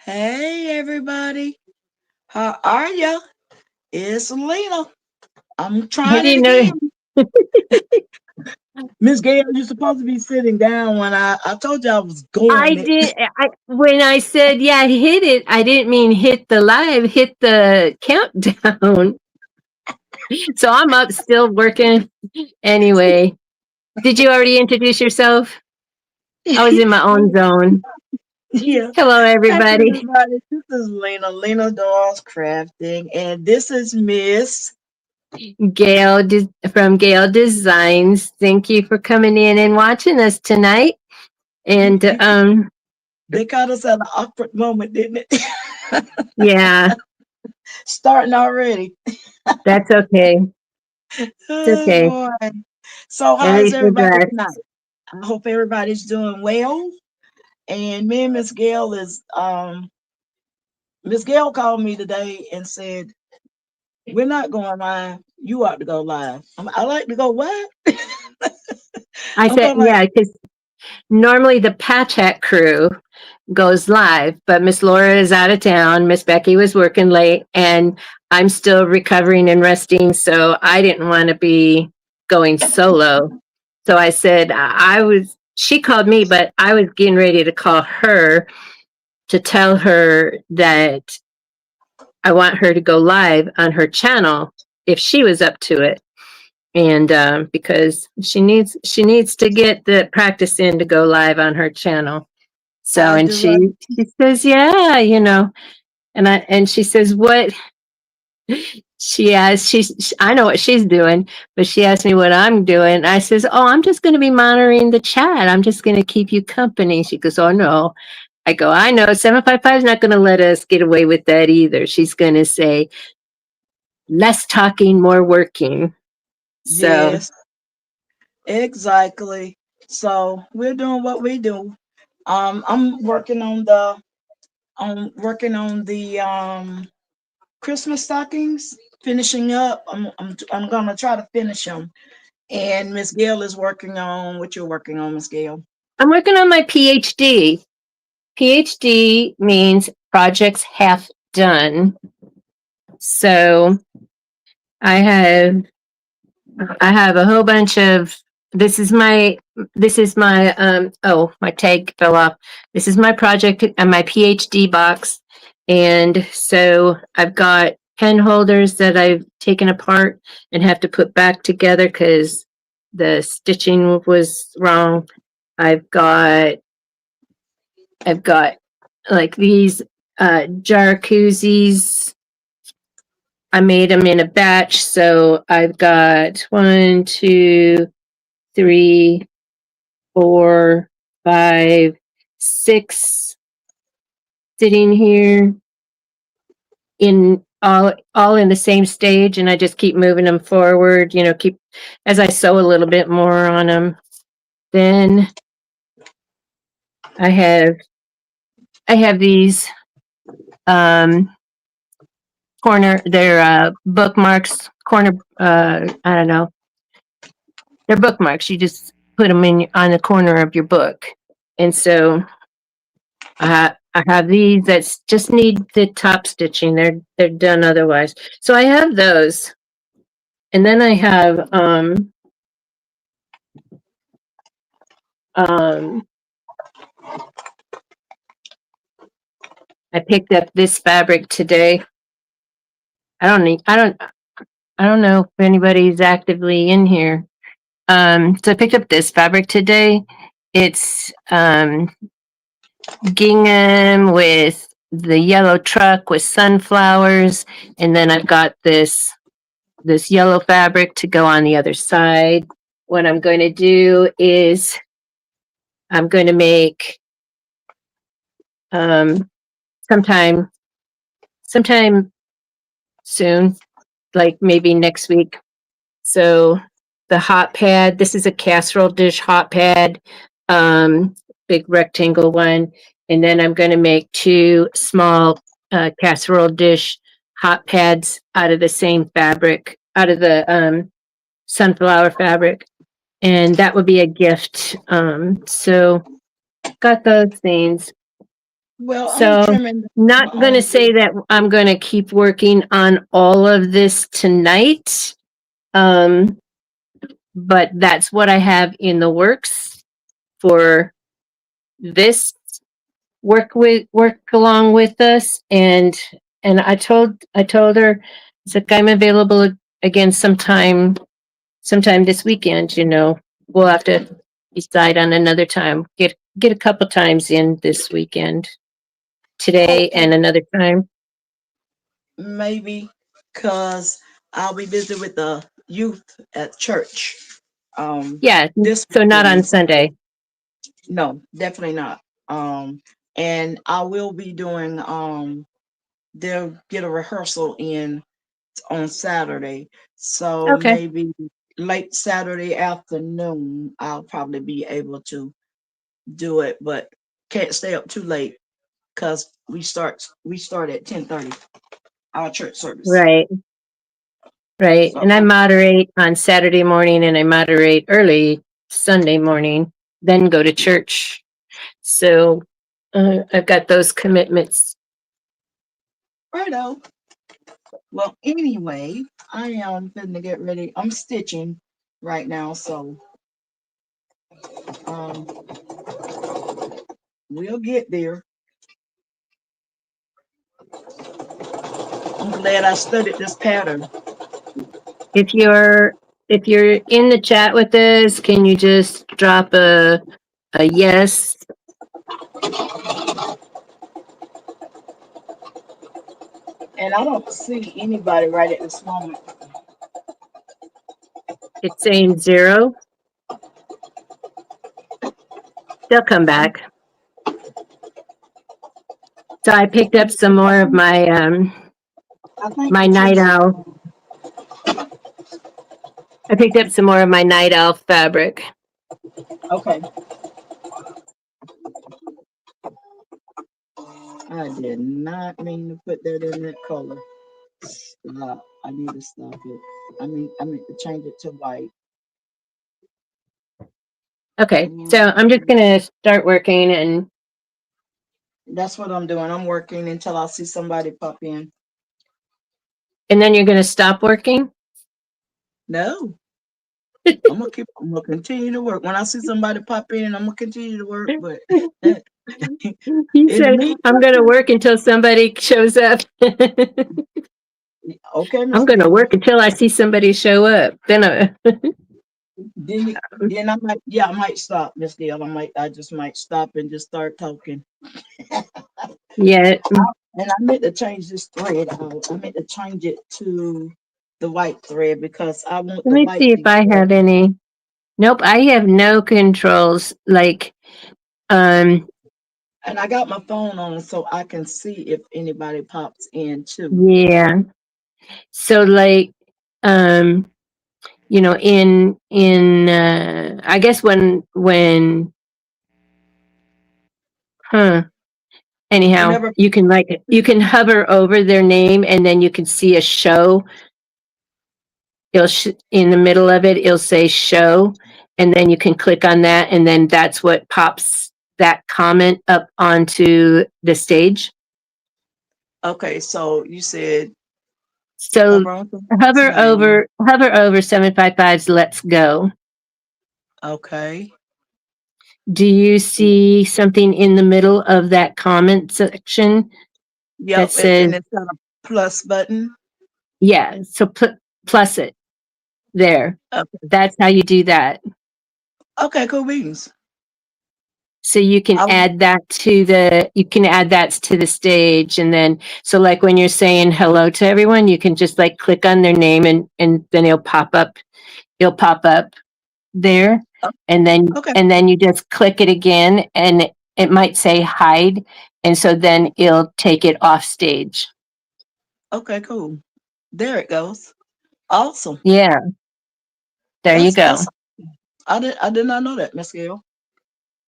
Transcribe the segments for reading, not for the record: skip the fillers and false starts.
Hey everybody, how are ya? It's Lena. I'm I trying it didn't know. again. Miss Gayle, you're supposed to be sitting down when I told you I was I going it. did. When I said yeah, hit it. I didn't mean hit the live. Hit the countdown. So I'm up still working. Anyway, did you already introduce yourself? I was in my own zone. Yeah. Hello, Hey everybody. everybody, this is Lena Dolls Crafting, and this is Miss. From Gayle Designs. Thank you for coming in and watching us tonight. And They caught us at an awkward moment, didn't it? yeah, Starting already. that's okay. It's Oh okay. boy. So At how's least we're everybody tonight? dressed. I hope everybody's doing well. And me and Miss Gail is Miss Gail called me today and said, "We're not going live. You ought to go live." I like to go what? I I'm said, going like, yeah, because normally the Patch Hat crew goes live, but Miss Laura is out of town. Miss Becky was working late, and I'm still recovering and resting. So I didn't want to be going solo. So I said, she called me, but I was getting ready to call her to tell her that I want her to go live on her channel if she was up to it. And because she needs to get the practice in to go live on her channel. So, I and do. she says, yeah, and she says, what she asked, I know what she's doing, but she asked me what I'm doing. I says, oh, I'm just going to be monitoring the chat. I'm just going to keep you company. She goes, oh no. I go, I know 755 is not going to let us get away with that either. She's going to say, less talking, more working. So Yes, exactly. So we're doing what we do. I'm working on the Christmas stockings, finishing up. I'm gonna try to finish them. And Miss Gail is working on what you're working on, Miss Gail. I'm working on my PhD. PhD means projects half done. So I have I have a whole bunch of this is my my tag fell off. This is my project and my PhD box. And so I've got pen holders that I've taken apart and have to put back together because the stitching was wrong. I've got I've got like these jar koozies. I made them in a batch, so I've got 1, 2, 3, 4, 5, 6 sitting here in all in the same stage, and I just keep moving them forward. Keep as I sew a little bit more on them. Then I have I have these um, they're bookmarks. I don't know. They're bookmarks. You just put them in on the corner of your book, and so I have these that just need the top stitching. They're done otherwise. So I have those, and then I have um I picked up this fabric today. I don't need. I don't know if anybody's actively in here. So I picked up this fabric today. It's gingham with the yellow truck with sunflowers, and then I've got this yellow fabric to go on the other side. What I'm going to do is I'm going to make um, sometime sometime soon, like maybe next week. So the hot pad. This is a casserole dish hot pad, um, big rectangle one, and then I'm going to make two small casserole dish hot pads out of the same fabric, out of the sunflower fabric, and that would be a gift. So got those things. Well, I'm So, trimming not my going to own say leaf. that I'm going to keep working on all of this tonight. Um, but that's what I have in the works for this work along with us. And I told her, it's like, I'm available again sometime this weekend. We'll have to decide on another time. Get a couple times in this weekend, today Okay, and another time. maybe because I'll be busy with the youth at church Yeah, this so not on weekend. Sunday. No, definitely not. And I will be doing they'll get a rehearsal in on Saturday. So Okay. maybe late Saturday afternoon I'll probably be able to do it, but can't stay up too late because we start at 10:30 our church service. Right, right. So And I moderate on Saturday morning and I moderate early Sunday morning, then go to church. So I've got those commitments. righto. Well, anyway, I am finna get ready. I'm stitching right now, so um we'll get there. I'm glad I studied this pattern. If you're if you're in the chat with us, can you just drop a yes? And I don't see anybody right at this moment. It's saying 0. They'll come I'm, back. So I picked up some I more of think I think my night Patrice. owl. I picked up some more of my night owl fabric. Okay, I did not mean to put that in that color. Stop. I need to stop it. I mean to change it to white. Okay, Mm, so I'm just gonna start working, that's what I'm doing. I'm working until I see somebody pop in. and then you're gonna stop working. No, I'm gonna continue to work. When I see somebody pop in, I'm gonna continue to work. But in You the said I'm gonna meantime, work until somebody shows up. okay, Miss I'm gonna Gail. work until I see somebody show up. Then I might, yeah, I might stop, Miss Gail. I just might stop and just start talking. Yeah. And I meant to change this thread out. I meant to change it to the white thread because I want Let the me white see if to I go. have any. Nope, I have no controls. Like, um, And I got my phone on so I can see if anybody pops in too. yeah. So like, um, I guess huh. Anyhow, Whenever, you can hover over their name and then you can see a show. In the middle of it, it'll say show, and then you can click on that, and then that's what pops that comment up onto the stage. okay, so you said So hover on somebody's name. hover over 755's Let's Go. Okay. Do you see something in the middle of that comment section that Yep, says, and it's got a plus button. yeah, so put plus it there. Okay. That's how you do that. Okay, cool beans. So I was you can add that to the stage, and then so like when you're saying hello to everyone, you can just like click on their name, and then it'll pop up there, oh, okay. and then you just click it again, and it might say hide, and so then it'll take it off stage. Okay, cool. There it goes. Awesome. Yeah, there you That's go. I did not know that, Miss Gail.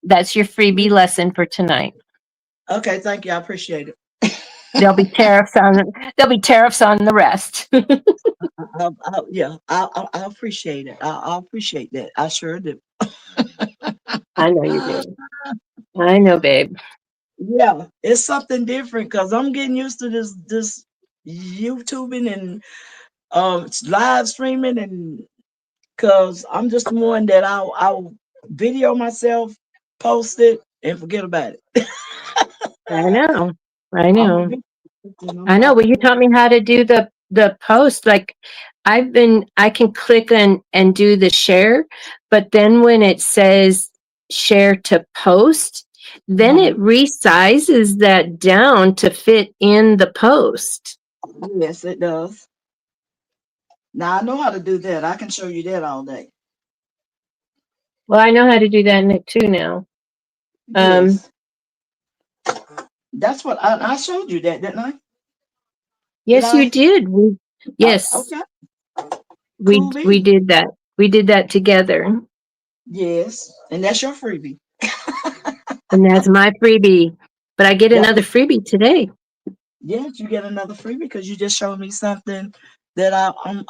That's your freebie lesson for tonight. Okay, thank you. I appreciate it. There'll be tariffs on the rest. Yeah, I appreciate it. I appreciate that. I sure do. I know you do. I know, babe. Yeah, it's something different because I'm getting used to this YouTubing and live streaming, and because I'm just one that I'll video myself, post it, and forget about it. I know. I I'm a know. big person. I'm I know. not. Well, you taught me how to do the post. Like I can click and do the share, but then when it says share to post, then it Mhm. resizes that down to fit in the post. Yes, it does. Now I know how to do that. I can show you that all day. Well, I know how to do that too now. Um, Yes, that's what I showed you that, didn't I? Did yes, you I? did. Yes, Okay. we Cool we beans. did that. We did that together, Yes, and that's your freebie. and that's my freebie. But I get Yep. another freebie today. Yes, you get another freebie because you just showed me something that I'm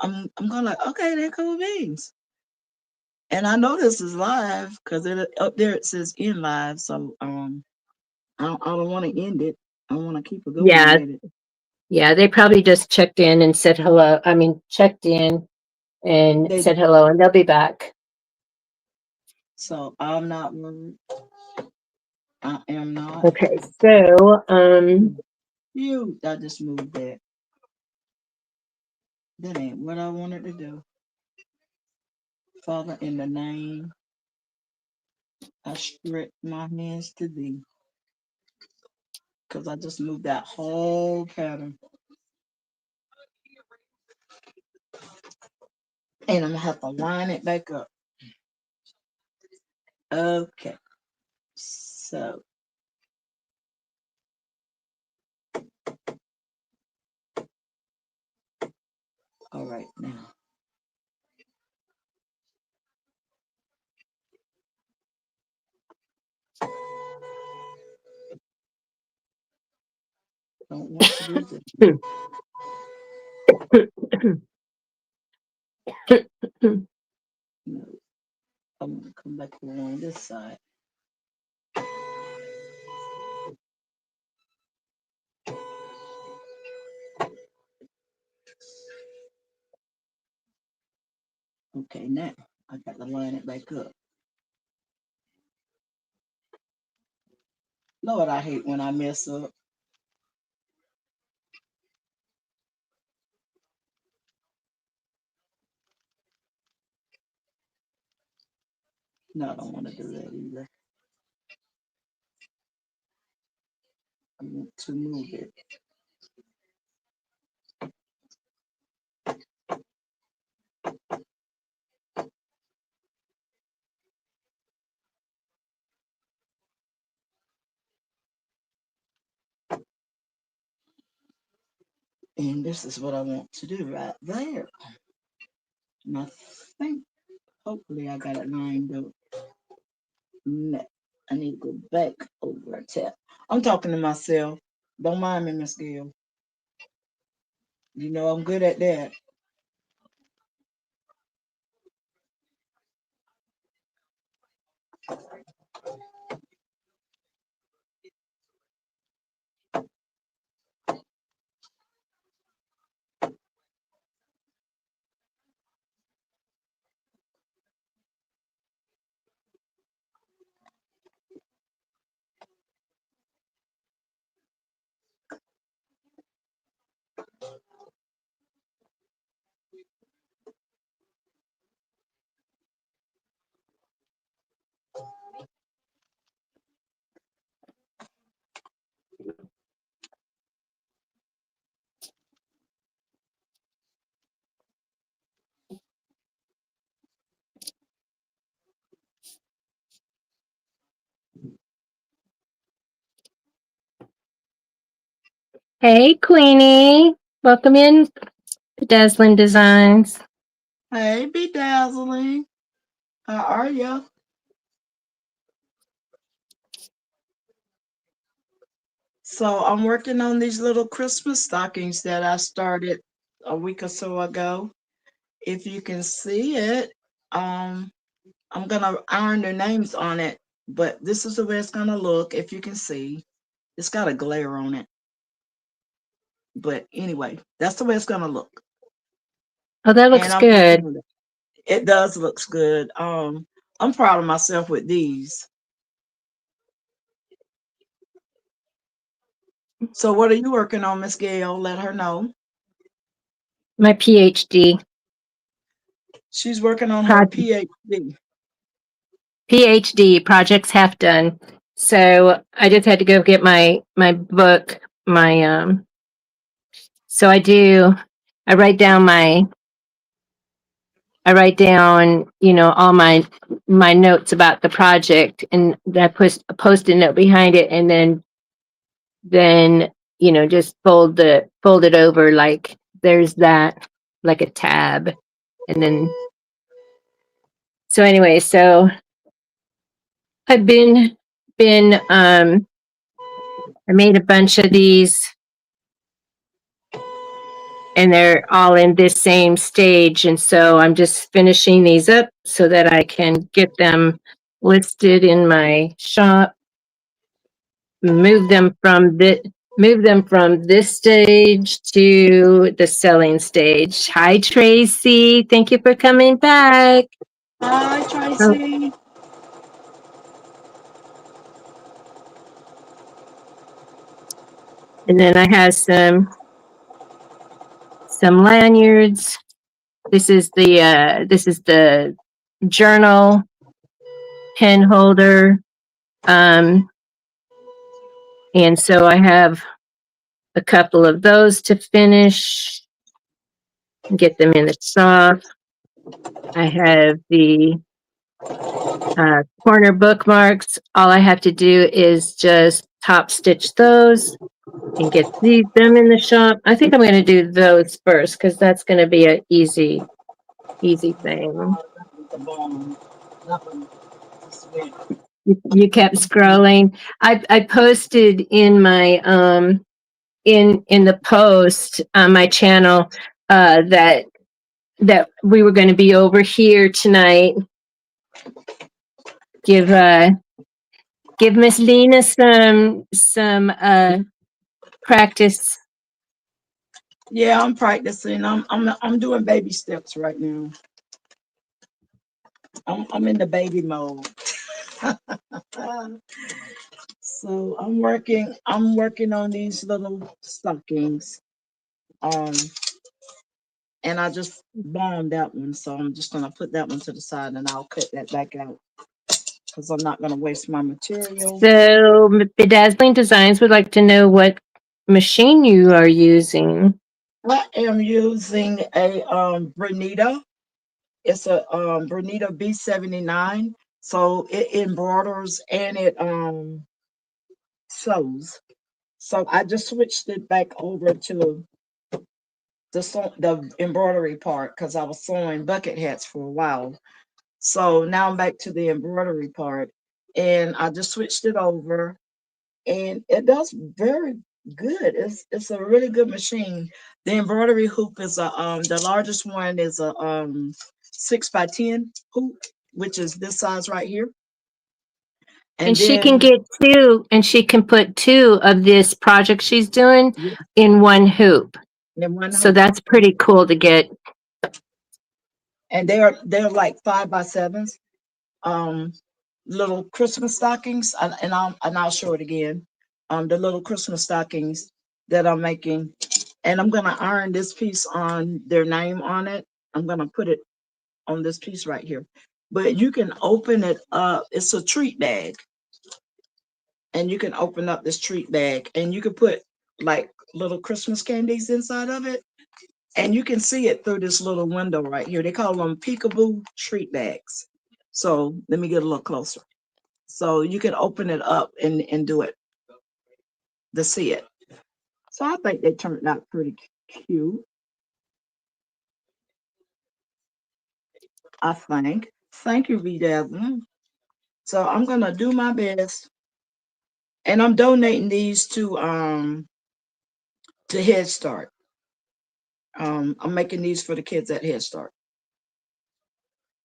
gonna like. Okay, they're cool beans. And I know this is live because it up there it says in live. So I don't want to end it. I want to keep it going Yeah, with it. yeah. They probably just checked in and said hello. I mean, checked in and They said hello, and they'll be back. so I'm not worried. I am not. Okay, so You, I just moved that. That ain't what I wanted to do. Father, in the name, I stretch my hands to thee because I just moved that whole pattern, and I'm gonna have to line it back up. Okay, so all right now, don't want to do this. No, I'm gonna come back over on this side. Okay, now I got to line it back up. Lord, I hate when I mess up. No, I don't want to do that either. I want to move it. And this is what I want to do right there. And I think, hopefully, I got it lined up. No, I need to go back over a tap. I'm talking to myself. Don't mind me, Miss Gail. You know I'm good at that. Hey, Queenie, welcome in to Dazzling Designs. Hey, bedazzling. How are you? So I'm working on these little Christmas stockings that I started a week or so ago. If you can see it, um, I'm gonna iron their names on it, but this is the way it's gonna look if you can see. It's got a glare on it. But anyway, that's the way it's gonna look. Oh, that And looks I'm working good. on it. It does looks good. I'm proud of myself with these. So what are you working on, Miss Gail? Let her know. My PhD. She's working on her Project, PhD. PhD project's half done. So I just had to go get my book, my so I write down you know, all my notes about the project, and I put a post-it note behind it, and then you know, just fold it over, like there's that, like a tab. And then so anyway, so I've been I made a bunch of these, and they're all in this same stage, and so I'm just finishing these up so that I can get them listed in my shop, move them from the move them from this stage to the selling stage. Hi Tracy, thank you for coming back. Hi, Oh, Tracy. and then I have some lanyards. This is the journal pen holder. Um, and so I have a couple of those to finish and get them in the shop. I have the corner bookmarks. All I have to do is just top stitch those and get them in the shop. I think I'm going to do those first because that's going to be an easy thing. The bomb. Nothing to sweat. You kept scrolling. I posted in my in the post on my channel that we were going to be over here tonight. Give give Miss Lena some practice. Yeah, I'm practicing. I'm doing baby steps right now. I'm in the baby mode. So I'm working on these little stockings. Um and I just bombed that one, so I'm just gonna put that one to the side and I'll cut that back out because I'm not gonna waste my material. So Bedazzling Designs would like to know what machine you are using. I am using a Bernita. It's a Bernita B79. So it embroiders and it sews. So I just switched it back over to the embroidery part because I was sewing bucket hats for a while. So now I'm back to the embroidery part, and I just switched it over, and it does very good. It's a really good machine. The embroidery hoop is a the largest one is a 6 by 10 hoop, which is this size right here, And and she can then get two, and she can put two of this project she's doing yeah, in one hoop. in one So hoop, that's pretty cool to get. and they're like 5 by 7s. um Little Christmas stockings, and I'll show it again. The little Christmas stockings that I'm making, and I'm gonna iron this piece on their name on it. I'm gonna put it on this piece right here. But you can open it up. It's a treat bag, and you can open up this treat bag, and you can put like little Christmas candies inside of it, and you can see it through this little window right here. They call them Peekaboo treat bags. So let me get a little closer. So you can open it up and do it to see it. So I think they turned out pretty cute. I think. Thank you, V Jasmine. So I'm gonna do my best, and I'm donating these to Head Start. I'm making these for the kids at Head Start,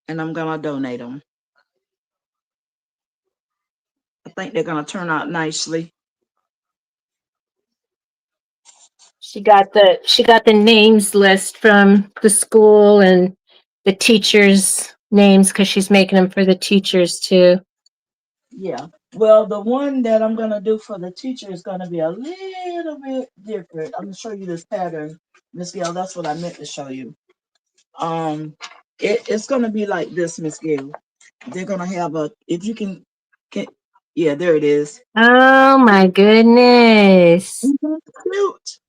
and I'm gonna donate them. I think they're gonna turn out nicely. she got the names list from the school and the teachers' names because she's making them for the teachers too. Yeah. Well, the one that I'm gonna do for the teacher is gonna be a little bit different. I'm gonna show you this pattern, Miss Gail. That's what I meant to show you. Um, it's gonna be like this, Miss Gail. They're gonna have a. If you can, yeah, there it is. Oh my goodness. Mhm. Cute.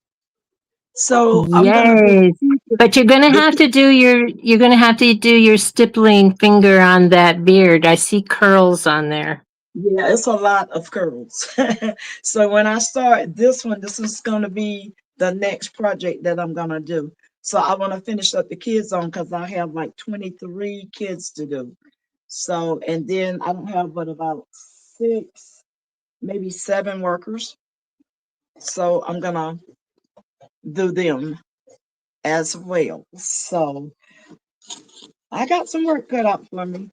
So I'm gonna do Yes. But you're gonna have to do your stippling finger on that beard. I see curls on there. Yeah, it's a lot of curls. So when I start this one, this is gonna be the next project that I'm gonna do. So I want to finish up the kids on because I have like 23 kids to do. So and then I don't have but about six, maybe seven workers. So I'm gonna do them as well. So I got some work cut out for me.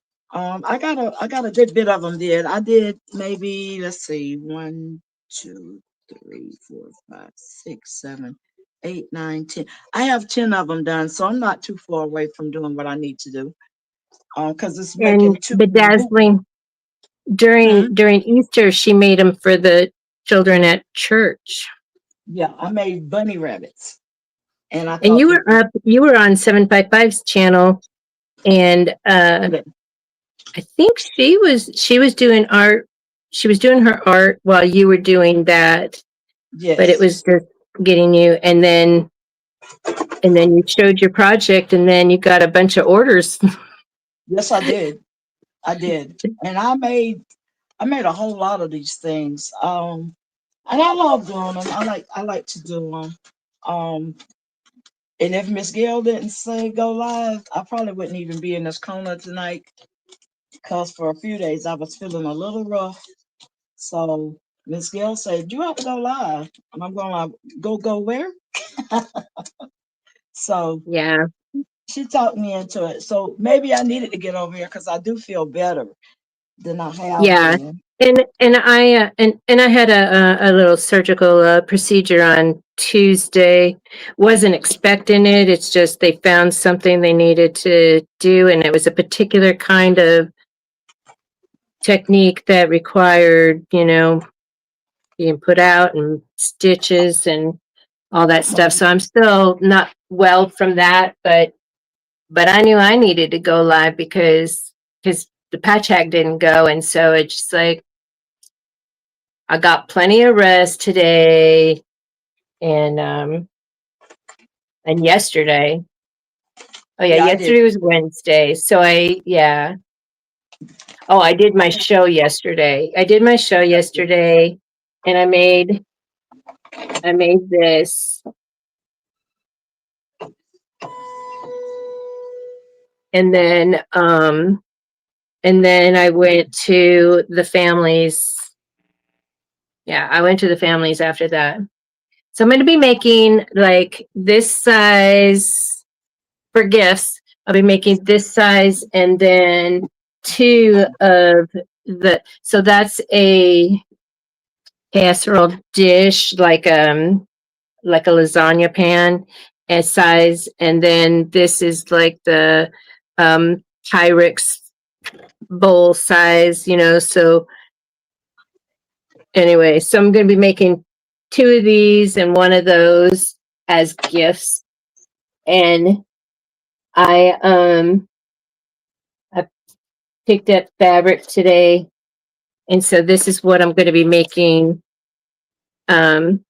I got a good bit of them did. I did maybe let's see, one, two, three, four, five, six, seven, eight, nine, 10. I have 10 of them done, so I'm not too far away from doing what I need to do. Because it's making And two hoops. bedazzling during Hmm? during Easter, she made them for the children at church. Yeah, I made bunny rabbits, and I And thought they were you were on 755's channel, and yeah, I think she was doing art. She was doing her art while you were doing that, but it yes, was just getting you, and then you showed your project, and then you got a bunch of orders. yes, I did, and I made a whole lot of these things. And I love doing them. I like to do them. Um, and if Miss Gail didn't say go live, I probably wouldn't even be in this corner tonight because for a few days I was feeling a little rough. So Miss Gail said you have to go live, and I'm going to go where? So Yeah, she talked me into it. So maybe I needed to get over here because I do feel better than I have yeah. been. And I had a little surgical procedure on Tuesday. Wasn't expecting it. It's just they found something they needed to do, and it was a particular kind of technique that required, being put out and stitches and all that stuff. So I'm still not well from that, but I knew I needed to go live because the patch hack didn't go, and so it's just like I got plenty of rest today and and yesterday. Oh yeah, Yeah, I did. yesterday was Wednesday. So yeah. Oh, I did my show yesterday and I made this, and then I went to the families. Yeah, I went to the families after that. So I'm going to be making like this size for gifts. I'll be making this size and then two of so that's a casserole dish, like a lasagna pan and size, and then this is like the Pyrex bowl size, so anyway, so I'm going to be making two of these and one of those as gifts. And I picked up fabric today, and so this is what I'm going to be making, um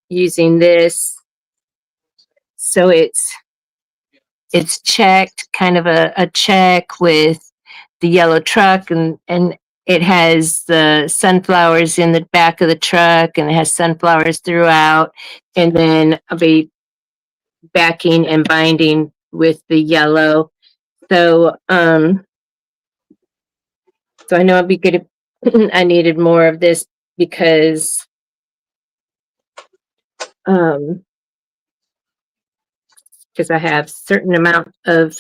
using this. So it's checked, kind of a check with the yellow truck, and it has the sunflowers in the back of the truck, and it has sunflowers throughout, and then I'll be backing and binding with the yellow. So so I know I'd be good. I needed more of this because um because I have certain amount of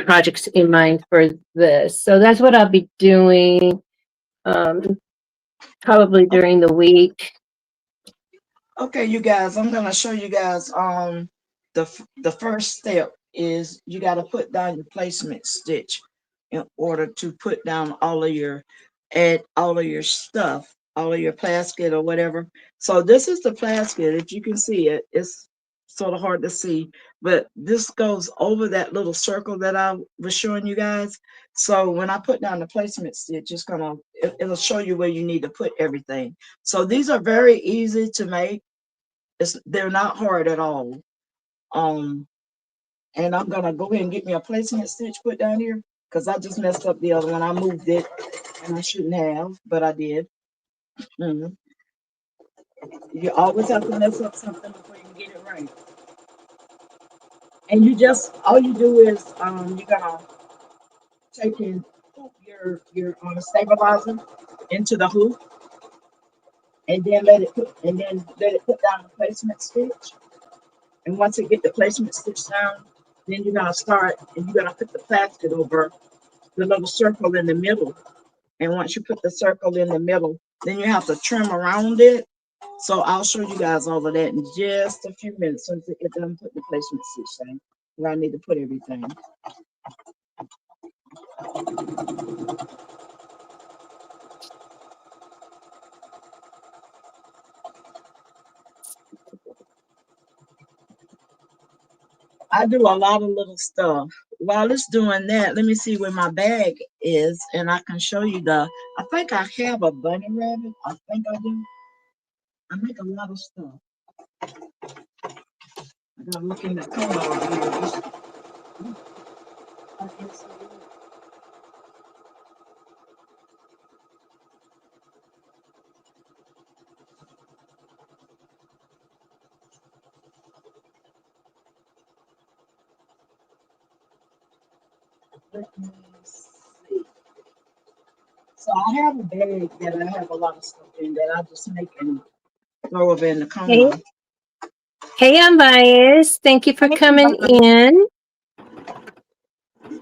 projects in mind for this. So that's what I'll be doing, um, probably during the week. Okay, you guys, I'm gonna show you guys the first step is you gotta put down your placement stitch in order to put down all of your add all of your stuff, all of your plasket or whatever. So this is the plasket. If you can see it, it's sort of hard to see, but this goes over that little circle that I was showing you guys. So when I put down the placement stitch, it'll show you where you need to put everything. So these are very easy to make. They're not hard at all. Um, and I'm gonna go ahead and get me a placement stitch put down here because I just messed up the other one. I moved it and I shouldn't have, but I did. Mhm. You always have to mess up something before you can get it right. And you just all you do is you're gonna take and hoop your stabilizer into the hoop and then let it put down the placement stitch. And once it get the placement stitch down, then you're gonna start and you're gonna put the plastic over the little circle in the middle. And once you put the circle in the middle, then you have to trim around it. So I'll show you guys all of that in just a few minutes once I get done putting the placement stitch down where I need to put everything. I do a lot of little stuff. While it's doing that, let me see where my bag is, and I can show you I think I have a bunny rabbit. I think I do. I make a lot of stuff. I gotta look in the corner over here. I can see Let me see. So I have a bag that I have a lot of stuff in that I just make and throw over in the Hey, corner. hey, Unbiased. Thank you for coming Anybody? in.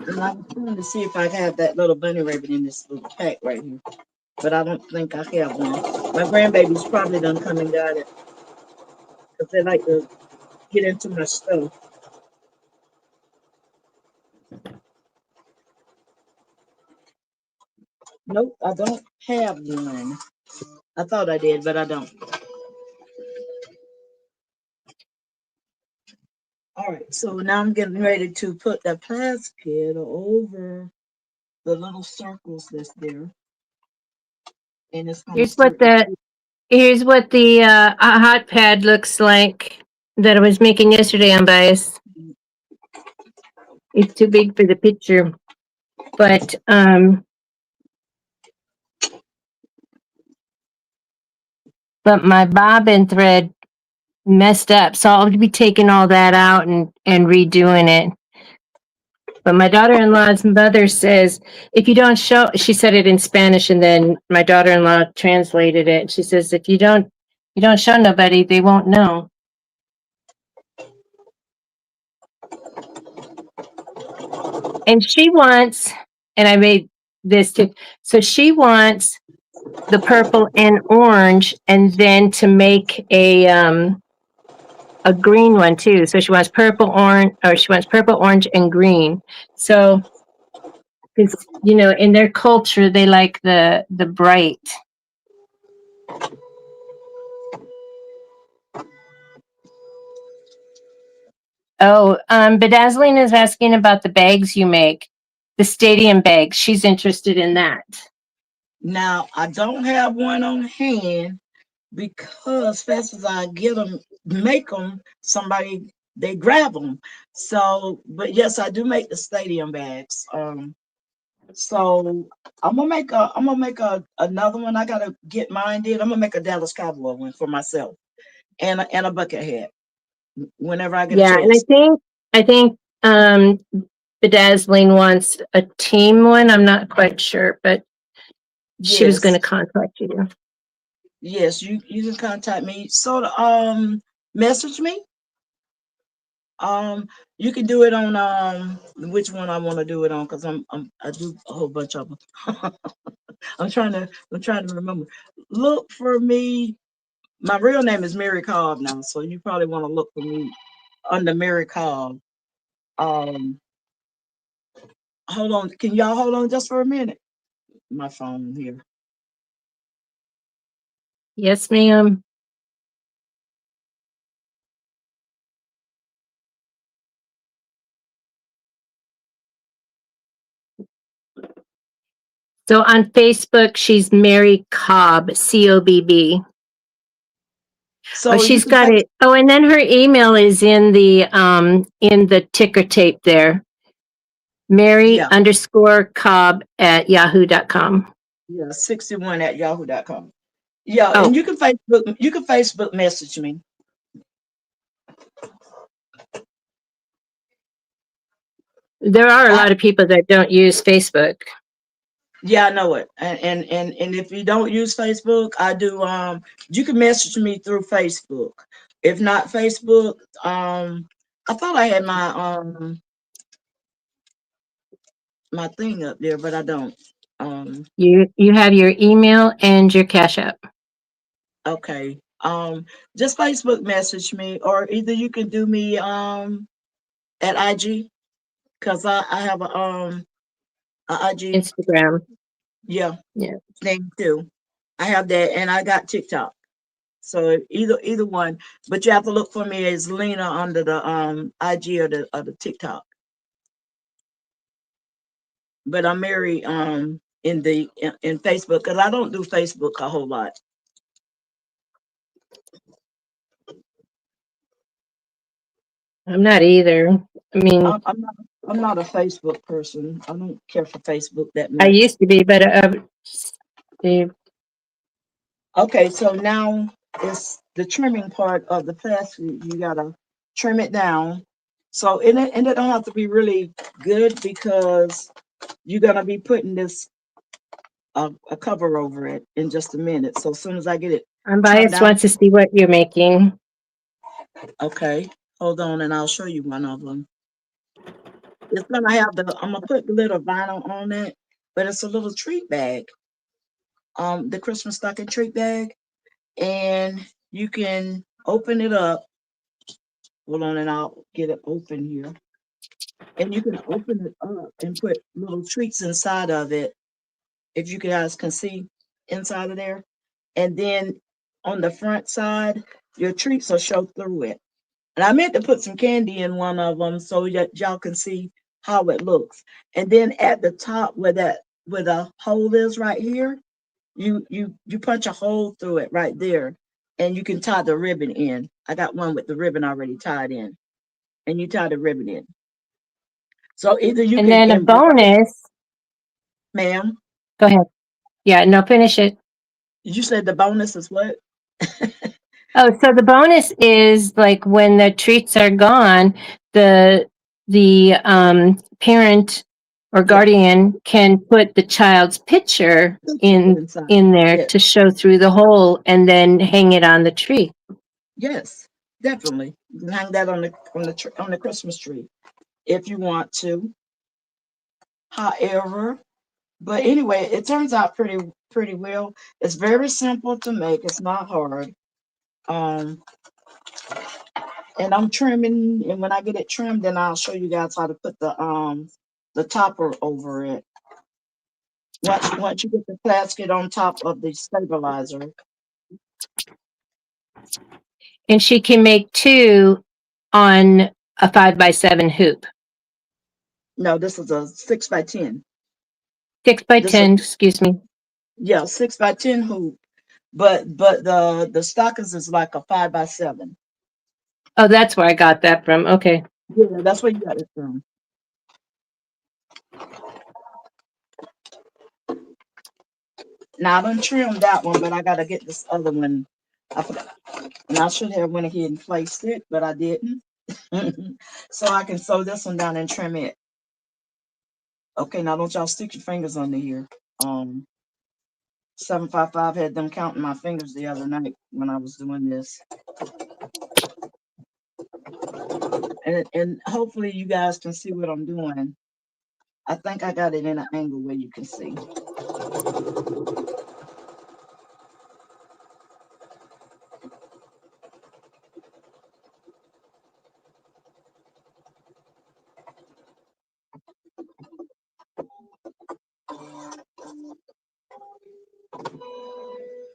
And I'm trying to see if I have that little bunny rabbit in this little pack right here. But I don't think I have one. My grandbabies probably done come and got it because they like to get into my stuff. Nope, I don't have one. I thought I did, but I don't. All right, so now I'm getting ready to put the plastic over the little circles that's there, and it's gonna Here's what start the to. here's what the hot pad looks like that I was making yesterday, Unbiased. It's too big for the picture, but my bobbin thread messed up, so I'll be taking all that out and redoing it. But my daughter-in-law's mother says, if you don't show, she said it in Spanish, and then my daughter-in-law translated it. She says, if you don't show nobody, they won't know. And she wants, and I made this too. So she wants the purple and orange, and then to make a green one too. So she wants purple, orange, or she wants purple, orange, and green. So because in their culture they like the bright. Oh, Bedazzling is asking about the bags you make, the stadium bags. She's interested in that. Now I don't have one on hand because fast as I get them, make them, somebody they grab them. So, but yes, I do make the stadium bags. So I'm gonna make another one. I gotta get mine did. I'm gonna make a Dallas Cowboy one for myself and a bucket hat whenever I get a Yeah, and chance. I think Bedazzling wants a team one. I'm not quite sure, but she was going Yes, to contact you. yes, you can contact me. So message me. Um, you can do it on which one I want to do it on because I do a whole bunch of them. I'm trying to remember. Look for me. My real name is Mary Cobb now, so you probably want to look for me under Mary Cobb. Um, hold on, can y'all hold on just for a minute? My phone here. Yes, ma'am. So on Facebook, she's Mary Cobb, Cobb. Oh, So you she's can got face, it. Oh, and then her email is in the ticker tape there. Mary yeah, underscore Cobb at yahoo.com. yeah, 61 at yahoo.com. Yeah, and Oh, you can Facebook message me. there are a I, lot of people that don't use Facebook. yeah, I know it. And if you don't use Facebook, I do you can message me through Facebook. If not Facebook, I thought I had my thing up there, but I don't. Um You have your email and your Cash App. okay. Just Facebook message me, or either you can do me at IG, because I have a IG, Instagram. yeah, Yeah. thing too. I have that, and I got TikTok. So either one, but you have to look for me as Lena under the IG or the TikTok. But I'm Mary in Facebook, because I don't do Facebook a whole lot. I'm not either. I mean, I'm, I'm not I'm not a Facebook person. I don't care for Facebook that I much. used to be, but the- Okay, so now it's the trimming part of the plastic. You gotta trim it down. So and it don't have to be really good, because you're gonna be putting this a cover over it in just a minute. So as soon as I get it trimmed Unbiased down, wants to see what you're making. okay, hold on, and I'll show you one of them. It's gonna have I'm gonna put the little vinyl on it, but it's a little treat bag, the Christmas stocking treat bag, and you can open it up. Hold on, and I'll get it open here. And you can open it up and put little treats inside of it, if you guys can see inside of there. And then on the front side, your treats will show through it. And I meant to put some candy in one of them so that y'all can see how it looks. And then at the top, where the hole is right here, you punch a hole through it right there, and you can tie the ribbon in. I got one with the ribbon already tied in, and you tie the ribbon in. So either you And can then a embroider, bonus. ma'am. Go ahead. Yeah, no, finish it. You said the bonus is what? Oh, so the bonus is like when the treats are gone, the the parent or Yeah, guardian can put the child's picture picture inside. in there Yes, to show through the hole and then hang it on the tree. yes, definitely. You can hang that on the Christmas tree if you want to. However, but anyway, it turns out pretty well. It's very simple to make. It's not hard. Um, and I'm trimming, and when I get it trimmed, then I'll show you guys how to put the topper over it. Once you get the plastic on top of the stabilizer. And she can make two on a 5x7 hoop. No, this is a 6x10. This is, 6x10, excuse me. yeah, 6x10 hoop. But the stockings is like a 5x7. Oh, that's where I got that from. Okay. Yeah, that's where you got it from. Now I done trimmed that one, but I gotta get this other one. I forgot, and I should have went ahead and placed it, but I didn't. So I can sew this one down and trim it. Okay, now don't y'all stick your fingers under here. 755 had them counting my fingers the other night when I was doing this. And hopefully you guys can see what I'm doing. I think I got it in an angle where you can see.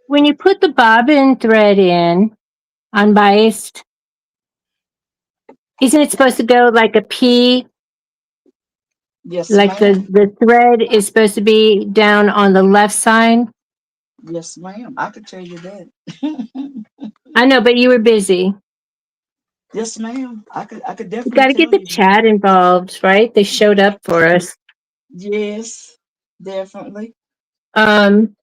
When you put the bobbin thread in, unbiased, isn't it supposed to go like a P? Yes, Like ma'am. the thread is supposed to be down on the left side? Yes, ma'am. I could tell you that. I know, but you were busy. Yes, ma'am. I could We definitely got to get tell the you that. chat involved, right? They showed up for us. Yes, definitely. Um,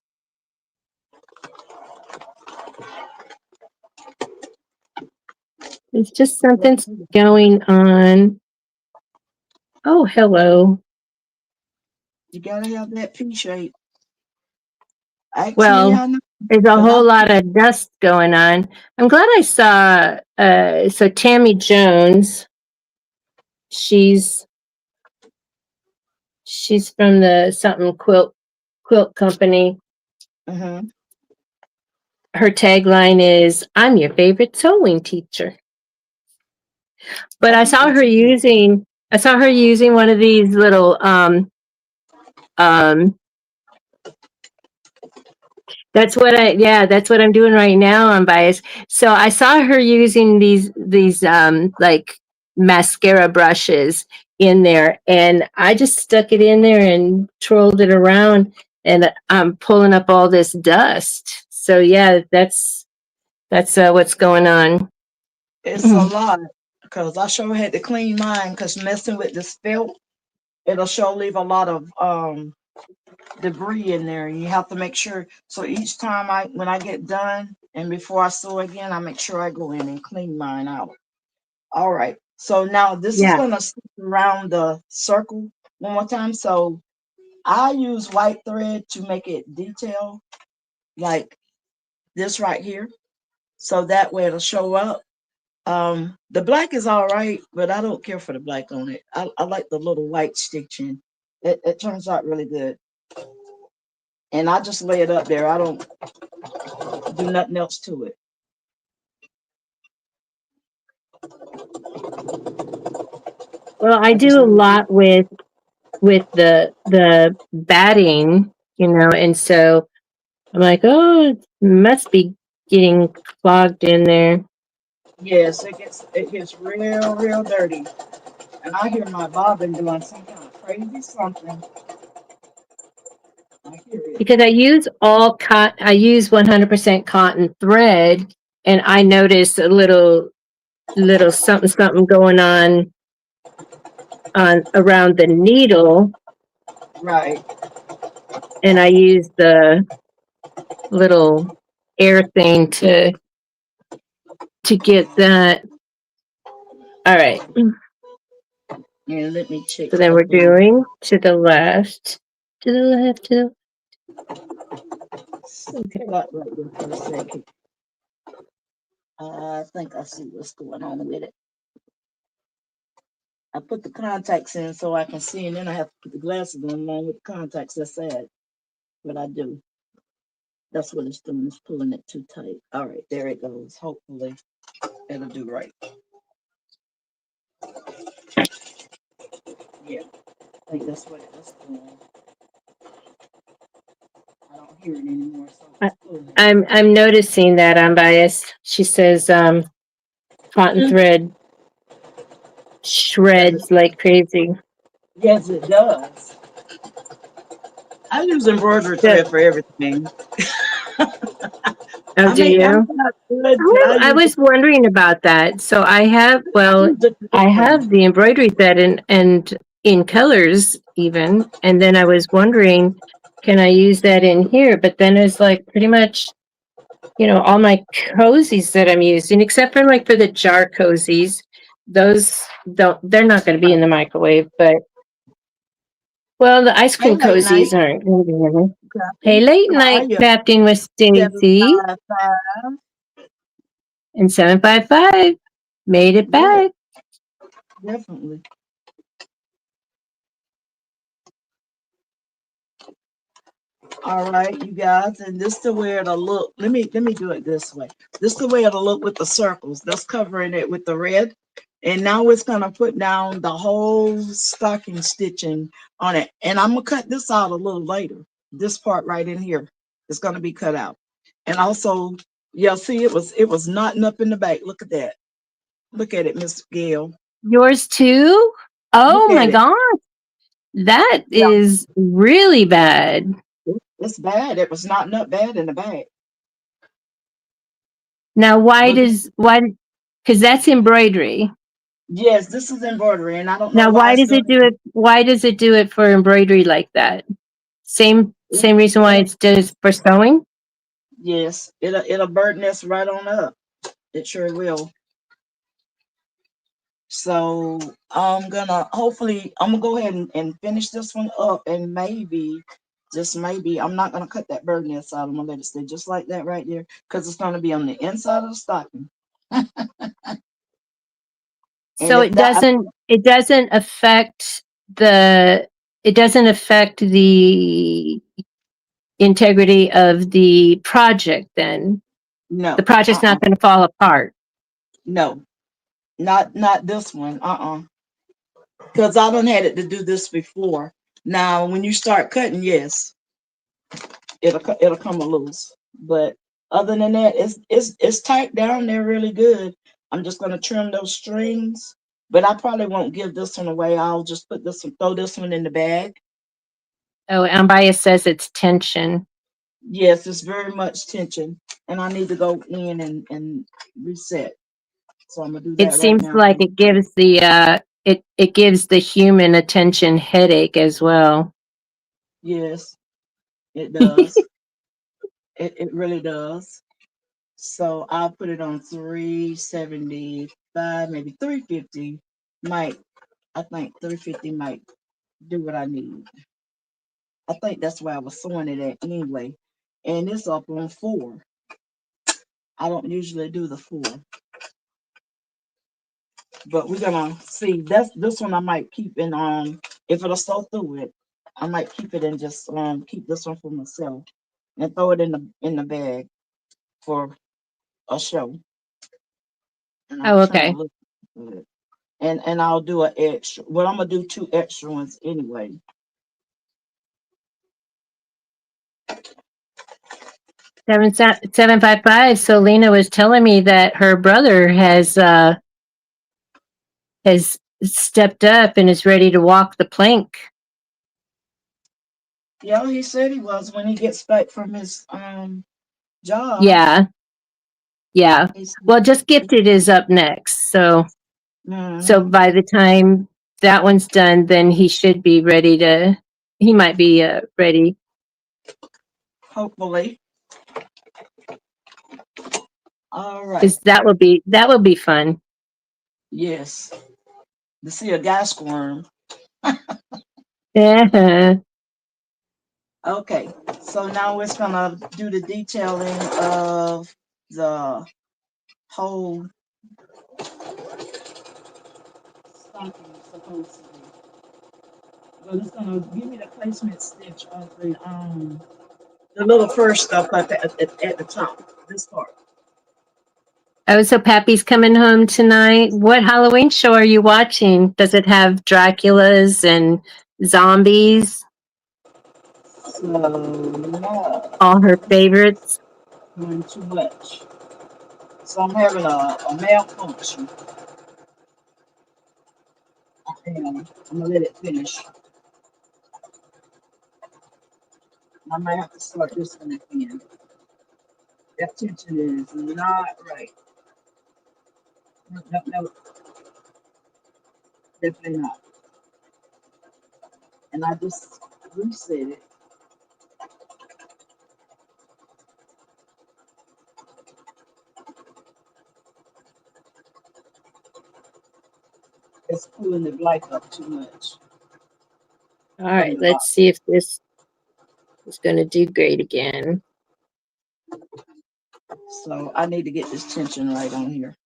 it's just something's going on. Oh, hello. You gotta have that P shape. Ask me Well, how I know, there's a cause I whole lot of dust going on. I'm glad I saw so Tammy Jones, she's she's from the something quilt company. hmm Her tagline is I'm your favorite sewing teacher. But Oh, that's good. I saw her using one of these little um that's what I'm doing right now on bias. So I saw her using these like mascara brushes in there, and I just stuck it in there and twirled it around, and I'm pulling up all this dust. So yeah, that's what's going on. It's a lot because I sure had to clean mine because messing with this felt, it'll sure leave a lot of debris in there. You have to make sure. So each time when I get done and before I sew again, I make sure I go in and clean mine out. All right. So now this is Yeah. gonna stick around the circle one more time. So I use white thread to make it detail like this right here. So that way it'll show up. The black is all right, but I don't care for the black on it. I like the little white stitching. It turns out really good. And I just lay it up there. I don't do nothing else to it. Well, I I just do a lay it lot with the batting, and so I'm like, oh, it must be getting clogged in there. yes, it gets real dirty. And I hear my bobbin doing some kind of crazy something. I hear it. Because I use 100% cotton thread, and I noticed a little something going on around the needle, Right. and I used the little air thing to get that. All right. And let me check So then we're up on doing to the left, to the left, okay. that right there for a second. I think I see what's going on with it. I put the contacts in so I can see, and then I have to put the glasses on along with the contacts. That's sad, but I do. That's what it's doing. It's pulling it too tight. All right, there it goes. Hopefully, it'll do right. Yeah, I think that's what it's doing. I don't hear it anymore, so I, it's pulling it. I'm noticing that I'm biased. She says cotton thread Does it? shreds like crazy. Yes, it does. I use embroidery The, thread for everything. oh, I do mean, I'm you? not good, but I I use it. was wondering about that. So I use it for I everything. have the embroidery thread and in colors even, and then I was wondering, can I use that in here? But then it's like pretty much, all my cozies that I'm using, except for like for the jar cozies, those they're not going to be in the microwave. But well, the ice Hey, cream late night, cozies aren't going to be in there. Hey, Captain. late How are night you? crafting with Stacy 755. and 755 made it Yeah, back. definitely. All right, you guys, and this the way it'll look. Let me do it this way. This the way it'll look with the circles. That's covering it with the red. And now it's gonna put down the whole stocking stitching on it. And I'm gonna cut this out a little later. This part right in here is going to be cut out. And also, yeah, see, it was knotting up in the back. Look at that. Look at it, Miss Gail. Yours too? Look Oh my at it. God. That Yeah, is really bad. it's bad. It was knotting up bad in the back. Now, But because that's embroidery. yes, this is embroidery, and I don't know Now, why why it's does doing it do it? Why does it do it for embroidery like that? it. Same reason why It'll, it's does for sewing? yes, it'll burn this right on up. It sure will. So I'm gonna go ahead and finish this one up, and maybe, just maybe, I'm not gonna cut that bird nest out. I'm gonna let it stay just like that right there, because it's gonna be on the inside of the stocking. And So if that, the it doesn't affect the integrity of the project then. The no, project's not going to fall apart. no, not this one, because I done had it to do this before. Now, when you start cutting, yes, it'll come loose. But other than that, it's tight down there really good. I'm just gonna trim those strings, but I probably won't give this one away. I'll just throw this one in the bag. Oh, Ambaya says it's tension. Yes, it's very much tension, and I need to go in and reset. So I'm gonna do It that right seems now. like it gives it gives the human attention headache as well. Yes, it does. It really does. So I'll put it on 375, maybe 350. Might I think 350 might do what I need. I think that's where I was sewing it at anyway. And it's up on 4. I don't usually do the 4, but we're gonna see. That's this one I might keep in, if it'll sew through it, I might keep it and just keep this one for myself and throw it in the bag for a show. And I'll Oh, trim a okay. little bit. And I'll do an extra. Well, I'm gonna do 2 extra ones anyway. 755. So Lena was telling me that her brother has stepped up and is ready to walk the plank. Yeah, he said he was when he gets back from his job. Yeah, yeah. He's Well, just gifted is up next. So hmm by the time that one's done, then he should be ready to. He might be ready hopefully. All right. because that will be fun. Yes. To see a guy squirm. Uh-huh. Okay. So now we're gonna do the detailing of the whole stocking supposedly. But it's gonna give me the placement stitch of the little first stuff at the top. This part. Oh, so Pappy's coming home tonight. What Halloween show are you watching? Does it have Draculas and zombies? So no, All her favorites? doing too much. So I'm having a malfunction. I'm gonna let it finish. I might have to start this one again. That tension is not right. No, no, no, definitely not. And I just reset it. It's pulling the light up too much All from right, the let's bottom. see if this is going to do great again. So I need to get this tension right on here.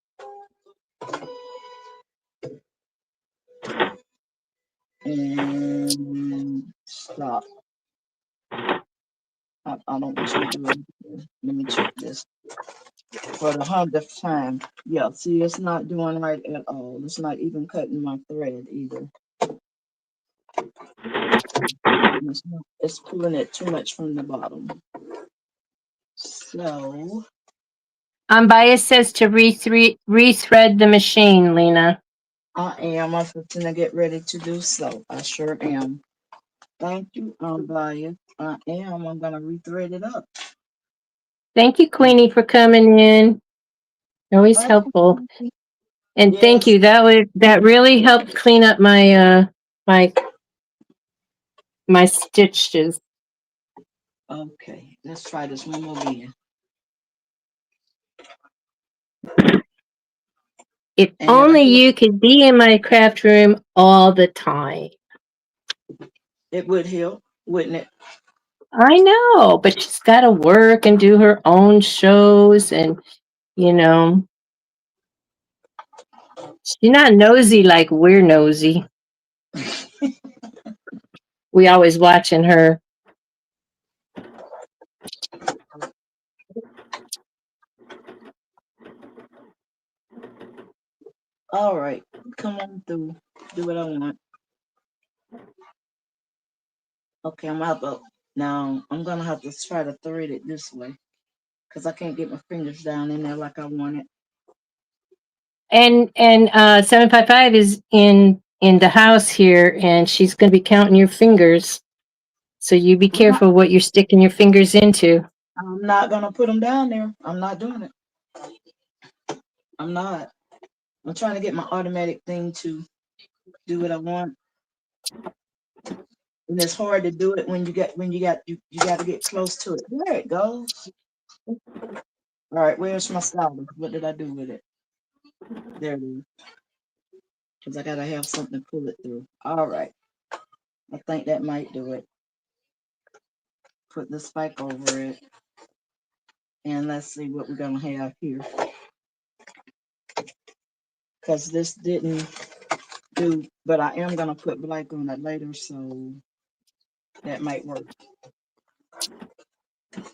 And stop. I don't usually do it. Let me check this for the 100th time. Yeah, see, it's not doing right at all. It's not even cutting my thread either. It's pulling it too much from the bottom. So Bias says to rethread the machine, Lena. I'm fixing to get ready to do so. I sure am. Thank you, Brian. I am. I'm gonna rethread it up. Thank you, Um, Queenie, for coming in. Always helpful. okay. And thank Yes. you. That really helped clean up my my stitches. Okay. Let's try this one more again. If And I only feel you could be in my craft room all the time. it would help, wouldn't it? I know, but she's got to work and do her own shows, and you know, she's not nosy like we're nosy. We always watching her. All right. Come on through. Do what I want. Okay, now I'm gonna have to try to thread it this way because I can't get my fingers down in there like I want it. And 755 is in the house here, and she's going to be counting your fingers. So you be I'm not, careful what you're sticking your fingers into. I'm not gonna put them down there. I'm not doing it. I'm not. I'm trying to get my automatic thing to do what I want, and it's hard to do it when you got to get close to it. There it goes. All right, where's my solder? What did I do with it? There it is. Because I gotta have something to pull it through. All right, I think that might do it. Put the spike over it, and let's see what we're gonna have here. Because this didn't do, but I am gonna put black on it later, so that might work.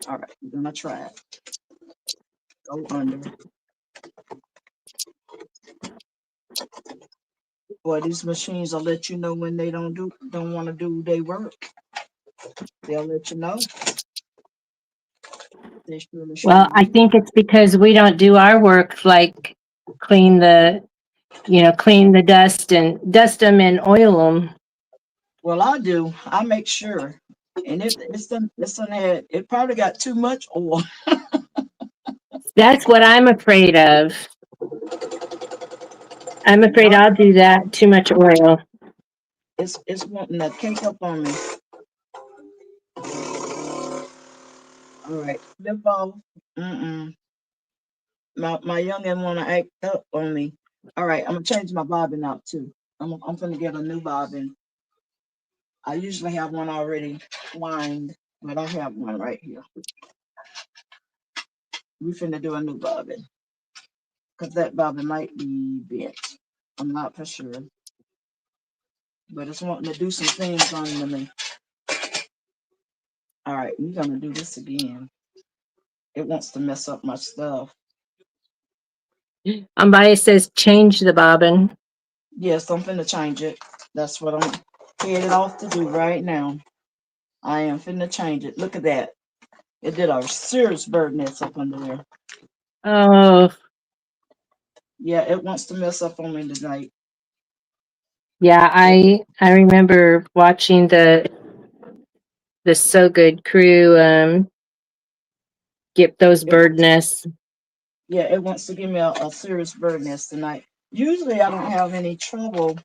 All right, we're gonna try it. Go under. Boy, these machines will let you know when they don't want to do their work. They'll let you know. They surely Well, I will. think it's because we don't do our work, like clean the, clean the dust them and oil them. Well, I do. I make sure. And it probably got too much oil. That's what I'm afraid of. I'm afraid No, I'll do that. Too much oil. it's wanting to cake up on me. All right, flip off. Mm-mm. My youngin wanna act up on me. All right, I'm gonna change my bobbin out too. I'm gonna get a new bobbin. I usually have one already lined, but I have one right here. We finna do a new bobbin because that bobbin might be bent. I'm not for sure, but it's wanting to do some things on me. All right, we're gonna do this again. It wants to mess up my stuff. Bias says change the bobbin. Yes, I'm finna change it. That's what I'm headed off to do right now. I am finna change it. Look at that. It did a serious bird nest up under there. Oh, Yeah, it wants to mess up on me tonight. yeah. It, I remember watching the So Good crew get those it bird wants, nests. yeah, it wants to give me a serious bird nest tonight. Usually I don't have any trouble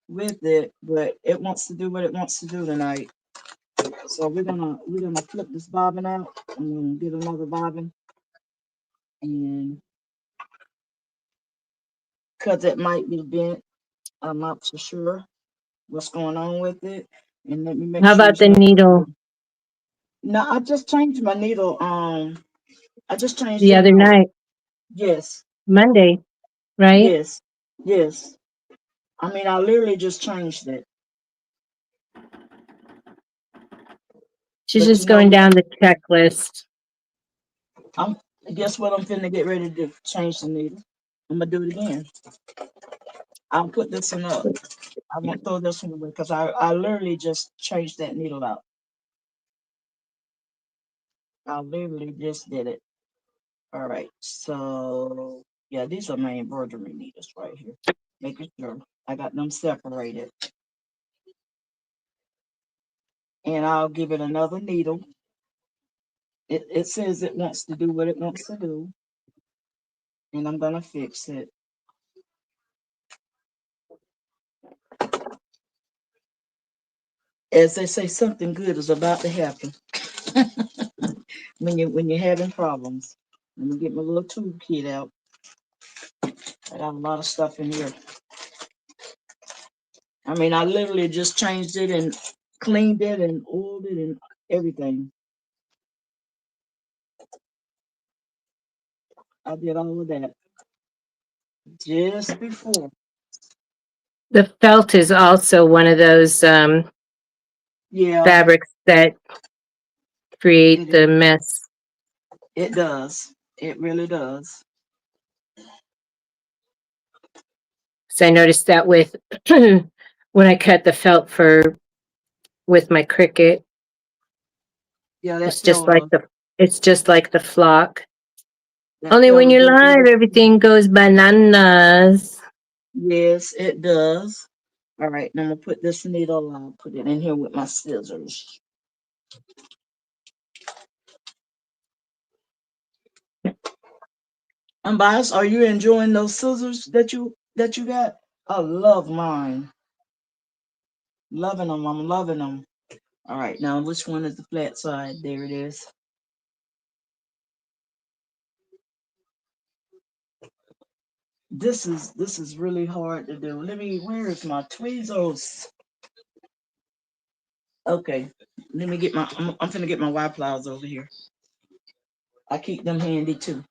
with it, but it wants to do what it wants to do tonight. So we're gonna flip this bobbin out. I'm gonna get another bobbin and because it might be bent. I'm not so sure what's going on with it. And let me make How sure about it's the not. needle No, I just changed my needle. I just changed the it other out. night, Yes, Monday, right? yes, yes. I mean, I literally just changed it. She's But you just know going what? down the checklist. I'm guess what I'm finna get ready to do? Change the needle. I'm gonna do it again. I'll put this one up. I won't throw this one away because I literally just changed that needle out. I literally just did it. All right. So yeah, these are my embroidery needles right here. Making sure I got them separated. And I'll give it another needle. It says it wants to do what it wants to do. And I'm gonna fix it. As they say, something good is about to happen when you're having problems. Let me get my little toolkit out. I got a lot of stuff in here. I mean, I literally just changed it and cleaned it and oiled it and everything. I did all of that just before. The felt is also one of those Yeah, fabrics that create it the is. mess. It does. It really does. So I noticed that with when I cut the felt for with my Cricut, Yeah, it's just like the flock. that Only when fella you're do live, everything. everything goes bananas. Yes, it does. All right, now I'm gonna put this needle. I'll put it in here with my scissors. Unbiased, are you enjoying those scissors that you got? I love mine. Loving them. I'm loving them. All right, now which one is the flat side? There it is. This is really hard to do. Where is my tweezers? Okay, let me get I'm finna get my Y plows over here. I keep them handy too.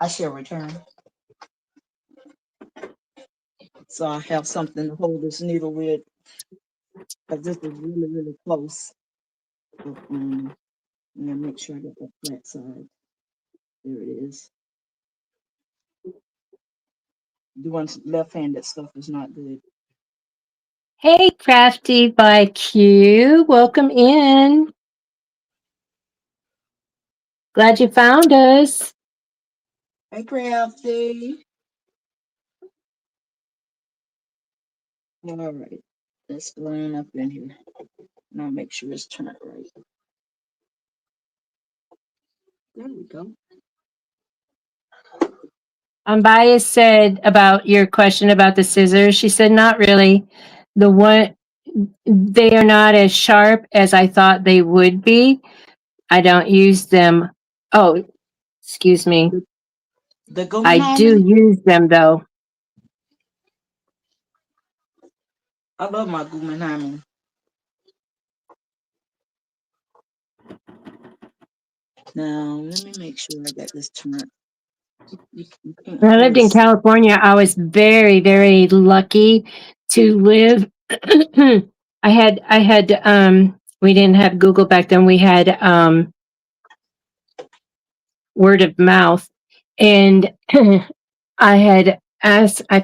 I shall return. So I have something to hold this needle with because this is really, really close. But, I'm gonna make sure I get that flat side. There it is. Doing left-handed stuff is not good. Hey, Crafty by Q, welcome in. Glad you found us. Hey, Crafty. All right, let's go on up in here. And I'll make sure it's turned right. There we go. Unbiased said about your question about the scissors. She said, not really. The one, they are not as sharp as I thought they would be. I don't use them. Oh, excuse me. The, the I do Guggenheim. use them though. I love my Guggenheim. Now, let me make sure I got this turned. You can't When I lived fully in see. California, I was very, very lucky to live. We didn't have Google back then. We had word of mouth. And I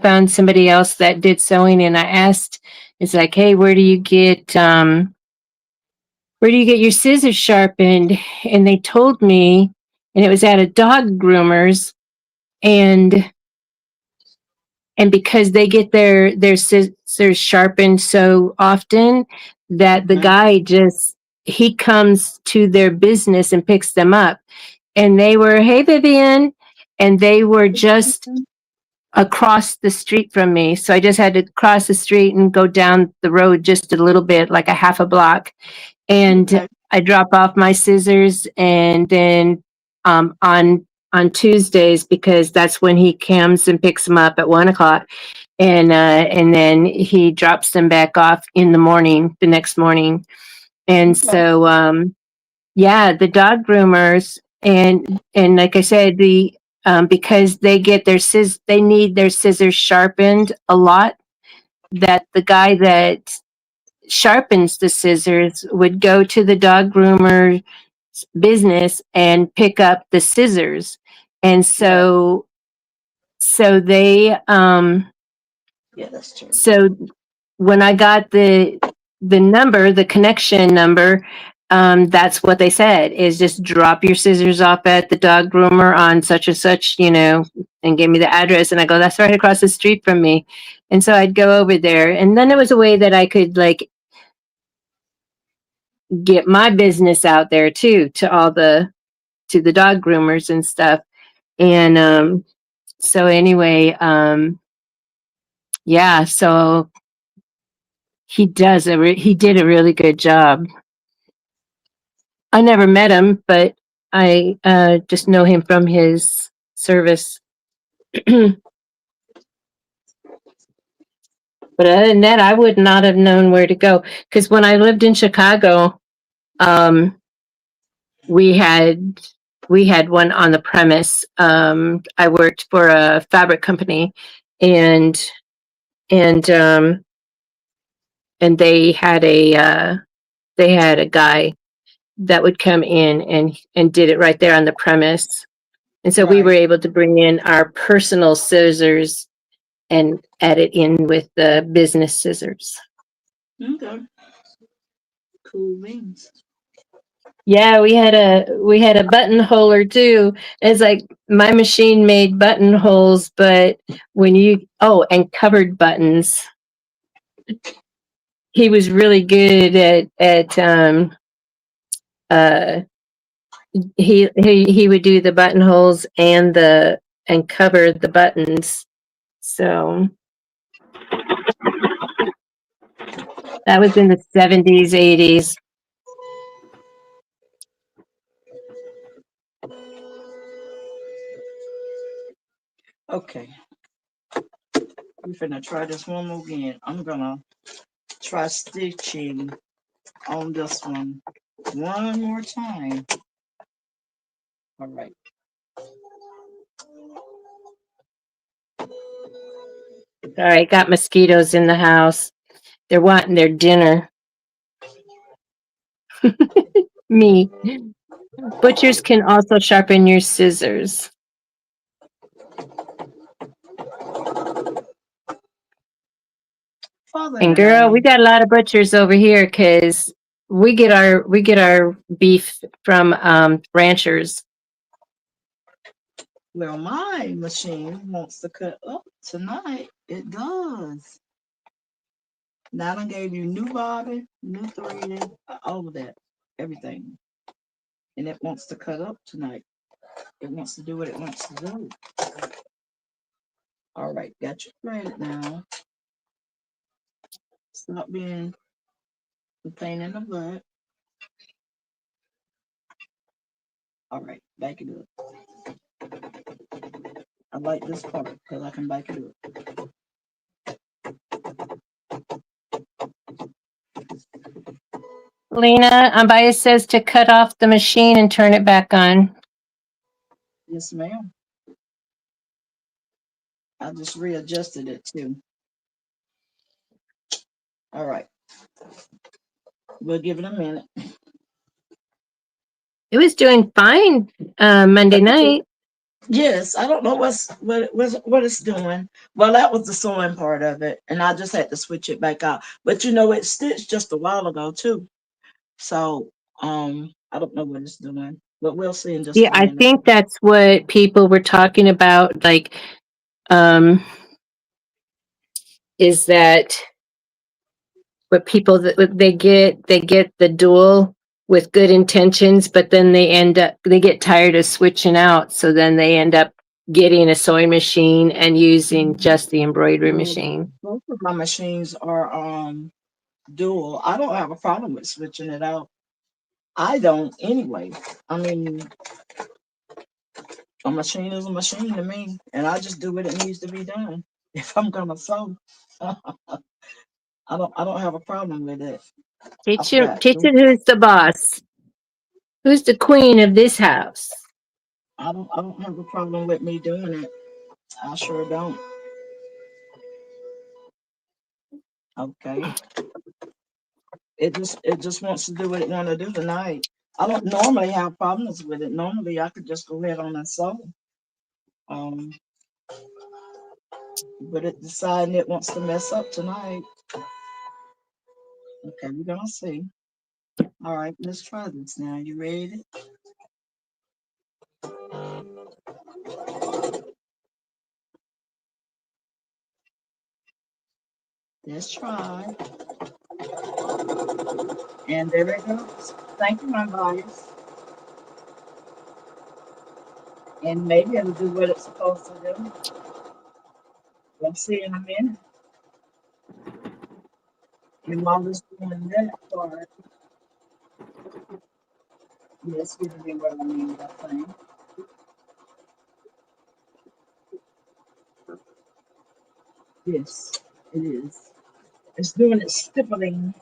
found somebody else that did sewing and I asked, it's like, hey, where do you get your scissors sharpened? And they told me, and it was at a dog groomer's, and because they get their scissors sharpened so often that the Mm-hmm. guy just he comes to their business and picks them up. And they were, hey Vivian, and they were just across the street from me. So I just had to cross the street and go down the road just a little bit, like a half a block. And Okay. I drop off my scissors, and then on Tuesdays, because that's when he comes and picks them up at 1 o'clock, and then he drops them back off in the morning, the next morning. And Okay. so yeah, the dog groomers, and like I said, the because they need their scissors sharpened a lot. That the guy that sharpens the scissors would go to the dog groomer business and pick up the scissors. And Right. so they Yeah, that's true. so when I got the number, the connection number, that's what they said is just drop your scissors off at the dog groomer on such and such, and gave me the address. And I go, that's right across the street from me. And so I'd go over there. And then it was a way that I could like get my business out there too, to the dog groomers and stuff. And so anyway, yeah, so he did a really good job. I never met him, but I just know him from his service. But other than that, I would not have known where to go because when I lived in Chicago, um, we had we had one on the premise. I worked for a fabric company, and and and they had a guy that would come in and did it right there on the premise. And so we were Right. able to bring in our personal scissors and add it in with the business scissors. Okay. Cool beans. Yeah, we had a buttonholer too. It's like my machine made buttonholes, but when you and covered buttons. He was really good at uh he would do the buttonholes and cover the buttons. So that was in the 70s, 80s. Okay. We're finna try this one more again. I'm gonna try stitching on this one more time. All right. Sorry, got mosquitoes in the house. They're wanting their dinner. Me. Butchers can also sharpen your scissors. Father in And the girl, we name. got a lot of butchers over here because we get our beef from ranchers. Well, my machine wants to cut up tonight. It does. Now I gave you new bobby, new threading, all of that, everything. And it wants to cut up tonight. It wants to do what it wants to do. All right, got you threaded now. Stop being a pain in the butt. All right, back it up. I like this part because I can back it up. Lena, Ambias says to cut off the machine and turn it back on. Yes, ma'am. I just readjusted it too. All right, we'll give it a minute. It was doing fine Monday night. Yes, I don't know what it's doing. Well, that was the sewing part of it, and I just had to switch it back out. But it stitched just a while ago too. So I don't know what it's doing, but we'll see in just Yeah, a I minute. think that's what people were talking about. Like, um, is that what people that they get the dual with good intentions, but then they get tired of switching out, so then they end up getting a sewing machine and using just the embroidery Well, machine. both of my machines are dual. I don't have a problem with switching it out. I don't anyway. I mean, a machine is a machine to me, and I just do what it needs to be done. If I'm gonna sew, I don't have a problem with it. I forgot. Teach it who's the boss, who's the queen of this house. I don't have a problem with me doing it. I sure don't. Okay. It just wants to do what it want to do tonight. I don't normally have problems with it. Normally, I could just go ahead on and sew. Um, but it decided it wants to mess up tonight. Okay, we're gonna see. All right, let's try this now. You ready? Let's try. And there it goes. Thank you, my bias. And maybe it'll do what it's supposed to do. We'll see in a minute. And while it's doing that part, yes, giving me what I need, I think. Yes, it is. It's doing its stippling.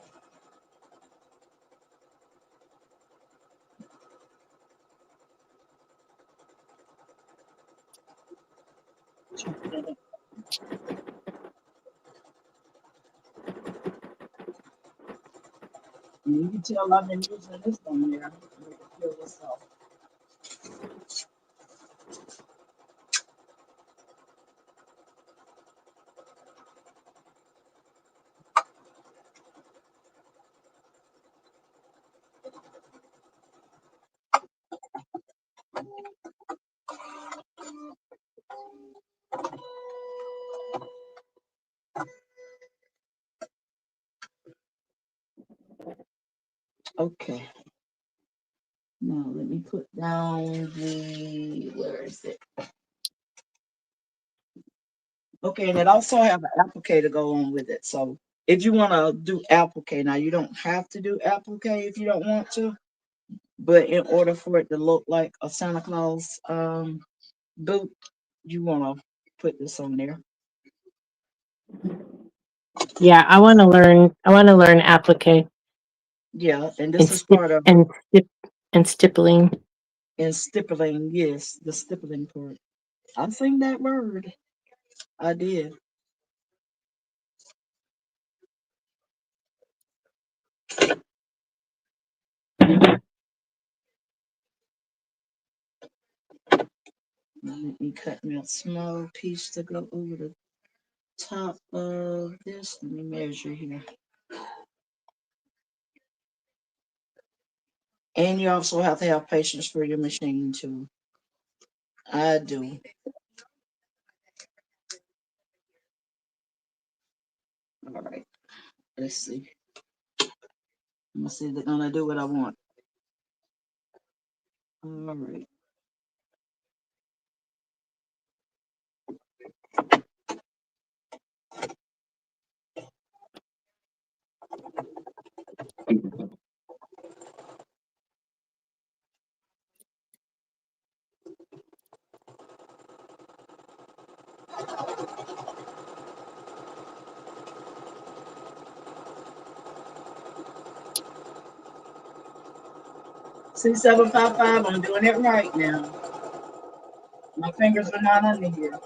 And you can tell I've been using this one there. Make it feel this off. Okay. Now let me put down the, where is it? Okay, and it also have an applique to go on with it. So if you want to do applique, now you don't have to do applique if you don't want to, but in order for it to look like a Santa Claus boot, you want to put this on there. Yeah, I want to learn. I want to learn applique Yeah, and and this is part of and stippling. and stippling. Yes, the stippling part. I sing that word. I did. Let me cut me a small piece to go over the top of this. Let me measure here. And you also have to have patience for your machine too. I do. All right. Let's see. I'm gonna see if they're gonna do what I want. All right. C755. I'm doing it right now. My fingers are not under here.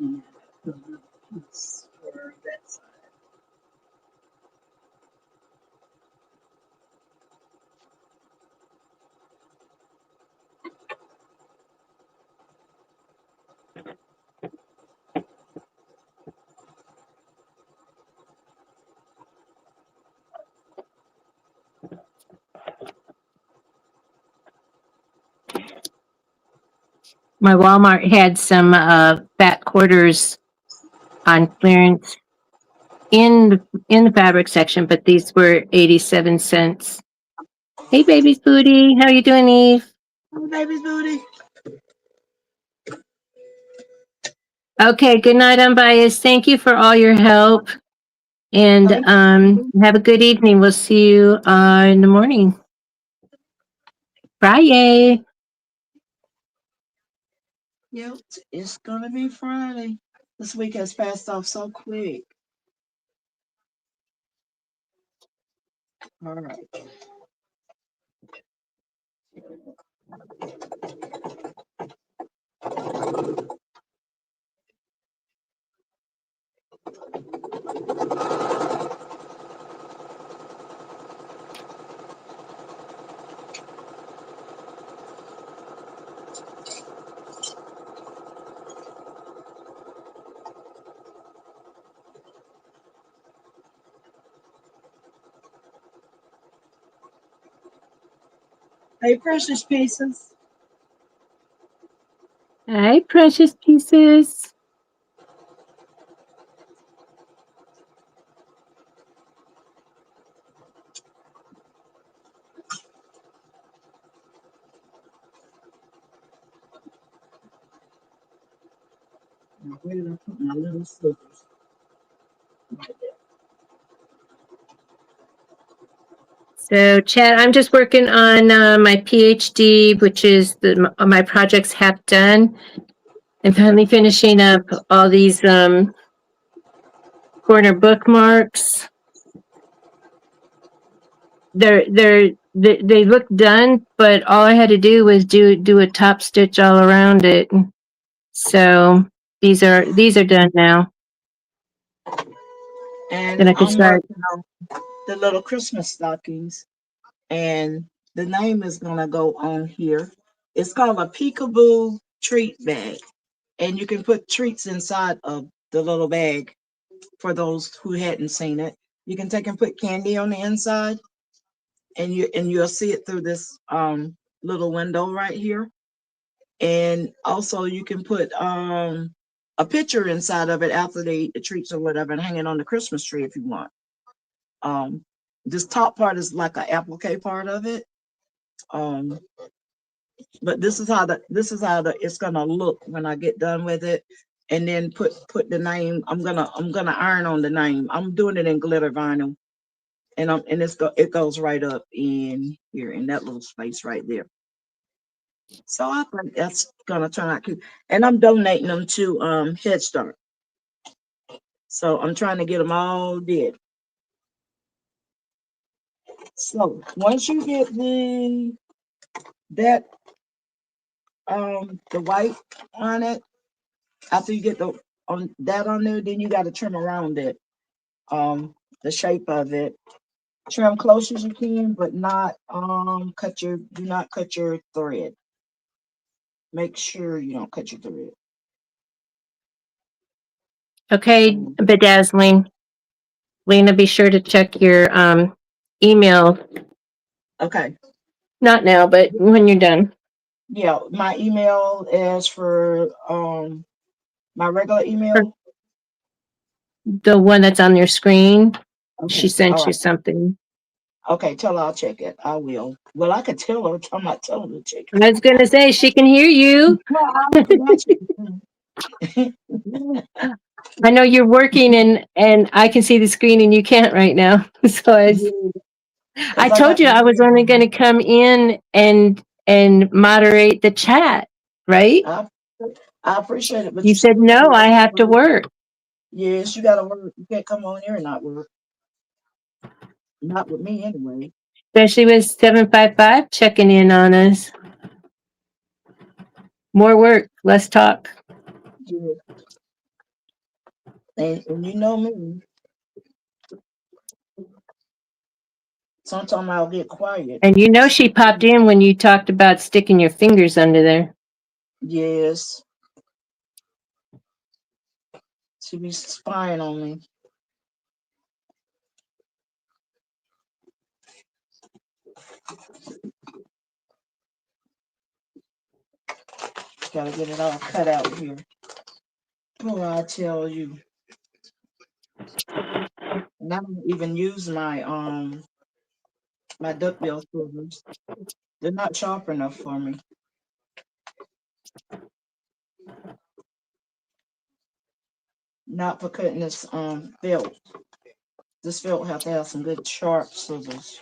Mm, piece for that side. My Walmart had some fat quarters on clearance in the fabric section, but these were 87 cents. Hey, baby's booty, how you doing, Eve? Oh, baby's booty. Okay, good night, unbiased. Thank you for all your help, and Thank you. have a good evening. We'll see you in the morning. Friday. Yep, it's gonna be Friday. This week has passed off so quick. All right. Hey, precious pieces. Hi, precious pieces. Now, where did I put my little slippers? Right there. So, Chad, I'm just working on my PhD, which is my project's half done. I'm finally finishing up all these corner bookmarks. They look done, but all I had to do was do a top stitch all around it. So these are done now. Then And I can I'm start. working on the little Christmas stockings, and the name is gonna go on here. It's called a Peekaboo treat bag, and you can put treats inside of the little bag. For those who hadn't seen it, you can take and put candy on the inside, and you'll see it through this little window right here. And also you can put a picture inside of it after they eat the treats or whatever, and hang it on the Christmas tree if you want. Um, this top part is like an applique part of it. Um, but this is how the it's gonna look when I get done with it. And then put the name. I'm gonna iron on the name. I'm doing it in glitter vinyl, and it goes right up in here in that little space right there. So I think that's gonna turn out cute. And I'm donating them to Head Start. So I'm trying to get them all did. So once you get that the white on it, after you get the on that on there, then you got to trim around it. The shape of it. Trim close as you can, but not do not cut your thread. Make sure you don't cut your thread. Okay, Um, bedazzling. Lena, be sure to check your email. okay. Not now, but when you're done. Yeah, my email is for my regular Or email. the one that's on your screen. She Okay. All sent you right. something. Okay, tell her I'll check it. I will. Well, I could tell her. I'm not telling her to check I was gonna say she can hear it. you. Well, I forgot you. I know you're working and I can see the screen and you can't right now. So Yeah, I because I told got you the I was reading only going on. to come in and moderate the chat, right? I I appreciate it, but You you said still no, gotta I have to work. work. Yes, you gotta work. You can't come on here and not work. Not with me anyway. Especially with 755 checking in on us. More work, less talk. Yeah. And you know me. Sometimes I'll get quiet. And you know she popped in when you talked about sticking your fingers under there. Yes, she be spying on me. Gotta get it all cut out here. Oh, I tell you. And I don't even use my duckbill scissors. They're not sharp enough for me. Not for cutting this felt. This felt have to have some good sharp scissors.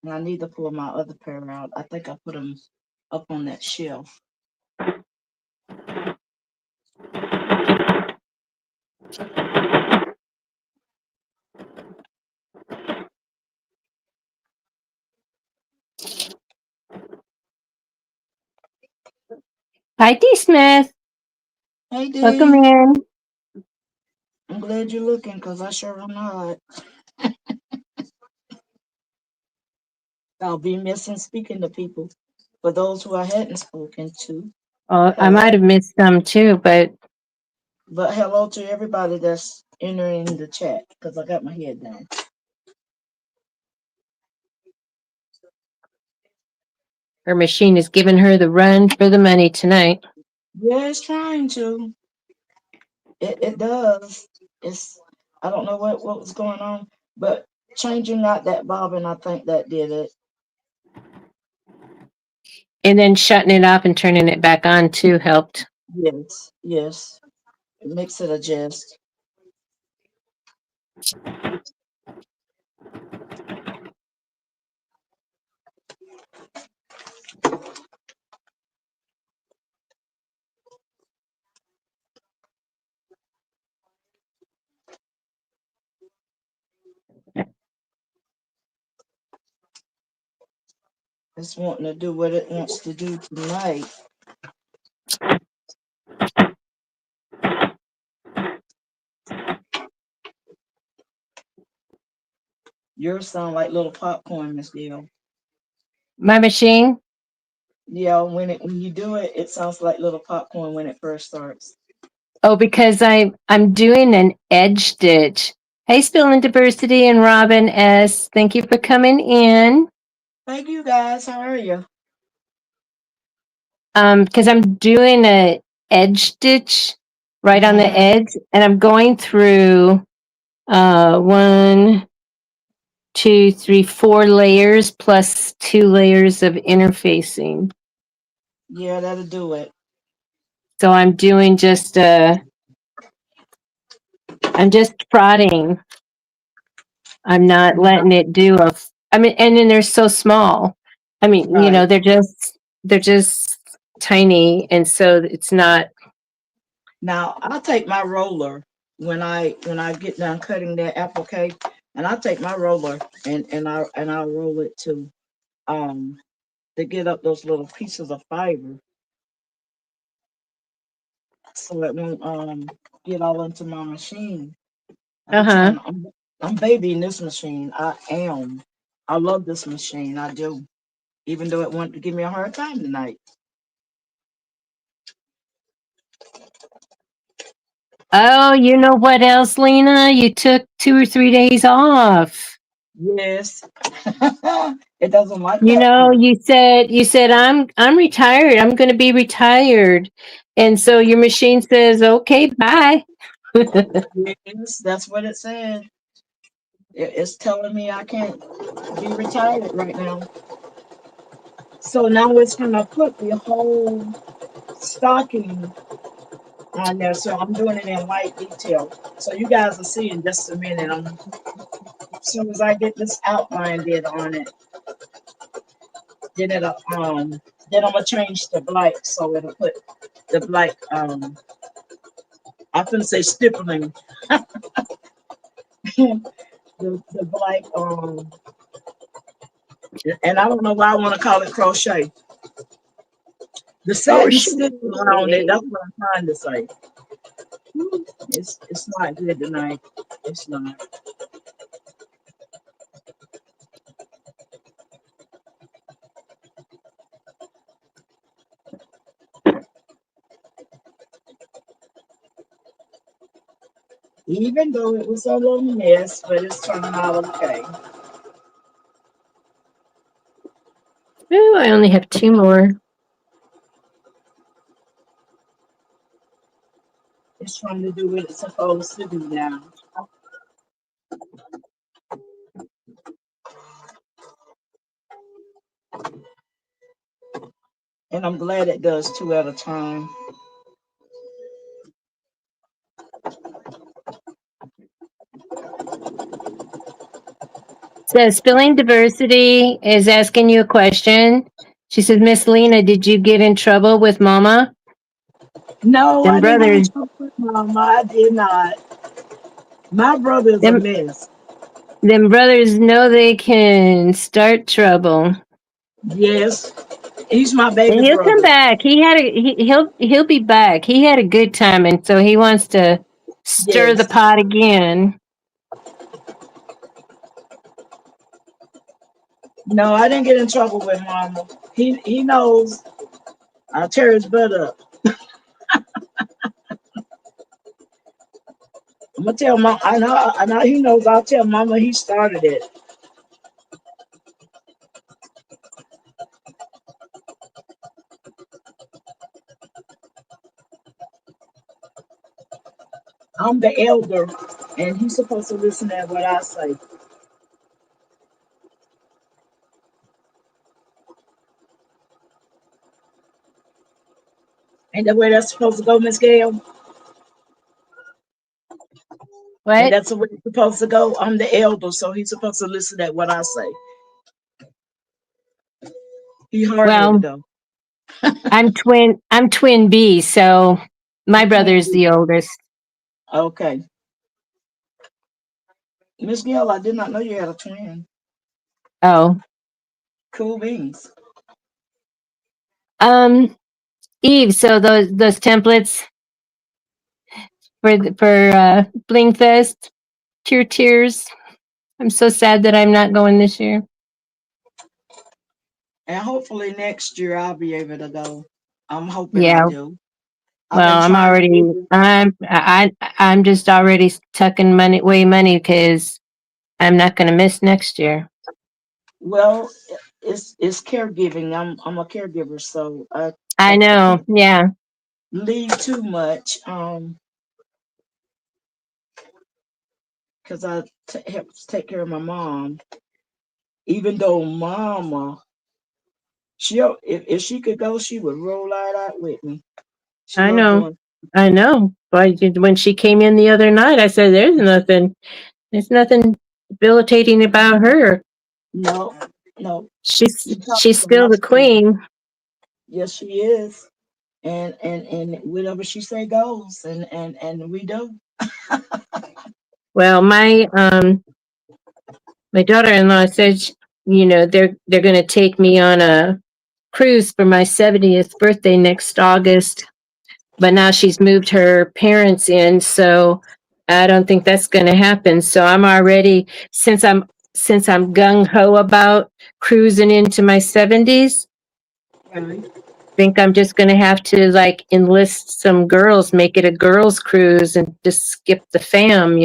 And I need to pull my other pair out. I think I put them up on that shelf. Hi, D. Smith. Hey Welcome D, in. I'm glad you're looking because I sure am not. I'll be missing speaking to people. For those who I hadn't spoken to, Oh, I hello. might have missed some too, but But hello to everybody that's entering the chat because I got my head down. her machine is giving her the run for the money tonight. Yeah, it's trying to. It does. It's I don't know what was going on, but changing out that bobbin, I think that did it. And then shutting it off and turning it back on too helped. Yes, yes. It makes it adjust. It's wanting to do what it wants to do tonight. Yours sound like little popcorn, Miss Gail. My machine? Yeah, when you do it, it sounds like little popcorn when it first starts. Oh, because I'm doing an edge stitch. Hey, Spill and Diversity and Robin S. Thank you for coming in. Thank you guys. How are you? Because I'm doing a edge stitch right on the Mm-hmm. edge, and I'm going through one, two, three, 4 layers plus 2 layers of interfacing. Yeah, that'll do it. So I'm just prodding. I'm not Now, letting it do I mean, and then they're so small. I mean, right. they're just tiny, and so it's not. Now I take my roller when I get done cutting that applique, and I take my roller and I roll it um to get up those little pieces of fiber so it won't get all into my machine. I Uh be huh. trying. I'm babying this machine. I am. I love this machine. I do. Even though it wanted to give me a hard time tonight. Oh, you know what else, Lena? You took 2 or 3 days off. Yes. It doesn't like You that know, part. you said I'm retired. I'm going to be retired, and so your machine says, "Okay, bye." Yes, that's what it said. It's telling me I can't be retired right now. So now it's gonna put the whole stocking on there. So I'm doing it in white detail. So you guys will see in just a minute. As soon as I get this outline did on it, then it'll then I'm gonna change the black so it'll put the black I couldn't say stippling the black and I don't know why I want to call it crochet. The satin stitch around it, that's Crochet. what I'm trying to say. It's not good tonight. It's not. Even though it was a little mess, but it's turning out okay. Ooh, I only have 2 more. It's trying to do what it's supposed to do now. And I'm glad it does two at a time. So, Spilling Diversity is asking you a question. She says, Miss Lena, did you get in trouble with Mama? No, Them I didn't get in brothers, trouble with Mama. I did not. My brother is a them mess. them brothers know they can start trouble. Yes. He's my baby And he'll come brother. back. He'll be back. He had a good time, and so he wants to stir the Yes. pot again. No, I didn't get in trouble with Mama. He knows I tear his butt up. I'm gonna tell Mom. I know he knows. I'll tell Mama he started it. I'm the elder, and he's supposed to listen to what I say. Ain't that way that's supposed to go, Miss Gail? And What? that's the way it's supposed to go. I'm the elder, so he's supposed to listen to what I say. He hard headed Well, though. I'm twin B, so my brother's the oldest. Okay, Miss Gail, I did not know you had a twin. Oh, Cool beans. um, Eve. So those templates for Bling Fest, tears. I'm so sad that I'm not going this year. And hopefully next year I'll be able to go. I'm hoping I Yeah. do. I've been Well, trying to do it. I'm just already tucking money because I'm not going to miss next year. Well, it's caregiving. I'm a caregiver, so I I know. can't Yeah. leave too much. Because have to take care of my mom. Even though Mama, if she could go, she would roll right out with me. She I loved know. doing. I know. But when she came in the other night, I said, there's nothing debilitating about her. No, no. She's She talks she's a still lot the of stuff. queen. Yes, she is. And whatever she say goes, and we do. Well, my daughter-in-law said, they're going to take me on a cruise for my 70th birthday next August. But now she's moved her parents in, so I don't think that's going to happen. So I'm already since I'm gung ho about cruising into my 70s. Right. Think I'm just going to have to like enlist some girls, make it a girls cruise, and just skip the fam.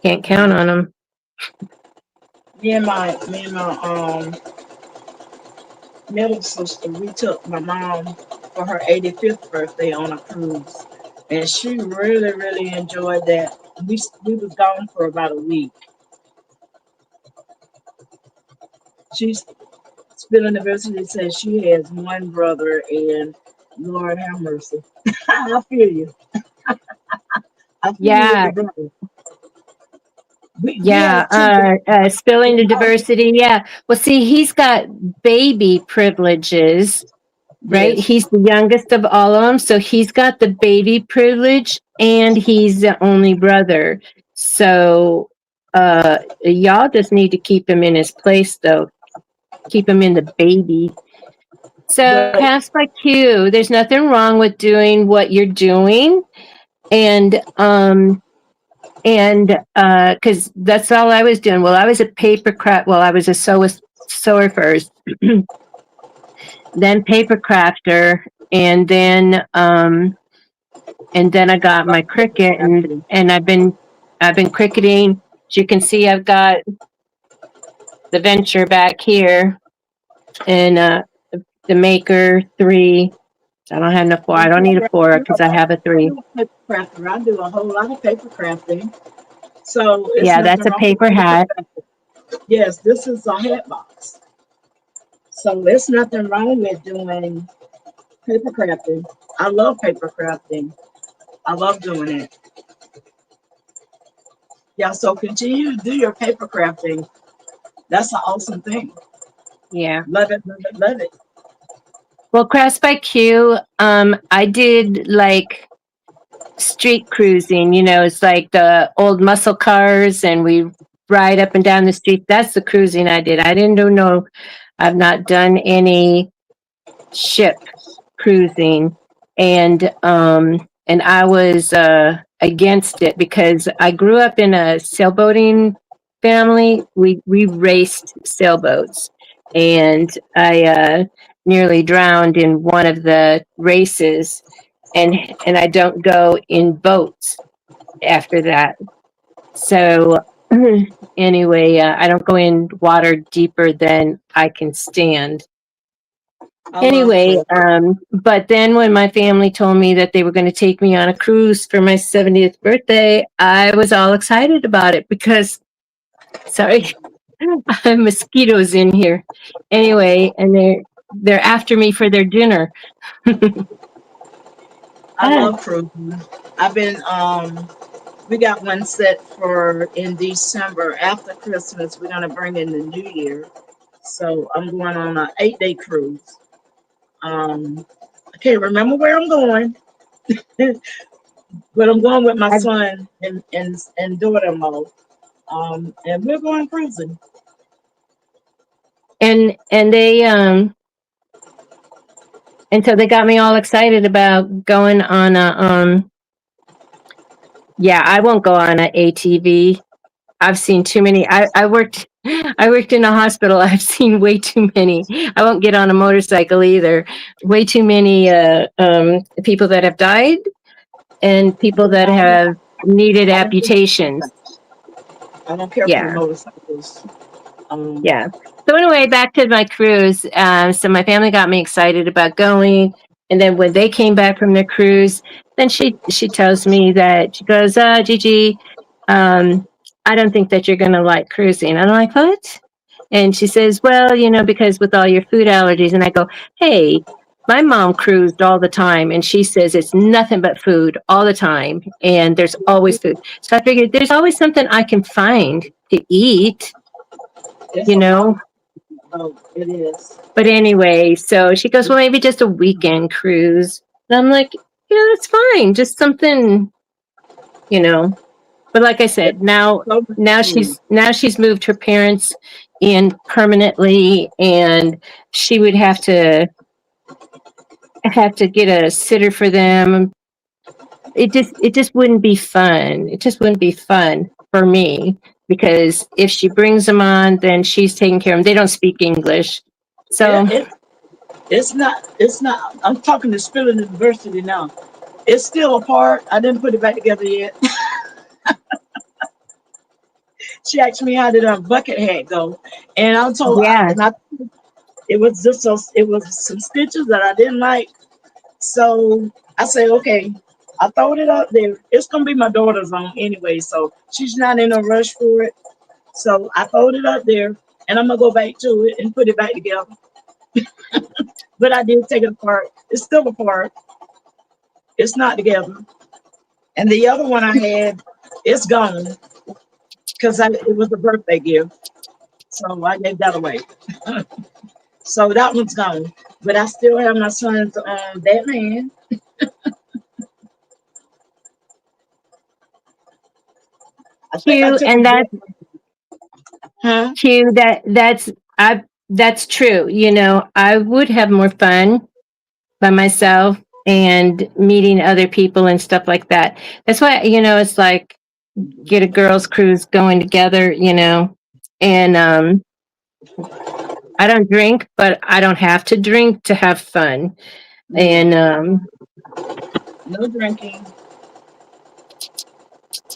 Can't count on them. Me and my middle sister, we took my mom for her 85th birthday on a cruise, and she really, really enjoyed that. We was gone for about a week. She's still in the university. Says she has one brother, and Lord have mercy. I feel you. I feel you with Yeah, the brother. We yeah. have two brothers. Spilling the diversity. Yeah. Well, see, he's got baby privileges, right? Yes, He's the youngest of all of them, so he's got the baby privilege, and he's the only brother. So, y'all just need to keep him in his place, though. Keep him in the baby. So, but pass by Q. There's nothing wrong with doing what you're doing, and because that's all I was doing. Well, I was a paper craft. Well, I was a sewer first, then paper crafter, and then I got my cricket, and I've been cricketing. As you can see, I've got the venture back here, and the maker 3. I don't have enough 4. I don't need a 4 because I have a 3. I'm a paper crafter. I do a whole lot of paper crafting. So it's Yeah, that's nothing a wrong with paper paper hat. crafting. Yes, this is a hat box. So it's nothing wrong with doing paper crafting. I love paper crafting. I love doing it. Yeah, so continue to do your paper crafting. That's an awesome thing. Yeah. Love it, love it, love it. Well, Crafts by Q, I did like street cruising. It's like the old muscle cars, and we ride up and down the street. That's the cruising I did. I didn't do no. I've not done any. ship cruising, and I was against it because I grew up in a sailboating family. We raced sailboats, and I nearly drowned in one of the races, and I don't go in boats after that. So anyway, I don't go in water deeper than I can stand. I love Anyway, cruise. but then when my family told me that they were going to take me on a cruise for my 70th birthday, I was all excited about it because, sorry, I have mosquitoes in here. Anyway, and they're after me for their dinner. I Ah, love cruising. I've been we got one set for in December after Christmas. We're gonna bring in the new year. So I'm going on an 8-day cruise. I can't remember where I'm going, but I'm going with my I've, son and daughter-in-law. And we're going cruising. and they and so they got me all excited about going on a yeah, I won't go on a ATV. I've seen too many. I worked in a hospital. I've seen way too many. I won't get on a motorcycle either. Way too many people that have died and people that have needed I don't care for amputations. I don't care for the Yeah. motorcycles. Um, Yeah. So anyway, back to my cruise. So my family got me excited about going, and then when they came back from their cruise, then she tells me that she goes, Gigi, um, I don't think that you're gonna like cruising. I'm like, what? And she says, well, because with all your food allergies, and I go, hey. My mom cruised all the time, and she says it's nothing but food all the time, and there's always food. So I figured there's always something I can find to eat, it's you a lot know. of it is. But anyway, so she goes, well, maybe just a weekend cruise. And I'm like, yeah, that's fine. Just something, you know. But like I It's said, now so much now food. she's now she's moved her parents in permanently, and she would have to get a sitter for them. It just wouldn't be fun. It just wouldn't be fun for me because if she brings them on, then she's taking care of them. They don't speak English. Yeah, So it's not. I'm talking to Spilling University now. It's still apart. I didn't put it back together yet. She asked me how did her bucket hat go, and I told yeah. and I it was just it was some stitches that I didn't like. So I said, okay, I throwed it up there. It's gonna be my daughter's on anyway, so she's not in a rush for it. So I throwed it up there, and I'm gonna go back to it and put it back together. But I did take it apart. It's still apart. It's not together. And the other one I had, it's gone because it was a birthday gift. So I gave that away. So that one's gone. But I still have my son's Batman. I think I Q, took and him that's with me. Huh? Q. That's true. I would have more fun by myself and meeting other people and stuff like that. That's why it's like get a girls' cruise going together. And I don't drink, but I don't have to drink to have fun. And No, no drinking.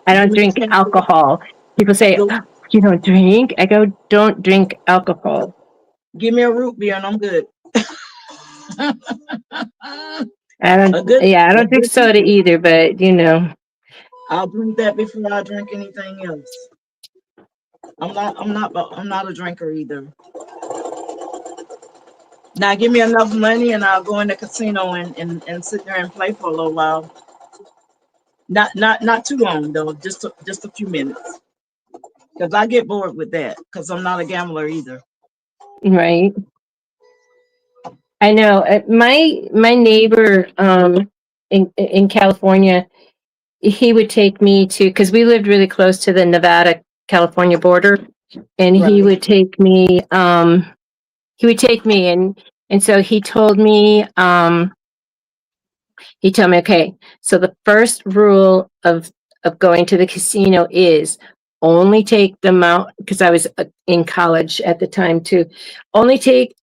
I Give don't me drink 10. alcohol. People say, Go, oh, you don't drink? I go, don't drink alcohol. give me a root beer and I'm good. I don't, A good, yeah, I a don't drink good soda either, but I'll drink that before I drink anything else. I'm not a drinker either. Now give me enough money and I'll go in the casino and sit there and play for a little while. Not too long though, just a few minutes. Because I get bored with that. Because I'm not a gambler either. right. I know. My neighbor in California, he would take me to because we lived really close to the Nevada California border, and he Right. would take me. He would take me, and And so he told me, okay, so the first rule of going to the casino is only take the amount, because I was in college at the time too. Only take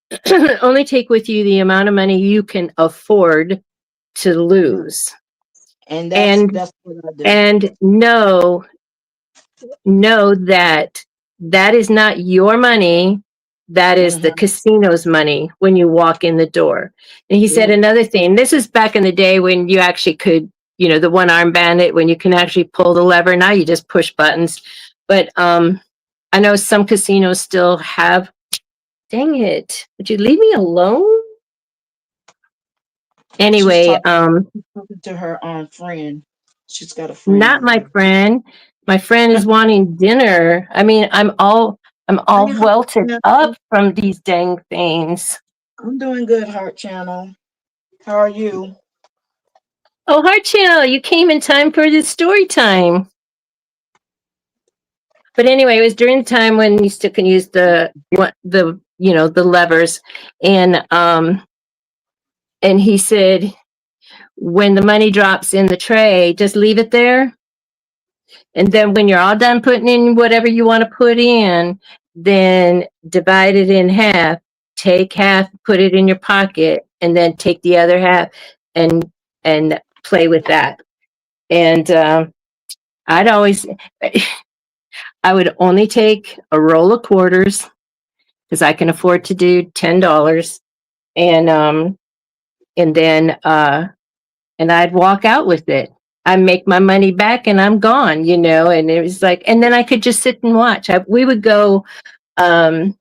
only take with you the amount of money you can afford to Good. lose. And And that's what I do. and know that that is not your money. That is the Mm-hmm. casino's money when you walk in the door. And he said Yep. another thing. This is back in the day when you actually could, the one arm bandit, when you can actually pull the lever. Now you just push buttons. But I know some casinos still have. Dang it! Would you leave me alone? She's Anyway, talking to her friend. She's got a friend not over my there. friend. My friend is wanting dinner. I mean, I'm all Hey, Heart welted up Channel. from these dang things. I'm doing good, Heart Channel. How are you? Oh, Heart Channel, you came in time for the story time. But anyway, it was during the time when you still can use the levers, and he said when the money drops in the tray, just leave it there. And then when you're all done putting in whatever you want to put in, then divide it in half. Take half, put it in your pocket, and then take the other half and play with that. And I'd always, I would only take a roll of quarters because I can afford to do $10, and and I'd walk out with it. I make my money back and I'm gone, and it was like, and then I could just sit and watch. We would go, um,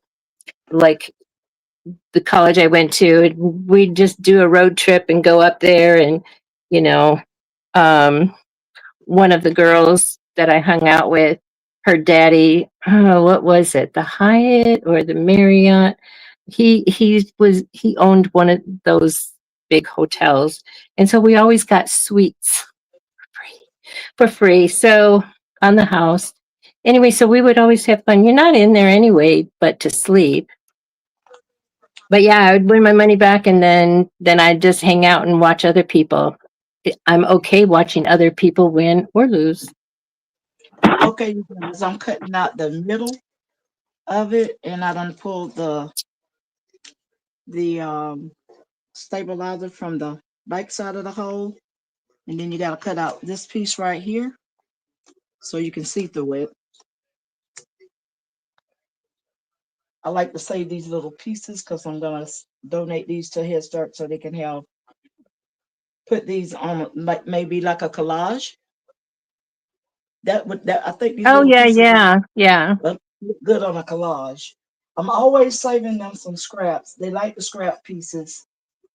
like the college I went to, we'd just do a road trip and go up there, and, you know, um, one of the girls that I hung out with, her daddy, oh, what was it? The Hyatt or the Marriott? He owned one of those big hotels. And so we always got suites for free. So on the house. Anyway, so we would always have fun. You're not in there anyway, but to sleep. But yeah, I would win my money back, and then I'd just hang out and watch other people. I'm okay watching other people win or lose. Okay, you guys, I'm cutting out the middle of it, and I done pulled the stabilizer from the back side of the hole, and then you gotta cut out this piece right here so you can see through it. I like to save these little pieces because I'm gonna donate these to Head Start so they can have put these on like maybe like a collage. That I think these Oh little yeah, pieces yeah, yeah. look good on a collage. I'm always saving them some scraps. They like the scrap pieces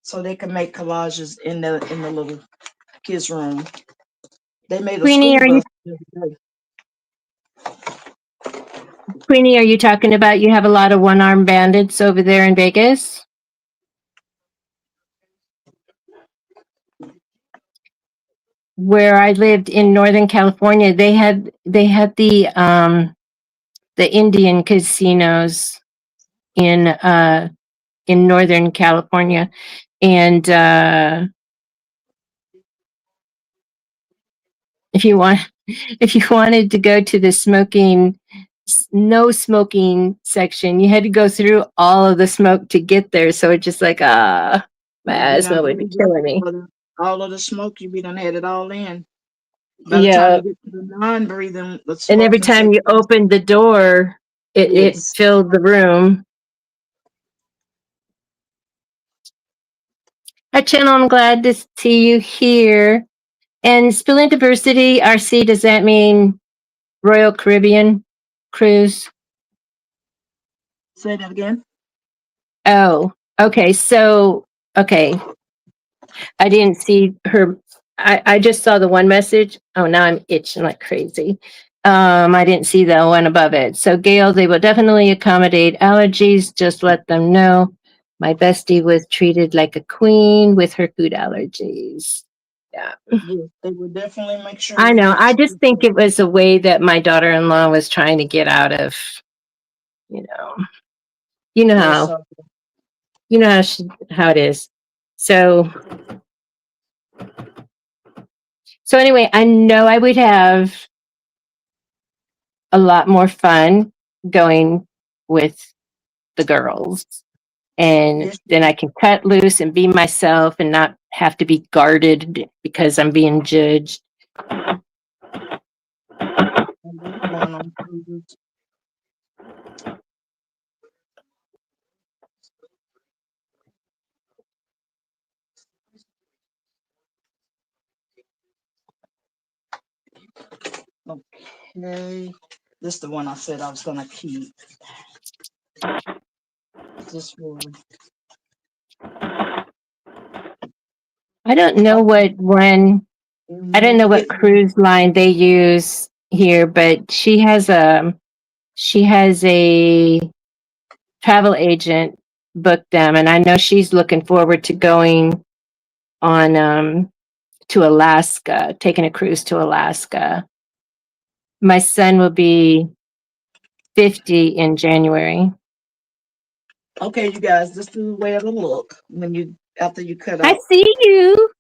so they can make collages in the little kids' room. They made a Queenie, school are you bus the other day. Queenie, are you talking about you have a lot of one-armed bandits over there in Vegas? Where I lived in Northern California, they had the Indian casinos in Northern California, and if you want if you wanted to go to the no smoking section, you had to go through all of the smoke to get there. So it's just like, my You be asthma done would be pulled up killing me. all of the smoke. You be done had it all in. By the time Yeah, you get to the non-breathing, the and every smoking time you section, opened the door, it yes. filled the room. Hi, Channel. I'm glad to see you here. And Spilling Diversity, RC, does that mean Royal Caribbean Cruise? Say that again. Oh, okay. So, okay. I didn't see her. I just saw the one message. Oh, now I'm itching like crazy. I didn't see the one above it. So, Gail, they will definitely accommodate allergies. Just let them know. My bestie was treated like a queen with her food allergies. Yeah. Yes, they will definitely make sure I you know. get I just you. think it was a way that my daughter-in-law was trying to get out of, you know, you know Yes, how. sir. you know how it is. So anyway, I know I would have a lot more fun going with the girls. And Yes, then I can cut loose and be myself and not have to be guarded because I'm being judged. and we're going on cruises. Okay, this is the one I said I was gonna keep. This one. I don't know Oh, what one, I don't when know you what get cruise line they use here, but she has a travel agent booked them, and I know she's looking forward to going on to Alaska, taking a cruise to Alaska. My son will be 50 in January. okay, you guys, this is the way it'll look when you after you cut I out. see you.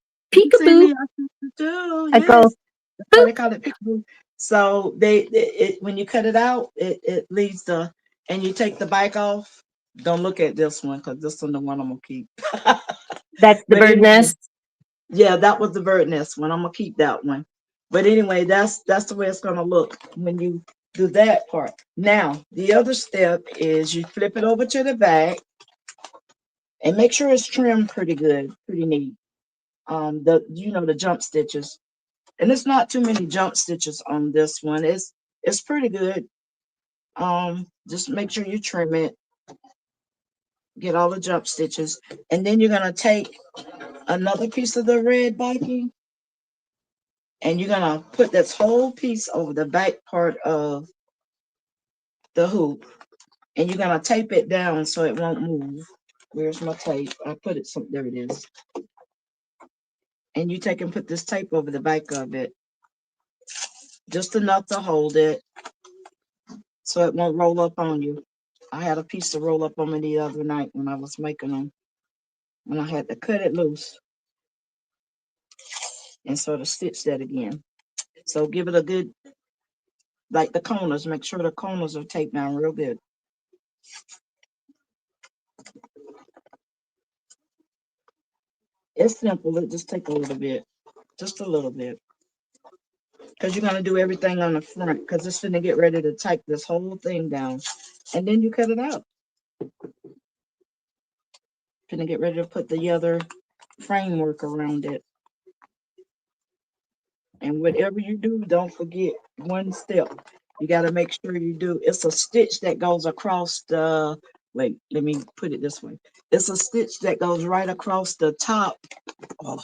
You see Peekaboo. me? I see you too. I go, Yes, that's why boop. they call it peekaboo. So when you cut it out, it leaves the and you take the bike off. Don't look at this one because this one the one I'm gonna keep. That's the But bird anyway, nest. yeah, that was the bird nest one. I'm gonna keep that one. But anyway, that's the way it's gonna look when you do that part. Now, the other step is you flip it over to the back and make sure it's trimmed pretty good, pretty neat. The the jump stitches, and it's not too many jump stitches on this one. It's pretty good. Just make sure you trim it, get all the jump stitches, and then you're gonna take another piece of the red backing and you're gonna put this whole piece over the back part of the hoop, and you're gonna tape it down so it won't move. Where's my tape? I put it some there it is. And you take and put this tape over the back of it, just enough to hold it so it won't roll up on you. I had a piece to roll up on me the other night when I was making them, and I had to cut it loose and sort of stitch that again. So give it a good, like the corners, make sure the corners are taped down real good. It's simple, it just take a little bit, just a little bit. Because you're gonna do everything on the front because it's gonna get ready to type this whole thing down. And then you cut it out. Gonna get ready to put the other framework around it. And whatever you do, don't forget one step. You gotta make sure you do it's a stitch that goes across the wait, let me put it this way. It's a stitch that goes right across the top, oh,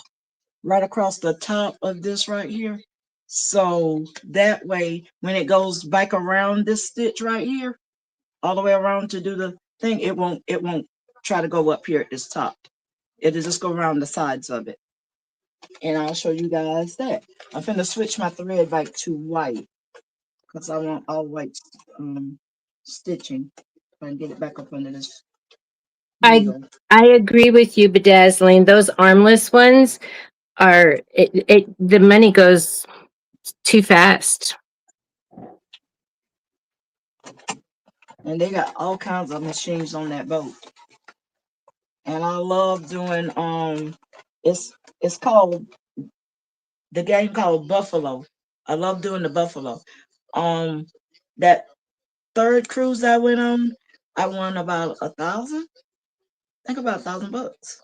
right across the top of this right here. So that way when it goes back around this stitch right here, all the way around to do the thing, it won't try to go up here at this top. It'll just go around the sides of it. And I'll show you guys that. I'm finna switch my thread back to white because I want all white um stitching. If I can get it back up under this I needle. I agree with you, bedazzling. Those armless ones are the money goes too fast. And they got all kinds of machines on that boat. And I love doing it's it's called the game called Buffalo. I love doing the Buffalo. Um that third cruise I went on, I won about 1,000. I think about 1,000 bucks.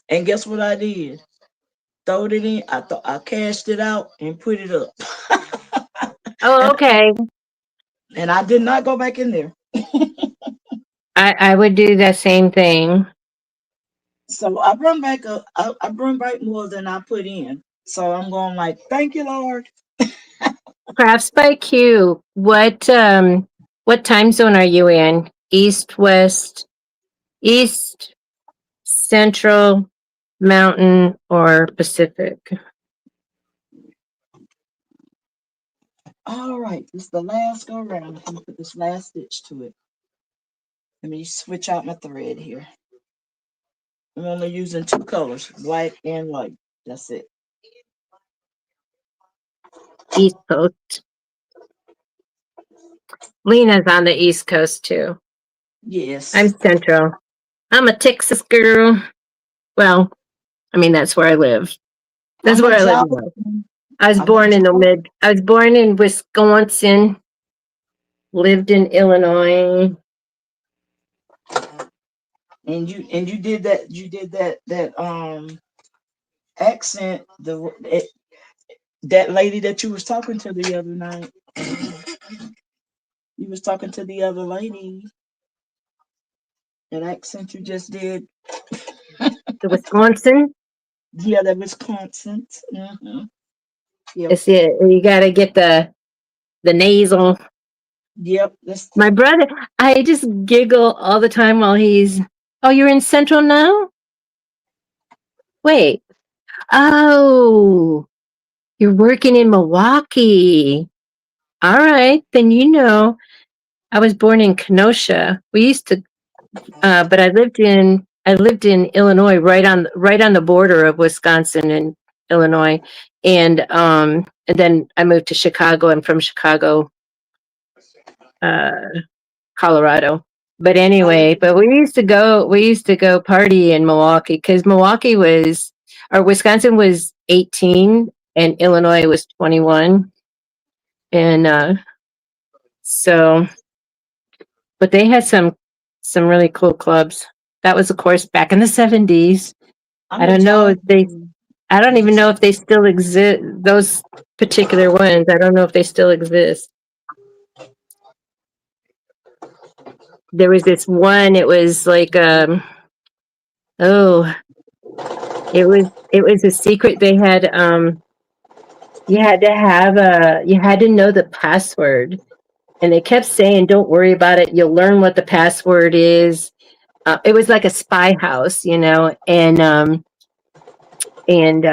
And guess what I did? Throwed it in. I cashed it out and put it up. Oh, and okay. and I did not go back in there. I would do the same thing. So I brought back I brought back more than I put in. So I'm going like, thank you, Lord. Crafts by Q. What time zone are you in? East, west, east, central, mountain, or Pacific? All right, this is the last go around. I'm gonna put this last stitch to it. Let me switch out my thread here. I'm only using two colors, white and white. That's it. East Coast. Lena's on the East Coast too. I'm Yes. Central. I'm a Texas girl. Well, I mean that's where I live. That's I'm a where I live Georgia. now. I was I'm a born in the Georgia. mid. I was born in Wisconsin. Lived in Illinois. And you did that. You did that accent. That lady that you was talking to the other night. You was talking to the other lady. That accent you just did. The Wisconsin. Yeah, that Wisconsin. Yep. It's you got to get the nasal. Yep. That's My brother, I just giggle all the time while he's. Oh, you're in Central now? Wait. Oh, you're working in Milwaukee. All right, then you know. I was born in Kenosha. We used to, but I lived in Illinois, right on the border of Wisconsin and Illinois, and then I moved to Chicago. I'm from Chicago, uh, Colorado. But I anyway, lived but we used to go party in Milwaukee because Milwaukee was, or Wisconsin was 18 and Illinois was 21. And so, but they had some really cool clubs. That was, of course, back in the 70s. I I'm a don't know Georgia if they, I don't as a even know if they child. still exist. Those particular ones, I don't know if they still exist. There was this one, it was like, oh, it was a secret. They had you had to know the password, and they kept saying, "Don't worry about it. You'll learn what the password is." It was like a spy house, and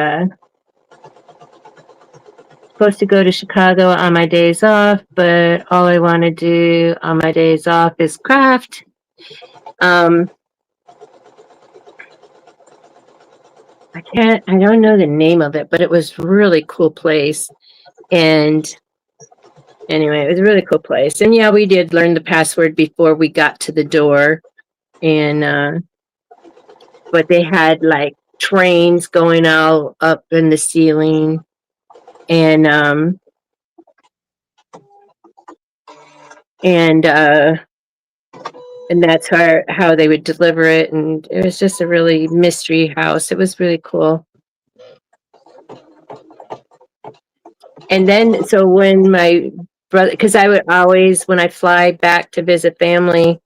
supposed to go to Chicago on my days off, but all I want to do on my days off is craft. Um, I don't know the name of it, but it was really cool place. And anyway, it was a really cool place. And yeah, we did learn the password before we got to the door. And but they had like trains going out up in the ceiling, and and uh and that's how they would deliver it, and it was just a really mystery house. It was really cool. And then so when my brother, because I would always, when I fly back to visit family,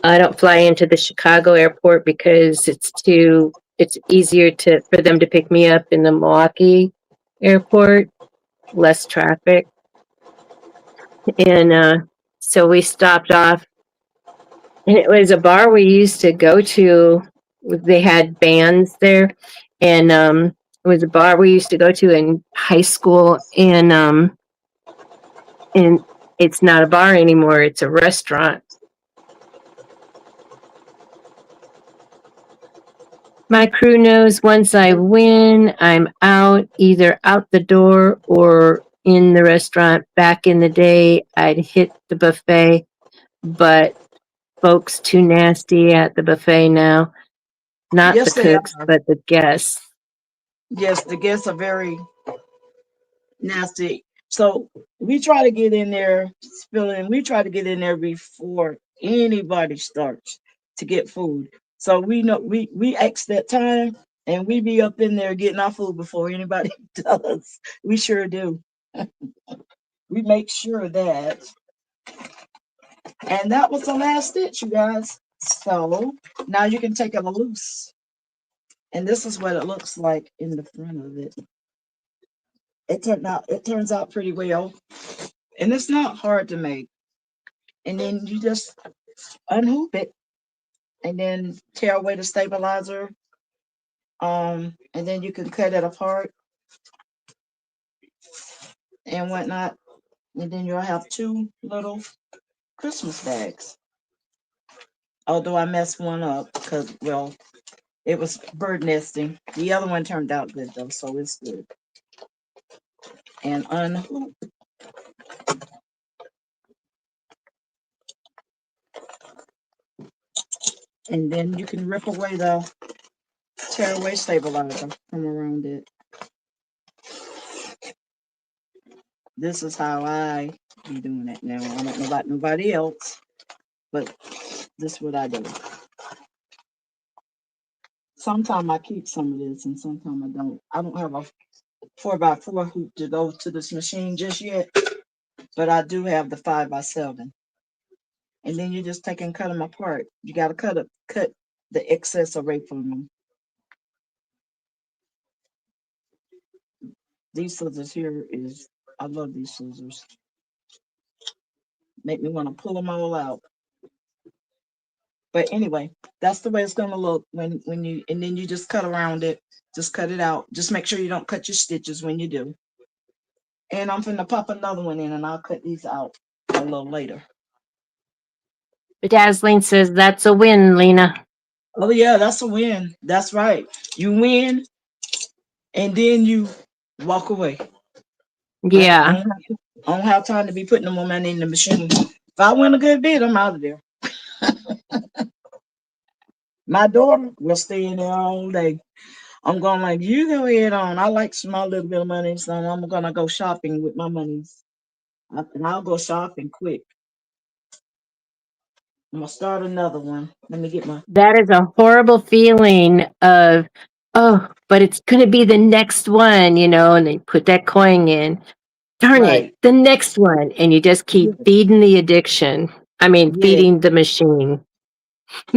I don't fly into the Chicago airport because it's easier for them to pick me up in the Milwaukee airport, less traffic. And so we stopped off, and it was a bar we used to go to. They had bands there, and it was a bar we used to go to in high school, and it's not a bar anymore, it's a restaurant. My crew knows once I win, I'm out, either out the door or in the restaurant. Back in the day, I'd hit the buffet, but folks too nasty at the buffet now. Not the Yes, they cooks, are. but the guests. Yes, the guests are very nasty. So we try to get in there, spilling. We try to get in there before anybody starts to get food. So we know we X that time, and we be up in there getting our food before anybody does. We sure do. We make sure that. And that was the last stitch, you guys. So now you can take it loose. And this is what it looks like in the front of it. It turns out pretty well. And it's not hard to make. And then you just unhoop it and then tear away the stabilizer. And then you can cut it apart and whatnot. And then you'll have two little Christmas bags. Although I messed one up because, well, it was bird nesting. The other one turned out good though, so it's good. And unhook, and then you can rip away the tearaway stabilizer from around it. This is how I be doing it now. I don't know about nobody else, but this is what I do. Sometimes I keep some of this and sometimes I don't. I don't have a 4x4 hoop to go to this machine just yet, but I do have the 5x7. And then you just take and cut them apart. You got to cut the excess away from them. These scissors here is, I love these scissors. Make me want to pull them all out. But anyway, that's the way it's gonna look when you, and then you just cut around it. Just cut it out. Just make sure you don't cut your stitches when you do. And I'm finna pop another one in and I'll cut these out a little later. Bedazzling says that's a win, Lena. Oh yeah, that's a win. That's right. You win and then you walk away. Yeah. I don't have time to be putting more money in the machine. If I win a good bid, I'm out of there. My daughter will stay in there all day. I'm going like, you go ahead on. I like small little bit of money, so I'm gonna go shopping with my monies. And I'll go shopping quick. I'm gonna start another one. Let me get my That is a horrible feeling of, oh, but it's going to be the next one, and they put that coin in. Darn it, right. the next one. And you just keep Yeah, feeding the addiction. I mean, yeah. feeding the machine.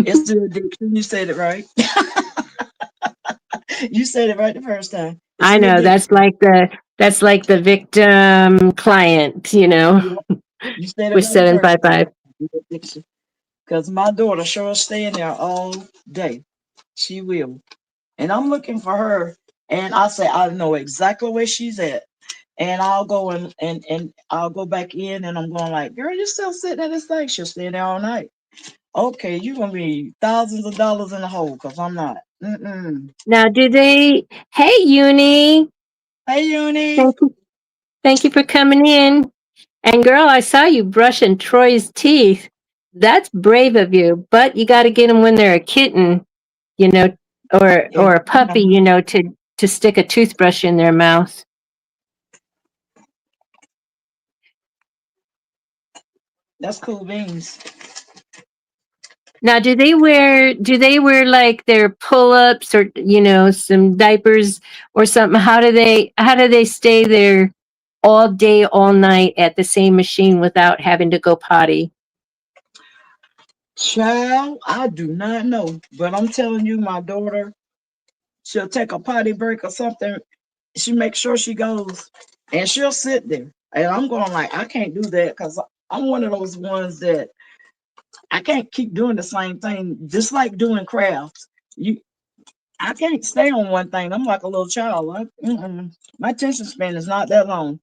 It's the addiction. You said it right. You said it right the first time. It's I an know addiction. that's like the victim client, Yeah, you said it with right the first time. 755. The addiction. Because my daughter sure staying there all day. She will. And I'm looking for her. And I say I know exactly where she's at. And I'll go and I'll go back in and I'm going like, girl, you still sitting at this thing. She'll stay there all night. Okay, you're gonna be thousands of dollars in the hole because I'm not. Mm-mm. Now, hey, Uni, Hey, Uni. thank you, thank you for coming in. And girl, I saw you brushing Troy's teeth. That's brave of you, but you got to get them when they're a kitten, you know, Yeah, or a puppy, to stick a toothbrush in their mouth. that's cool beans. Now, do they wear like their pull-ups or some diapers or something? How do they stay there all day, all night at the same machine without having to go potty? Child, I do not know, but I'm telling you, my daughter, she'll take a potty break or something. She makes sure she goes, and she'll sit there. And I'm going like, I can't do that because I'm one of those ones that I can't keep doing the same thing. Just like doing crafts, you I can't stay on one thing. I'm like a little child. Like, my attention span is not that long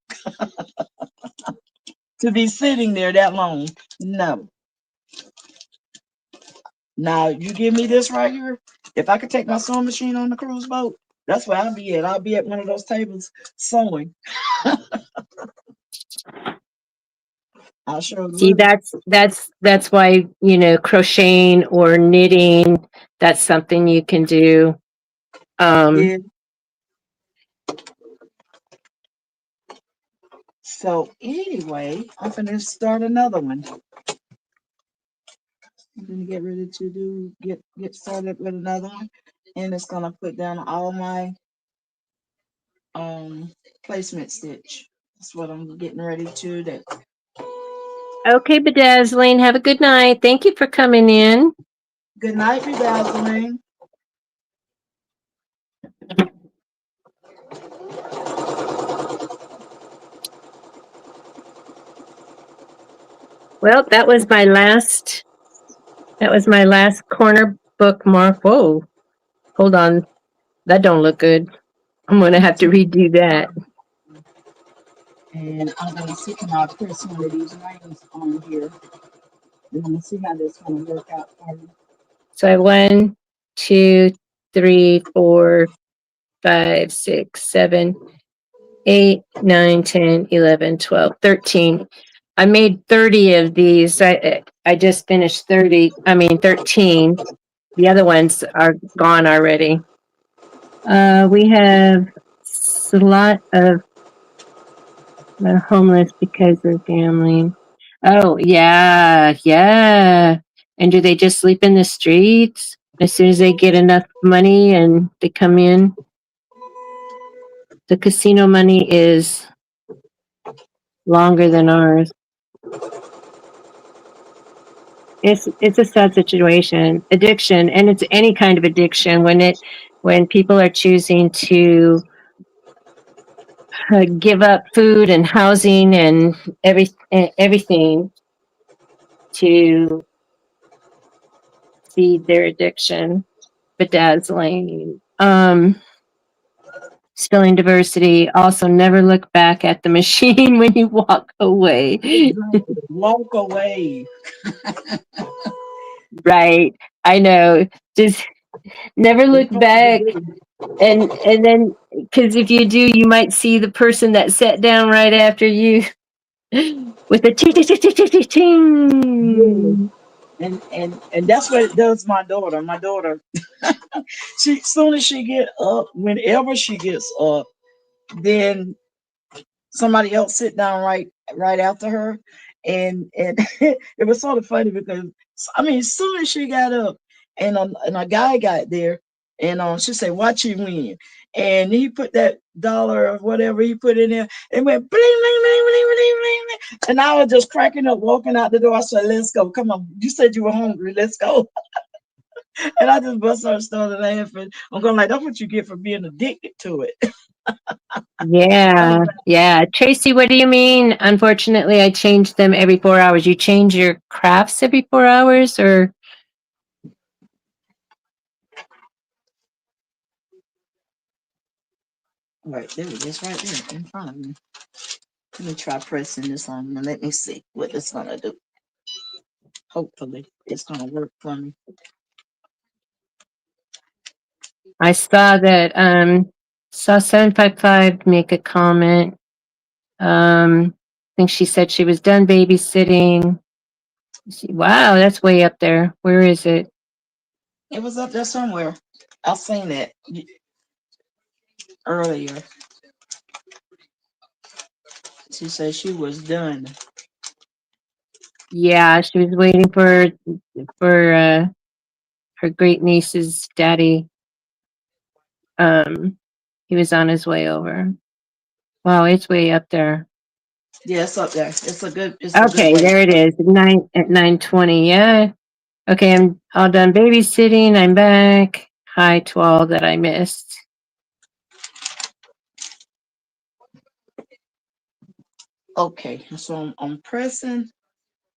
to be sitting there that long. No. Now you give me this right here. If I could take my sewing machine on the cruise boat, that's where I'll be at. I'll be at one of those tables sewing. I sure See, will. that's why, crocheting or knitting, that's something you can do. Um, Yeah. So anyway, I'm gonna start another one. I'm gonna get ready to get started with another one, and it's gonna put down all my um placement stitch. That's what I'm getting ready to do. okay, bedazzling. Have a good night. Thank you for coming in. Good night, bedazzling. Well, that was my last corner bookmark. Whoa, hold on. That don't look good. I'm gonna have to redo that. And I'm gonna see can I press one of these rings on here. We're gonna see how this gonna work out for me. So I have 1, 2, 3, 4, 5, 6, 7, 8, 9, 10, 11, 12, 13. I made 30 of these. I just finished 30. I mean 13. The other ones are gone already. We have a lot of homeless because of family. Oh yeah, yeah. And do they just sleep in the streets as soon as they get enough money and they come in? The casino money is longer than ours. It's a sad situation. Addiction, and it's any kind of addiction when people are choosing to give up food and housing and everything to feed their addiction. Bedazzling. Spelling diversity. Also, never look back at the machine when you walk away. Exactly. Walk away. Right. I know. Just never It's look hard to back. do. And then, because if you do, you might see the person that sat down right after you with a ting ting ting ting ting Really. ting. And that's what it does my daughter. My daughter, she soon as she get up, whenever she gets up, then somebody else sit down right after her, and it was sort of funny because I mean, as soon as she got up, and a guy got there, and she said, "Watch you win," and he put that dollar or whatever he put in there, and went bling bling bling bling bling bling, bling. And I was just cracking up, walking out the door. I said, "Let's go, come on! You said you were hungry. Let's go!" And I just bust out started laughing. I'm going like, "That's what you get for being addicted to it." Yeah, yeah. Tracy, what do you mean? Unfortunately, I change them every 4 hours. You change your crafts every 4 hours, or Right there it is, right there in front of me. Let me try pressing this on and let me see what it's gonna do. Hopefully, it's gonna work for me. I saw that saw 755 make a comment. I think she said she was done babysitting. Wow, that's way up there. Where is it? It was up there somewhere. I seen it earlier. She said she was done. Yeah, she was waiting for her great niece's daddy. Um, he was on his way over. Wow, it's way up there. Yeah, it's up there. It's a good Okay, way. there it is. At 9:20. Yeah. Okay, I'm all done babysitting. I'm back. Hi to all that I missed. Okay, so I'm pressing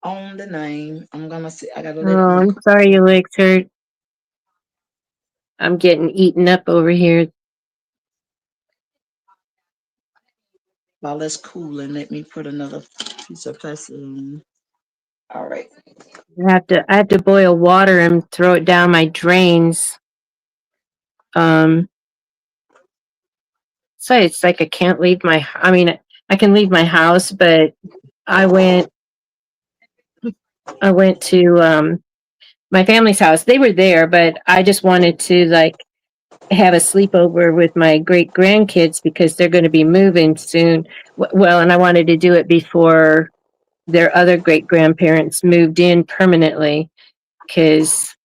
on the name. I'm gonna see. I gotta let it Oh, be I'm cool. sorry your legs hurt. I'm getting eaten up over here. While it's cooling, let me put another piece of plastic in. All right. I have to boil water and throw it down my drains. Um, so it's like I can't leave I mean, I can leave my house, but I went I went to my family's house. They were there, but I just wanted to like have a sleepover with my great grandkids because they're going to be moving soon. Well, and I wanted to do it before their other great grandparents moved in permanently because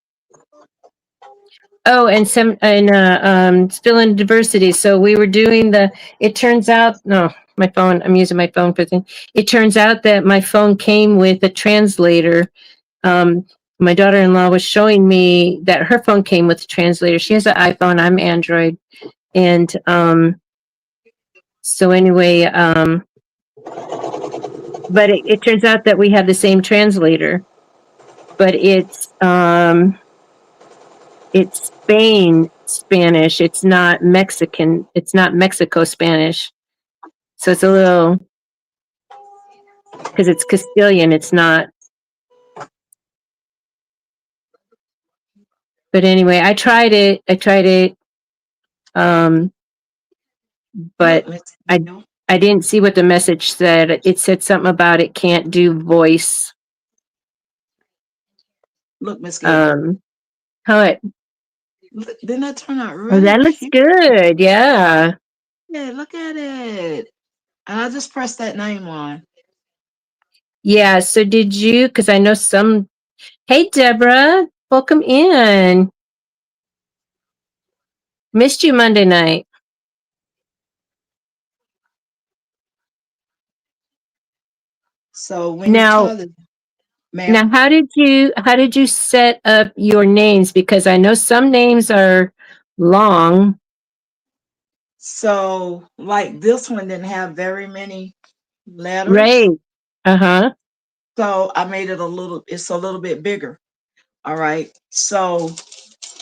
oh, and still in diversity. So we were doing it turns out, no, my phone, I'm using my phone for things. It turns out that my phone came with a translator. Um, my daughter-in-law was showing me that her phone came with a translator. She has an iPhone, I'm Android. And so anyway, but it turns out that we have the same translator, but it's Spain Spanish. It's not Mexican. It's not Mexico Spanish. So it's a little because it's Castilian. It's not. But anyway, I tried it. Um, Look, but Miss I Gail. I didn't see what the message said. It said something about it can't do voice. Look, Miss Gail. Um, how it? Look, didn't that turn out Oh, really that looks cute? good. Yeah, Yeah, look at it. And I just pressed that name on. yeah. So did you? Because I know some. Hey, Deborah, welcome in. Missed you Monday night. So when you Now, tie the, now, ma'am. how did you set up your names? Because I know some names are long. So like this one didn't have very many letters. Right. Uh-huh. So I made it it's a little bit bigger. All right. So,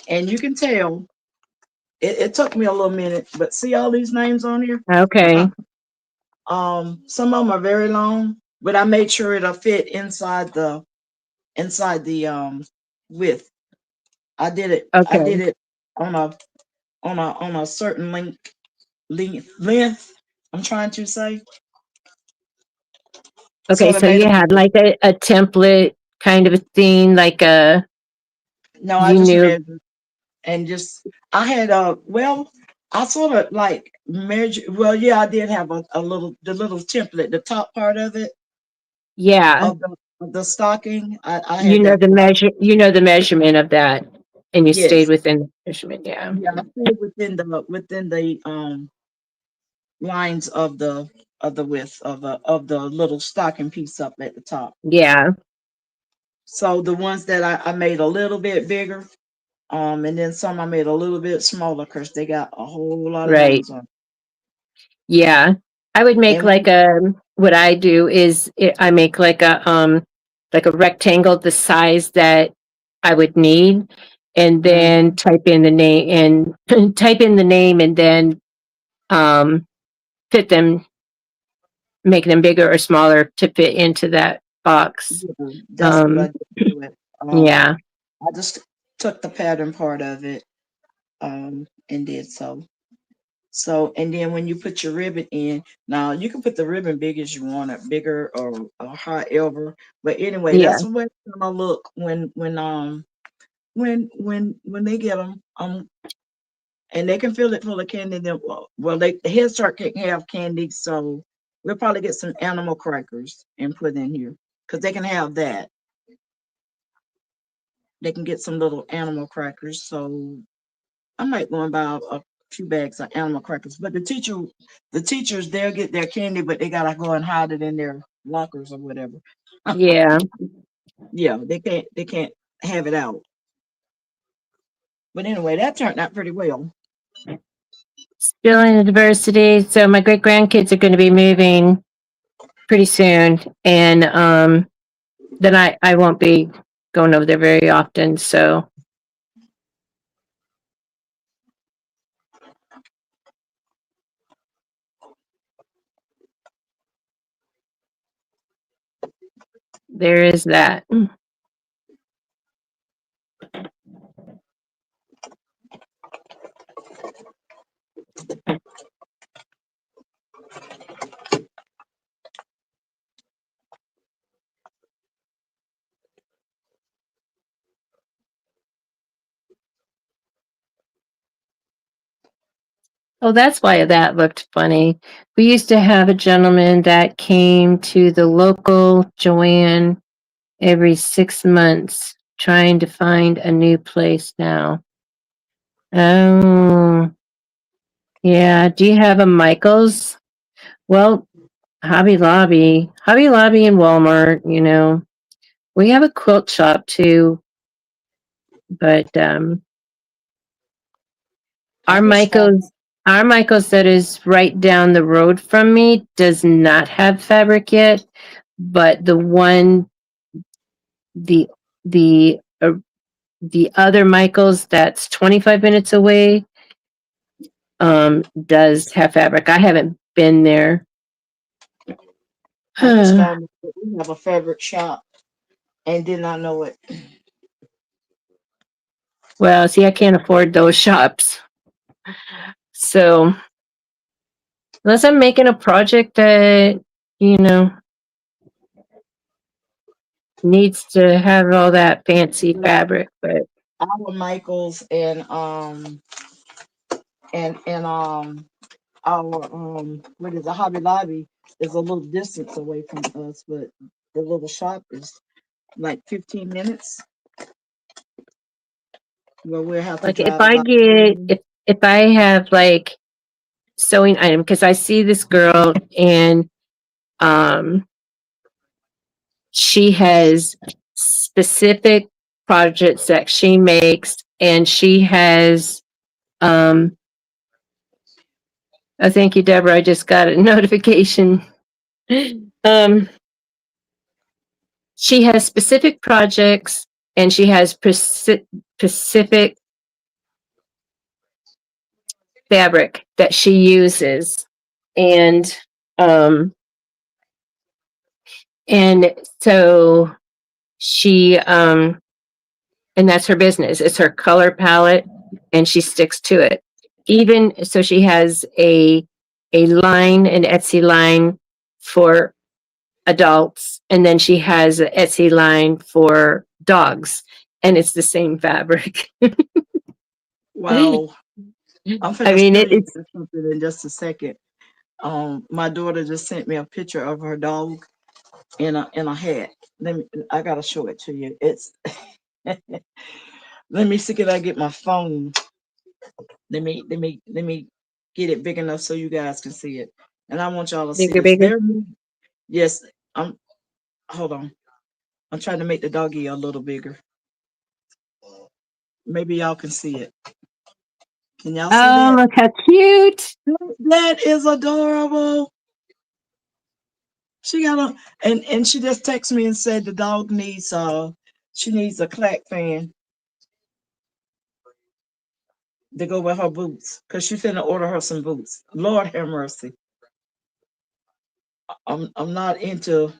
and you can tell it took me a little minute, but see all these names on here? Okay. Some of them are very long, but I made sure it'll fit inside the width. I did Okay. it on a certain length. I'm trying to say, Okay. sort of So made you them. had like a template kind of a thing, like No, I you just knew. measured and just I had well, I sort of like measure. Well, yeah, I did have a little the little template, the top part of it Yeah. of the stocking. I You had know that. the measure. You know the measurement of that, and you stayed Yes, within the measurement. Yeah. yeah, I stayed within the lines of the width of the little stocking piece up at the top. Yeah. So the ones that I made a little bit bigger, and then some I made a little bit smaller because they got a whole lot of Right. names on. Yeah. I would make And when like what I do is I make like a rectangle the size that I would need, and then mhm, type in the name and type in the name and then um fit them, make them bigger or smaller to fit into that box. yeah, that's what I Um did to it. yeah. I just took the pattern part of it, and did so. So, and then when you put your ribbon in, now you can put the ribbon big as you want it, bigger or however. But anyway, Yeah. that's what it's gonna look when they get them. And they can fill it full of candy. Then, the Head Start can't have candy, so we'll probably get some animal crackers and put in here because they can have that. They can get some little animal crackers. So I might go and buy a few bags of animal crackers. But the teachers, they'll get their candy, but they gotta go and hide it in their lockers or whatever. Yeah. Yeah, they can't have it out. But anyway, that turned out pretty well. Still in the diversity. So my great grandkids are going to be moving pretty soon, and then I won't be going over there very often. So there is that. Oh, that's why that looked funny. We used to have a gentleman that came to the local Joanne every 6 months trying to find a new place now. Oh, yeah. Do you have a Michael's? Well, Hobby Lobby and Walmart, we have a quilt shop too, but I our just found Michael's our Michael's that is right down the road from me does not have fabric yet, but the the uh, the other Michael's that's 25 minutes away does have fabric. I haven't been there. I just found that we have a fabric shop and did not know it. Well, see, I can't afford those shops. So unless I'm making a project that, you know, needs to have all that fancy Like fabric, but our Michaels and our what is a Hobby Lobby is a little distance away from us, but the little shop is like 15 minutes where we'll have to like if drive I about. get if I have like sewing item because I see this girl and um she has specific projects that she makes and she has um oh, thank you, Deborah. I just got a notification. um she has specific projects and she has specific fabric that she uses and um and so she and that's her business. It's her color palette and she sticks to it. Even so she has a line, an Etsy line for adults, and then she has an Etsy line for dogs, and it's the same fabric. I Wow, I'm finna mean, show you it's something in just a second. My daughter just sent me a picture of her dog in a hat. I gotta show it to you. It's let me see, can I get my phone? Let me get it big enough so you guys can see it. And I want y'all to see bigger, this. bigger. Yes, I'm hold on. I'm trying to make the doggy a little bigger. Maybe y'all can see it. Can y'all see Oh, that? look how cute! That is adorable. She got a and she just texted me and said the dog needs she needs a clack fan to go with her boots because she finna order her some boots. Lord have mercy. I'm not into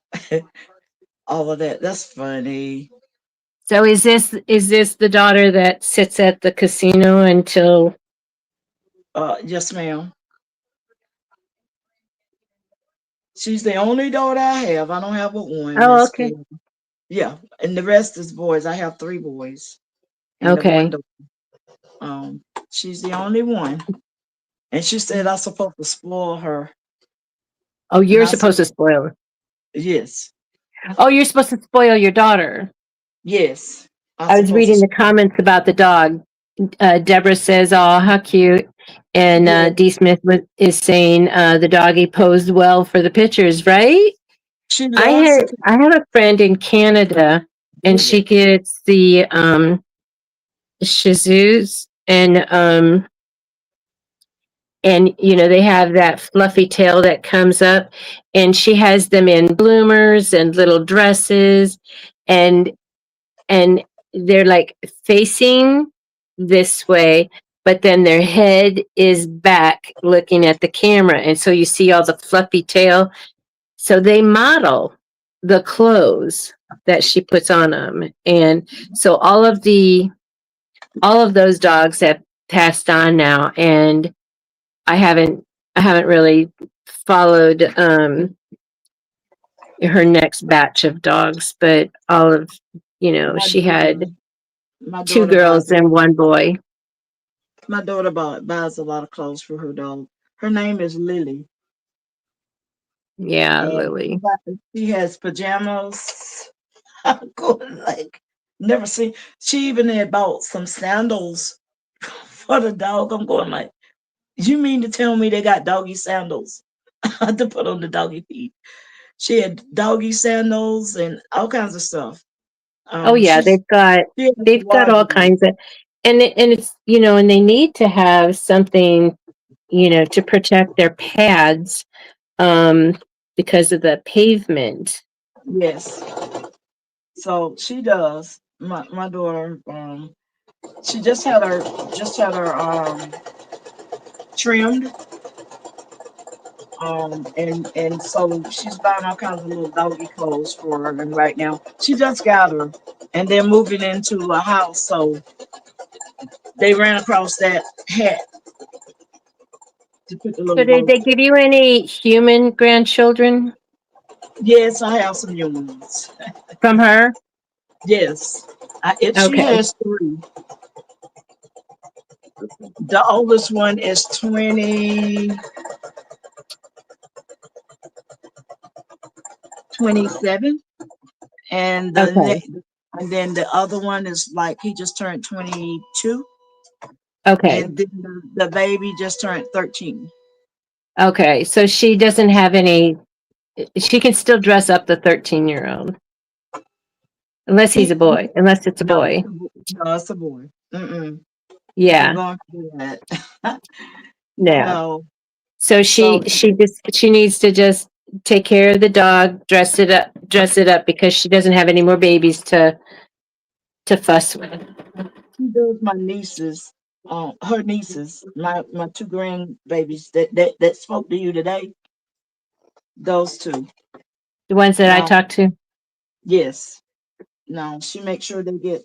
all of that. That's funny. So is this the daughter that sits at the casino until? Yes, ma'am. She's the only daughter I have. I don't have but one, Oh, Miss okay, Gail. Yeah, and the rest is boys. I have three boys and the one okay. daughter. She's the only one, and she said I'm supposed to spoil her, Oh, and you're I said supposed to spoil her. yes, Oh, you're supposed to spoil your daughter. yes. I'm I was supposed to. reading the comments about the dog. Deborah says, "Oh, how cute!" And Yeah, D. Smith is saying the doggy posed well for the pictures, right? she loves to I have a friend in Canada, and she really. gets the Shih Tzus, and they have that fluffy tail that comes up, and she has them in bloomers and little dresses, and and they're like facing this way, but then their head is back looking at the camera. And so you see all the fluffy tail. So they model the clothes that she puts on them. And so all of those dogs have passed on now. And I haven't really followed her next batch of dogs, but all of My she daughter, had my two daughter buys girls a and lot. one boy. My daughter buys a lot of clothes for her dog. Her name is Lily, Yeah, and Lily. she has pajamas. I'm going like never seen. She even had bought some sandals for the dog. I'm going like, you mean to tell me they got doggy sandals to put on the doggy feet? She had doggy sandals and all kinds of stuff. Oh yeah, She's she has a they've got all wardrobe. kinds of, and it's and they need to have something to protect their pads um because of the pavement. Yes, so she does. My daughter, she just had her trimmed, and so she's buying all kinds of little doggy clothes for her. And right now, she just got her, and they're moving into a house, so They ran across that hat to put the So little did bow. they give you any human grandchildren Yes, I have some young ones. from her? Yes, she Okay. has three. The oldest one is 27, and Okay. and then the other one is like he just turned 22, Okay. and then the baby just turned 13. Okay. So she doesn't have any, she can still dress up the 13-year-old unless he's a He boy, unless it's a No, boy. no, it's a boy. Mm-mm. He ain't Yeah. going to do that. No. No. So So she needs to just take care of the dog, dress it up because she doesn't have any more babies to fuss with. he does my nieces, her nieces, my two grandbabies that spoke to you today. Those two. The ones that I Now, talked to. yes. No, she makes sure they get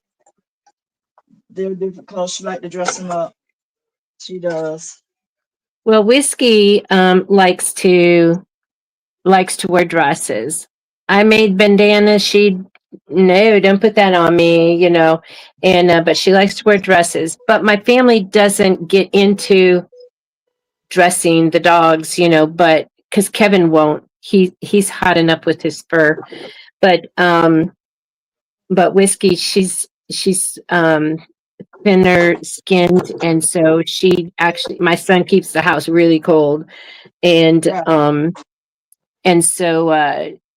their different clothes. She like to dress them up. She does. Well, Whiskey likes to wear dresses. I made bandanas. She no, don't put that on me, And but she likes to wear dresses. But my family doesn't get into dressing the dogs, but because Kevin won't. He's hot enough with his fur. But Whiskey, she's thinner skinned, and so she actually my son keeps the house really cold, and Right. so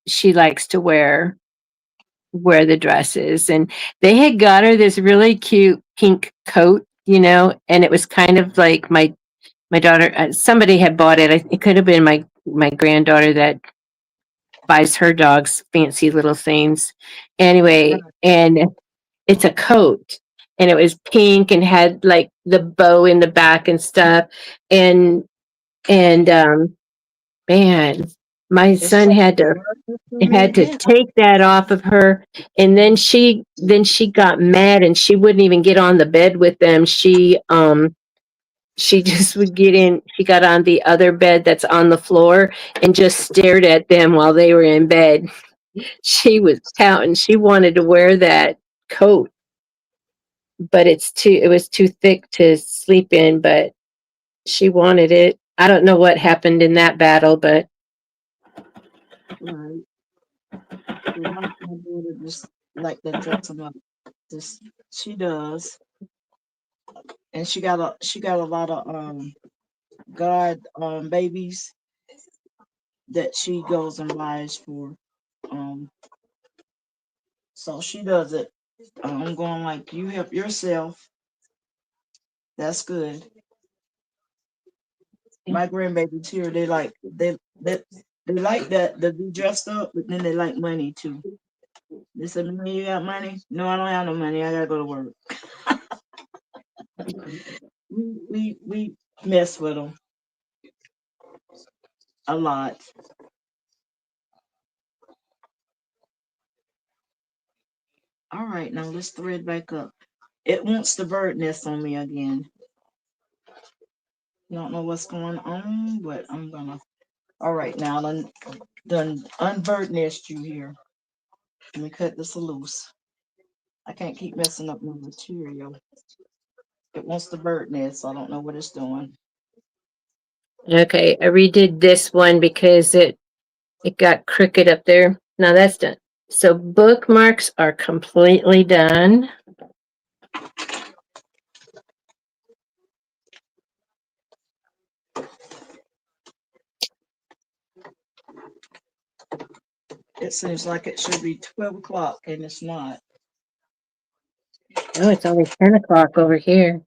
she likes to wear the dresses, and they had got her this really cute pink coat, and it was kind of like my daughter, somebody had bought it. It could have been my granddaughter that buys her dogs fancy little things. Anyway, Right. and it's a coat, and it was pink and had like the bow in the back and stuff, and and man, my It's son time to wear it for me had to again. take that off of her, and then she got mad and she wouldn't even get on the bed with them. She just would get in. She got on the other bed that's on the floor and just stared at them while they were in bed. She was pouting. She wanted to wear that coat, but it was too thick to sleep in, but she wanted it. I don't know what happened in that battle, but Right. So my daughter just like to dress them up. Just she does, and she got a lot of God babies that she goes and buys for. Um, so she does it. I'm going like you help yourself. That's good. My grandbabies here, they like that to be dressed up, but then they like money too. They said, "Mommy, you got money?" No, I don't have no money. I gotta go to work. We mess with them a lot. All right, now let's thread back up. It wants the bird nest on me again. Don't know what's going on, but I'm gonna. All right, now done unbird nest you here. Let me cut this loose. I can't keep messing up my material. It wants the bird nest. So I don't know what it's doing. okay, I redid this one because it got crooked up there. Now that's done. So bookmarks are completely done. It seems like it should be 12 o'clock, and it's not. Oh, it's only 10 o'clock over here.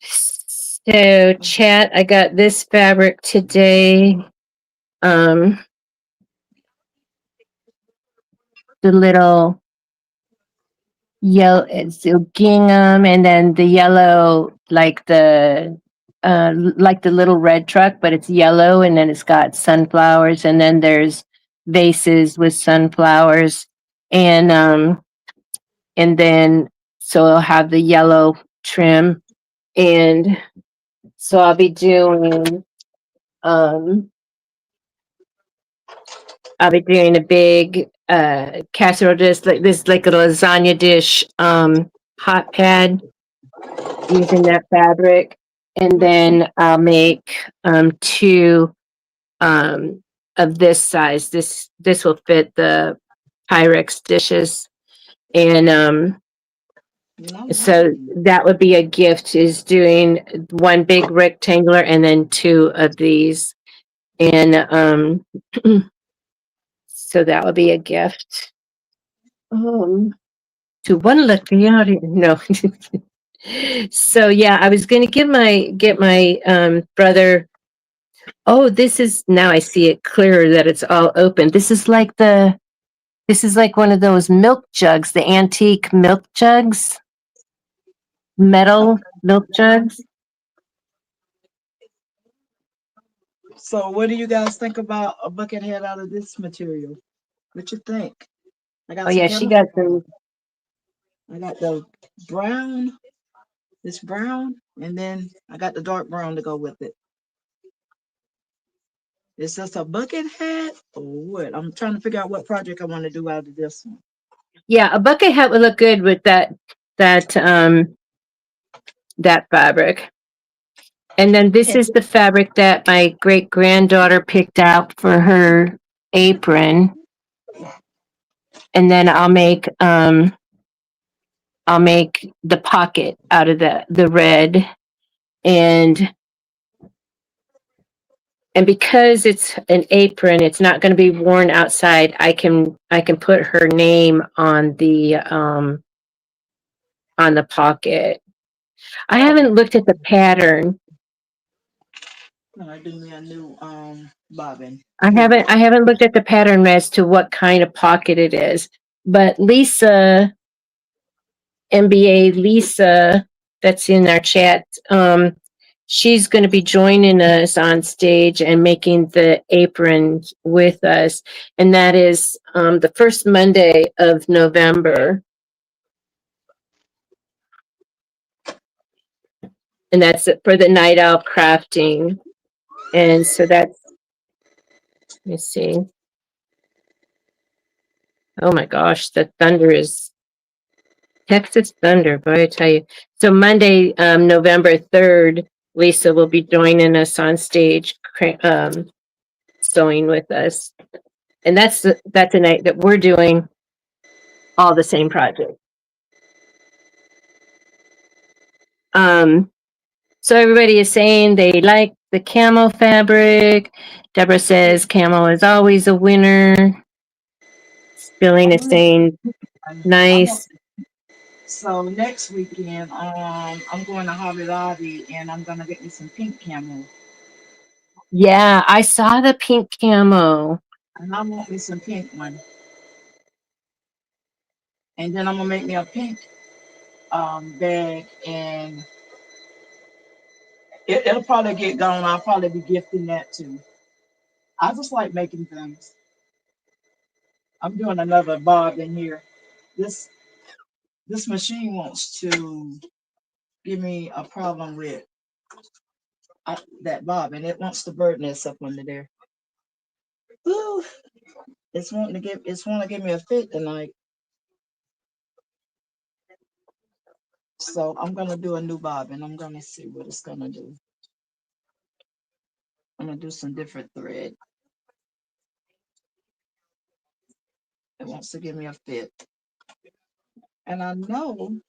So chat, I got this fabric today. Um, the little yellow, it's gingham, and then the yellow, like the little red truck, but it's yellow, and then it's got sunflowers, and then there's vases with sunflowers, and and then So it'll have the yellow trim. And so um I'll be doing a big casserole dish like this, like a lasagna dish, hot pad using that fabric. And then I'll make two um of this size. This will fit the Pyrex dishes. And No, so nice. that would be a gift, is doing one big rectangular and then two of these. And so that would be a gift. Um, to one lucky audience. No. So yeah, I was going to get my brother. Oh, this is, now I see it clearer that it's all open. This is like one of those milk jugs, the antique milk jugs, metal Okay. milk jugs. So what do you guys think about a bucket head out of this material? What you think? I Oh got some yeah, she kettle. got some. I got the brown, this brown, and then I got the dark brown to go with it. Is this a bucket hat or what? I'm trying to figure out what project I want to do out of this one. Yeah, a bucket hat would look good with that that fabric. And then this And is the fabric that my great granddaughter picked out for her apron. And then I'll make the pocket out of the red. and and because it's an apron, it's not going to be worn outside. I can put her name on the pocket. I oh, haven't looked at the pattern. when I do me a new bobbin. I Ooh, haven't I haven't looked at the pattern as to what kind of pocket it is. But Lisa, MBA Lisa, that's in our chat, she's going to be joining us on stage and making the aprons with us. And that is the first Monday of November. And that's for the Night Owl Crafting. And so that's, let me see. Oh my gosh, the thunder is Texas Thunder, boy, I tell you. So Monday, November 3rd, Lisa will be joining us on stage, sewing with us. And that's a night that we're doing all the same project. Um, so everybody is saying they like the camo fabric. Deborah says camo is always a winner. I Spilling is want, saying I want. nice. So next weekend, I'm going to Hobby Lobby and I'm gonna get me some pink camo, Yeah, I saw the pink camo. and I want me some pink one, and then I'm gonna make me a pink bag, and it'll probably get gone. I'll probably be gifting that too. I just like making things. I'm doing another bob in here. This this machine wants to give me a problem with that bob, and it wants to burn this up under there. Ooh, it's want to give me a fit tonight. So I'm gonna do a new bob, and I'm gonna see what it's gonna do. I'm gonna do some different thread. It wants to give me a fit, and I know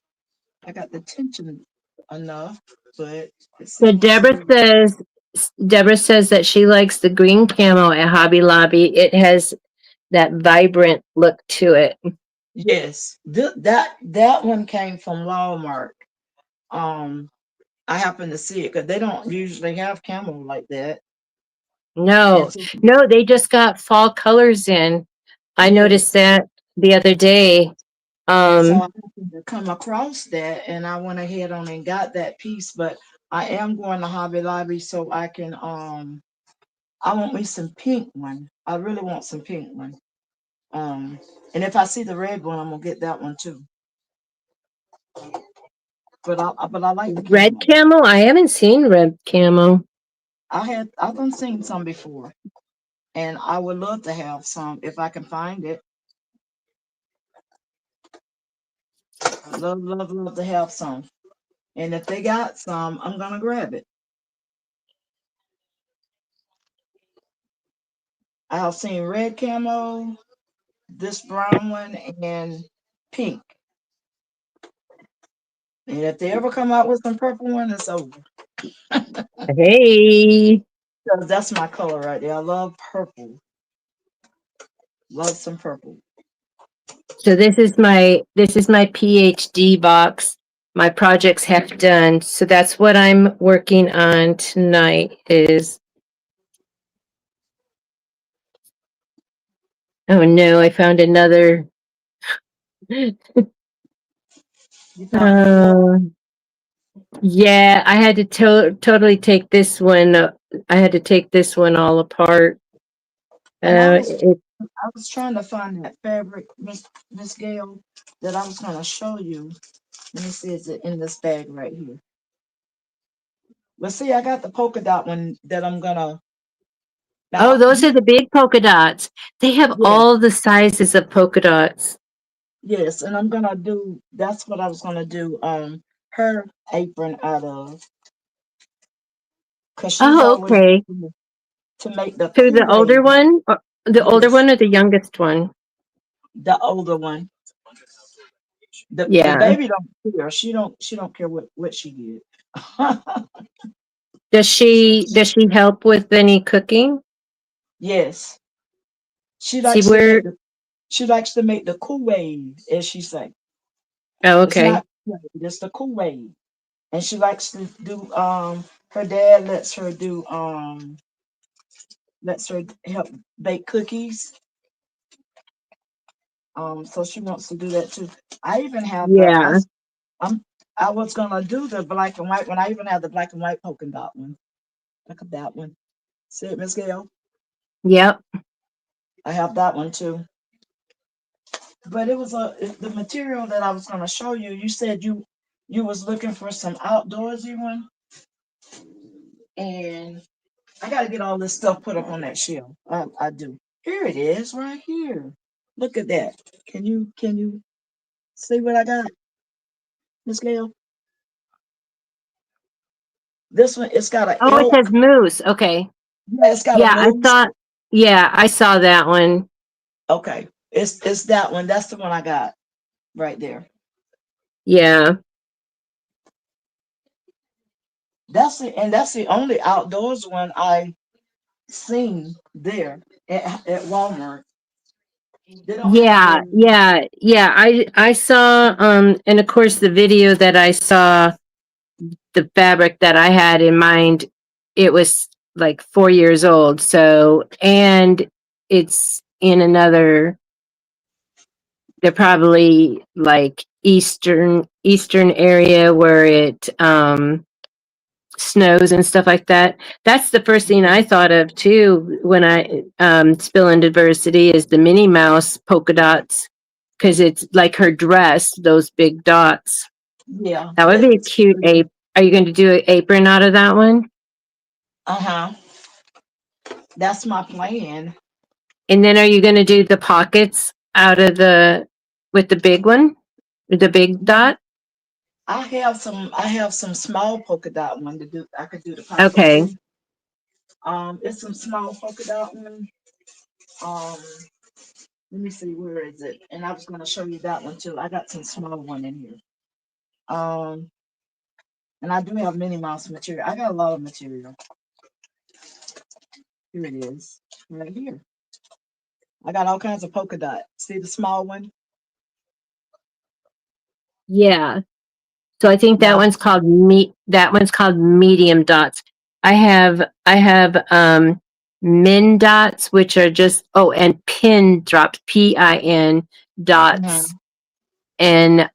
I got the tension enough, but it So still wants to give. Deborah says that she likes the green camo at Hobby Lobby. It has that vibrant look to it. Yes, that one came from Walmart. Um, I happened to see it because they don't usually have camo like that. And No, so, no, they just got fall colors in. I noticed yes, that the other day. and so I Um, happened to come across that, and I went ahead on and got that piece. But I am going to Hobby Lobby so I can. I want me some pink one. I really want some pink one. Um, and if I see the red one, I'm gonna get that one too. but I like the Red camo. camo? I haven't seen red camo. I've done seen some before, and I would love to have some if I can find it. I'd love to have some. And if they got some, I'm gonna grab it. I've seen red camo, this brown one, and pink. And if they ever come out with some purple one, it's over. Hey. 'Cause that's my color right there. I love purple. Love some purple. So this is my PhD box. My projects half done. So that's what I'm working on tonight is oh no, I found another You found a floor. uh, yeah, I had to totally take this one I had to take this one all apart. And It, I was trying to find that fabric, Miss Gail, that I was gonna show you. Let me see, is it in this bag right here? Well, see, I got the polka dot one that I'm gonna oh, now. those are the big polka dots. They have Yes, all the sizes of polka dots. yes, and I'm gonna do. That's what I was gonna do. Her apron out of, cause she's Oh, always okay. to make the To the Kool-Aid. older one? Or the older Yes, one or the youngest one? the older one. The Yeah. baby don't care. She don't care what she did. Does she help with any cooking? Yes, she See likes to where make the she likes to make the Kool-Aid, as she say. oh, It's okay. not Kool-Aid, it's the Kool-Aid. And she likes to do her dad lets her help bake cookies. So she wants to do that too. I even have Yeah. I'm I was gonna do the black and white one. I even have the black and white polka dot one. Look at that one. See it, Miss Gail? Yep. I have that one too. But the material that I was gonna show you. You said you was looking for some outdoorsy one, and I got to get all this stuff put up on that shelf. I do. Here it is, right here. Look at that. Can you see what I got, Miss Gail? This one, it's got an Oh, it says elk. moose. Okay. Yeah, it's got a Yeah, I moose. thought yeah, I saw that one. Okay, it's that one. That's the one I got right there. Yeah. That's the only outdoors one I seen there at Walmart. They don't have it Yeah, in. yeah, yeah. I saw and of course the video that I saw the fabric that I had in mind, it was like 4 years old. So, and it's in another, they're probably like eastern area where it snows and stuff like that. That's the first thing I thought of too when I spill in diversity is the Minnie Mouse polka dots because it's like her dress, those big dots. Yeah, That would be a it's cute pretty. ape. Are you going to do an apron out of that one? Uh-huh. That's my plan. And then are you going to do the pockets out of with the big one, with the big dot? I have some small polka dot one to do. I could do the pockets Okay. too. It's some small polka dot one. Um, let me see, where is it? And I was gonna show you that one too. I got some small one in here. Um, and I do have Minnie Mouse material. I got a lot of material. Here it is, right here. I got all kinds of polka dot. See the small one? Yeah. So I think that Now, one's called that one's called medium dots. I have min dots, which are just and pin drops, PIN uh dots, and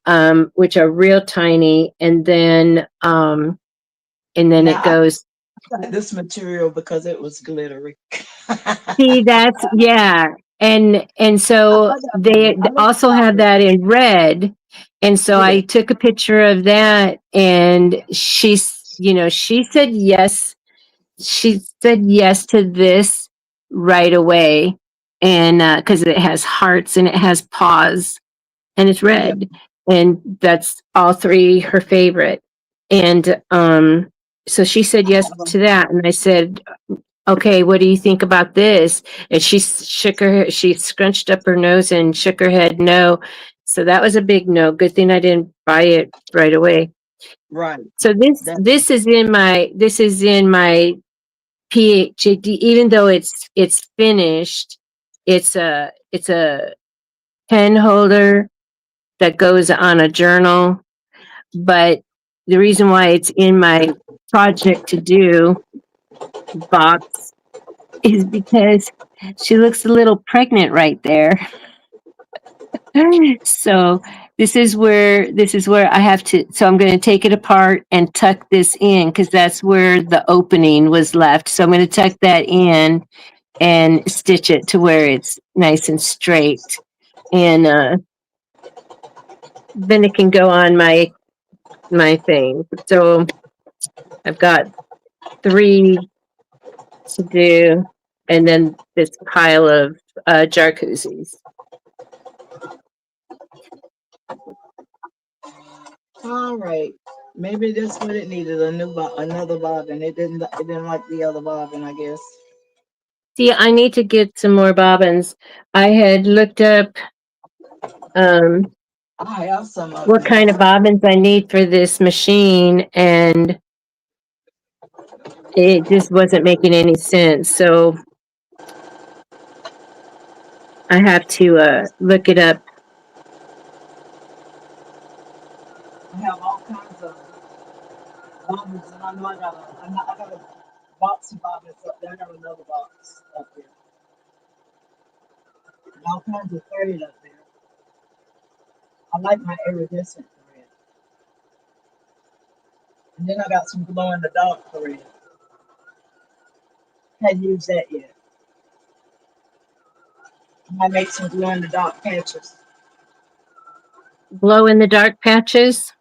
which are real tiny, and then it now goes. I got this material because it was glittery. See, that's yeah. And I so got they I look also have at that in red. And so Yeah. I took a picture of that, and she said yes. She said yes to this right away. And because it has hearts and it has paws and it's Yeah. red. And that's all three her favorite. And so she said I yes have to that. And I said, okay, what do you think about this? And she scrunched up her nose and shook her head no. So that was a big no. Good thing I didn't buy it right away. right. So this That this is in my PhD, even though it's finished, it's a pen holder that goes on a journal. But the reason why it's in my project to do box is because she looks a little pregnant right there. So this is where I have to, so I'm going to take it apart and tuck this in because that's where the opening was left. So I'm going to tuck that in and stitch it to where it's nice and straight. And then it can go on my thing. So I've got three to do, and then this pile of jacuzzis. all right. Maybe that's what it needed, another bobbin. It didn't like the other bobbin, I guess. See, I need to get some more bobbins. I had looked up um, I have some of what them. kind of bobbins I need for this machine, and it just wasn't making any sense. So I have to look it up. I have all kinds of bobbins, and I got a box of bobbins up there. I got another box up there. And all kinds of thread up there. I like my iridescent thread. And then I got some glow in the dark thread. Hadn't used that yet. I might make some glow in the dark patches. Glow in the dark patches.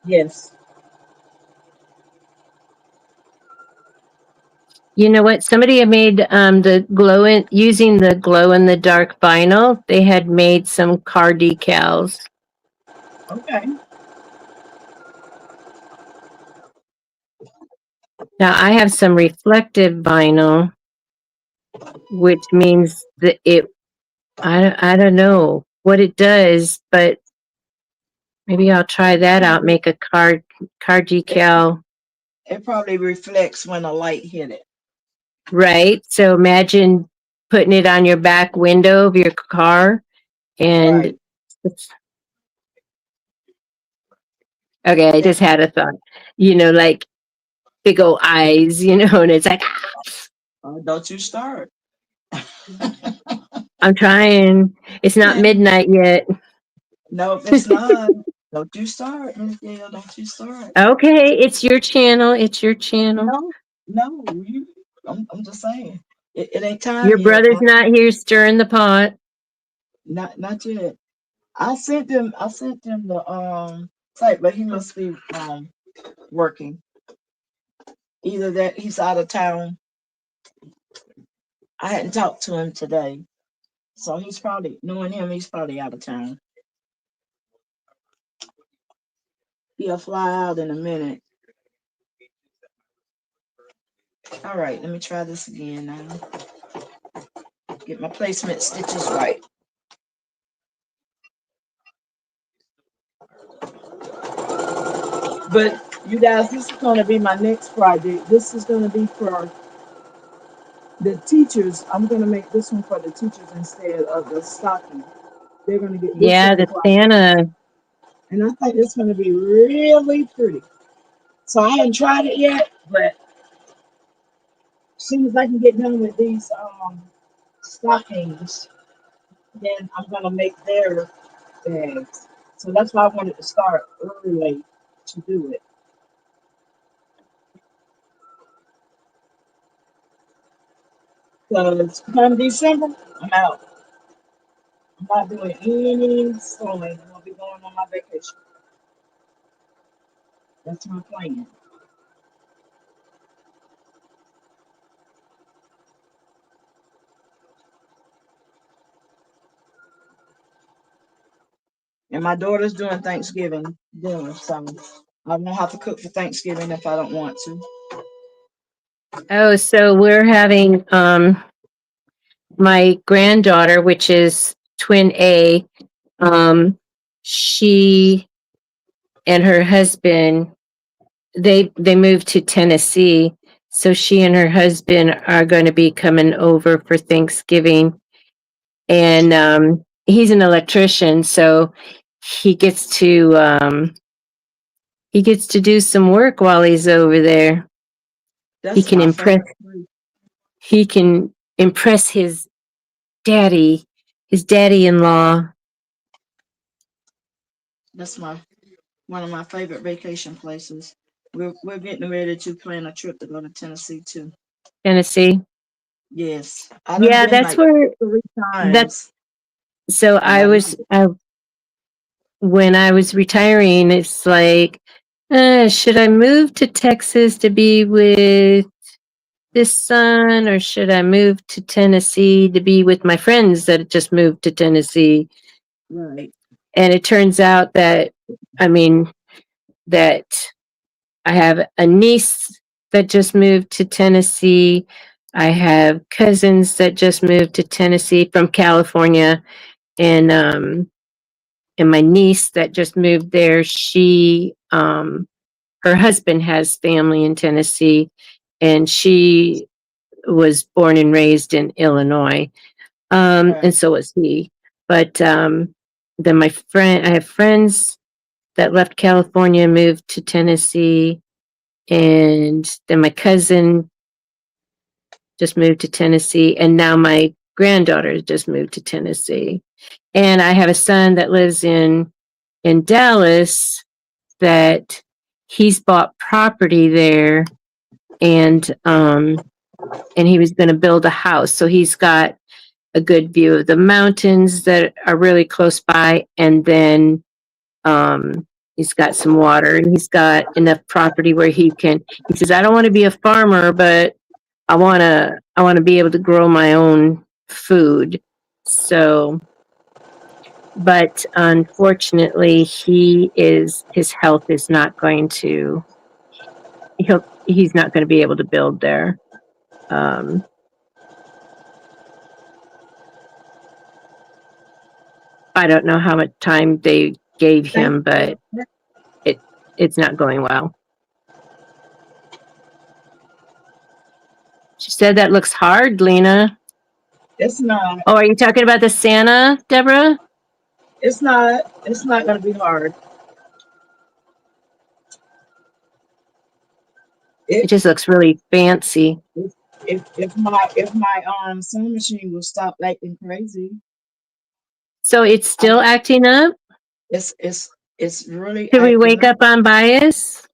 Yes. You know what? Somebody had made the glow in using the glow in the dark vinyl. They had made some car decals. Okay. Now I have some reflective vinyl, which means that I don't know what it does, but maybe I'll try It that out. probably Make a car it, decal. it probably reflects when a light hit it. Right. So imagine putting it on your back window of your car, and Right. it's okay. I That just had a thought. Like big old eyes, and it's like, don't you start. I'm trying. It's not midnight yet. No, if it's not, don't you start, Miss Gail. Don't you start. Okay, it's your channel. It's your channel. No, no, I'm just saying. It ain't time Your yet. brother's not here stirring the pot. Not yet. I sent him the site, but he must be working. Either that he's out of town. I hadn't talked to him today. So he's probably, knowing him, he's probably out of town. He'll fly out in a minute. All right, let me try this again now. Get my placement stitches right. But you guys, this is going to be my next project. This is going to be for the teachers. I'm going to make this one for the teachers instead of the stocking. They're going to get this Yeah, one the project. Santa. And I think it's going to be really pretty. So I haven't tried it yet, but as soon as I can get done with these stockings, then I'm gonna make their bags. So that's why I wanted to start early to do it. Because come December, I'm out. I'm not doing any sewing. I'm gonna be going on my vacation. That's my plan. And my daughter's doing Thanksgiving dinner, so I won't have to cook for Thanksgiving if I don't want to. Oh, so we're having my granddaughter, which is twin A, she and her husband, they moved to Tennessee. So she and her husband are going to be coming over for Thanksgiving. And he's an electrician, so he gets to he gets to do some work while he's over there. He That's can my impress favorite place. he can impress daddy, his daddy-in-law. That's my one of my favorite vacation places. We're getting ready to plan a trip to go to Tennessee too. Tennessee. Yes, I done Yeah, been that's like where three that times, so and I love it. when I was retiring, it's like, should I move to Texas to be with this son, or should I move to Tennessee to be with my friends that just moved to Tennessee? Right. And it turns out that, I mean, that I have a niece that just moved to Tennessee. I have cousins that just moved to Tennessee from California, and my niece that just moved there. Her husband has family in Tennessee, and she was born and raised in Illinois, Right. and so was he. But then I have friends that left California, moved to Tennessee, and then my cousin just moved to Tennessee, and now my granddaughter just moved to Tennessee. And I have a son that lives in Dallas that he's bought property there, and he was going to build a house. So he's got a good view of the mountains that are really close by, and then he's got some water, and he's got enough property where he says, I don't want to be a farmer, but I want to be able to grow my own food. So, but unfortunately, his health is not going to he's not going to be able to build there. Um, I don't know how much time they gave Thank him, you. but it it's not going well. She said that looks hard, Lena. It's not. Oh, are you talking about the Santa, Deborah? It's not. It's not gonna be hard. It It just looks really fancy. if my sewing machine will stop acting crazy, So it's I, still acting up? it's really Should we acting wake up. up on bias?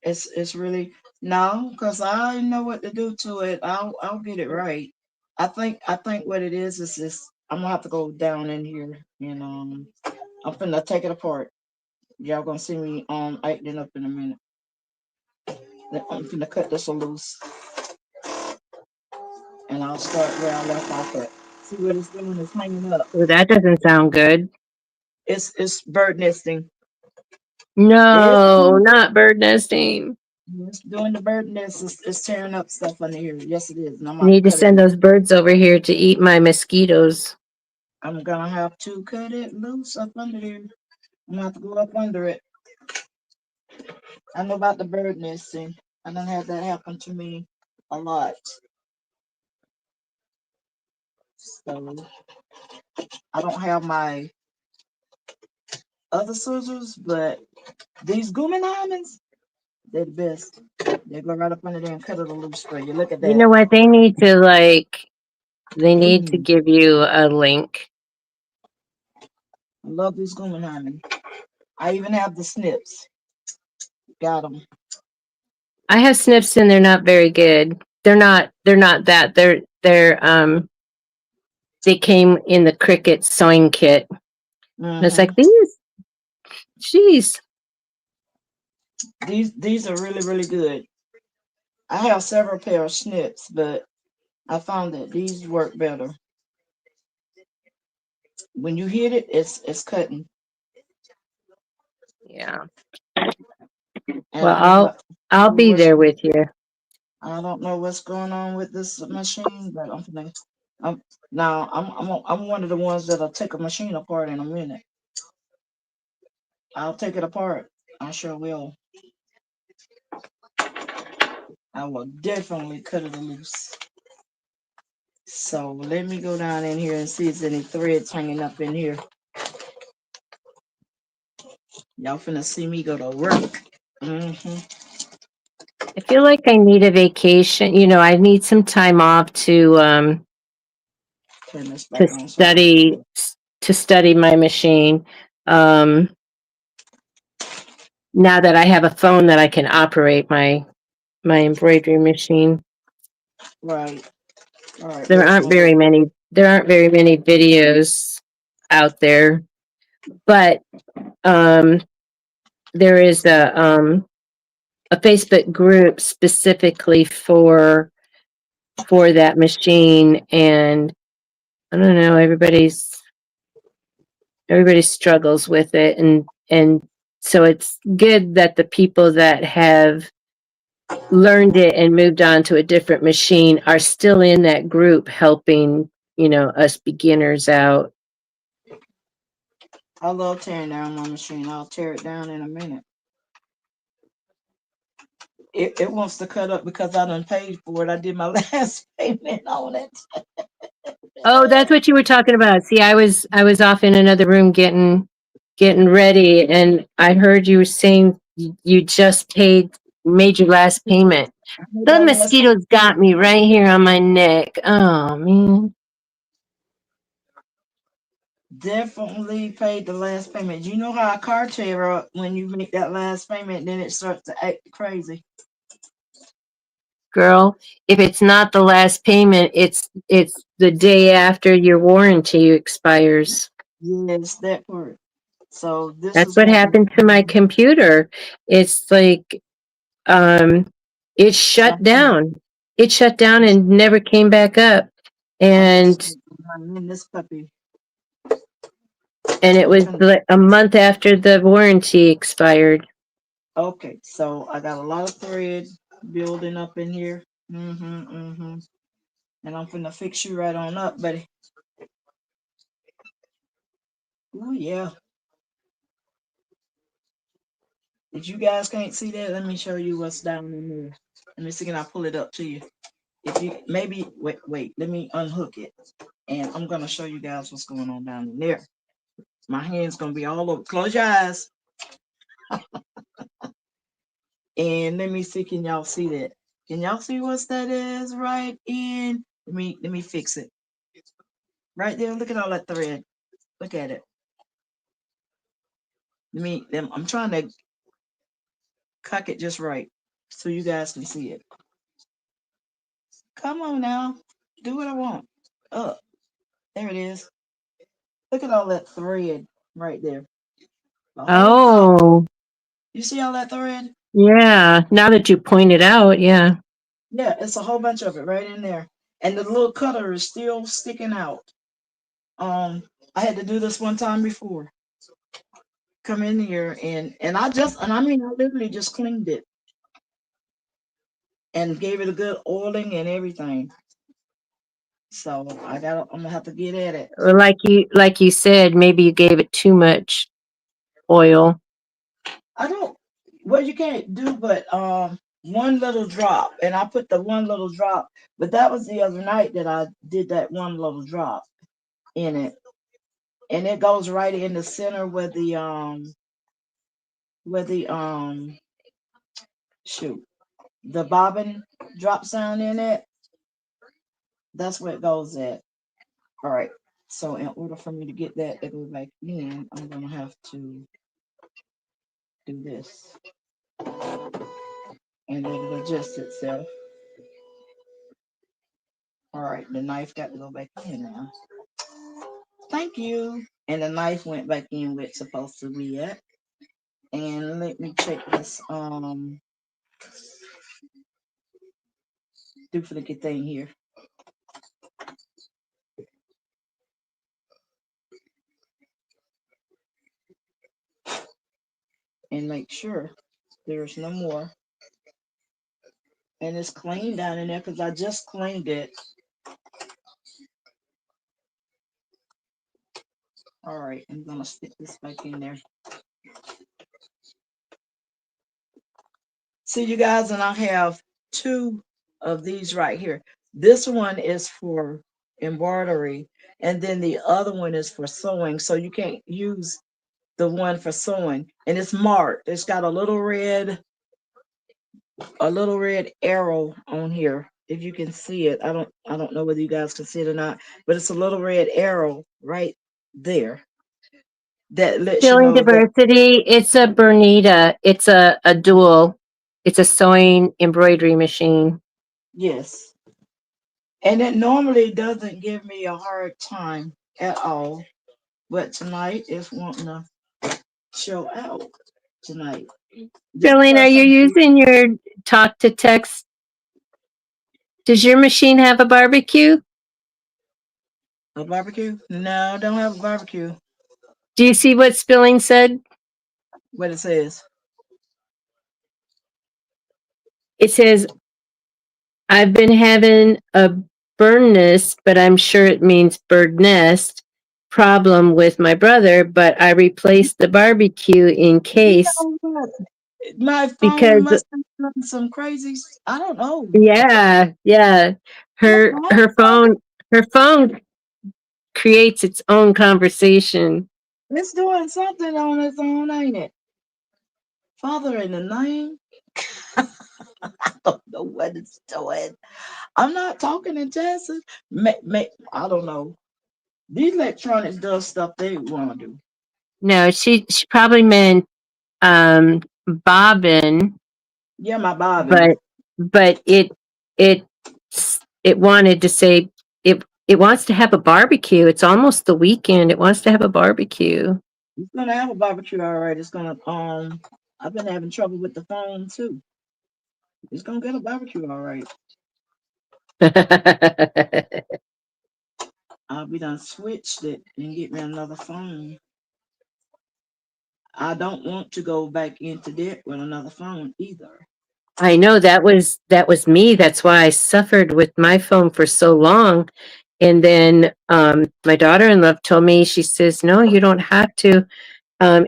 It's really no, because I know what to do to it. I'll get it right. I think what it is this. I'm gonna have to go down in here and I'm finna take it apart. Y'all gonna see me acting up in a minute. I'm finna cut this loose and I'll start where I left off at. See what it's doing? It's hanging up. Well, that doesn't sound good. It's bird nesting. It's No, not bird nesting. it's doing the bird nest. It's tearing up stuff under here. Yes, it is. And I'm I gonna have to need to cut it send loose. those birds over here to eat my mosquitoes. I'm gonna have to cut it loose up under there. I'm gonna have to go up under it. I know about the bird nesting. I done had that happen to me a lot. So I don't have my other scissors, but these Gooman diamonds, they're the best. They go right up under there and cut it loose for you. Look at You that. know what? They need to Mm, give you a link. I love these Gooman diamonds. I even have the snips. Got them. I have snips and they're not very good. They're not that. They came in the Cricut sewing kit. And it's like Hmm. these, jeez. These are really really good. I have several pair of snips, but I found that these work better. When you hit it, it's cutting. Yeah. And Well, I don't know, I'll be what's there with you. I don't know what's going on with this machine, but I'm now I'm one of the ones that'll take a machine apart in a minute. I'll take it apart. I sure will. I will definitely cut it loose. So let me go down in here and see if there's any threads hanging up in here. Y'all finna see me go to work. Hmm. I feel like I need a vacation. I need some time off Turn this to back on so I can see study it. to study my machine. Um, Now that I have a phone that I can operate my embroidery machine. Right. All right. There Where's aren't my very little many there aren't very many videos out there, but um there is a Facebook group specifically for that machine, and I don't know, everybody struggles with it, and so it's good that the people that have learned it and moved on to a different machine are still in that group helping, us beginners out. I love tearing down my machine. I'll tear it down in a minute. It wants to cut up because I done paid for it. I did my last payment on it. Oh, that's what you were talking about. See, I was off in another room getting ready, and I heard you were saying you just made your last payment. I made The my last mosquitoes got me right here on my neck. Oh man. definitely paid the last payment. You know how a car tear up when you make that last payment, then it starts to act crazy. Girl, if it's not the last payment, it's the day after your warranty expires. Yes, that part. So this That's is what what happened to my computer. It's like um it shut I'm down. It shut down and never came back up. gonna And stick in this puppy. and it I'm was finna like a month after the warranty expired. Okay, so I got a lot of thread building up in here. And I'm finna fix you right on up, buddy. Oh yeah. If you guys can't see that, let me show you what's down in there. Let me see, can I pull it up to you? If you maybe wait, let me unhook it. And I'm gonna show you guys what's going on down in there. My hand's gonna be all over. Close your eyes. And let me see, can y'all see that? Can y'all see what that is right in? Let me fix it. Right there, look at all that thread. Look at it. I'm trying to cock it just right so you guys can see it. Come on now. Do what I want. Up. There it is. Look at all that thread right there. The whole top. Oh, You see all that thread? yeah. Now that you point it out, yeah. Yeah, it's a whole bunch of it right in there. And the little cutter is still sticking out. Um, I had to do this one time before. Come in here and I mean I literally just cleaned it and gave it a good oiling and everything. So I'm gonna have to get at it. Or like you said, maybe you gave it too much oil. I don't Well, you can't do but one little drop, and I put the one little drop, but that was the other night that I did that one little drop in it, and it goes right in the center where the shoot the bobbin drop sound in it. That's where it goes at. All right. So in order for me to get that to go back in, I'm gonna have to do this, and it'll adjust itself. All right, the knife got to go back in now. Thank you. And the knife went back in where it's supposed to be at. And let me check this duplicate thing here and make sure there's no more. And it's clean down in there because I just cleaned it. All right, I'm gonna stick this back in there. See, you guys, and I have two of these right here. This one is for embroidery, and then the other one is for sewing. So you can't use the one for sewing, and it's marked. It's got a little red arrow on here. If you can see it, I don't know whether you guys can see it or not, but it's a little red arrow right there that lets you Feeling know that diversity. It's a Bernita. It's a dual. It's a sewing embroidery machine. yes. And it normally doesn't give me a hard time at all, but tonight it's wanting to show out tonight. Just Feeling, are because you some using your talk to text? Does your machine have a barbecue? a barbecue? No, don't have a barbecue. Do you see what Spilling said? What it says. It says, I've been having a burn nest, but I'm sure it means bird nest problem with my brother, but I replaced the barbecue in You case know what? My phone because must have done some crazy. I don't know. yeah, yeah. What's Her wrong her with it? phone creates its own conversation. It's doing something on its own, ain't it? Father, in the name, I don't know what it's doing. I'm not talking in Texas. I don't know. These electronics does stuff they want to do. No, she probably meant bobbin, Yeah, my bobbin. but it it it wanted to say it wants to have a barbecue. It's almost the weekend. It wants to have a barbecue. It's gonna have a barbecue, all right. It's gonna I've been having trouble with the phone too. It's gonna get a barbecue, all right. I'll be done switched it and get me another phone. I don't want to go back into debt with another phone either. I know that was me. That's why I suffered with my phone for so long. And then my daughter-in-law told me, she says, "No, you don't have to.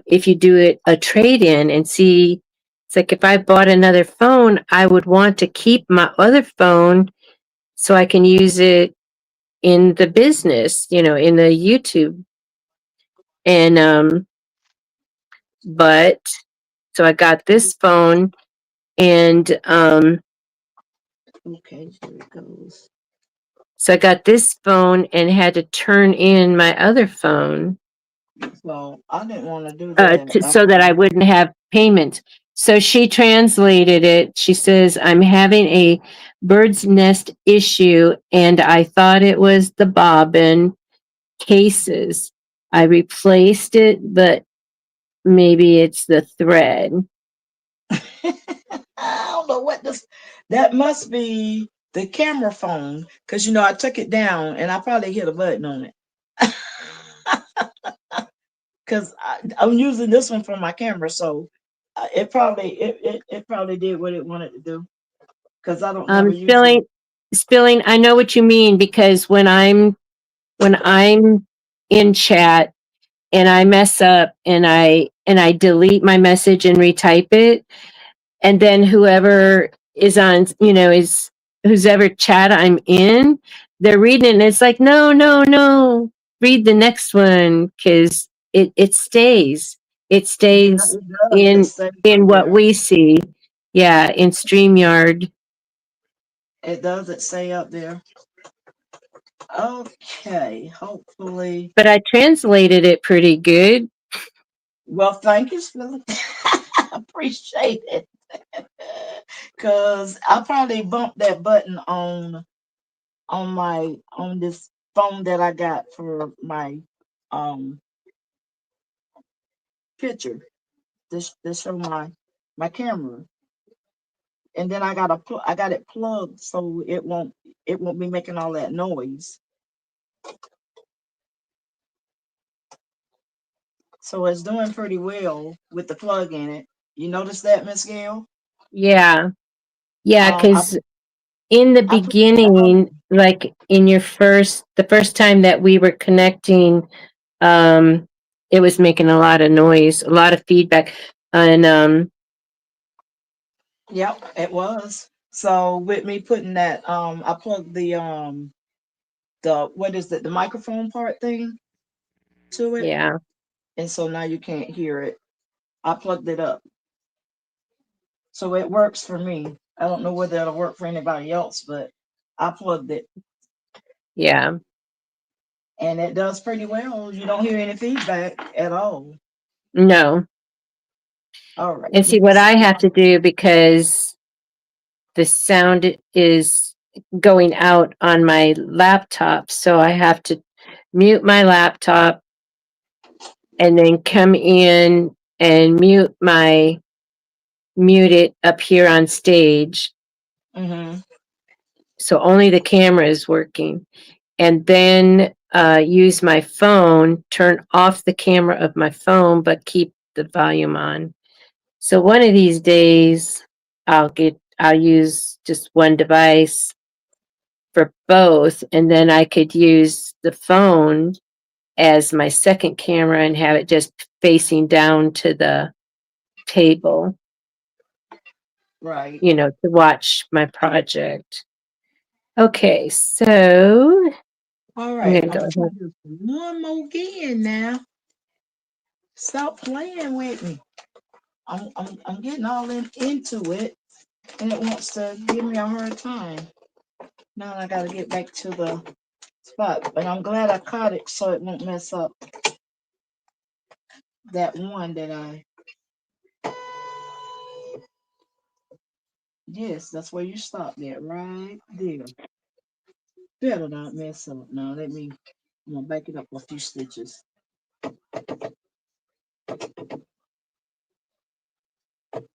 If you do it a trade-in and see, it's like if I bought another phone, I would want to keep my other phone so I can use it in the business, in the YouTube. And but so I got this phone and Okay, here it goes. so I got this phone and had to turn in my other phone Well, I didn't want to do that. so that I wouldn't have payment. So she translated it. She says, I'm having a bird's nest issue and I thought it was the bobbin cases. I replaced it, but maybe it's the thread. I don't know what this. That must be the camera phone, because I took it down and I probably hit a button on it. Because I'm using this one for my camera, so it probably did what it wanted to do. Because I don't never use it. Spilling, I know what you mean because when I'm in chat and I mess up and I delete my message and retype it, and then whoever is on, is who's ever chat I'm in, they're reading it and it's like, no, no, no, read the next one because it stays. It Yeah, stays it does. It in stays in up what there. we see. Yeah, in StreamYard. It does. It stay up there. Okay. Hopefully. But I translated it pretty good. Well, thank you, Philip. I appreciate it. Cause I probably bumped that button on this phone that I got for my um picture. This show my camera, and then I got it plugged so it won't be making all that noise. So it's doing pretty well with the plug in it. You notice that, Miss Gail? Yeah. Yeah, Um, I because in the I put the beginning, like in the first time that we were connecting, um, it was making a lot of noise, a lot of feedback. And yep, it was. So with me putting that, I plugged the what is it, the microphone part thing to it, yeah, and so now you can't hear it. I plugged it up, so it works for me. I don't know whether it'll work for anybody else, but I plugged it, yeah, and it does pretty well. You don't hear any feedback at all. no. All right, And see let me what I see. have to do because the sound is going out on my laptop. So I have to mute my laptop and then come in and mute it up here on stage. Mm-hmm. So only the camera is working. And then use my phone, turn off the camera of my phone, but keep the volume on. So one of these days I'll use just one device for both, and then I could use the phone as my second camera and have it just facing down to the table, Right. to watch my project. Okay, so All I'm right. gonna I'm go gonna try ahead. this one more again now. Stop playing with me. I'm getting all into it, and it wants to give me a hard time. Now I gotta get back to the spot, but I'm glad I caught it so it won't mess up that one that I. Yes, that's where you stopped at, right there. Better not mess up. Now I'm gonna back it up a few stitches.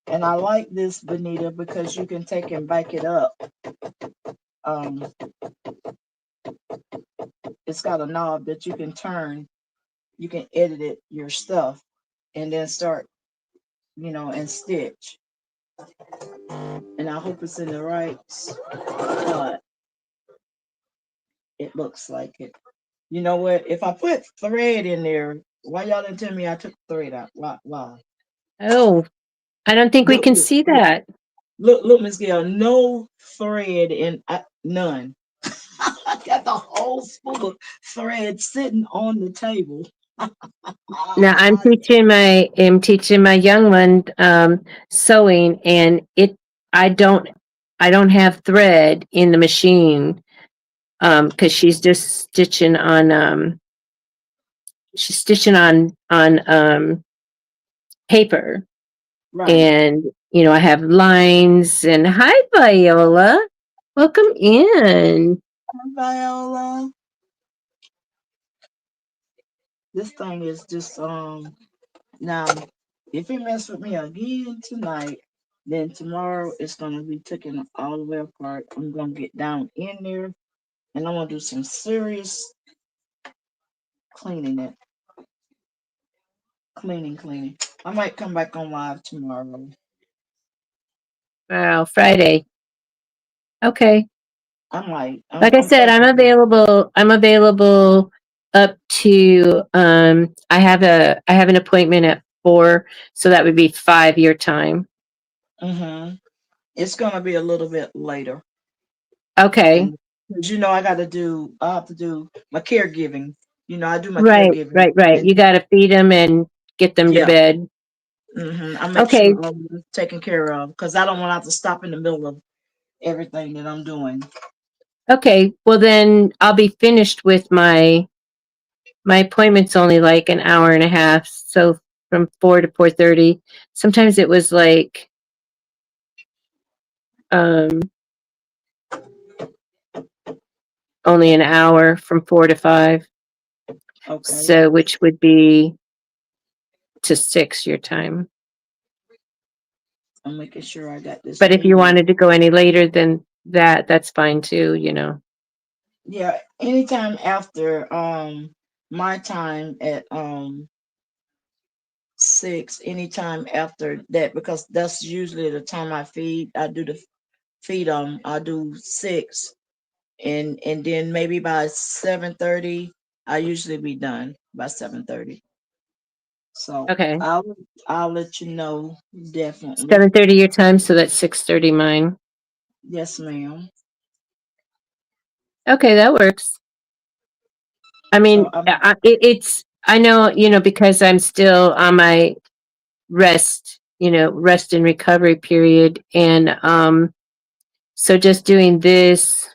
And I like this, Benita, because you can take and back it up. Um, it's got a knob that you can turn. You can edit it your stuff, and then start, and stitch. And I hope it's in the right spot. It looks like it. You know what? If I put thread in there, why y'all didn't tell me I took thread out? Why? Why? Oh, I don't think we Look, can look, see look, that. look, Miss Gail. No thread in none. I got the whole spool of thread sitting on the table. Now I'm teaching my young one sewing, and I don't I don't have thread in the machine because she's stitching on paper, Right. and I have lines. And hi, Viola, welcome in. Viola. This thing is just now if it mess with me again tonight, then tomorrow it's gonna be taken all the way apart. I'm gonna get down in there and I'm gonna do some serious cleaning it. Cleaning. I might come back on live tomorrow. Wow, Friday. Okay. I might. Like I I'm said, I'm thinking. available. I'm available up to I have an appointment at 4, so that would be 5 your time. Mm-hmm. It's gonna be a little bit later. Okay. And 'cause, I have to do my caregiving. I do my Right, caregiving. right, right. And You got to feed them and get them to yeah, bed. I make Okay. sure all is taken care of because I don't want to have to stop in the middle of everything that I'm doing. Okay. Well, then I'll be finished with my appointment's only like an hour and a half, so from 4 to 4:30. Sometimes it was like um only an hour from 4 to 5. Okay. So, which would be to 6 your time. I'm making sure I got this But if you reading. wanted to go any later than that, that's fine too, you know. Yeah, anytime after my time at 6, anytime after that, because that's usually the time I feed. I do the feed I do 6, and then maybe by 7:30 I usually be done by 7:30. So Okay. I'll let you know definitely. 7:30 your time, so that's 6:30 mine. Yes, ma'am. Okay, that works. I So mean, it's I know, you know, because I'm still on my rest and recovery period, and so just doing this,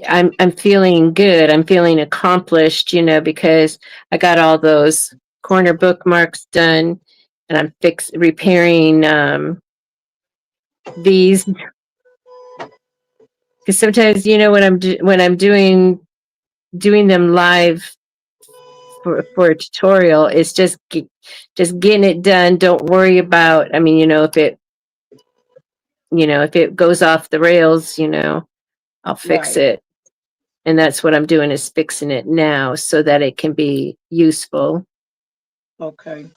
I'm feeling good. I'm feeling accomplished, you know, because I got all those corner bookmarks done, and I'm repairing these, because sometimes, you know, when I'm doing them live for a tutorial, it's just getting it done. Don't worry about. I mean, if it goes off the rails, I'll fix right. it. And that's what I'm doing, is fixing it now so that it can be useful. Okay.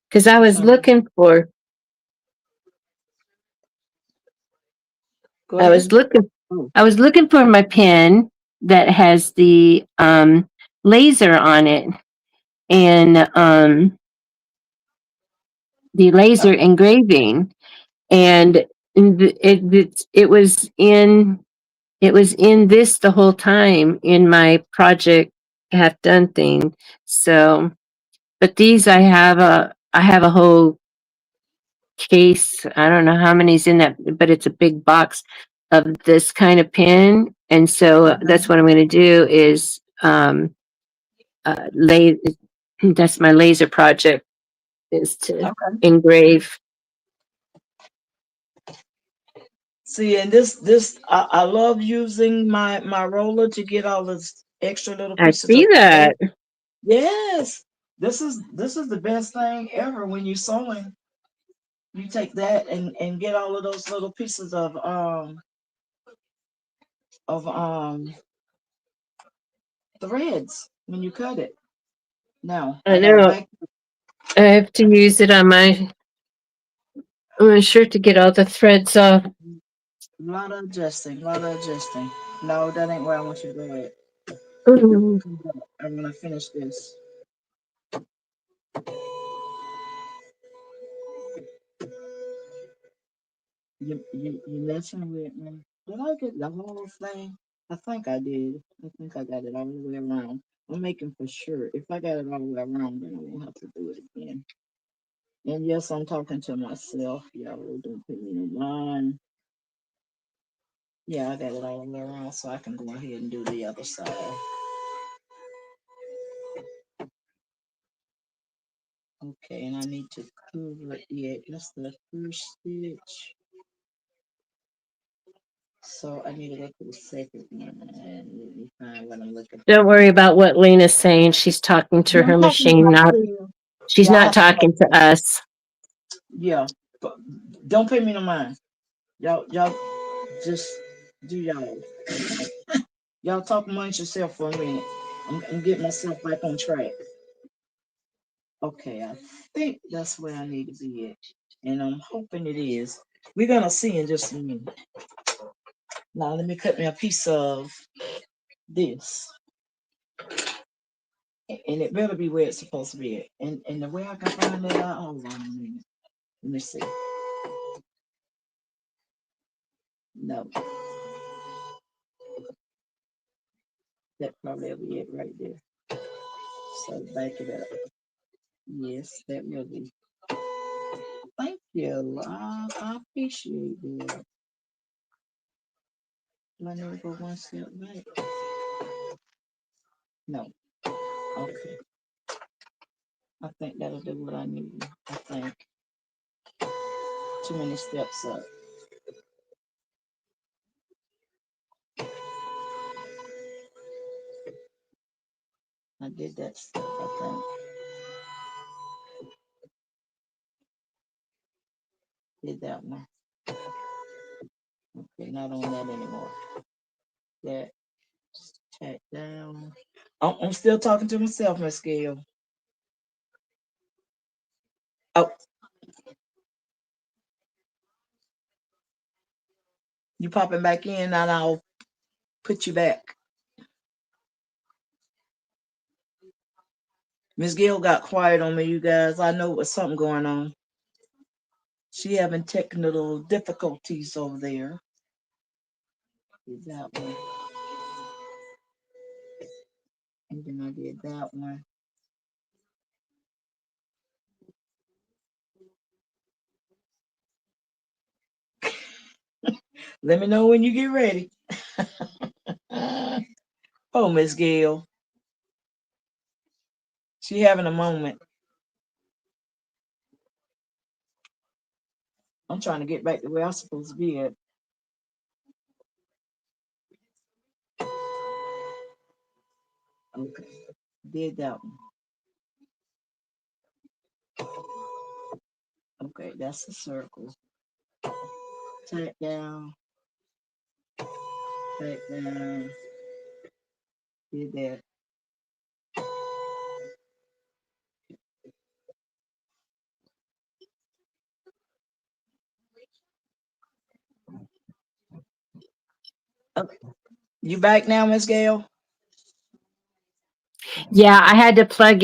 Because I was So looking for, go I ahead. was looking, Oh, I was looking for my pen that has the laser on it, and the laser okay. engraving, and it was in this the whole time in my project half done thing. So, but these I have a whole case. I don't know how many's in that, but it's a big box of this kind of pin. And so that's Mhm. what I'm going to do is lay. That's my laser project, is to Okay. engrave. See, and this I love using my roller to get all this extra little I pieces of see thread. that. Yes, this is the best thing ever when you're sewing. You take that and get all of those little pieces of threads when you cut it. Now I I got a know. vacuum. I have to use it on my shirt to get all the threads off. Lot of adjusting, lot of adjusting. No, that ain't where I want you to go at. Mhm. I'm gonna finish this. You messing with me? Did I get the whole thing? I think I did. I think I got it all the way around. I'm making for sure. If I got it all the way around, then I won't have to do it again. And yes, I'm talking to myself. Y'all don't put me in mind. Yeah, I got it all the way around, so I can go ahead and do the other side. Okay, and I need to cover it. Yeah, that's the first stitch. So I need to go to the second one and let me find what I'm looking Don't for. worry about what Lena's saying. She's talking to Yeah, I'm her talking to machine, not myself. she's Yeah, I not have to talk talking to to myself. us. Yeah, but don't pay me no mind. Y'all just do y'all. Y'all talk amongst yourself for a minute. I'm getting myself back on track. Okay, I think that's where I need to be at. And I'm hoping it is. We're gonna see in just a minute. Now let me cut me a piece of this. And it better be where it's supposed to be at. And the way I can find that out, hold on a minute. Let me see. No, that probably will be it right there. So back it up. Yes, that will be. Thank you. I appreciate that. Do I need to go one step back? No. Okay. I think that'll do what I need. I think too many steps up. I did that stuff, I think. Did that one. Okay, not on that anymore. That check down. I'm still talking to myself, Miss Gail. Oh, you popping back in, and I'll put you back. Miss Gail got quiet on me, you guys. I know it was something going on. She having technical difficulties over there. Did that one. And then I did that one. Let me know when you get ready. Oh, Miss Gail. She having a moment. I'm trying to get back to where I'm supposed to be at. Okay. Did that one. Okay, that's a circle. Tack down, tack down. Did that. Okay. You back now, Miss Gail? Yeah, I had to plug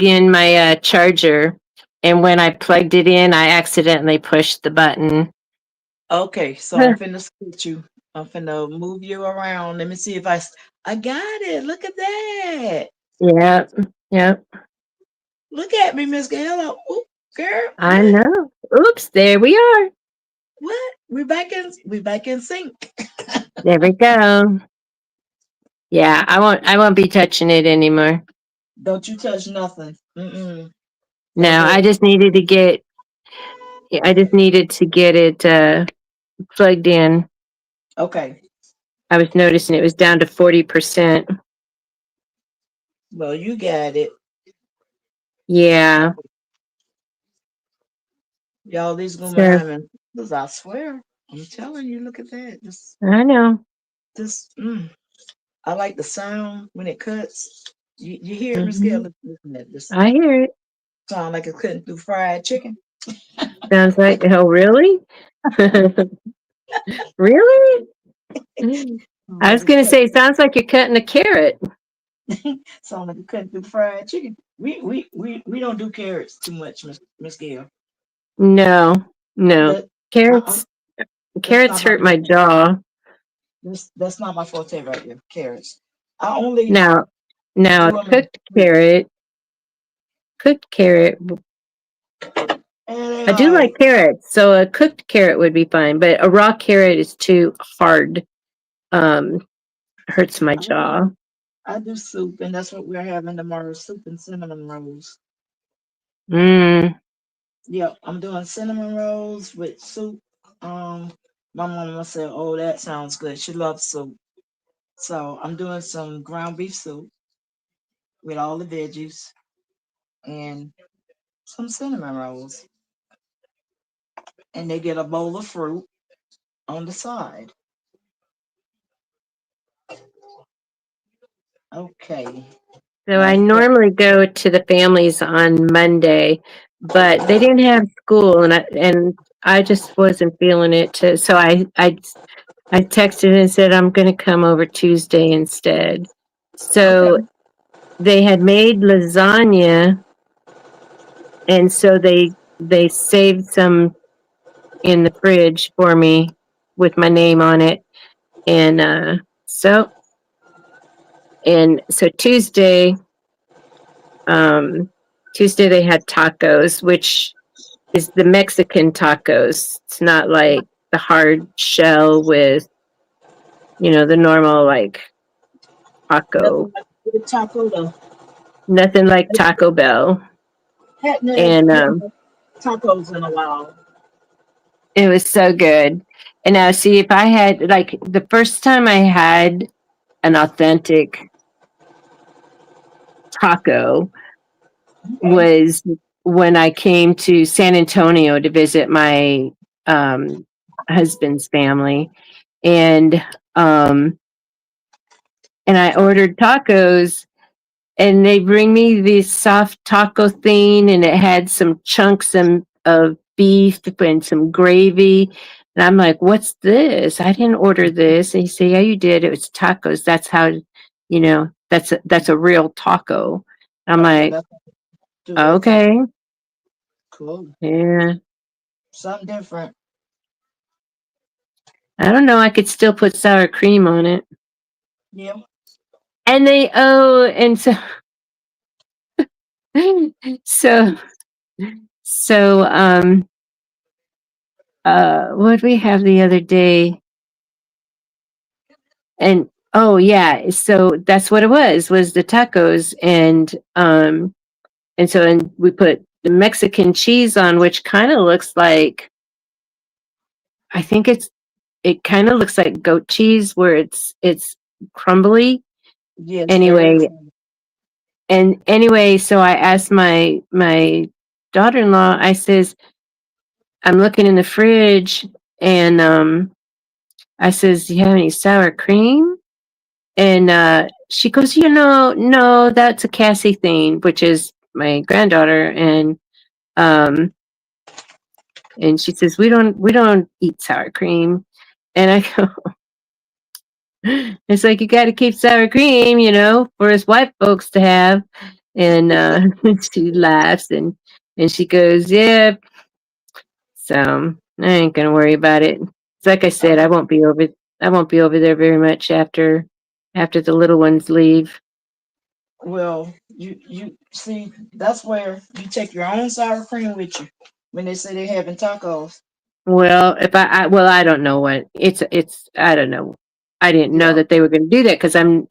in my charger. And when I plugged it in, I accidentally pushed the button. Okay, so I'm finna switch you. I'm finna move you around. Let me see if I got it. Look at that. Yeah, yeah, Look at me, Miss Gail. Oh, girl, I what? know. Oops, there we are. What? We back in sync. There we go. Yeah, I won't be touching it anymore. Don't you touch nothing. Mm-mm. Don't No, let I just needed to get it plugged in. okay. I was noticing it was down to 40%. Well, you got it. Yeah. Y'all, these gonna be So having this, I swear. I'm telling you, look at that. I know. This I like the sound when it cuts. You hear it, Miss Gail? Hmm. Listen to this I hear it. sound like it's cutting through fried chicken. Sounds like, oh, really? Really? Sound I like was it's going to cutting say, sounds like you're cutting a carrot. sound like it's cutting through fried chicken. We don't do carrots too much, Miss Gail. No, no. That uh-uh, Carrots, that's carrots not my hurt my jaw. that's not my forte right there. Carrots. I only Now, now do a them in soup. cooked carrot. And they I all do like right. carrots, so a cooked carrot would be fine, but a raw carrot is too hard. Um, hurts my I do jaw. I do soup, and that's what we're having tomorrow: soup and cinnamon rolls. Mm. Yep, I'm doing cinnamon rolls with soup. Um, my mama said, "Oh, that sounds good." She loves soup, so I'm doing some ground beef soup with all the veggies and some cinnamon rolls, and they get a bowl of fruit on the side. Okay, So I now that normally go to the families on Monday, but they didn't have school, and I just wasn't feeling it. I texted and said I'm going to come over Tuesday instead. okay, So they had made lasagna, and so they saved some in the fridge for me with my name on it, and so Tuesday, um, Tuesday they had tacos, which is the Mexican tacos. It's not like the hard shell with, the normal like taco. nothing like good taco though. Nothing like Taco Bell. And Hadn't had tacos in a while. it was so good. And now, see, if I had, like, the first time I had an authentic taco Okay. was when I came to San Antonio to visit my um, husband's family, and um, and I ordered tacos, and they bring me this soft taco thing, and it had some chunks of beef and some gravy. And I'm like, "What's this? I didn't order this." And he said, "Yeah, you did. It was tacos. That's how, that's a real taco." I'm Oh yeah, like, that's do that type. "Okay, Cool. yeah." Something different. I don't know. I could still put sour cream on it. Yeah. And so so what we have the other day, and oh yeah, so that's what it was the tacos, and we put the Mexican cheese on, which kind of looks like, I think it kind of looks like goat cheese, where it's crumbly. Yes, very Anyway, cool. so I asked my daughter-in-law, I says, I'm looking in the fridge, and I says, "Do you have any sour cream?" And she goes, "No, that's a Cassie thing," which is my granddaughter, um and she says, "We don't eat sour cream." And I go, "It's like, you got to keep sour cream, for us white folks to have." And she laughs, and she goes, "Yeah." So I ain't gonna worry about it. It's like I said, Uh, I won't be over there very much after the little ones leave. well, you see, that's where you take your own sour cream with you when they say they're having tacos. Well, if well, I don't know what it's I don't know. I didn't know Yeah, that they were going to do that, because I'm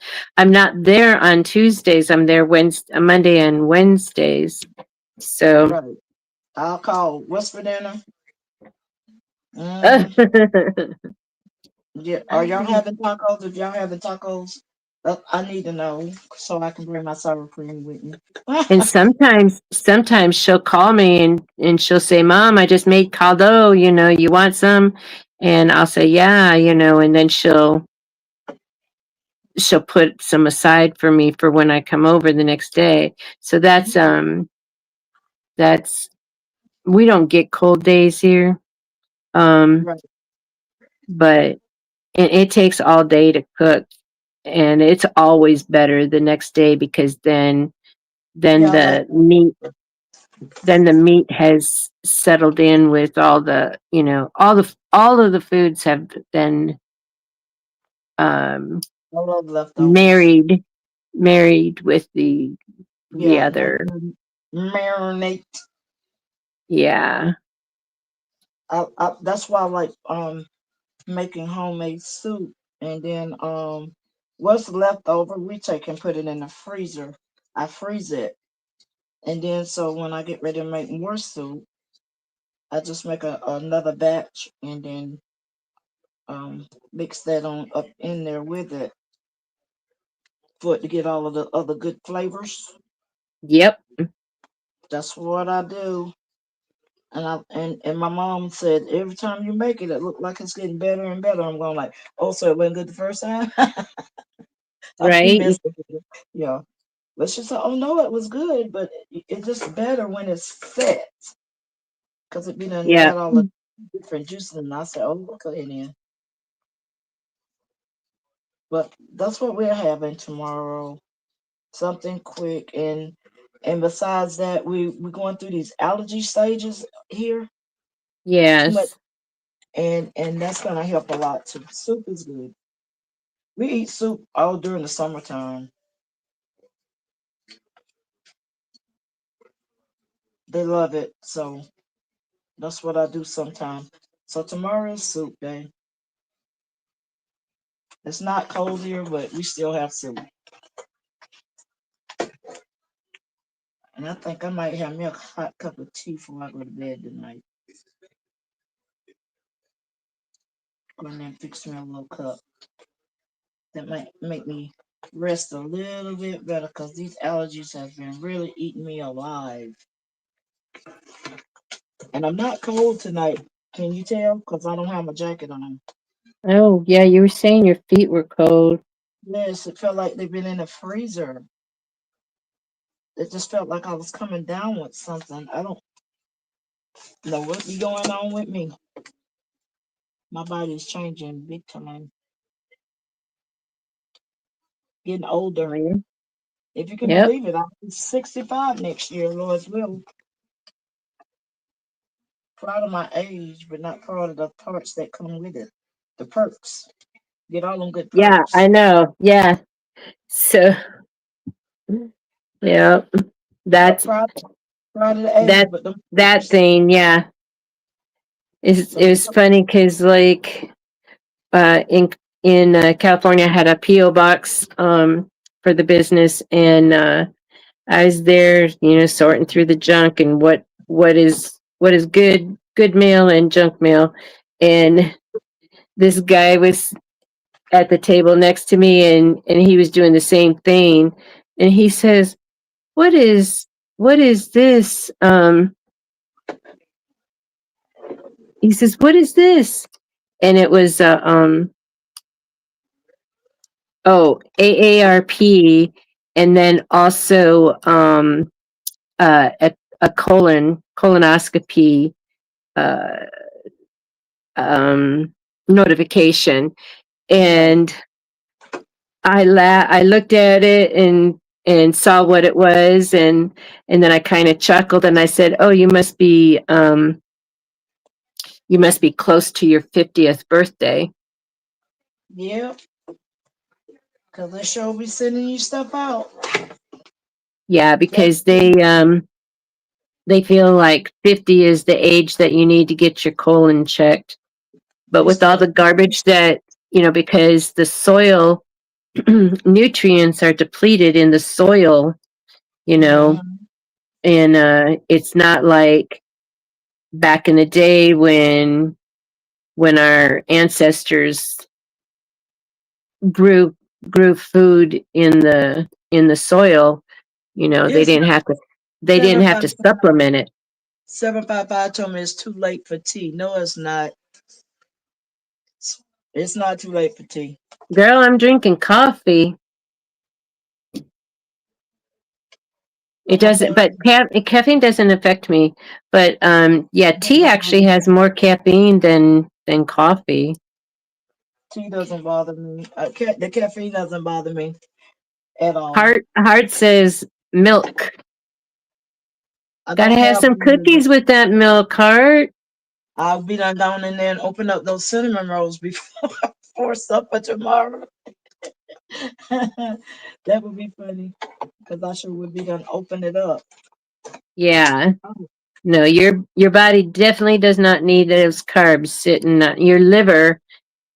not there on Tuesdays. I'm there Monday and Wednesdays. So right. I'll call. What's for dinner? Mm-hmm. Yeah. Are y'all having tacos? If y'all having tacos, I need to know so I can bring my sour cream with me. and sometimes she'll call me, and she'll say, "Mom, I just made caldo, you want some?" And I'll say, "Yeah," and then she'll put some aside for me for when I come over the next day. So that's we don't get cold days here. Um Right. but it takes all day to cook, and it's always better the next day, because then Yeah, I like the that. meat then the meat has settled in with all of the foods have been um I love leftovers. married married with the Yeah, nice other. and marinate. Yeah. That's why I like making homemade soup, and then what's left over we take and put it in the freezer. I freeze it, and then so when I get ready to make more soup, I just make another batch and then mix that on up in there with it for it to get all of the other good flavors. Yep. That's what I do. And my mom said every time you make it, it looked like it's getting better and better. I'm going like, oh, so it wasn't good the first time. I be Right. messing with it. Yeah. But she said, oh no, it was good, but it's just better when it's set because it be done Yeah. got all the different juices. And I said, oh, okay, then. But that's what we're having tomorrow. Something quick, and besides that, we're going through these allergy stages here. Too much, Yes. and that's gonna help a lot too. Soup is good. We eat soup all during the summertime. They love it, so that's what I do sometimes. So tomorrow is soup day. It's not cold here, but we still have soup. And I think I might have me a hot cup of tea before I go to bed tonight. Go in there and fix me a little cup. That might make me rest a little bit better because these allergies have been really eating me alive. And I'm not cold tonight. Can you tell? Because I don't have my jacket on. Oh, yeah, you were saying your feet were cold. Yes, it felt like they've been in a freezer. It just felt like I was coming down with something. I don't know what be going on with me. My body's changing big time. Getting Oh, older. yeah. If you can Yep. believe it, I'll be 65 next year, Lord's will. Proud of my age, but not proud of the parts that come with it. The perks. Get all them good Yeah, perks. I know. Yeah. So, yeah, But that's proud of the age, that but them that perks. thing. Yeah, So it you was funny because like in California, I had a PO box for the business, and I was there, sorting through the junk and what is good mail and junk mail, and this guy was at the table next to me, and he was doing the same thing, and he says, what is this? He says, what is this? And it was AARP, and then also a colonoscopy uh, um, notification, right. and I looked at it and saw what it was, and then I kind of chuckled and I said, "Oh, you must be close to your 50th birthday." Yep. Because they sure be sending you stuff out. Yeah, Just because they feel like 50 is the age that you need to get your colon checked. But they with all start. the garbage that, because the soil nutrients are depleted in the soil, you know, Mhm. and it's not like back in the day when our ancestors grew grew food in the soil, they It's didn't not have to they didn't have to 755. supplement it. 755 told me it's too late for tea. No, it's not. It's not too late for tea. Girl, I'm drinking coffee. It I'm gonna doesn't, tell but you, caffeine doesn't affect me. But yeah, it tea doesn't bother actually me. has more caffeine than coffee. Tea doesn't bother me. The caffeine doesn't bother me at all. Heart says milk. I Gotta don't have have some any. cookies with that milk, Heart. I'll be done down in there and open up those cinnamon rolls before for supper tomorrow. That would be funny because I sure would be done open it up. Yeah. Oh, No, your body definitely does not need those carbs sitting on your liver.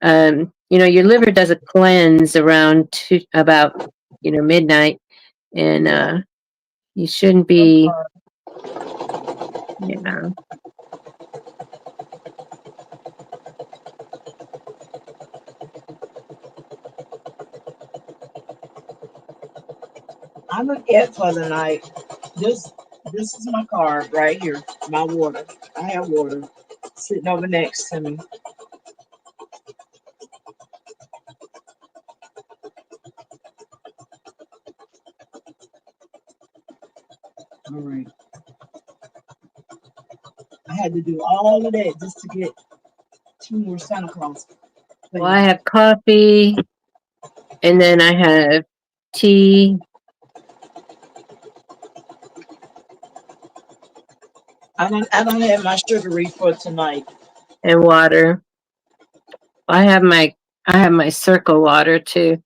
Your liver does a cleanse around about midnight, and yeah, you shouldn't them be. carbs. Yeah. I'm gonna get for the night. This this is my card right here. My water. I have water sitting over next to me. All right. I had to do all of that just to get two more Santa Claus Well, I things. have coffee, and then I have tea I don't have my sugary for tonight. and water. I have my circle water too.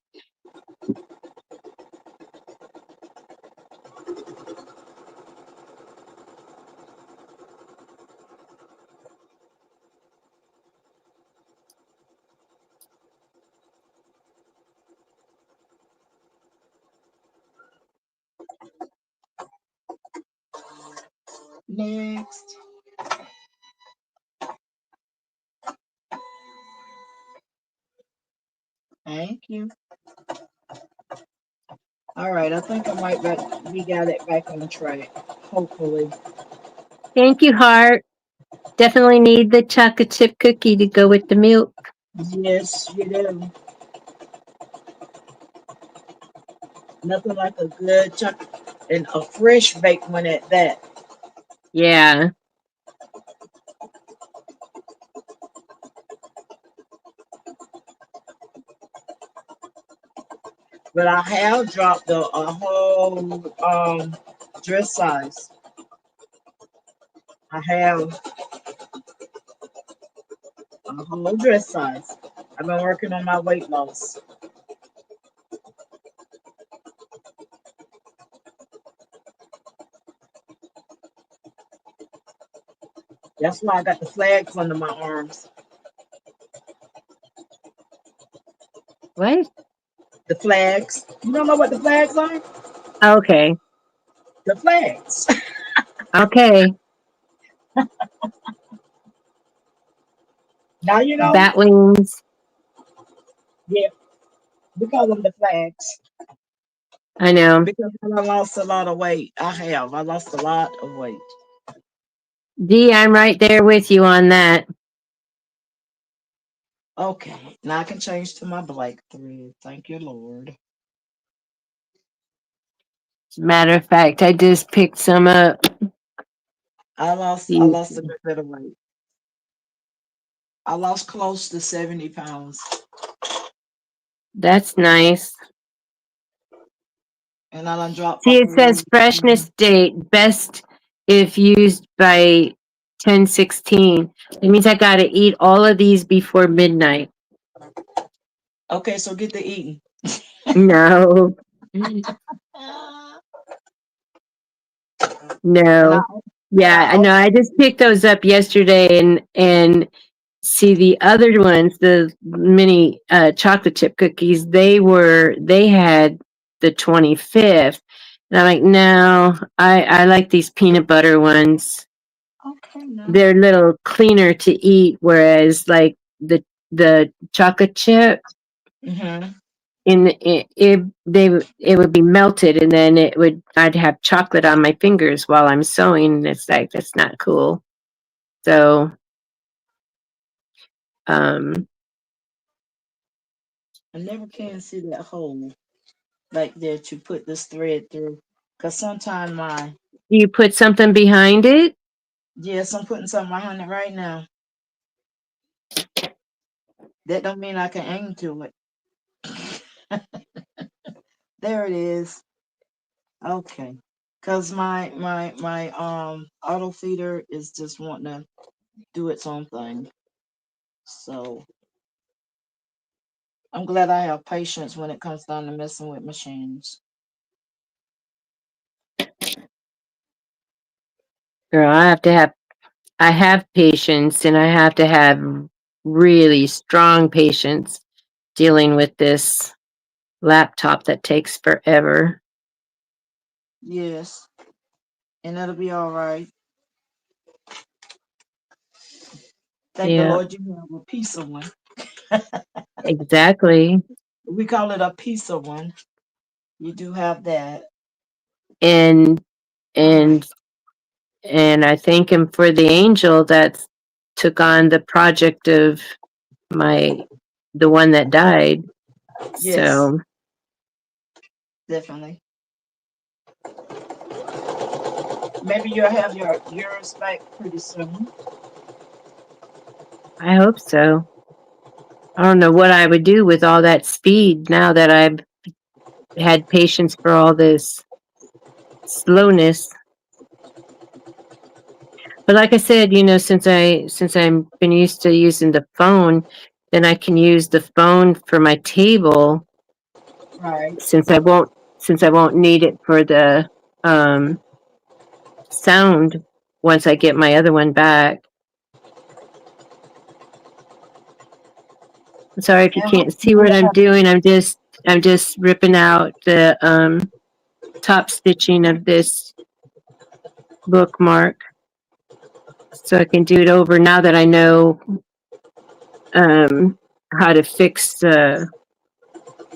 Next. Thank you. All right, I think I might we got it back on track. Hopefully. Thank you, Heart. Definitely need the chocolate chip cookie to go with the milk. Yes, you do. Nothing like a good chocolate and a fresh baked one at that. Yeah. But I have dropped a whole dress size. I have a whole dress size. I've been working on my weight loss. That's why I got the flags under my arms. What? The flags. You don't know what the flags are? Okay. The flags. Okay. Now you know? Bat wings. Yeah, we call them the flags. I know. Because I lost a lot of weight. I have. I lost a lot of weight. Dee, I'm right there with you on that. Okay, now I can change to my black thread. Thank you, Lord. As a matter of fact, I just picked some up. I lost a good bit of weight. I lost close to 70 pounds. That's nice. And I done dropped See, my it says food. freshness date best if used by 10/16. It means I got to eat all of these before midnight. Okay, so get to eating. No, Ah. And no. Yeah, I I know. I just picked those up yesterday, and see the other ones, the mini chocolate chip cookies. They had the 25th, and I'm like, no, I like these peanut butter ones. okay now. They're a little cleaner to eat, whereas like the chocolate chip Mm-hmm. in it would be melted, and then I'd have chocolate on my fingers while I'm sewing. And it's like that's not cool. So um, I never can see that hole like that you put this thread through. Cause sometimes my you put something behind it. yes, I'm putting something behind it right now. That don't mean I can aim to it. There it is. Okay. Cause my auto feeder is just wanting to do its own thing. So I'm glad I have patience when it comes down to messing with machines. Girl, I have patience, and I have to have really strong patience dealing with this laptop that takes forever. Yes. And that'll be all right. Thank the Yeah, Lord you have a piece of one. exactly. We call it a piece of one. You do have that. And All right. and and I thank him for the angel that took on the project of my the one that died. Yes, So definitely. Maybe you'll have yours back pretty soon. I hope so. I don't know what I would do with all that speed now that I've had patience for all this slowness. But like I said, since I'm been used to using the phone, then I can use the phone for my table Right. since I won't need it for the um sound once I get my other one back. I'm sorry if you And can't hopefully see what you'll I'm have doing. I'm just ripping out the top stitching of this bookmark so I can do it over now that I know how to fix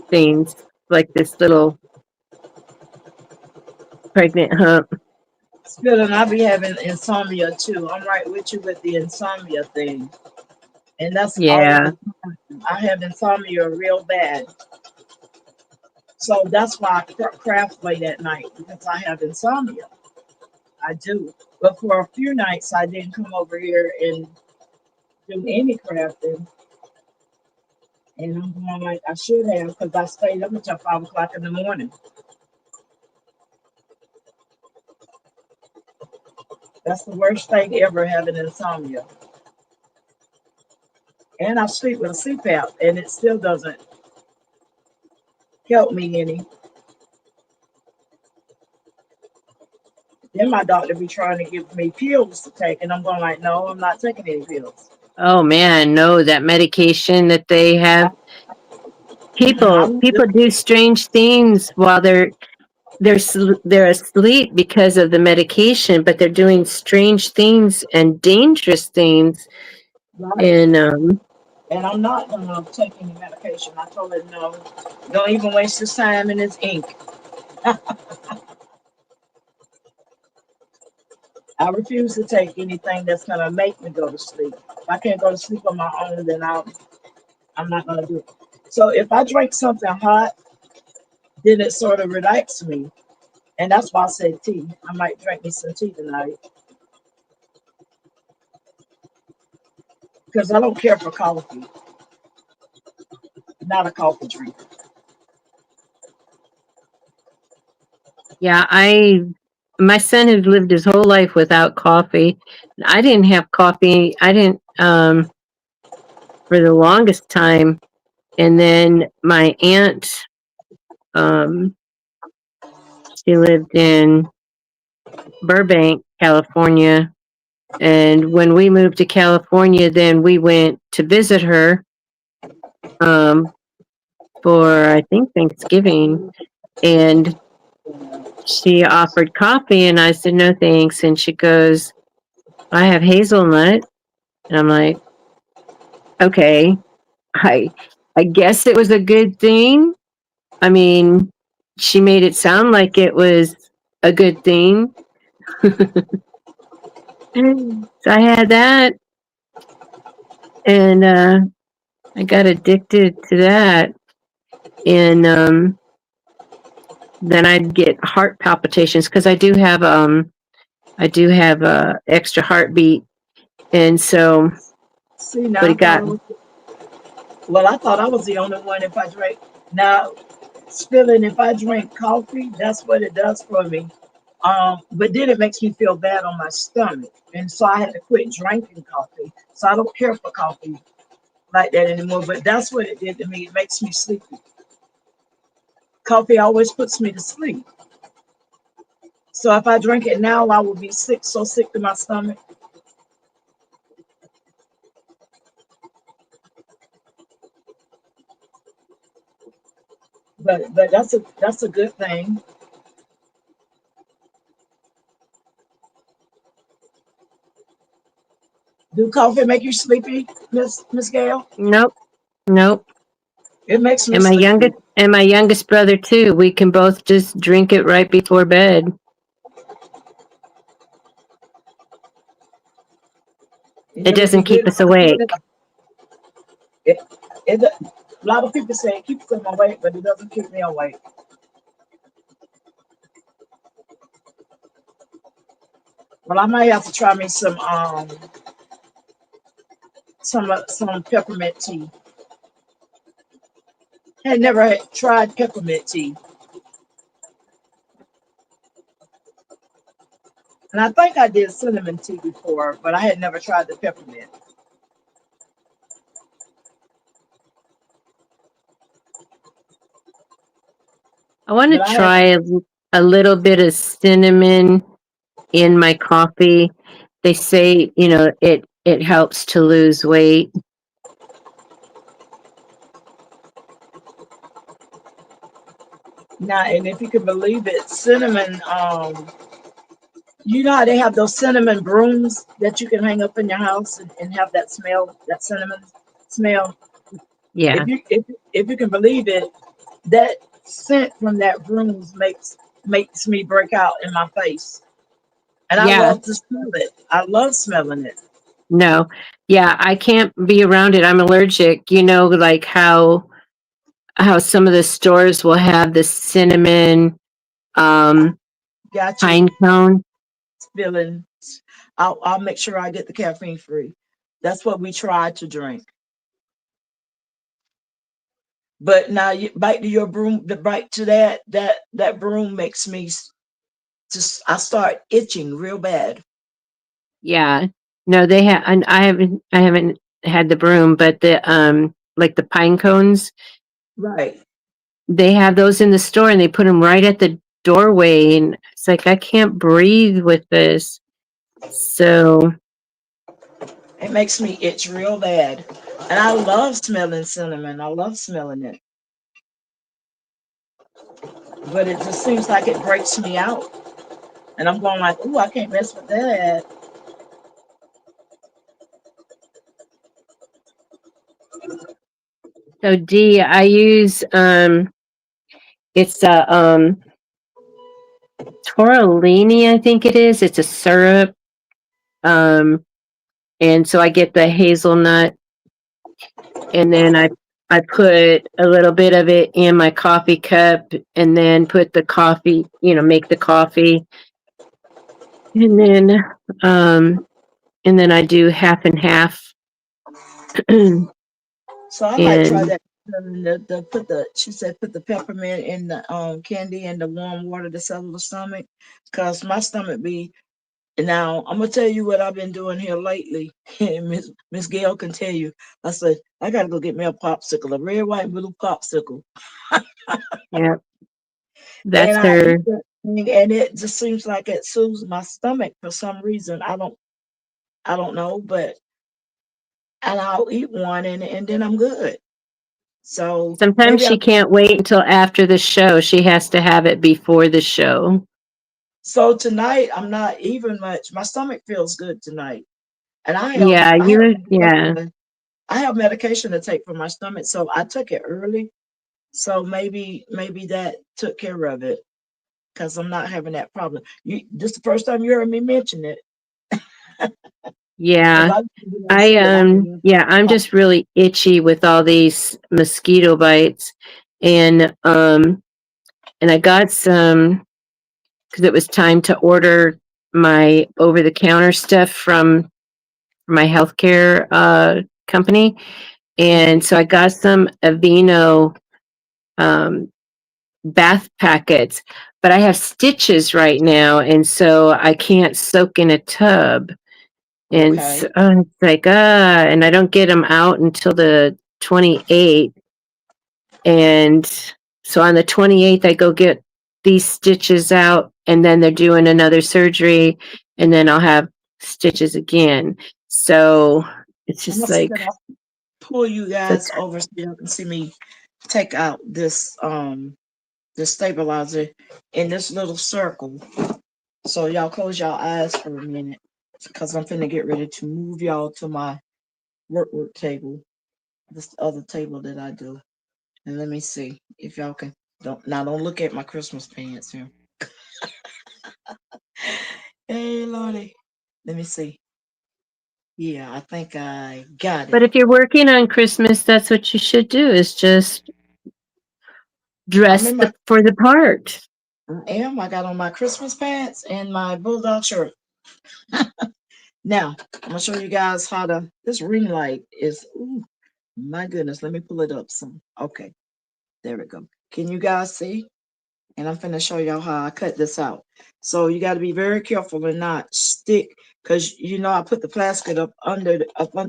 things like this little pregnant hump. Still, and I be having insomnia too. I'm right with you with the insomnia thing, and that's all Yeah. the time. I have insomnia real bad, so that's why I craft late at night because I have insomnia. I do, but for a few nights I didn't come over here and do any crafting, and I'm going like I should have because I stayed up until 5 o'clock in the morning. That's the worst thing ever having insomnia, and I sleep with a CPAP, and it still doesn't help me any. Then my doctor be trying to give me pills to take, and I'm going like, no, I'm not taking any pills. Oh man, no, that medication that they I, have. I People was people do strange things while they're asleep because of the medication, but they're doing strange things and dangerous things. right, And and I'm not gonna take any medication. I told her no, don't even waste your time in this ink. I refuse to take anything that's gonna make me go to sleep. If I can't go to sleep on my own, then I'm not gonna do it. So if I drink something hot, then it sort of relaxes me, and that's why I said tea. I might drink me some tea tonight because I don't care for coffee. Not a coffee drinker. yeah, I my son has lived his whole life without coffee. I didn't have coffee. I didn't for the longest time. And then my aunt, um, she lived in Burbank, California. And when we moved to California, then we went to visit her um, for, I think, Thanksgiving. And she offered coffee, and I said, no thanks. And she goes, I have hazelnut. And I'm like, okay, I, I guess it was a good thing. I mean, she made it sound like it was a good thing. So I had that, and I got addicted to that. And then I'd get heart palpitations because I do have a extra heartbeat, and so See, but now I it thought got I was well. I thought I was the only one. If I drank now, spilling. If I drink coffee, that's what it does for me. But then it makes me feel bad on my stomach, and so I had to quit drinking coffee. So I don't care for coffee like that anymore. But that's what it did to me. It makes me sleepy. Coffee always puts me to sleep. So if I drink it now, I will be sick, so sick to my stomach. But that's a good thing. Do coffee make you sleepy, Miss Gail? nope, nope. It makes me And sleepy. my youngest brother too. We can both just drink it right before bed. It It would be doesn't keep good if us I did it. awake. It, a lot of people say it keeps them awake, but it doesn't keep me awake. Well, I might have to try me some peppermint tea. I had never tried peppermint tea, and I think I did cinnamon tea before, but I had never tried the peppermint. I want to But I have try a little bit of cinnamon in my coffee. They say, it helps to lose weight. not, and if you can believe it, cinnamon. You know how they have those cinnamon brooms that you can hang up in your house and have that smell, that cinnamon smell. Yeah. If you can believe it, that scent from that brooms makes makes me break out in my face. And I Yeah. love to smell it. I love smelling it. No. Yeah, I can't be around it. I'm allergic. You know, like how some of the stores will have the cinnamon um Got you pine cone. feeling. I'll make sure I get the caffeine free. That's what we try to drink. But now you bite to your broom, the bite to that broom makes me just I start itching real bad. Yeah. No, they have and I haven't had the broom, but the like the pine cones, Right. they have those in the store and they put them right at the doorway and it's like I can't breathe with this. So, It makes me itch real bad. And I love smelling cinnamon. I love smelling it. But it just seems like it breaks me out. And I'm going like, ooh, I can't mess with that. so D, I use it's a torellini, I think it is. It's a syrup. Um and so I get the hazelnut and then I put a little bit of it in my coffee cup and then put the coffee, make the coffee and um then I do half and half. So I might try And that. She said put the peppermint in the candy in the warm water to settle the stomach. Cause my stomach be now I'm gonna tell you what I've been doing here lately. And Miss Gail can tell you. I said, I gotta go get me a popsicle, a red, white, and blue popsicle. yeah, And that's I eat her. that thing and it just seems like it soothes my stomach for some reason. I don't know, but and I'll eat one and then I'm good. So Sometimes maybe I she can't wait until after the show. She has to have it before the show. so tonight I'm not even much. My stomach feels good tonight. And Yeah, yeah. I have medication to take for my stomach, so I took it early. So maybe that took care of it because I'm not having that problem. This is the first time you heard me mention it because Yeah. I when I said it, I mean, Yeah, I'm just really itchy with all these mosquito bites. And I got some because it was time to order my over the counter stuff from my healthcare company. And so I got some Aveeno um, bath packets, but I have stitches right now, and so I can't soak in a tub. And so okay. it's like, and I don't get them out until the 28th. And so on the 28th, I go get these stitches out, and then they're doing another surgery, and then I'll have stitches again. So it's I'm gonna just see that like, I pull you so guys over so you can see me take out this stabilizer in this little circle. So y'all close y'all eyes for a minute because I'm finna get ready to move y'all to my work table, this other table that I do. And let me see if y'all can don't look at my Christmas pants here. Hey Lordy. Let me see. Yeah, I think I got but it. if you're working on Christmas, that's what you should do is just I'm dress in my for the part. I got on my Christmas pants and my bulldog shirt. Now, I'm gonna show you guys how to this ring light is ooh, my goodness, let me pull it up some. Okay, there we go. Can you guys see? And I'm finna show y'all how I cut this out. So you got to be very careful and not stick, because I put the plastic up under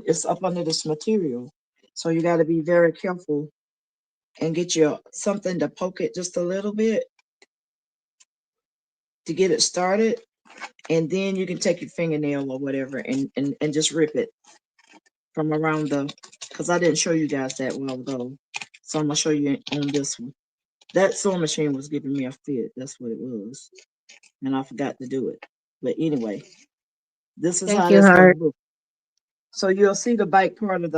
it's up under this material. So you got to be very careful and get your something to poke it just a little bit to get it started, and then you can take your fingernail or whatever and just rip it from around the. Because I didn't show you guys that while ago, so I'm gonna show you on this one. That sewing machine was giving me a fit. That's what it was, and I forgot to do it. But anyway, this is Thank how you, that's gonna Heart. look. So you'll see the back part of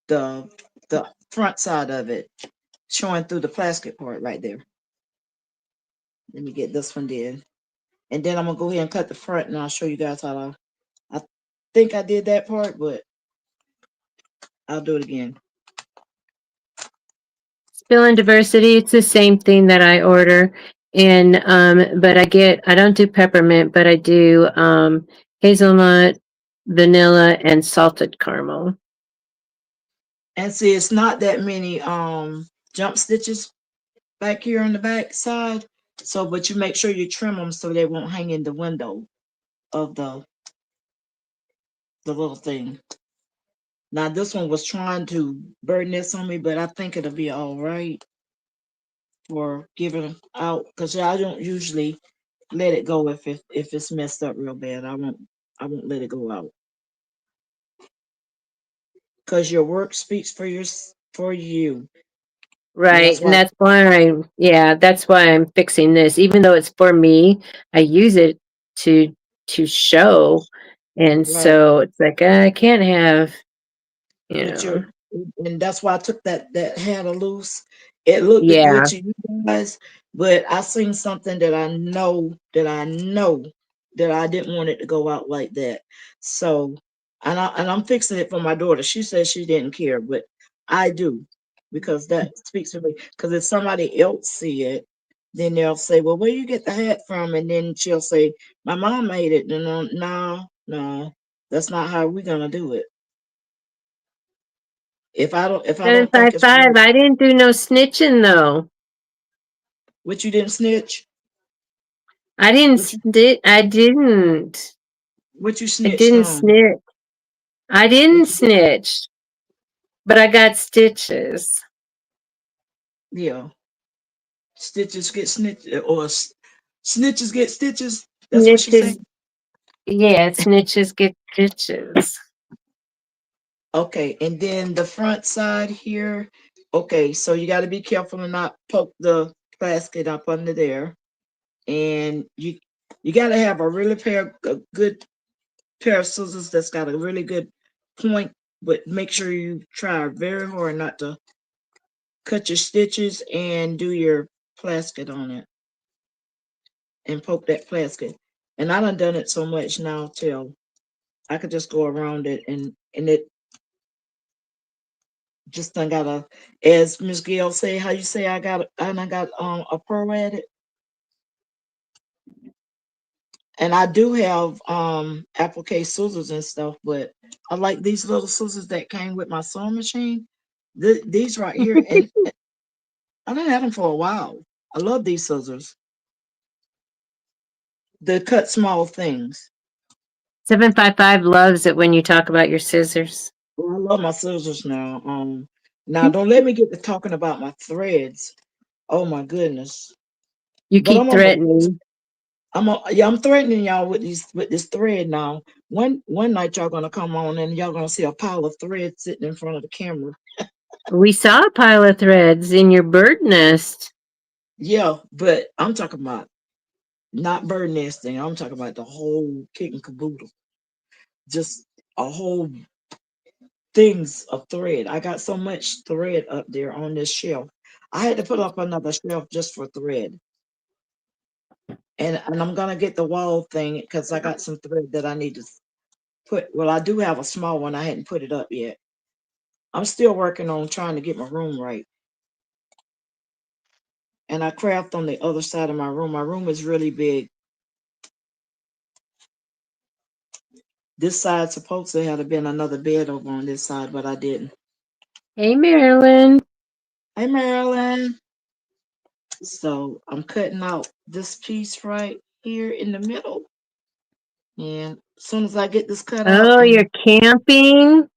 the the front side of it showing through the plastic part right there. Let me get this one did. And then I'm gonna go ahead and cut the front and I'll show you guys how to I think I did that part, but I'll do it again. Spill and diversity, it's the same thing that I order. And but I don't do peppermint, but I do hazelnut, vanilla, and salted caramel. And see it's not that many jump stitches back here on the back side. So but you make sure you trim them so they won't hang in the window of the little thing. Now this one was trying to burn this on me, but I think it'll be all right for giving out because I don't usually let it go if it's messed up real bad. I won't let it go out because your work speaks for for you, and Right. that's And why. that's why I'm fixing this. Even though it's for me, I use it to to show. And Right. so it's like I can't have, you But you're know. and that's why I took that handle loose. It looked good Yeah. to you guys, but I seen something that I know that I didn't want it to go out like that. So and I'm fixing it for my daughter. She says she didn't care, but I do because that speaks for me. Because if somebody else see it, then they'll say, "Well, where you get the hat from?" And then she'll say, "My mom made it." And no, no, that's not how we're gonna do it. If I don't think it's 755. right, I didn't do no snitching though. what you didn't snitch, I didn't what you snitch. I didn't. what you I snitched didn't on, snitch. I didn't what you did, snitch, but I got stitches. yeah, stitches get snitch or snitches get stitches. That's what she said. Snitches, yeah, snitches get stitches. Okay, and then the front side here. Okay, so you got to be careful and not poke the plastic up under there, and you got to have a good pair of scissors that's got a really good point, but make sure you try very hard not to cut your stitches and do your plastic on it and poke that plastic. And I done it so much now till I could just go around it and it just done got a, as Miss Gail say, how you say I got a pro at it. And I do have applique scissors and stuff, but I like these little scissors that came with my sewing machine. These right here, and I done had them for a while. I love these scissors. They cut small things. 755 loves it when you talk about your scissors. Well, I love my scissors now. Now don't let me get to talking about my threads. Oh my goodness! You But keep threatening. yeah, I'm threatening y'all with this thread now. One night y'all gonna come on and y'all gonna see a pile of thread sitting in front of the camera. We saw a pile of threads in your bird nest. Yeah, but I'm talking about not bird nesting. I'm talking about the whole kit and caboodle. Just a whole things of thread. I got so much thread up there on this shelf. I had to put up another shelf just for thread. And I'm gonna get the wall thing because I got some thread that I need to put. Well, I do have a small one. I hadn't put it up yet. I'm still working on trying to get my room right. And I craft on the other side of my room. My room is really big. This side supposed to have been another bed over on this side, but I didn't. Hey, Marilyn. Hey, Marilyn. So I'm cutting out this piece right here in the middle. And as soon as I get this cut out, Oh, and you're camping?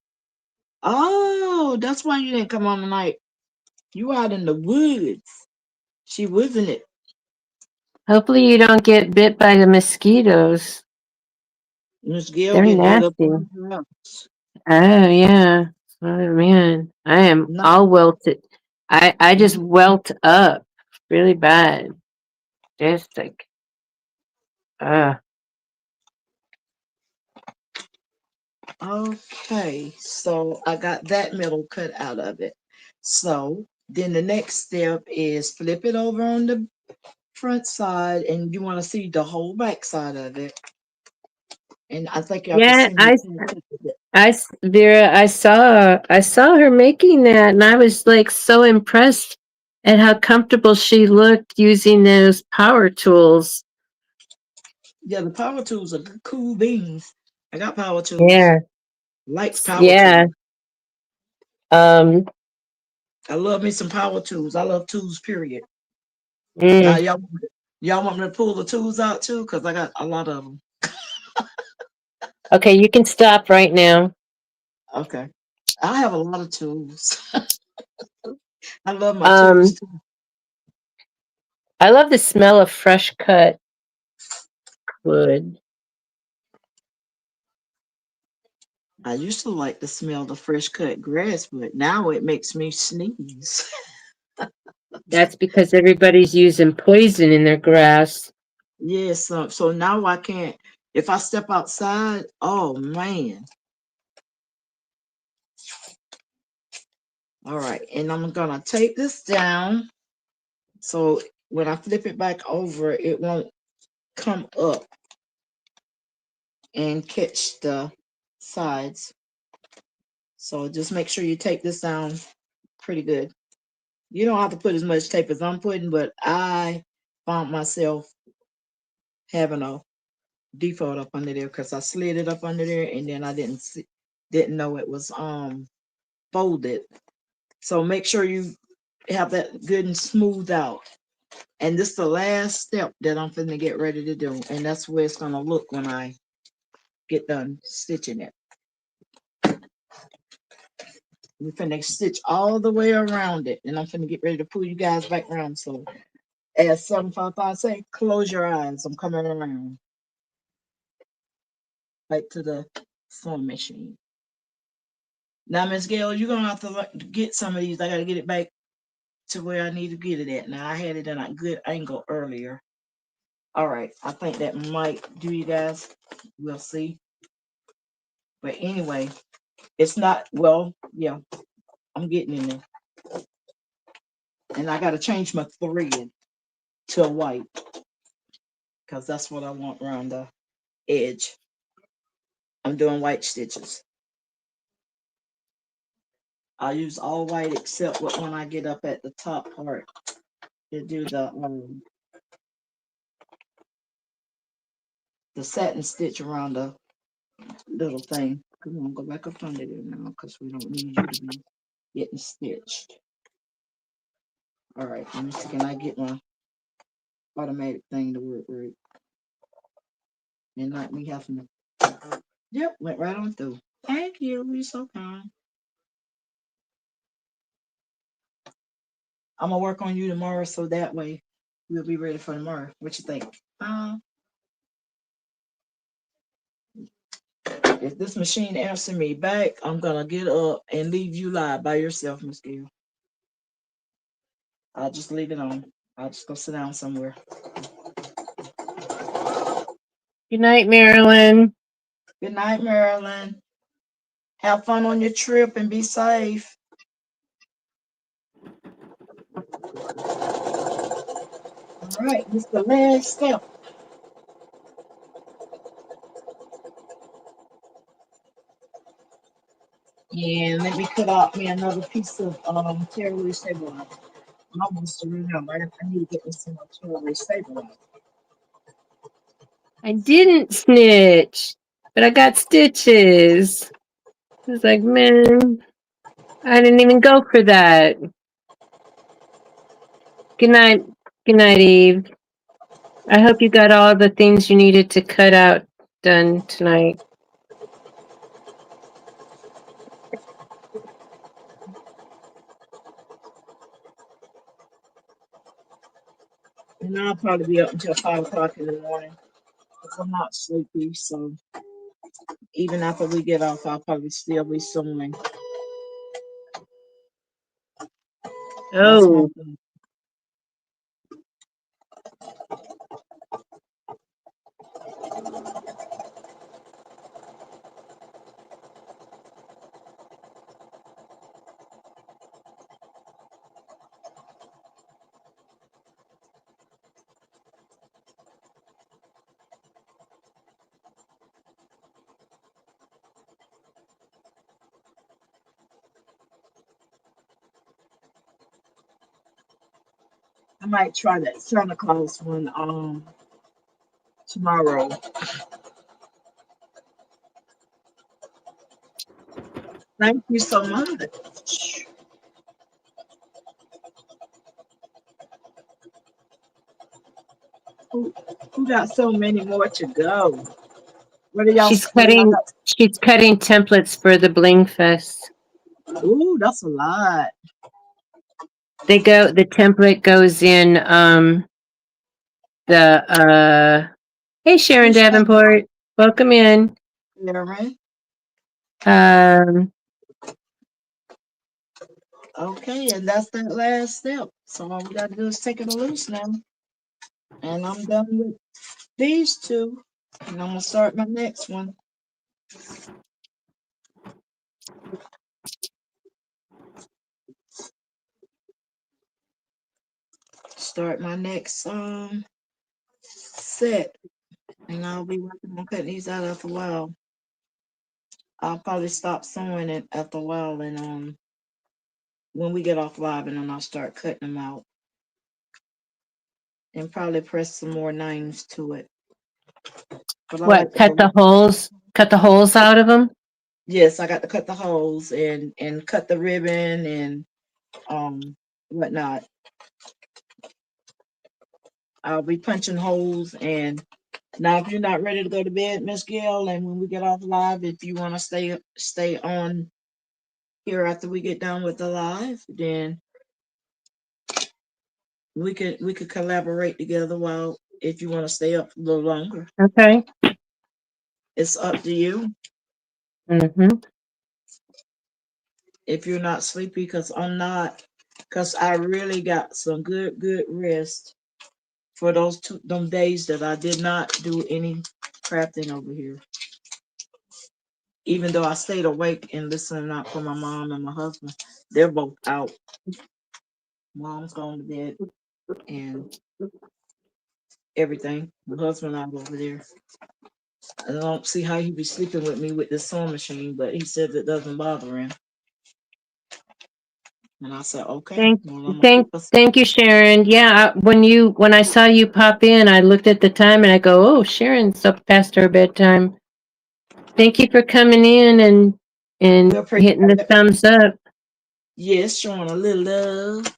oh, that's why you didn't come on tonight. You out in the woods. She wasn't it. Hopefully you don't get bit by the mosquitoes. Miss Gail They're getting bit up nasty. in her house. Oh, yeah. Oh, man. I am Not, all welted. I just welt up really bad. Just like, uh, okay, so I got that middle cut out of it. So then the next step is front side, and you want to see the whole back side of it. And I think y'all can Yeah, see me. Vera, I saw her making that, and I was like so impressed at how comfortable she looked using those power tools. Yeah, the power tools are cool beans. I got power tools. Yeah, Like power yeah. tools. Um, I love me some power tools. I love tools, period. Now, mm, y'all want me to pull the tools out too? Because I got a lot of them. okay, you can stop right now. Okay. I have a lot of tools. I love my tools Um, too. I love the smell of fresh cut wood. I used to like to smell the fresh cut grass, but now it makes me sneeze. That's because everybody's using poison in their grass. Yes, so now I can't. If I step outside, oh man. All right, and I'm gonna take this down so when I flip it back over, it won't come up and catch the sides. So just make sure you take this down pretty good. You don't have to put as much tape as I'm putting, but I found myself having a default up under there because I slid it up under there and then I didn't know it was folded. So make sure you have that good and smooth out. And this is the last step that I'm finna get ready to do. And that's where it's gonna look when I get done stitching it. We're finna stitch all the way around it. And I'm finna get ready to pull you guys back around. So as 755 say, close your eyes. I'm coming around back to the sewing machine. Now, Miss Gail, you're gonna have to get some of these. I gotta get it back to where I need to get it at. Now I had it in a good angle earlier. All right, I think that might do, you guys. We'll see. But anyway, it's not, well, yeah, I'm getting in there. And I gotta change my thread to a white because that's what I want around the edge. I'm doing white stitches. I use all white except when I get up at the top part to do the satin stitch around the little thing. Come on, go back up under there now because we don't need you to be getting stitched. All right, let me see. Can I get my automatic thing to work right and not me having to? Yep, went right on through. Thank you. You're so kind. I'm gonna work on you tomorrow so that way we'll be ready for tomorrow. What you think? If this machine answers me back, I'm gonna get up and leave you live by yourself, Miss Gail. I'll just leave it on. I'll just go sit down somewhere. Good night, Marilyn. Good night, Marilyn. Have fun on your trip and be safe. All right, this is the last step. And let me cut out me another piece of tearaway stabilizer. I almost remember. I need to get me some more tearaway stabilizer. I didn't snitch, but I got stitches. It's like, man, I didn't even go for that. Good night. Good night, Eve. I hope you got all the things you needed to cut out done tonight. And I'll probably be up until 5 o'clock in the morning because I'm not sleepy. So even after we get off, I'll probably still be sewing. That's my Oh, thing. I might try that Santa Claus one tomorrow. Thank you so much. Who, who got so many more to go? What are y'all She's saying? I cutting got. she's cutting templates for the Bling Fest. Ooh, that's a lot. The template goes in the hey Sharon Who's that? Davenport, welcome in. Sharon. Um Okay, and that's that last step. So all we gotta do is take it loose now. And I'm done with these two. And I'm gonna start my next one. Start my next set. And I'll be working on cutting these out after a while. I'll probably stop sewing it after a while and when we get off live and then I'll start cutting them out. And probably press some more names to it. But I what, like to go. cut the holes out of them? Yes, I got to cut the holes and cut the ribbon and whatnot. I'll be punching holes. And now if you're not ready to go to bed, Miss Gail, and when we get off live, if you want to stay on here after we get done with the live, then we could collaborate together while if you want to stay up a little longer. Okay. It's up to you. Mm-hmm. If you're not sleepy, because I'm not, because I really got some good rest for those them days that I did not do any crafting over here. Even though I stayed awake and listening out for my mom and my husband, they're both out. Mom's gone to bed and everything. My husband out over there. I don't see how he'd be sleeping with me with this sewing machine, but he says it doesn't bother him. And I said, okay, Thank, well, I'm gonna keep us. thank you, Sharon. Yeah, when I saw you pop in, I looked at the time and I go, "Oh, Sharon's up past her bedtime." Thank you for coming in We and appreciate hitting the it. thumbs up. Yes, showing a little love.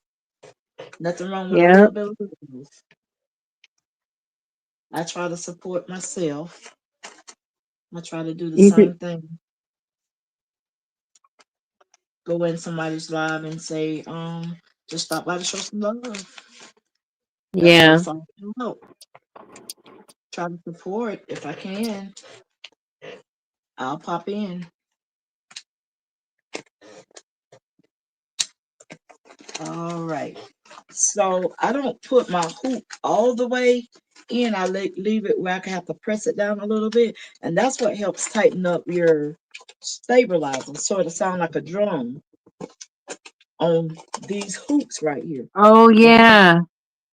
Nothing wrong with a Yeah, little bit of love. I try to support myself. I try to do the you could, same thing. Go in somebody's live and say, just stop by to show some love. That's what yeah. it's all about. Try to support if I can. I'll pop in. All right. So I don't put my hoop all the way in. I leave it where I can have to press it down a little bit, and that's what helps tighten up your stabilizer, so it'll sound like a drum on these hoops right here. Oh, yeah.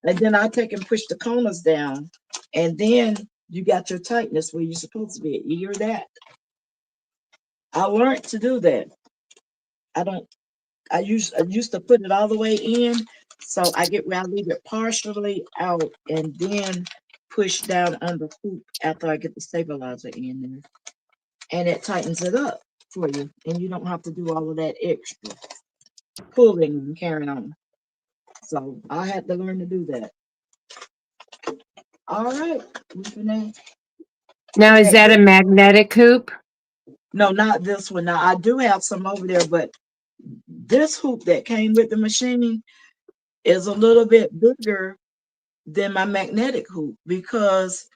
And then I take and push the corners down, and then you got your tightness where you're supposed to be. You hear that? I learned to do that. I don't. I used to put it all the way in, so I get where I leave it partially out, and then push down on the hoop after I get the stabilizer in there, and it tightens it up for you, and you don't have to do all of that extra pulling and carrying on. So I had to learn to do that. All right, we finna Now, is connect that this. a magnetic hoop? No, not this one. Now I do have some over there, but this hoop that came with the machine is a little bit bigger than my magnetic hoop because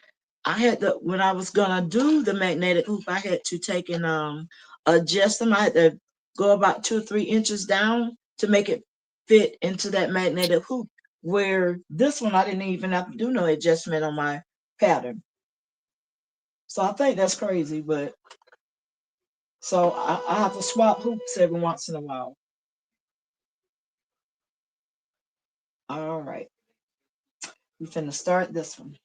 I had to when I was gonna do the magnetic hoop, I had to take and adjust them. I had to go about 2 or 3 inches down to make it fit into that magnetic hoop. Where this one I didn't even have to do no adjustment on my pattern. So I think that's crazy, but so I have to swap hoops every once in a while. All right, we finna start this one.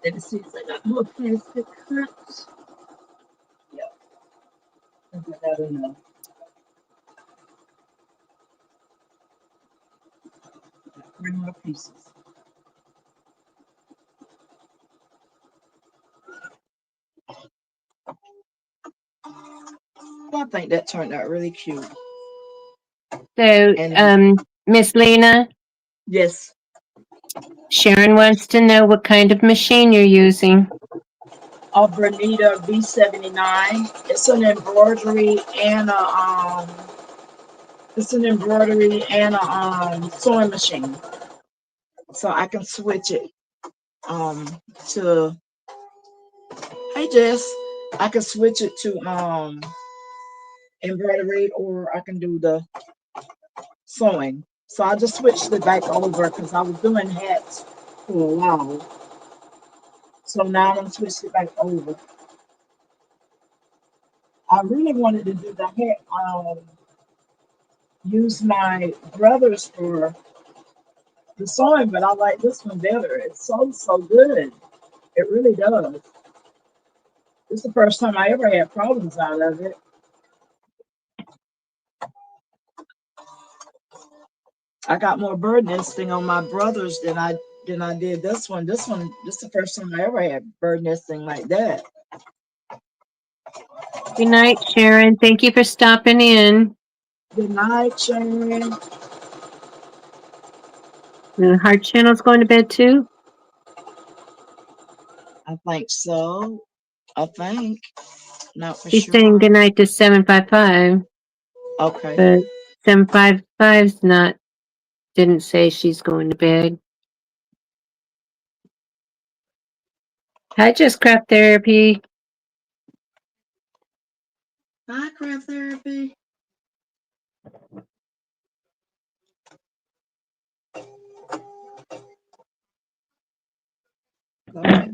Let me see if I got more plastic cuts. Yeah, I think I got enough. 3 more pieces. Well, I think that turned out really cute. So, And Miss Lena, yes, Sharon wants to know what kind of machine you're using. a Bernita B79. It's an embroidery and a sewing machine. So I can switch it um to hey Jess. I can switch it to embroidery or I can do the sewing. So I just switched it back over because I was doing hats for a while. So now I'm gonna switch it back over. I really wanted to do the hat, use my brothers for the sewing, but I like this one better. It's so good. It really does. It's the first time I ever had problems out of it. I got more bird nesting on my brothers than I did this one. This is the first time I ever had bird nesting like that. Good night, Sharon. Thank you for stopping in. Good night, Sharon. The Heart Channel's going to bed too. I think so. I think. Not for She's saying sure. good night to 755, Okay. but 755's not, didn't say she's going to bed. Hi, Just Craft Therapy. Hi, craft therapy. Okay.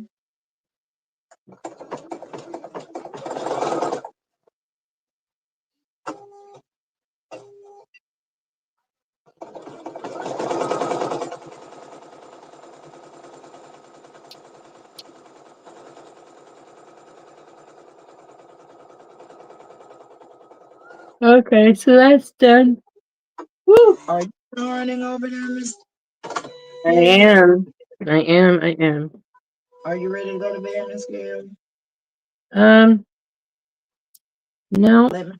Okay, so that's done. Woo! Are you running over there, Miss I Gail? am. I am. Are you ready to go to bed, Miss Gail? Um, no. Let me,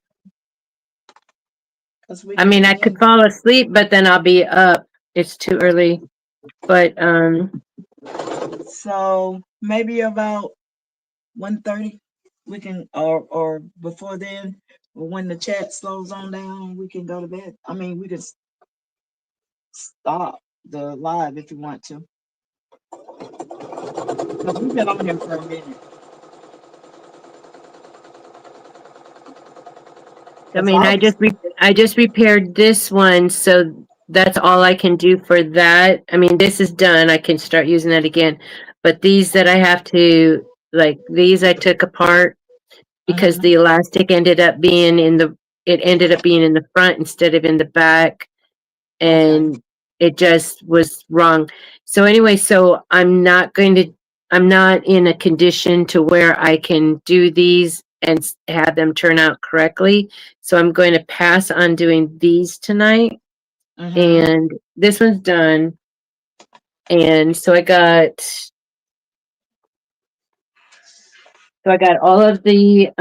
because we I can mean, I could end. fall asleep, but then I'll be up. It's too early. But So maybe about 1:30, we can, or before then, or when the chat slows on down, we can go to bed. I mean, we can stop the live if you want to. 'Cause we've been on here for a minute. I Because mean, I was, I just repaired this one, so that's all I can do for that. I mean, this is done. I can start using that again. But these that I have to, like these I took apart because mhm, the elastic ended up being in the, it ended up being in the front instead of in the back, okay, and it just was wrong. So anyway, so I'm not in a condition to where I can do these and have them turn out correctly. So I'm going to pass on doing these tonight. mhm, And this one's done. And so I got all of the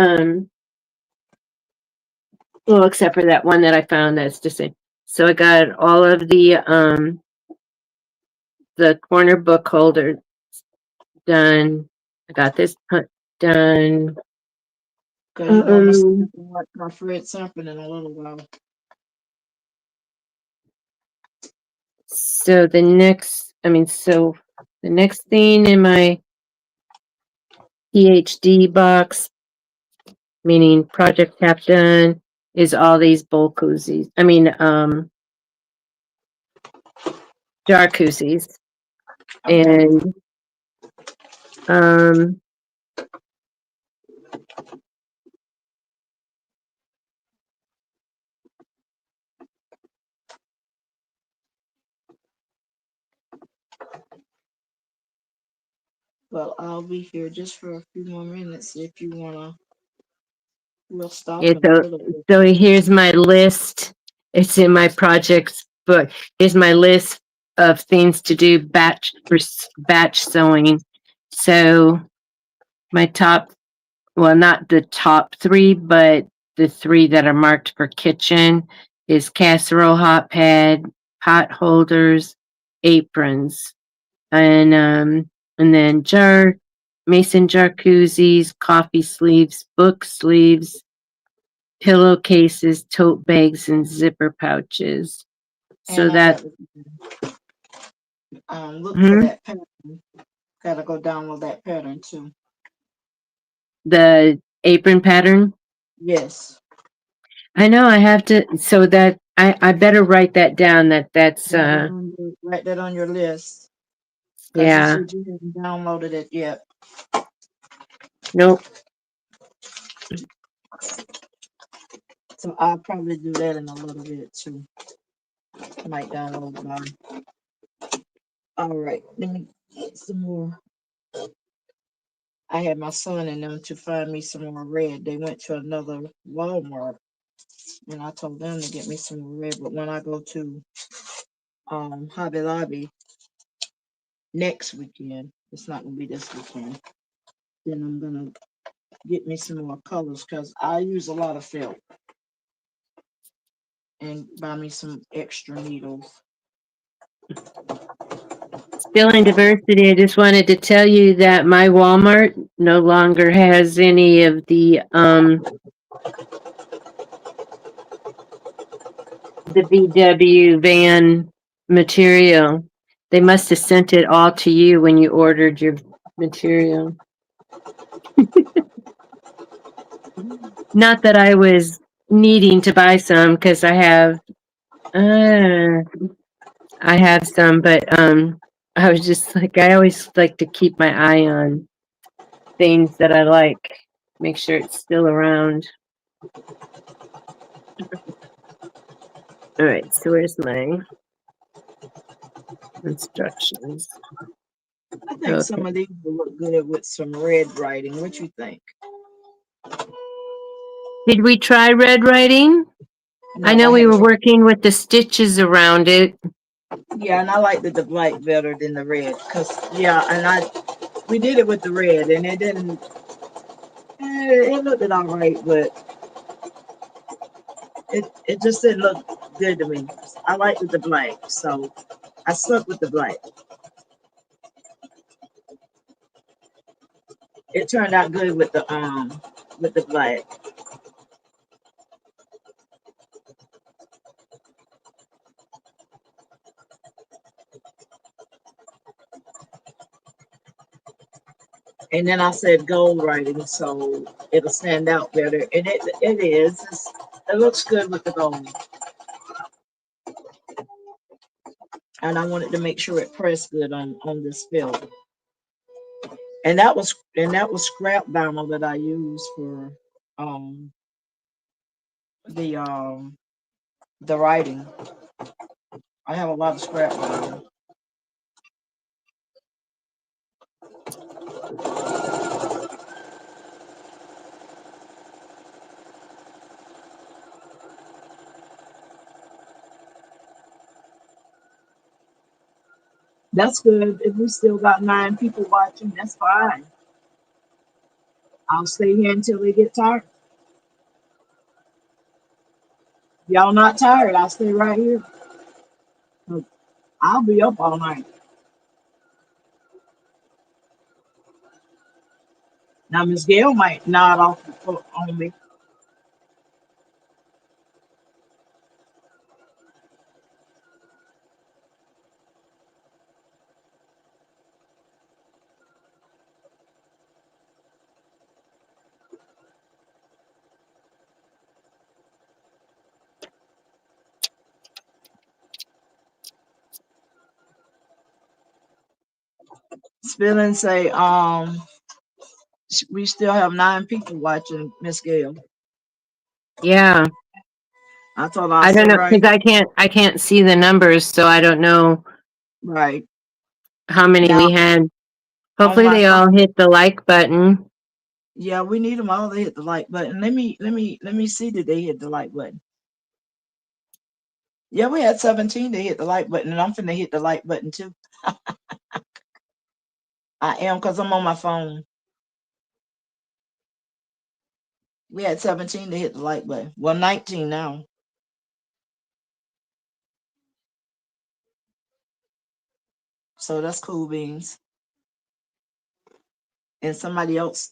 well, except for that one that I found that's just a, so I got all of the corner book holder done. I got this done. because you know I'm gonna Um, watch my Fred Sanford in a little while. so so the next thing in my PhD box, meaning project half done, is all these bowl koozies. Jar koozies. Okay, And um, But I'll be here just for a few more minutes if you wanna. We'll stop Yeah, in a little bit. so here's my list. It's in my projects book. Here's my list of things to do batch sewing. So my top, well, not the top three, but the three that are marked for kitchen is casserole hot pad, pot holders, aprons, and then mason jar koozies, coffee sleeves, book sleeves, pillowcases, tote bags, and zipper pouches. So And I that got to look for hmm, that pattern. Gotta go download that pattern too. the apron pattern. Yes. I know I have to. So that I better write that down. That's Write that on your list because you yeah. said you haven't downloaded it yet. Nope. So I'll probably do that in a little bit too. Might download mine. All right. Let me get some more. I had my son and them to find me some more red. They went to another Walmart and I told them to get me some more red. But when I go to Hobby Lobby next weekend, it's not gonna be this weekend. Then I'm gonna get me some more colors because I use a lot of felt and buy me some extra needles. Still in diversity. I just wanted to tell you that my Walmart no longer has any of the VW van material. They must have sent it all to you when you ordered your material. Not that I was needing to buy some because uh, I have some, but I was just like I always like to keep my eye on things that I like. Make sure it's still around. All right, so where's my instructions? I think Okay. some of these will look good with some red writing. What you think? Did we try red writing? I No, I know we were haven't. working with the stitches around it. Yeah, and I like the black better than the red. Cause yeah, and I we did it with the red, and it didn't. It looked all right, but it just didn't look good to me. I liked the black, so I stuck with the black. It turned out good with the black. And then I said gold writing, so it'll stand out better. And it is. It looks good with the gold. And I wanted to make sure it pressed good on this felt. And that was scrap vinyl that I used for um the um the writing. I have a lot of scrap vinyl. That's good. If we still got 9 people watching, that's fine. I'll stay here until they get tired. Y'all not tired, I'll stay right here. I'll be up all night. Now Miss Gail might nod off the foot on me. Spill and say, we still have 9 people watching Miss Gail. Yeah. I told her I'll I don't stay know right because here. I can't see the numbers, so I don't know Right. how many Now we had. on Hopefully my they all phone. hit the like button. Yeah, we need them all to hit the like button. Let me see that they hit the like button. Yeah, we had 17 to hit the like button, and I'm finna hit the like button too. I am because I'm on my phone. We had 17 to hit the like button. Well, 19 now. So that's cool beans. And somebody else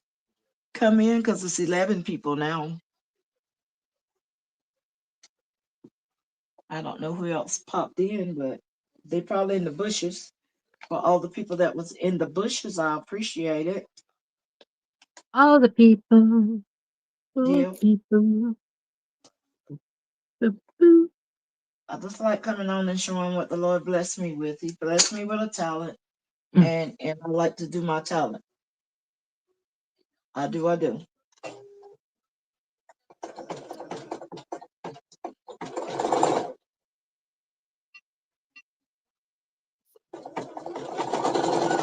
come in because it's 11 people now. I don't know who else popped in, but they probably in the bushes. For all the people that was in the bushes, I appreciate it. All the people, all Yeah, people. Boop, boop. I just like coming on and showing what the Lord blessed me with. He blessed me with a talent, Mm. and I like to do my talent. I do, I do.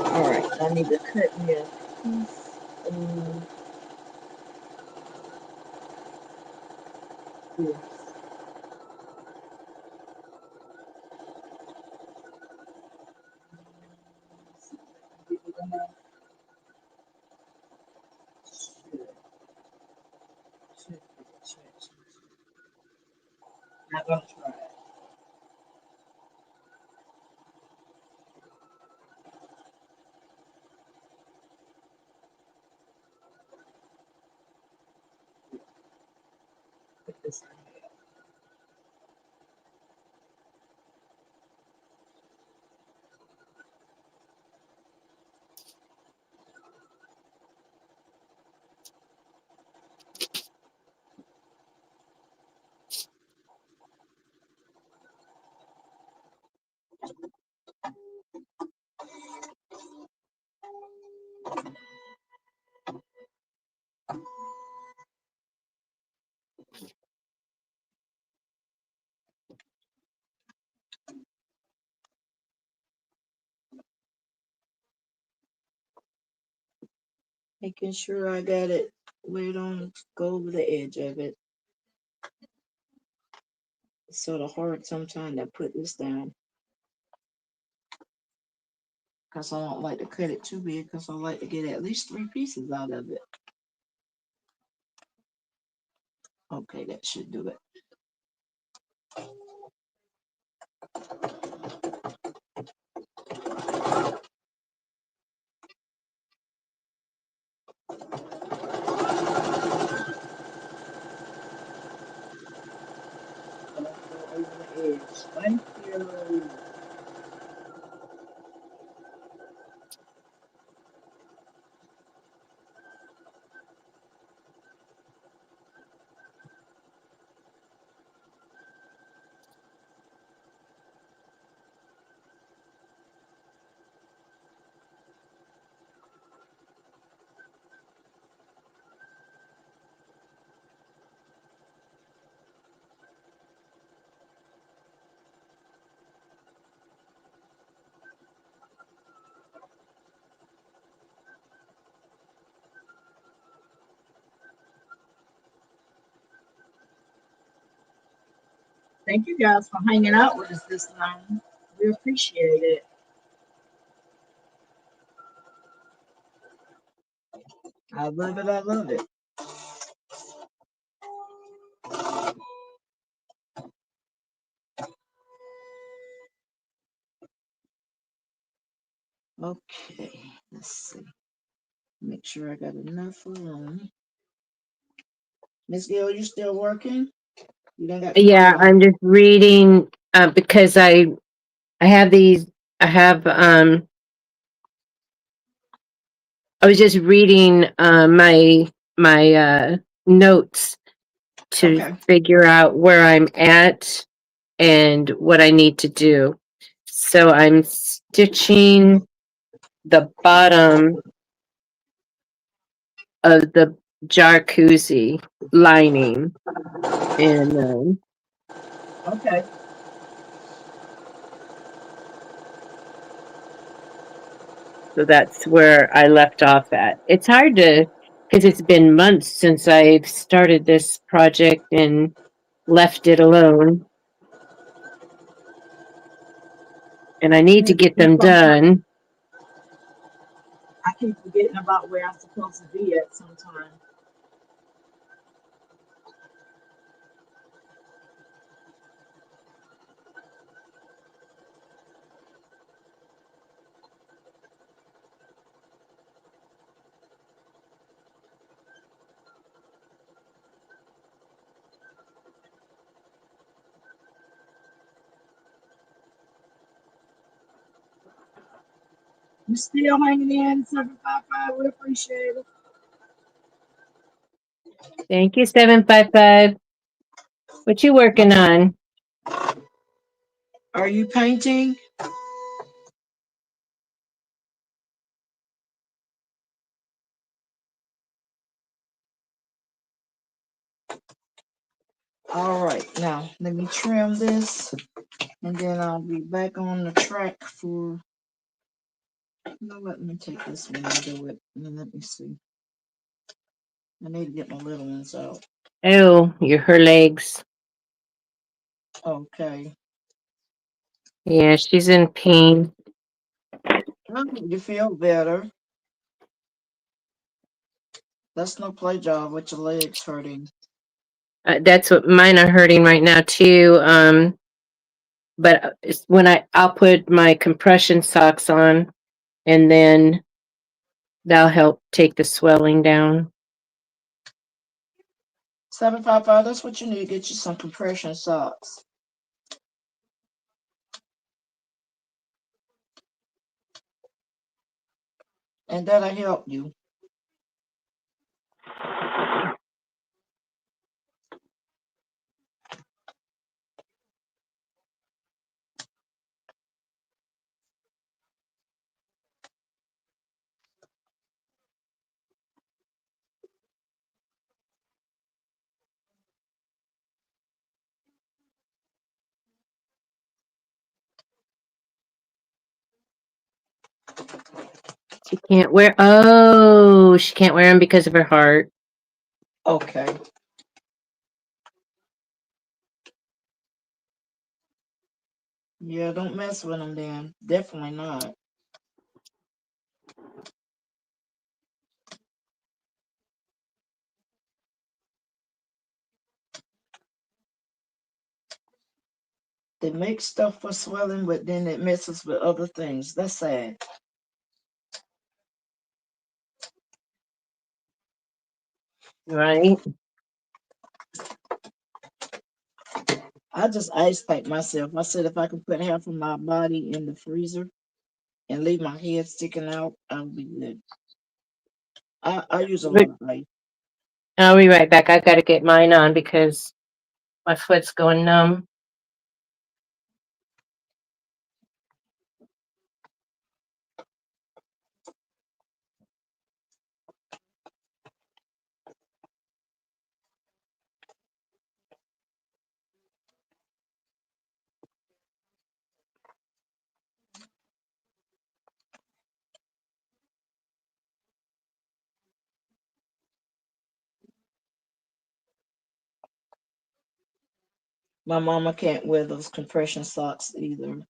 All right, I need to cut me a piece of this. Not gonna try it. Put this in here. Making sure I got it where it don't go over the edge of it. It's sort of hard sometimes to put this down because I don't like to cut it too big because I like to get at least 3 pieces out of it. Okay, that should do it. Don't go over the edge. Thank you. Thank you guys for hanging out with us this long. We appreciate it. I love it. I love it. Okay, let's see. Make sure I got enough room. Miss Gill, you still working? You done got Yeah, quiet. I'm just reading because I have these. I have I was just reading my notes to Okay. figure out where I'm at and what I need to do. So I'm stitching the bottom of the jacuzzi lining, and Okay. So that's where I left off at. It's hard to, because it's been months since I've started this project and left it alone. And I need to get them Sometimes done. I keep forgetting about where I'm supposed to be at sometimes. You still hanging in 755? We appreciate it. Thank you, 755. What you working on? Are you painting? All right, now let me trim this and then I'll be back on the track for. You know what? Let me take this one and do it. And then let me see. I need to get my little ones out. Oh, her legs. Okay. Yeah, she's in pain. Oh, you feel better. That's no play job with your legs hurting. That's what mine are hurting right now too. But when I'll put my compression socks on, and then that'll help take the swelling down. 755, that's what you need. Get you some compression socks. And that'll help you. She can't wear. Oh, she can't wear them because of her heart. Okay. Yeah, don't mess with them then. Definitely not. They make stuff for swelling, but then it messes with other things. That's sad. Right. I just ice pack myself. I said if I can put half of my body in the freezer and leave my head sticking out, I'll be good. I use a lot of ice. I'll be right back. I gotta get mine on because my foot's going numb. My mama can't wear those compression socks either.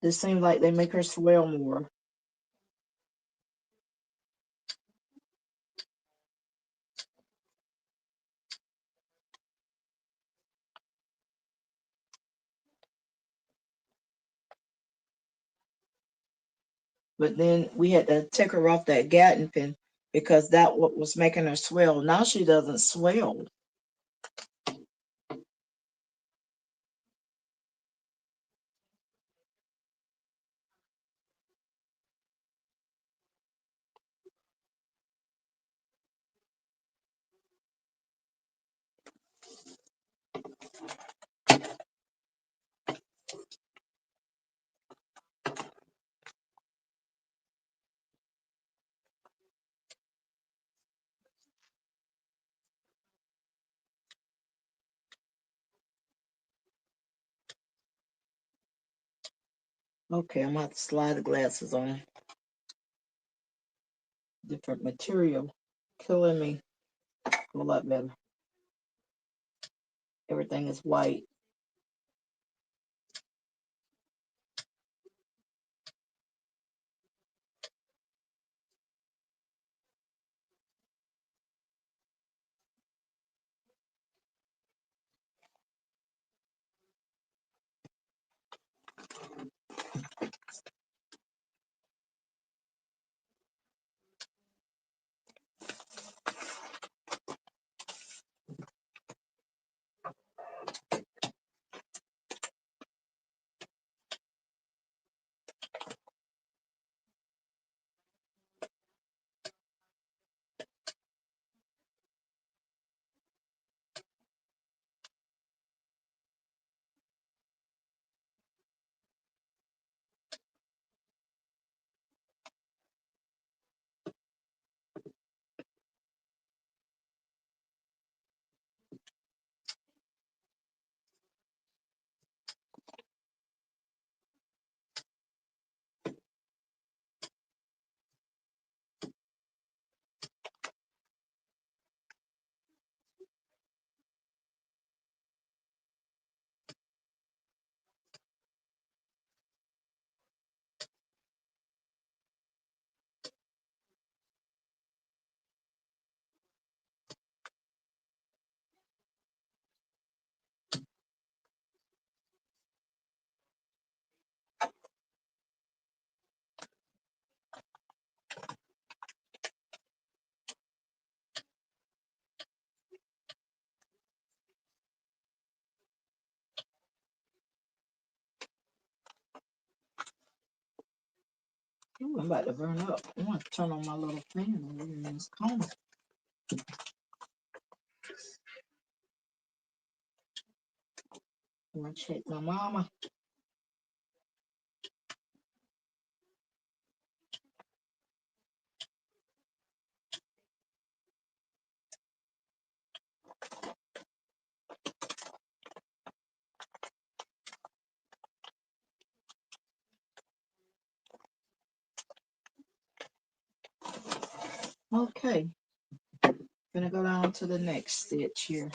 It seems like they make her swell more. But then we had to take her off that Gatton pin because that what was making her swell. Now she doesn't swell. Okay, I'm about to slide the glasses on. Different material. Killing me. A lot better. Everything is white. Ooh, I'm about to burn up. I want to turn on my little fan over here in this corner. I want to check my mama. Okay, gonna go down to the next stitch here.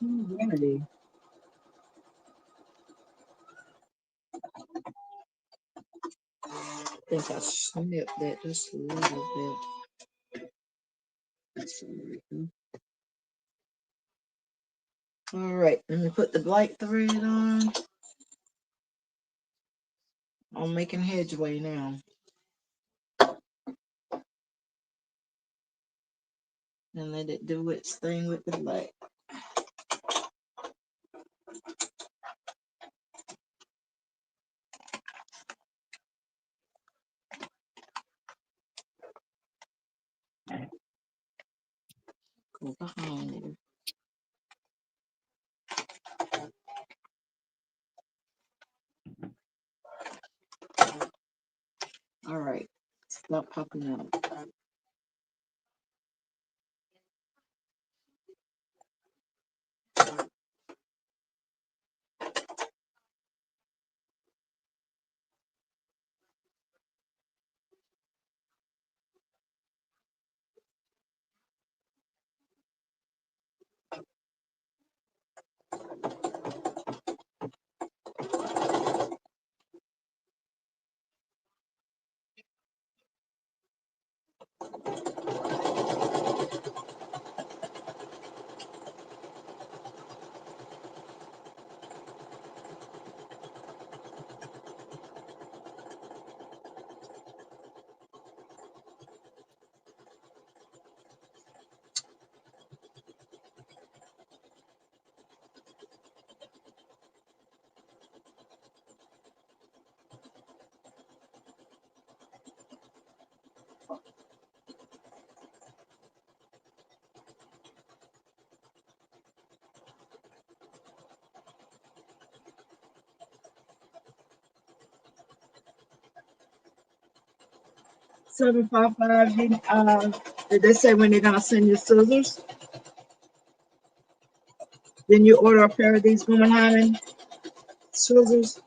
Alrighty. I think I snipped that just a little bit. All right, let me put the black thread on. I'm making headway now. And let it do its thing with the black. Go behind it. All right, stop popping out. 755. Did they say when they're gonna send you scissors? Then you order a pair of these Guggenheim scissors.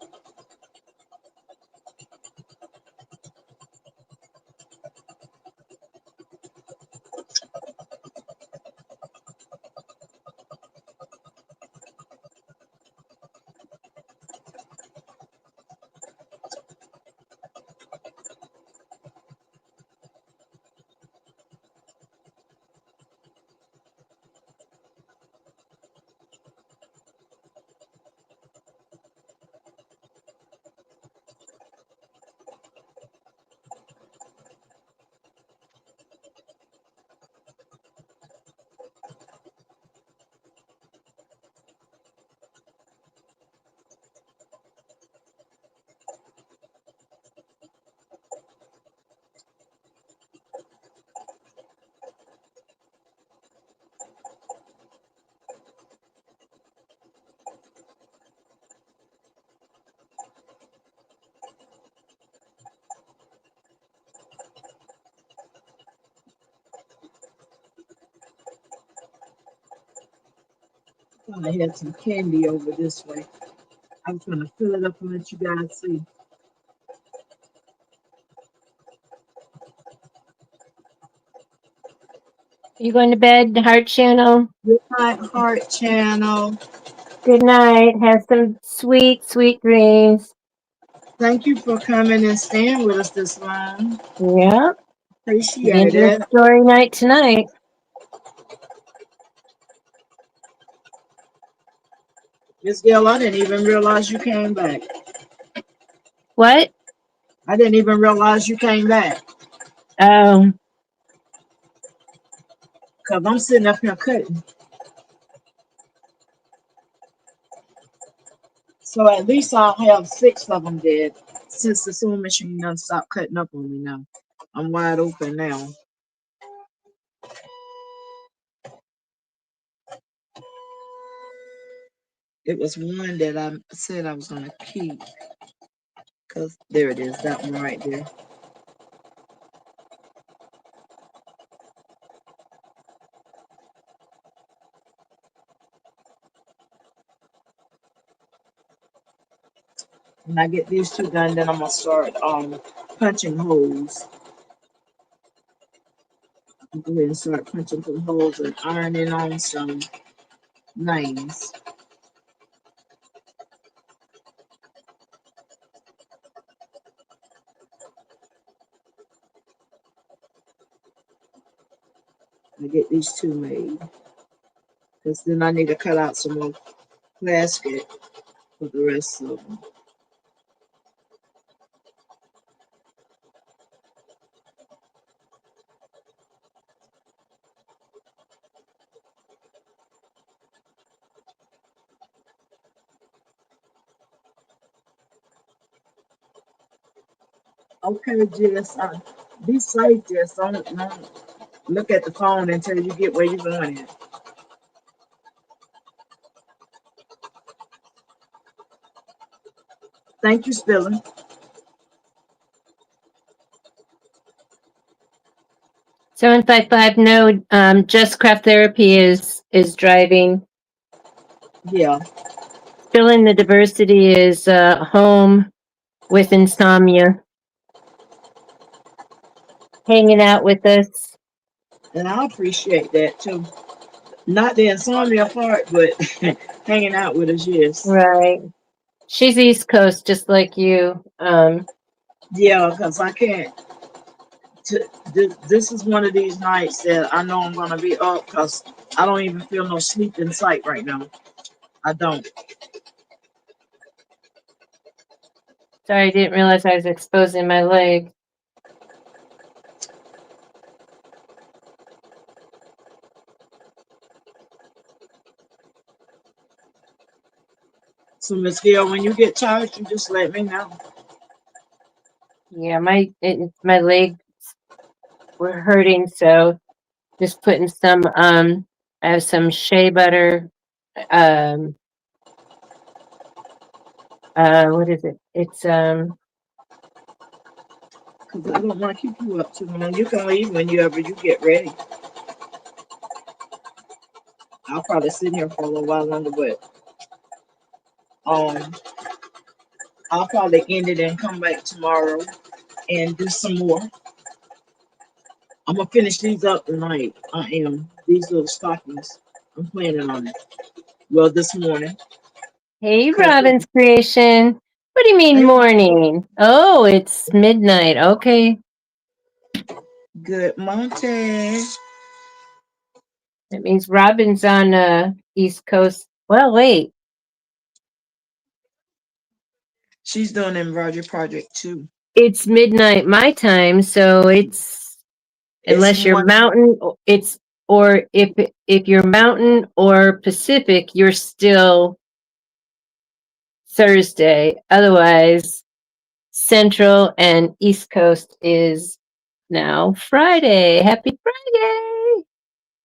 I had some candy over this way. I was gonna fill it up and let you guys see. You going to bed, Heart Channel? Good night, Heart Channel. Good night. Have some sweet, sweet dreams. Thank you for coming and staying with us this long. Yeah. The Appreciate end of the it. story night tonight. Miss Gail, I didn't even realize you came back. What? I didn't even realize you came back. Um, Cause I'm sitting up here cutting. So at least I'll have 6 of them dead. Since the sewing machine done stopped cutting up on me now. I'm wide open now. It was one that I said I was gonna keep. Cause there it is, that one right there. When I get these two done, then I'm gonna start punching holes. Go ahead and start punching some holes and ironing on some names. I get these two made. Because then I need to cut out some more plastic for the rest of them. Okay, Jess, be safe, Jess. Don't look at the phone until you get where you're going at. Thank you, Spilling. 755, no, Just Craft Therapy is driving. Yeah. Filling the Diversity is home with insomnia, hanging out with us. And I appreciate that too. Not the insomnia part, but hanging out with us, yes. Right. She's East Coast, just like you. Yeah, because I can't. This is one of these nights that I know I'm going to be up because I don't even feel no sleep in sight right now. I don't. Sorry, I didn't realize I was exposing my leg. So, Miss Gail, when you get tired, you just let me know. Yeah, my legs were hurting, so just putting some. I have some shea butter. Um, what is it? It's Because I don't want to keep you up too long. You can leave whenever you get ready. I'll probably sit here for a little while longer, but um, I'll probably end it and come back tomorrow and do some more. I'm gonna finish these up tonight. I am. These little stockings. I'm planning on it. Well, this morning. Hey, Cause Robin's creation. What do you mean hey, morning? Oh, it's midnight. Okay, good Monte. that means Robin's on East Coast. Well, wait, She's doing embroidery project too. it's midnight my time, so it's It's unless you're one. mountain, it's or if you're mountain or Pacific, you're still Thursday. Otherwise, Central and East Coast is now Friday. Happy Friday!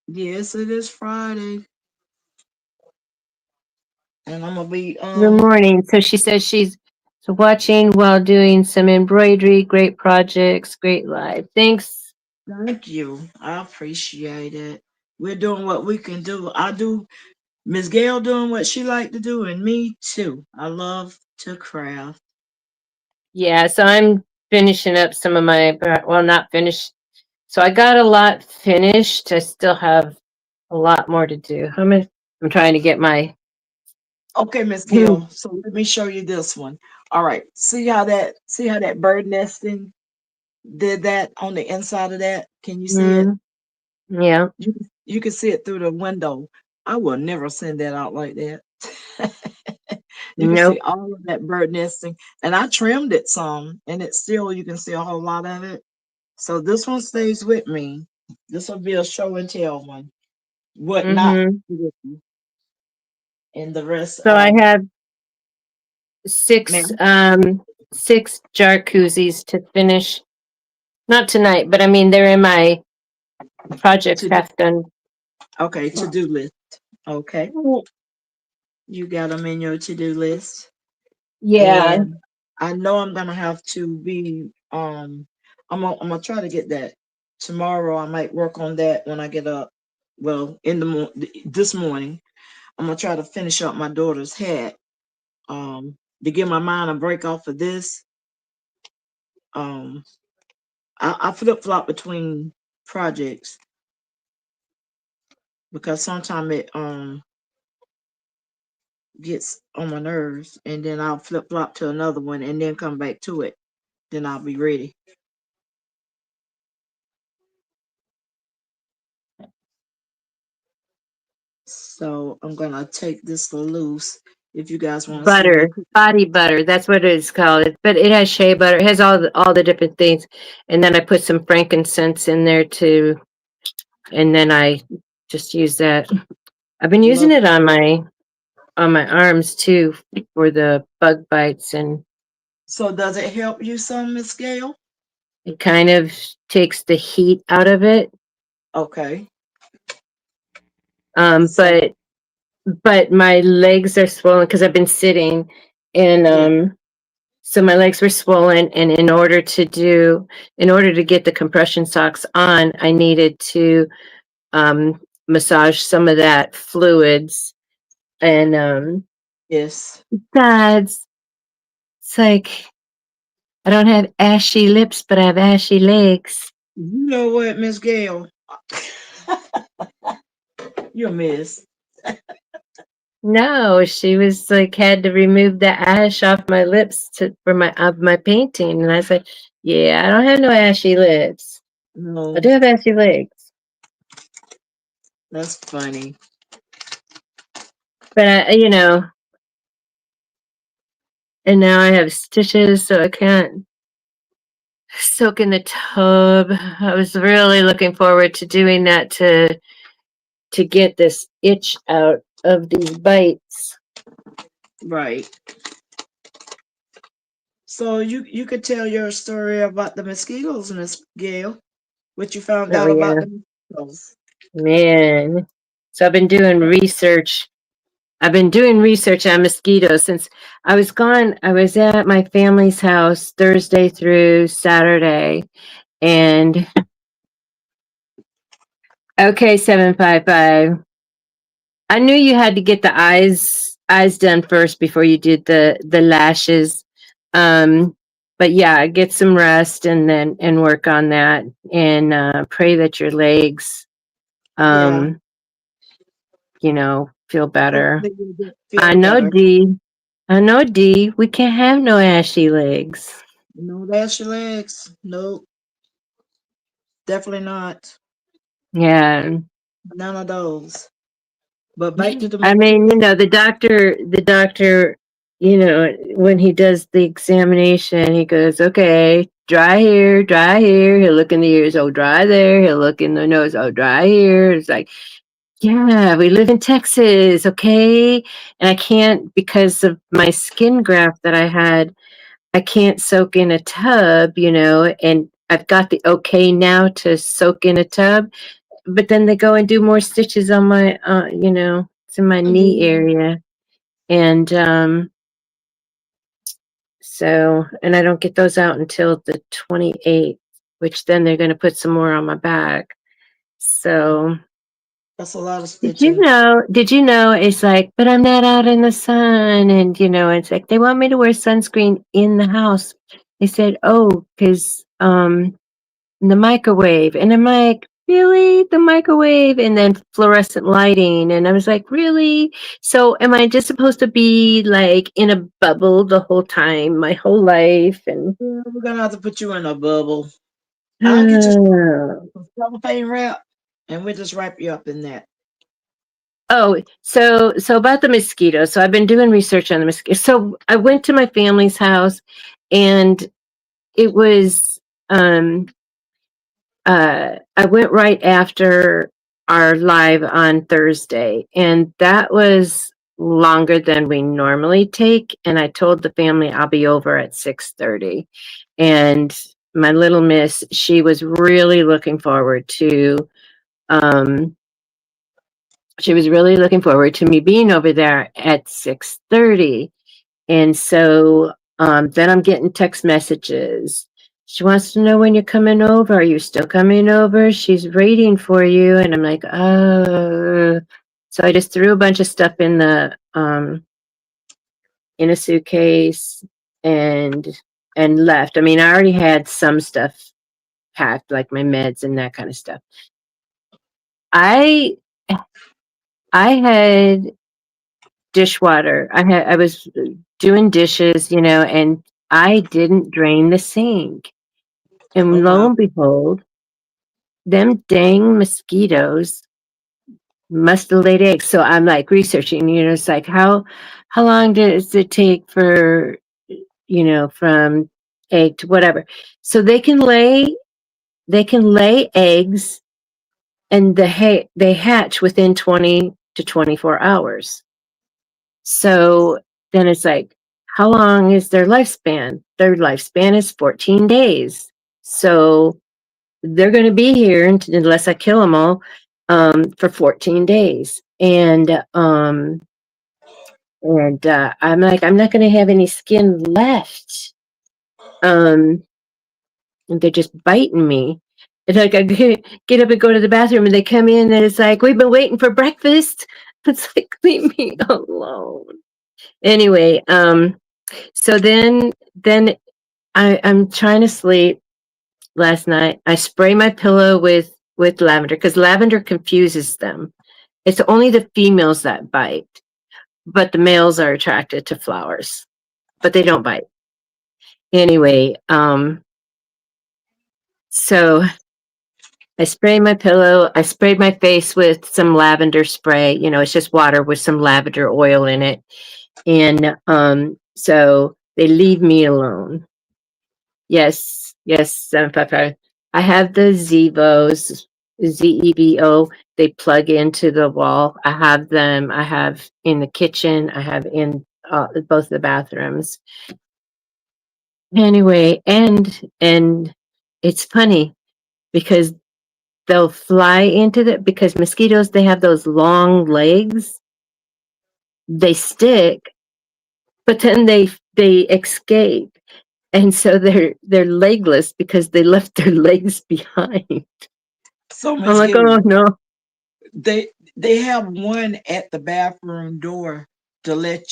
Yes, it is Friday, and I'm gonna be Good morning. So she says she's watching while doing some embroidery. Great projects, great live. Thanks. Thank you. I appreciate it. We're doing what we can do. I do. Miss Gail doing what she like to do, and me too. I love to craft. Yeah, so I'm finishing up some of my, well, not finished. So I got a lot finished. I still have a lot more to do. I'm trying to get my, Okay, Miss Gail. So let me show you this one. All right. See how that bird nesting did that on the inside of that? Can you see it? mm, yeah, You can see it through the window. I will never send that out like that. You can see nope. all of that bird nesting, and I trimmed it some, and it's still you can see a whole lot of it. So this one stays with me. This will be a show and tell one. What not hmm to do, and the rest, So I have ma'am, 6 jar koozies to finish. Not tonight, but I mean they're in my projects to do. half done. Okay, to do list. Okay, you got them in your to do list, Yeah. and I know I'm gonna have to be. I'm gonna try to get that tomorrow. I might work on that when I get up. Well, this morning, I'm gonna try to finish up my daughter's hat. to give my mind a break off of this. Um, I flip flop between projects because sometimes it gets on my nerves, and then I'll flip flop to another one, and then come back to it. Then I'll be ready. So I'm gonna take this loose. If you guys want to see me, Butter, body butter. That's what it's called. But it has shea butter. It has all the different things. And then I put some frankincense in there too. And then I just use that. I've been using love. it on my arms too for the bug bites, and So does it help you some, Miss Gail? it kind of takes the heat out of it. Okay. Um, So but but my legs are swollen because I've been sitting, and yeah, so my legs were swollen, and in order to get the compression socks on, I needed to massage some of that fluids, and yes. besides, it's like I don't have ashy lips, but I have ashy legs. You know what, Miss Gail? You're a miss. No, she was like had to remove the ash off my lips for my of my painting, and I said, "Yeah, I don't have no ashy lips. I No, do have ashy legs, that's funny. but and now I have stitches, so I can't soak in the tub. I was really looking forward to doing that to get this itch out of these bites. Right. So you could tell your story about the mosquitoes, Miss Gail. What you found Oh out about yeah, the mosquitoes. man. So I've been doing research. I've been doing research on mosquitoes since I was gone. I was at my family's house Thursday through Saturday, and okay, 755. I knew you had to get the eyes done first before you did the lashes. Um, but yeah, get some rest and work on that, and pray that your legs Yeah. um, feel better. Hopefully you'll I feel know better. D. I know D. We can't have no ashy legs. No, that's your legs. Nope, definitely not. Yeah. None of those. But back to the I mean, mosquitoes. the doctor, when he does the examination, he goes, okay, dry here, dry here. He'll look in the ears, oh, dry there. He'll look in the nose, oh, dry here. It's like, yeah, we live in Texas, okay? And I can't, because of my skin graft that I had, I can't soak in a tub, and I've got the okay now to soak in a tub, but then they go and do more stitches on my, it's in my knee Mhm. area. And and I don't get those out until the 28th, which then they're going to put some more on my back. So That's a lot of stitching. did you know it's like, but I'm not out in the sun. And, it's like, they want me to wear sunscreen in the house. They said, oh, because, the microwave. And I'm like, really? The microwave? And then fluorescent lighting. And I was like, really? So am I just supposed to be like in a bubble the whole time, my whole life? And Yeah, we're gonna have to put you in a bubble. I'll get you some cellophane wrap, and we'll just wrap you up in that. oh, so about the mosquitoes. So I've been doing research on the mosquitoes. So I went to my family's house, and it was I went right after our live on Thursday, and that was longer than we normally take. And I told the family I'll be over at 6:30. And my little miss, she was really looking forward to um me being over there at 6:30. And so then I'm getting text messages. She wants to know when you're coming over. Are you still coming over? She's waiting for you. And I'm like, oh. So I just threw a bunch of stuff in a suitcase and left. I mean, I already had some stuff packed, like my meds and that kind of stuff. I I had dishwater. I was doing dishes, and I didn't drain the sink. Oh And lo wow. and behold, them dang mosquitoes must have laid eggs. So I'm like researching, it's like how long does it take for, from egg to whatever. So they can lay eggs, and they hatch within 20 to 24 hours. So then it's like, how long is their lifespan? Their lifespan is 14 days. So they're going to be here unless I kill them all, for 14 days. And I'm like, I'm not going to have any skin left. And they're just biting me. It's like I get up and go to the bathroom, and they come in, and it's like, we've been waiting for breakfast. It's like, leave me alone. Anyway, so then I'm trying to sleep last night. I spray my pillow with lavender because lavender confuses them. It's only the females that bite, but the males are attracted to flowers, but they don't bite. Anyway, so I sprayed my pillow. I sprayed my face with some lavender spray. It's just water with some lavender oil in it. And so they leave me alone. Yes, 755. I have the Zevos, Zevo. They plug into the wall. I have them. I have in the kitchen. I have in both the bathrooms. Anyway, and it's funny because they'll fly into because mosquitoes, they have those long legs. They stick, but then they escape. And so they're legless because they left their legs behind. So I'm Miss like, oh Gayle, no. they have one at the bathroom door to let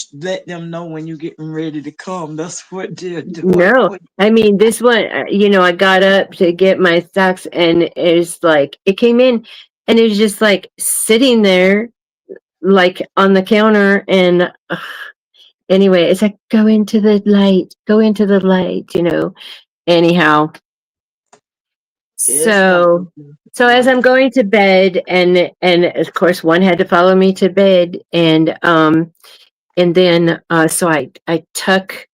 them know when you're getting ready to come. That's what they're doing No. for I mean, this one, I got up to get my socks, and it's like, it came in, and it was just like sitting there, like on the counter. And anyway, it's like, go into the light. Anyhow, you. It's not so, good. so as I'm Light. going to bed, and of course one had to follow me to bed, and then, so I tuck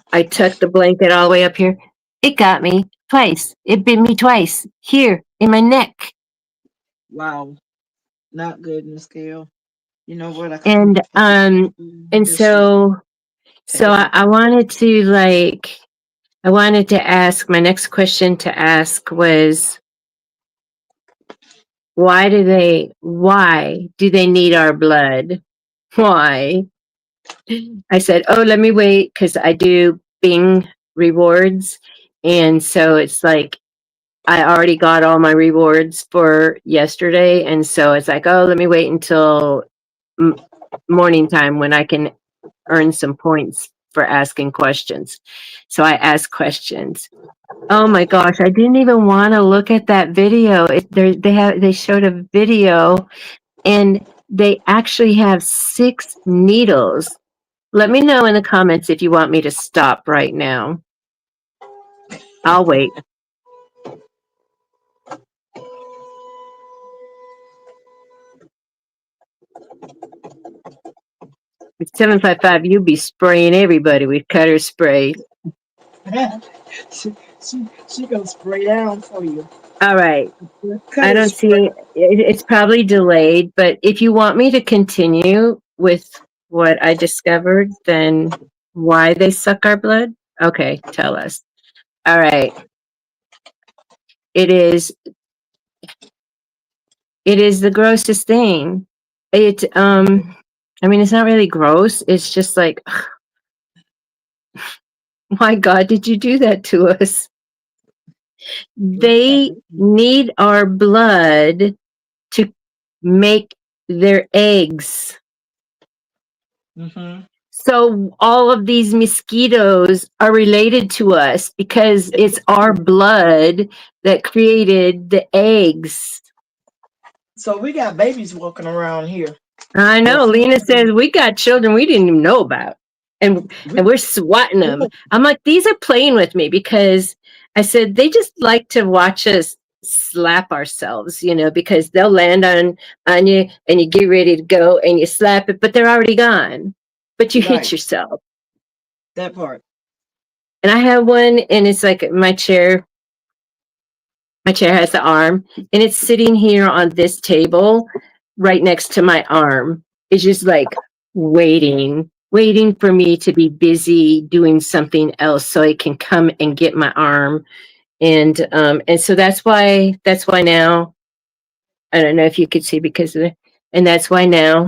the blanket all the way up here. It got me twice. It bit me twice here in my neck. Wow. Not good, Miss Gayle. You know what? And and This is so I wanted to ask, my next question to ask was, why do they need our blood? Why? I said, oh, let me wait, because I do Bing rewards. And so it's like, I already got all my rewards for yesterday. And so it's like, oh, let me wait until morning time when I can earn some points for asking questions. So I asked questions. Oh my gosh, I didn't even want to look at that video. They showed a video, and they actually have 6 needles. Let me know in the comments if you want me to stop right now. I'll wait. With 755, you be spraying everybody with cutter spray. she, she gonna spray down for you. All right. I Cutter don't spray. see it's probably delayed, but if you want me to continue with what I discovered, then why they suck our blood? Okay, tell us. All right. It is it is the grossest thing. I mean, it's not really gross. It's just like, my God, did you do that to us? They need our blood to make their eggs. Mm-hmm. So all of these mosquitoes are related to us because it's our blood that created the eggs. So we got babies walking around here. I Well, know. few Lena says we got children we didn't even know about, and we, and we're swatting them. we- I'm like, these are playing with me because I said they just like to watch us slap ourselves, because they'll land on you and you get ready to go and you slap it, but they're already gone. But you hit right, yourself. that part. And I have one, and it's like my chair. My chair has the arm, and it's sitting here on this table right next to my arm. It's just like waiting for me to be busy doing something else so it can come and get my arm. And so that's why now I don't know if you could see because of the, and that's why now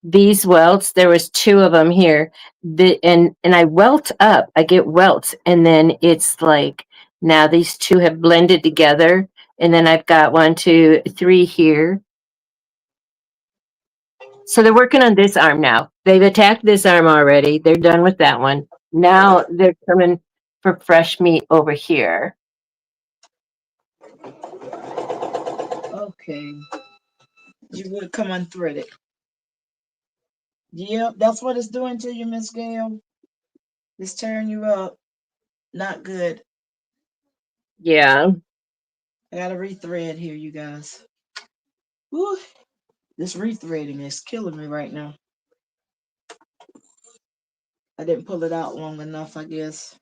these welts, there was two of them here. And I welt up. I get welts, and then it's like now these two have blended together, and then I've got one, two, three here. So they're working on this arm now. They've attacked this arm already. They're done with that one. Now they're coming for fresh meat over here. Okay, you would come unthreaded. Yep, that's what it's doing to you, Miss Gail. It's tearing you up. Not good. Yeah. I gotta rethread here, you guys. Whew, this rethreading is killing me right now. I didn't pull it out long enough, I guess.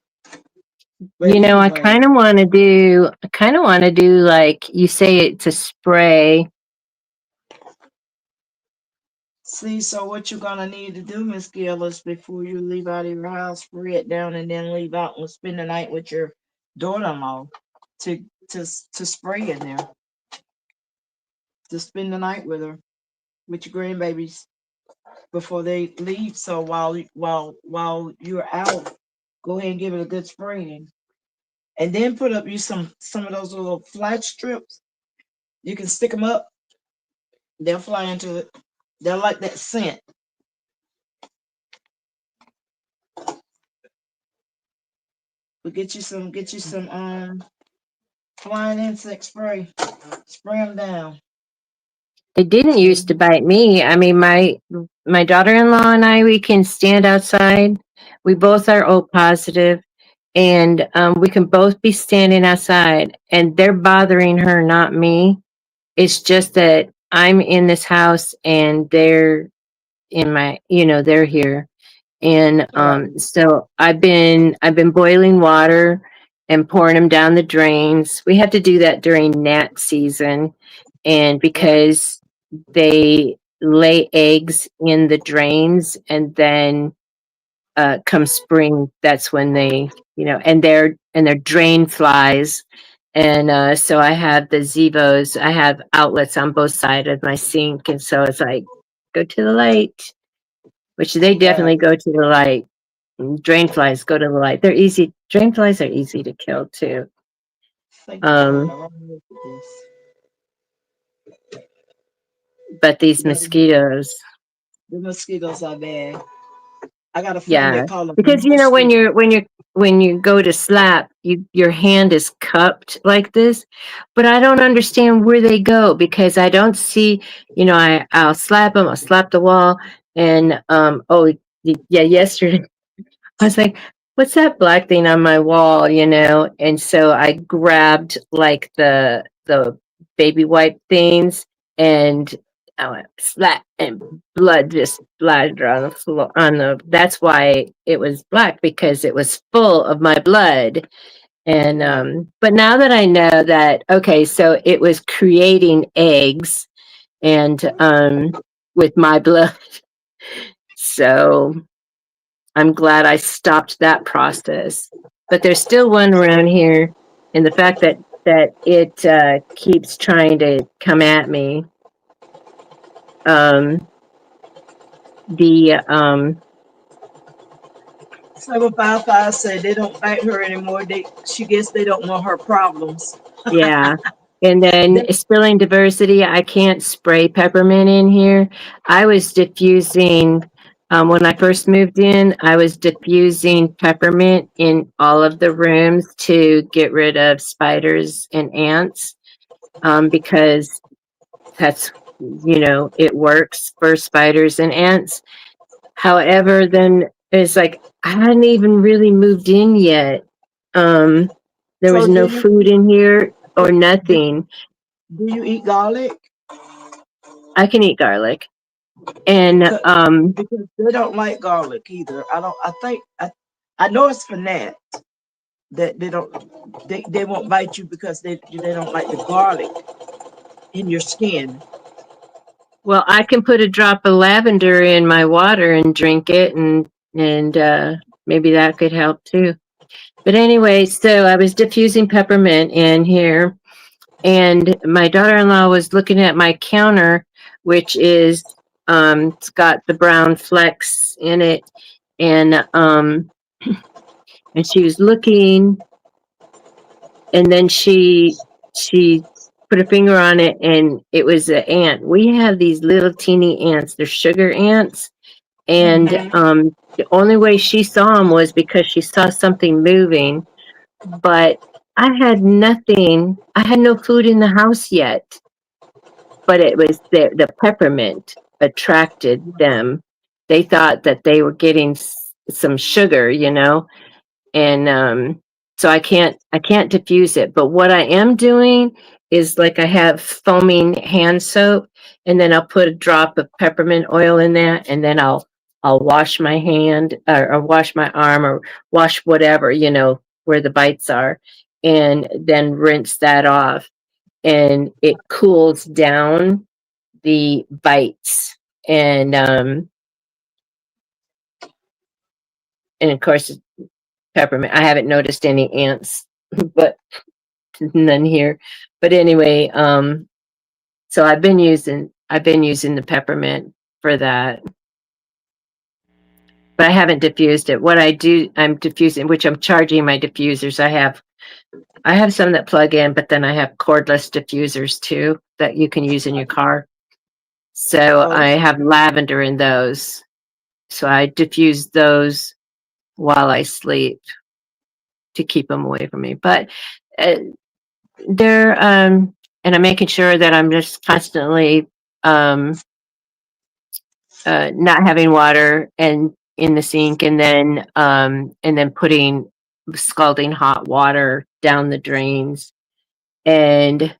But I anyway, kind of want to do like you say it's a spray. see, so what you're gonna need to do, Miss Gail, is before you leave out of your house, spray it down and then leave out and spend the night with your daughter-in-law to to to spray in there. To spend the night with her, with your grandbabies before they leave. So while you're out, go ahead and give it a good spraying. And then put up you some of those little flat strips. You can stick them up. They'll fly into it. They'll like that scent. But get you some flying insect spray. Spray them down. They didn't So used to bite me. I mean, my daughter-in-law and I, we can stand outside. We both are O positive, and we can both be standing outside, and they're bothering her, not me. It's just that I'm in this house, and they're here. And right, so I've been boiling water and pouring them down the drains. We have to do that during gnat season, and right, because they lay eggs in the drains, and then come spring, that's when and they're drain flies. And so I have the Zevos. I have outlets on both sides of my sink, and so it's like go to the light, which they right. definitely go to the light. Drain flies go to the light. They're easy. Drain flies are easy to kill too. Thank you, Um, Father. Right, look at this. but these Yeah, mosquitoes, the mosquitoes are bad. I got a friend yeah, that call them because when mosquitoes. you go to slap, your hand is cupped like this, but I don't understand where they go because I don't see. I'll slap them. I'll slap the wall, and yeah, yesterday I was like, "What's that black thing on my wall?" And so I grabbed like the baby wipe things, and I went slap, and blood just splattered on the floor. That's why it was black, because it was full of my blood. And Right. but now that I know that, okay, so it was creating eggs, and with my blood, so I'm glad I stopped that process. But there's still one around here, and the fact that it keeps trying to come at me. Um, the Seven five five said they don't fight her anymore. She guess they don't want her problems. Yeah, And then That, spilling diversity, I can't spray peppermint in here. I was diffusing, when I first moved in, I was diffusing peppermint in all of the rooms to get rid of spiders and ants, because that's, it works for spiders and ants. However, then it's like I hadn't even really moved in yet. Um, there so was no food in here or do, nothing. do you eat garlic? I can eat garlic. And 'Cause- because they don't like garlic either. I don't. I think I know it's for gnats that they don't. They won't bite you because they don't like the garlic in your skin. well, I can put a drop of lavender in my water and drink it, and maybe that could help too. But anyway, so I was diffusing peppermint in here, and my daughter-in-law was looking at my counter, which is, it's got the brown flecks in it, and and she was looking, and then she put a finger on it, and it was an ant. We have these little teeny ants. They're sugar ants, and Mhm. the only way she saw them was because she saw something moving. But I had nothing. I had no food in the house yet, but it was the peppermint attracted them. They thought that they were getting some sugar, and so I can't diffuse it. But what I am doing is, like, I have foaming hand soap, and then I'll put a drop of peppermint oil in that, and then I'll wash my hand, or wash my arm, or wash whatever, where the bites are, and then rinse that off, and it cools down the bites, and of course peppermint. I haven't noticed any ants, but none here. But anyway, so I've been using the peppermint for that, but I haven't diffused it. What I do, I'm diffusing, which I'm charging my diffusers. I have some that plug in, but then I have cordless diffusers too that you can use in your car. So Oh, I have lavender in those. So I diffuse those while I sleep to keep them away from me. But uh, and I'm making sure that I'm just constantly um, not having water and in the sink, and then putting scalding hot water down the drains. And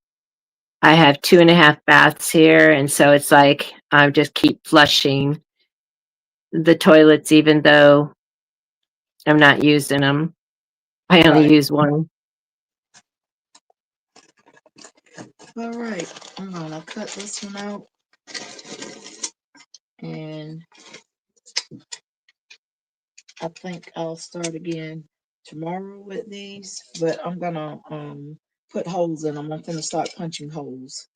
I have 2.5 baths here, and so it's like I just keep flushing the toilets, even though I'm not using them. I only right. use one. All right. I'm gonna cut this one out, and I think I'll start again tomorrow with these. But I'm gonna put holes in them. I'm gonna start punching holes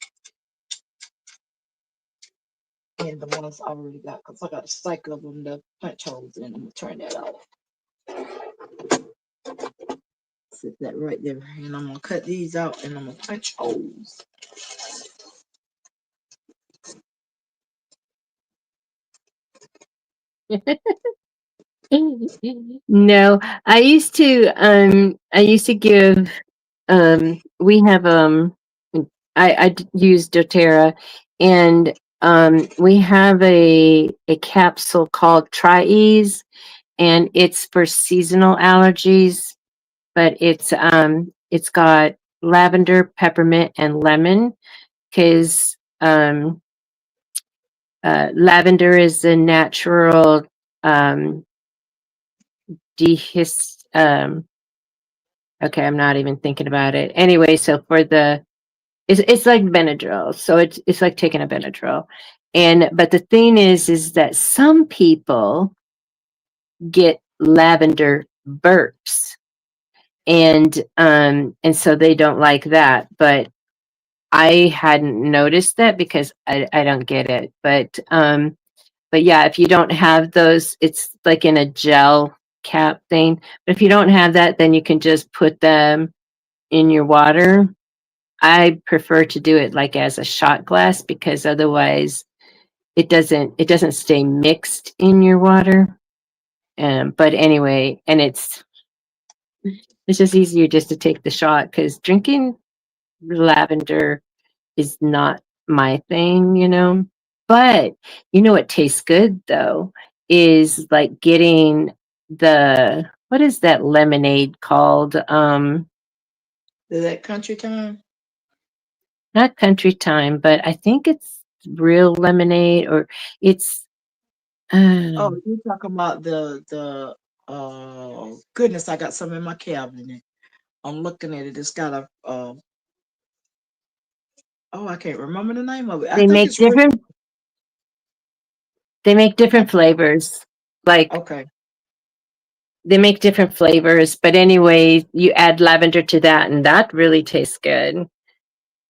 in the ones I already got because I got a stack of them to punch holes in. I'm gonna turn that off. Sit that right there, and I'm gonna cut these out, and I'm gonna punch holes. No, I used to give, we have, use doTERRA, and we have a capsule called Tri-Ease, and it's for seasonal allergies, but it's got lavender, peppermint, and lemon, because lavender is a natural um dehis okay, I'm not even thinking about it. Anyway, so it's like Benadryl. So it's like taking a Benadryl. But the thing is that some people get lavender burps, and so they don't like that. But I hadn't noticed that because I don't get it. But yeah, if you don't have those, it's like in a gel cap thing. But if you don't have that, then you can just put them in your water. I prefer to do it like as a shot glass because otherwise it doesn't stay mixed in your water. But anyway, and it's just easier just to take the shot because drinking lavender is not my thing, you know. But you know what tastes good though is like getting the what is that lemonade called? Is that country time? Not country time, but I think it's real lemonade or it's Oh, um you talking about the oh goodness, I got some in my cabinet. I'm looking at it. It's got a oh, I can't remember the name of it. I they think make it's real. different flavors. Like Okay. they make different flavors, but anyway, you add lavender to that and that really tastes good.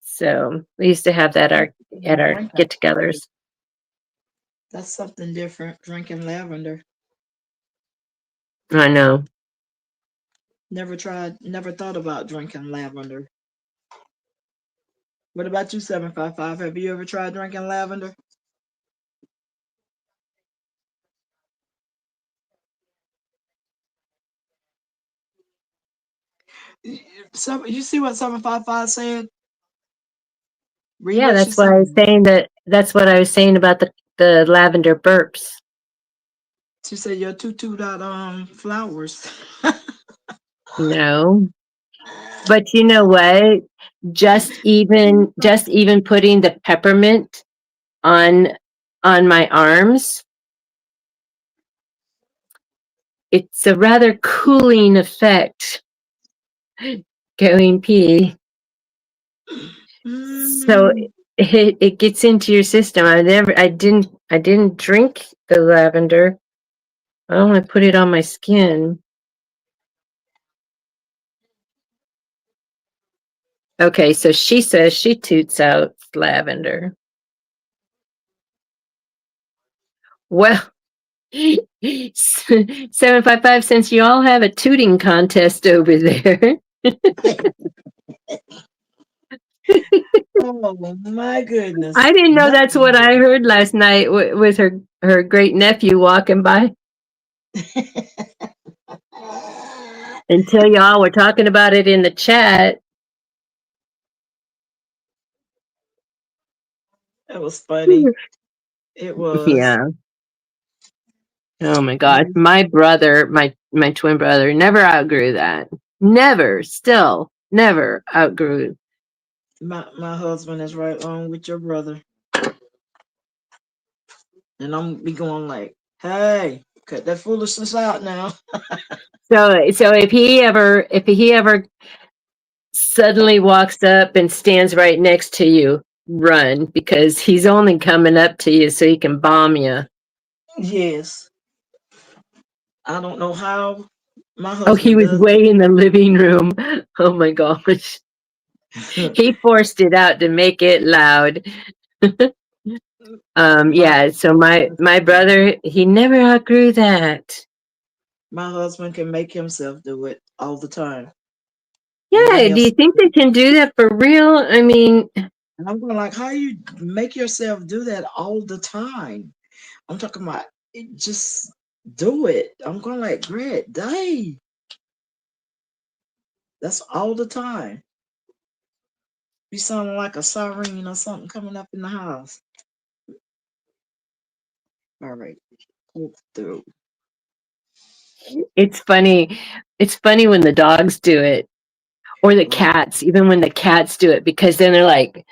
So we used to have that at our Drinking. get-togethers. That's something different. Drinking lavender. I know. Never tried. Never thought about drinking lavender. What about you, 755? Have you ever tried drinking lavender? So you see what 755 said? Read Yeah, what she that's why I was said. saying that's what I was saying about the lavender burps. She said your tutu dot flowers. No. But you know what? Just even putting the peppermint on on my arms, it's a rather cooling effect going pee. So Mm, it gets into your system. I didn't drink the lavender. I only put it on my skin. Okay, so she says she toots out lavender. Well, 755, since you all have a tooting contest over there. oh my goodness. I didn't know That that's what I heard last night with her great nephew walking by until y'all were talking about it in the chat. that was funny. It was. Yeah. Oh my My God. My twin brother never outgrew that. Never, still, never outgrew. my husband is right along with your brother. And I'm be going like, hey, cut that foolishness out now. So if he ever suddenly walks up and stands right next to you, run because he's only coming up to you so he can bomb you. Yes. I don't know how my Oh, he husband was does way in the living room. Oh my gosh. it. He forced it out to make it loud. my Yeah, so my brother, he never outgrew that. my husband can make himself do it all the time. And then Yeah, do you think they can do that for real? I mean, and I'm going like, how you make yourself do that all the time? I'm talking about just do it. I'm going like, great day. That's all the time. You sounding like a siren or something coming up in the house. All right, pull through. it's funny. It's funny when the dogs do it or the Right. cats, even when the cats do it, because then they're like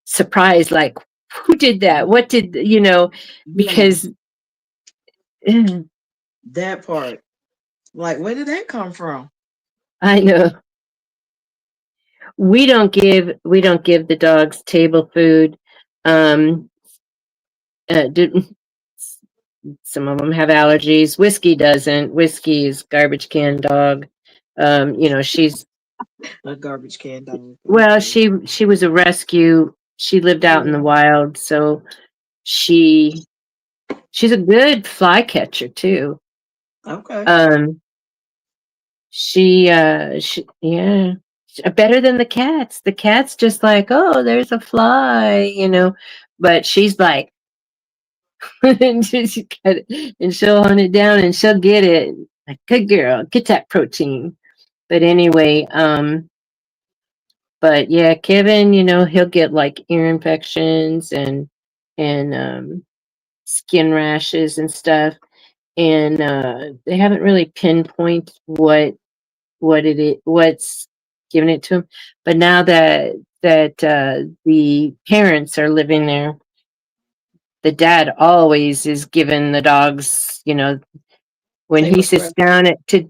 surprised, like, who did that? What did, Yeah, because eh, that part. Like, where did that come from? I know we don't give the dogs table food. Um, do, some of them have allergies. Whiskey doesn't. Whiskey is garbage can dog. She's A garbage can dog. well, Okay. she was a rescue. She lived Oh out in the yeah. wild, so she she's a good fly catcher too. Okay. Um, she yeah. better than the cats. The cats just like, oh, there's a fly, but she's like, and and she'll hunt it down and she'll get it. Like, good girl, get that protein. But anyway, but yeah, Kevin, he'll get like ear infections and skin rashes and stuff. And they haven't really pinpointed what's giving it to him. But now that the parents are living there, the dad always is giving the dogs, when he Table sits scrap. down to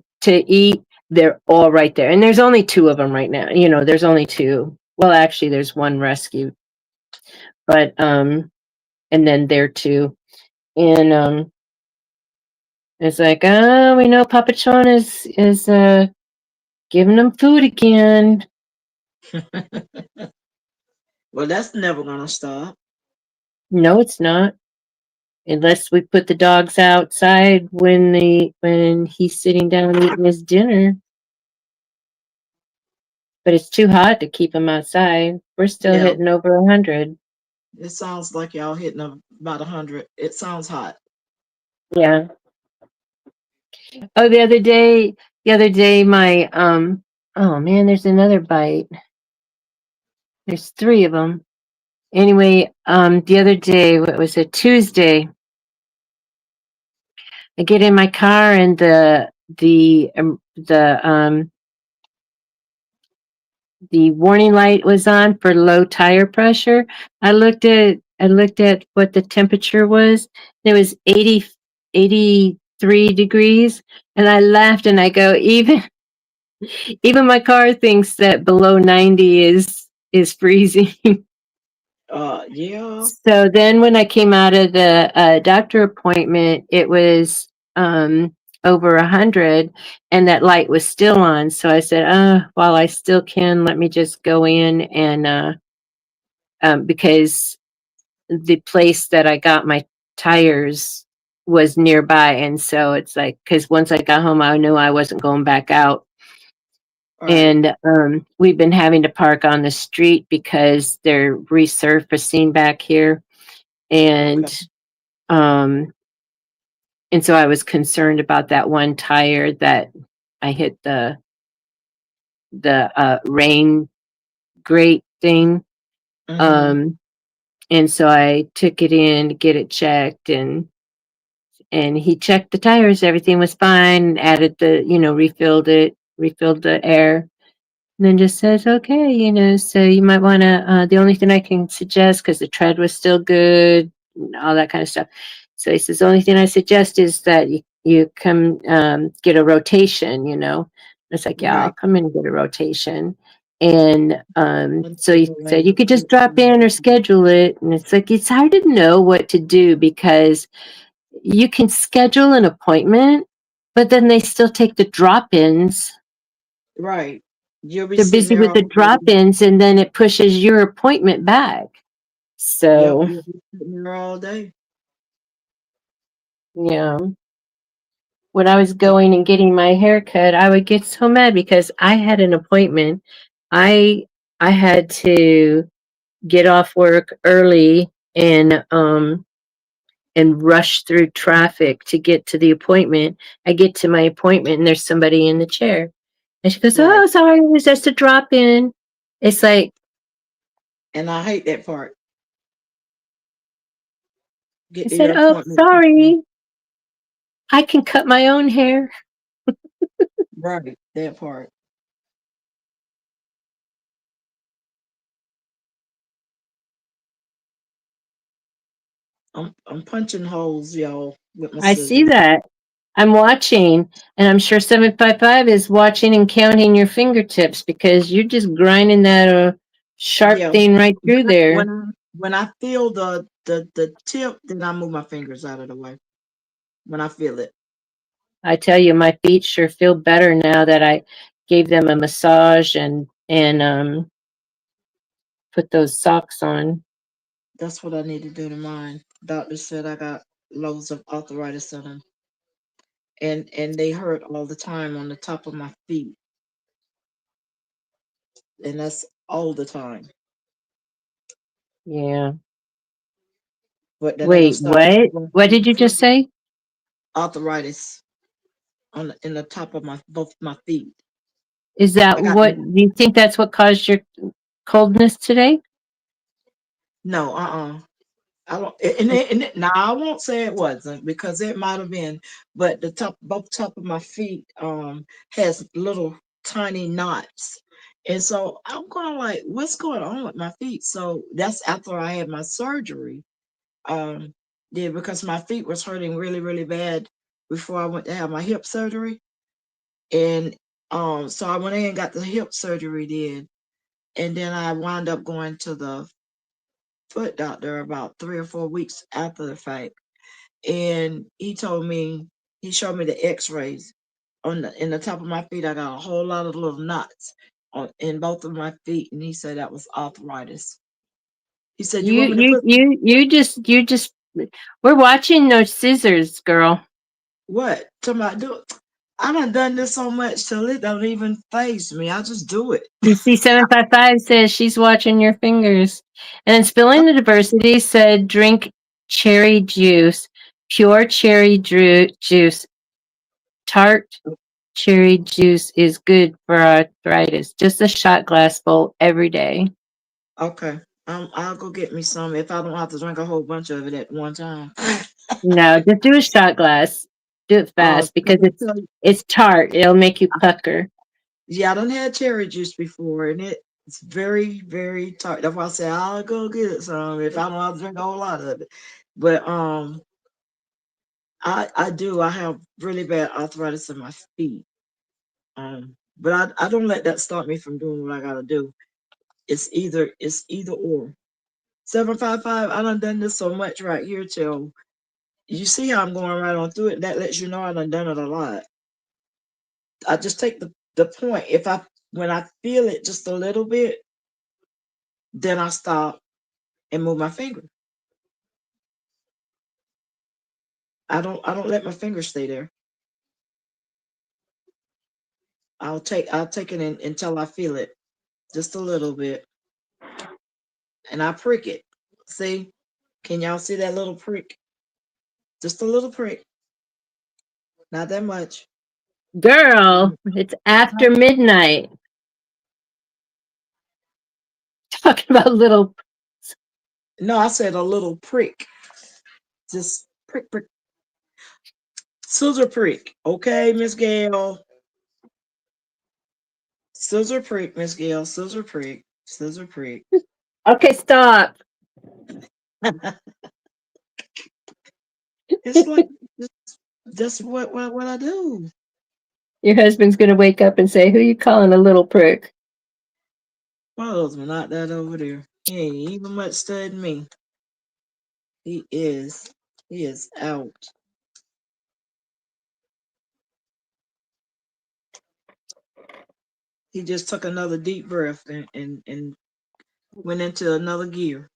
eat, they're all right there. And there's only two of them right now. There's only two. Well, actually, there's one rescue, but and then there two, and it's like, oh, we know Papa John is giving them food again. Well, that's never gonna stop. No, it's not. Unless we put the dogs outside when he's sitting down eating his dinner. But it's too hot to keep him outside. We're still Yeah, hitting over 100. it sounds like y'all hitting about 100. It sounds hot. Yeah. Oh, the other day, my oh man, there's another bite. There's three of them. Anyway, the other day, what was it? Tuesday. I get in my car and the warning light was on for low tire pressure. I looked at what the temperature was. It was 83 degrees, and I laughed and I go, even my car thinks that below 90 is freezing. Yeah. So then when I came out of the doctor appointment, it was over 100, and that light was still on. So I said, while I still can, let me just go in and because the place that I got my tires was nearby. And so it's like, because once I got home, I knew I wasn't going back out. All right. And we've been having to park on the street because they're resurfacing back here. Okay. Um, and so I was concerned about that one tire that I hit the rain grate thing. Mm-hmm. Um, and so I took it in to get it checked, and he checked the tires. Everything was fine. Added refilled the air. And then just says, okay, so you might want to, the only thing I can suggest, because the tread was still good, and all that kind of stuff. So he says, the only thing I suggest is that you come get a rotation. It's like, yeah, I'll Right. come in and get a rotation. And Let's so see he the said, range. you could just drop in or schedule it. And it's like, it's hard to know what to do because you can schedule an appointment, but then they still take the drop ins. Right. You'll be They're sitting busy there with all the day. drop-ins, and then it pushes your appointment back. Yep. So, You'll be sitting there all day. yeah, when I was going and getting my hair cut, I would get so mad because I had an appointment. I I had to get off work early and rush through traffic to get to the appointment. I get to my appointment and there's somebody in the chair. And she goes, Right. "Oh, sorry, it was just a drop in." It's like, And I hate that part. I Get to said, your "Oh, appointment. sorry. I can cut my own hair." Right. That part. I'm punching holes, y'all, with my I see scissors. that. I'm watching, and I'm sure 755 is watching and counting your fingertips because you're just grinding that sharp Yeah. thing right through there. When I feel the tip, then I move my fingers out of the way. When I feel it. I tell you, my feet sure feel better now that I gave them a massage and put those socks on. That's what I need to do to mine. Doctor said I got loads of arthritis in them, and they hurt all the time on the top of my feet. and that's all the time. Yeah. But then I gotta Wait, start what? What did you just say? arthritis in the top of my both my feet. Is I that got what do you think that's what caused your coldness today? no, I don't, now I won't say it wasn't because it might have been, but the top, both top of my feet, has little tiny knots, and so I'm going like, what's going on with my feet? So that's after I had my surgery, um, yeah, because my feet was hurting really, really bad before I went to have my hip surgery, and so I went in and got the hip surgery did, and then I wound up going to the foot doctor about 3 or 4 weeks after the fact, and he told me he showed me the X-rays on in the top of my feet. I got a whole lot of little knots on in both of my feet, and he said that was arthritis. He said, "You You want me to you put you you just we're watching those scissors, girl. what to my do?" I done this so much till it don't even phase me. I just do it. You see 755 says she's watching your fingers. And then Spilling the Diversity said drink cherry juice, pure cherry juice, tart cherry juice is good for arthritis. Just a shot glass full every day. Okay, I'll go get me some if I don't have to drink a whole bunch of it at one time. No, just do a shot glass. Do it fast because it's tart. It'll make you pucker. Yeah, I done had cherry juice before, and it's very, very tart. That's why I say I'll go get some if I don't have to drink a whole lot of it. But I do. I have really bad arthritis in my feet. But I don't let that stop me from doing what I gotta do. It's either or. 755. I done this so much right here till you see how I'm going right on through it. That lets you know I done it a lot. I just take the point. If I when I feel it just a little bit, then I stop and move my finger. I don't let my finger stay there. I'll take it until I feel it just a little bit, and I prick it. See, can y'all see that little prick? Just a little prick, not that much. Girl, it's after midnight. Talking about little. No, I said a little prick, just prick, prick, scissor prick. Okay, Miss Gayle, scissor prick, Miss Gayle, scissor prick, scissor prick. Okay, stop. It's like that's what I do. Your husband's gonna wake up and say, "Who you calling a little prick?" My husband, not that over there. He ain't even much studying me. He is. He is out. He just took another deep breath and went into another gear.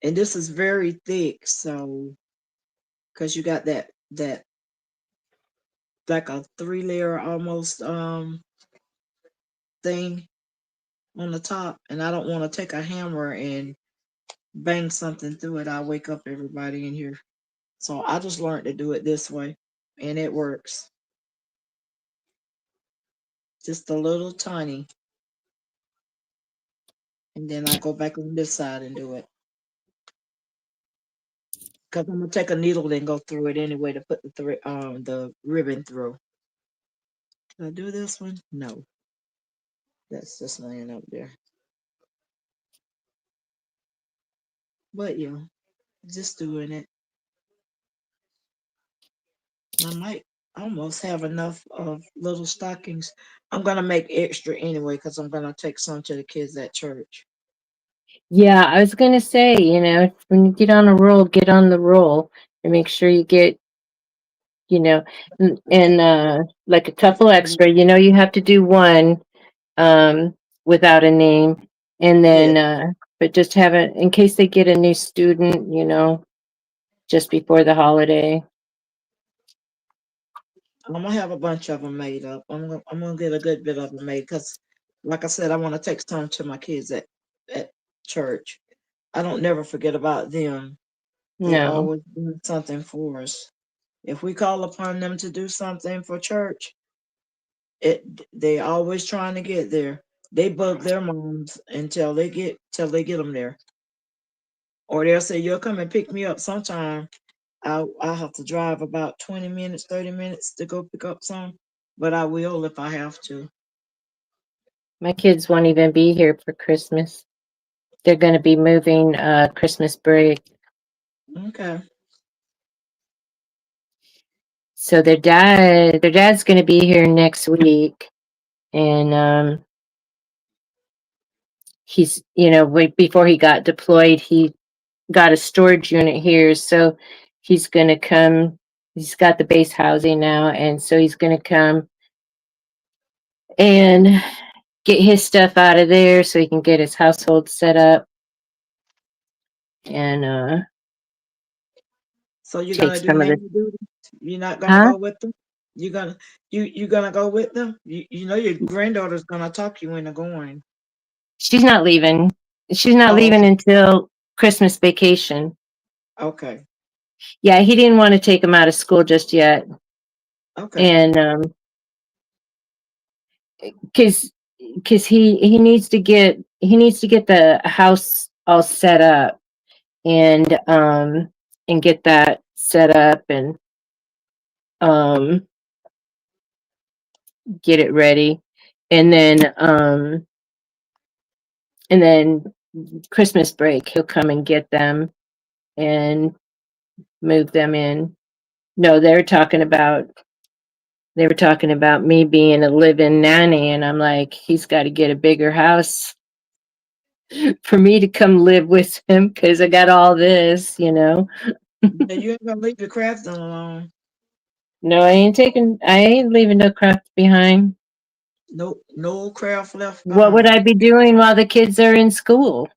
And this is very thick, so because you got that like a 3 layer almost thing on the top, and I don't want to take a hammer and bang something through it. I'll wake up everybody in here. So I just learned to do it this way, and it works. Just a little tiny, and then I go back on this side and do it. Because I'm gonna take a needle and go through it anyway to put the ribbon through. Can I do this one? No, that's just laying up there. But yeah, just doing it. I might almost have enough of little stockings. I'm gonna make extra anyway because I'm gonna take some to the kids at church. Yeah, I was gonna say, when you get on a roll, get on the roll and make sure you get, like a couple extra. You have to do one without a name, and Yeah, then but just have it in case they get a new student, just before the holiday. I'm gonna have a bunch of them made up. I'm gonna get a good bit of them made because, like I said, I want to take some to my kids at church. I don't never forget about them. They No. always do something for us. If we call upon them to do something for church, it they always trying to get there. They bug their moms until they get them there, or they'll say you'll come and pick me up sometime. I'll have to drive about 20 minutes, 30 minutes to go pick up some, but I will if I have to. My kids won't even be here for Christmas. They're going to be moving Christmas break. Okay. So their dad's going to be here next week, and he's, before he got deployed, he got a storage unit here, so he's going to come. He's got the base housing now, and so he's going to come and get his stuff out of there so he can get his household set up and So you're take gonna do some of the. nanny duty? You're not gonna Huh? go with them? You gonna you gonna go with them? You know your granddaughter's gonna talk you into going. She's not leaving. She's not Oh, leaving until Christmas vacation. okay, Yeah, he didn't want to take him out of school just yet, okay. and because he needs to get the house all set up and get that set up and um get it ready, and then Christmas break he'll come and get them and move them in. No, they were talking about me being a live-in nanny, and I'm like, he's got to get a bigger house for me to come live with him because I got all this. Yeah, you ain't gonna leave your crafting alone. No, I ain't leaving no craft behind. No, no craft left What would behind. I be doing while the kids are in school?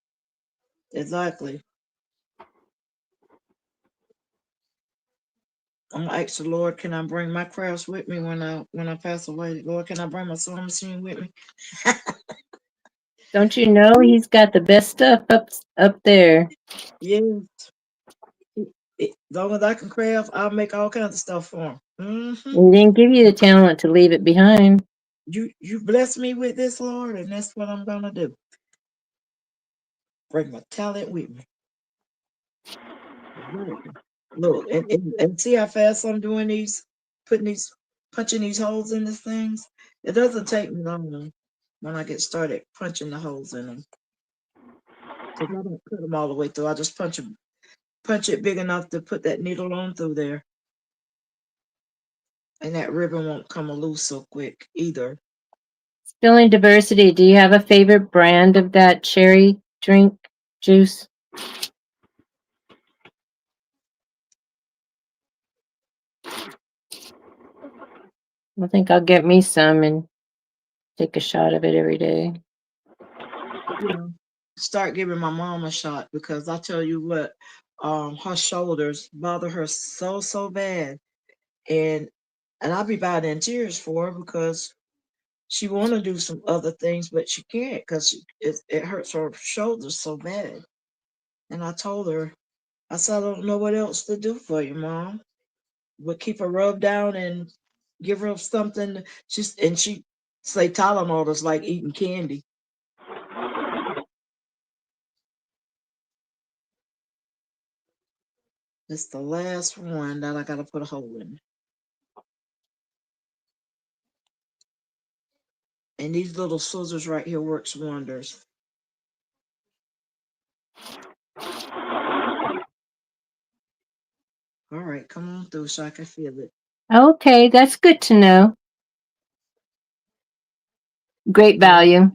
Exactly. I'm gonna ask the Lord, can I bring my crafts with me when I pass away? Lord, can I bring my sewing machine with me? Don't you know he's got the best stuff up there? Yes. As long as I can craft, I'll make all kinds of stuff for him. He didn't give you the talent to leave it behind. You bless me with this, Lord, and that's what I'm gonna do. Bring my talent with me. Exactly. Look, and see how fast I'm doing these, putting these, punching these holes in these things. It doesn't take me long when I get started punching the holes in them, because I don't cut them all the way through. I just punch it big enough to put that needle on through there, and that ribbon won't come loose so quick either. Spilling diversity. Do you have a favorite brand of that cherry drink juice? I think I'll get me some and take a shot of it every day. You know, start giving my mom a shot because I tell you what, her shoulders bother her so bad, and I'll be about in tears for her because she want to do some other things, but she can't because it hurts her shoulders so bad. And I told her, I said, I don't know what else to do for you, mom. But keep her rubbed down and give her something. She say Tylenol is like eating candy. It's the last one that I gotta put a hole in. And these little scissors right here works wonders. All right, come on through so I can feel it. Okay, that's good to know. Great All right. value.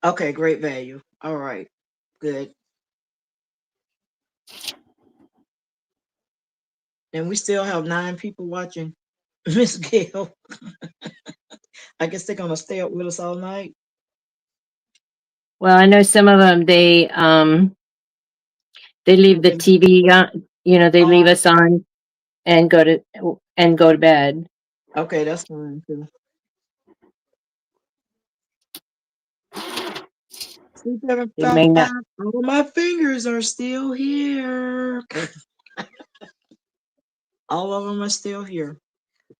Okay, great value. All right, good. And we still have 9 people watching. Miss Gail. I guess they're gonna stay up with us all night. Well, I know some of them they leave the Okay. TV on, they leave Oh, us on and go to bed. Okay, that's fine too. Six, seven, It five, may not. five. All my fingers are still here. All of them are still here.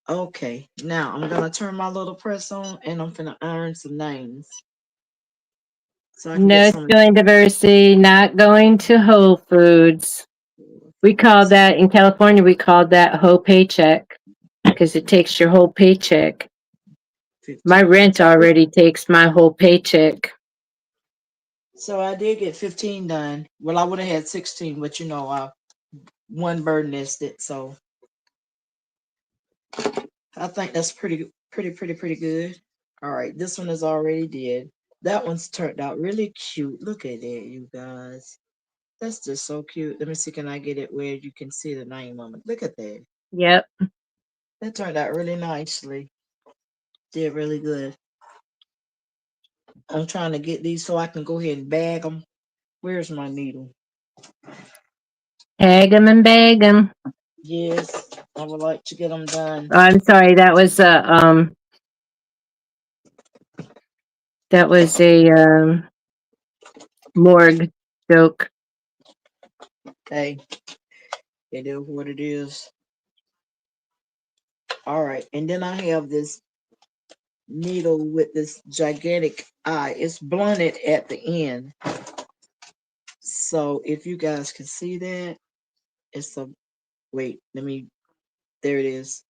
Okay, now I'm gonna turn my little press on and I'm gonna iron some names so I can get No some. spelling diversity, not going to Whole Foods. We call that in California, we call that whole paycheck because it takes your whole paycheck. My 15. rent already takes my whole paycheck. So I did get 15 done. Well, I would have had 16, but one bird nested, so I think that's pretty good. All right, this one is already did. That one's turned out really cute. Look at it, you guys. That's just so cute. Let me see, can I get it where you can see the name on it? Look at that. Yep. That turned out really nicely. Did really good. I'm trying to get these so I can go ahead and bag them. Where's my needle? Tag 'em and bag 'em. Yes, I would like to get them done. Oh, I'm sorry, that was a morgue joke. Hey, it is what it is. All right, and then I have this needle with this gigantic eye. It's blunted at the end. So if you guys can see that, it's a wait, let me there it is.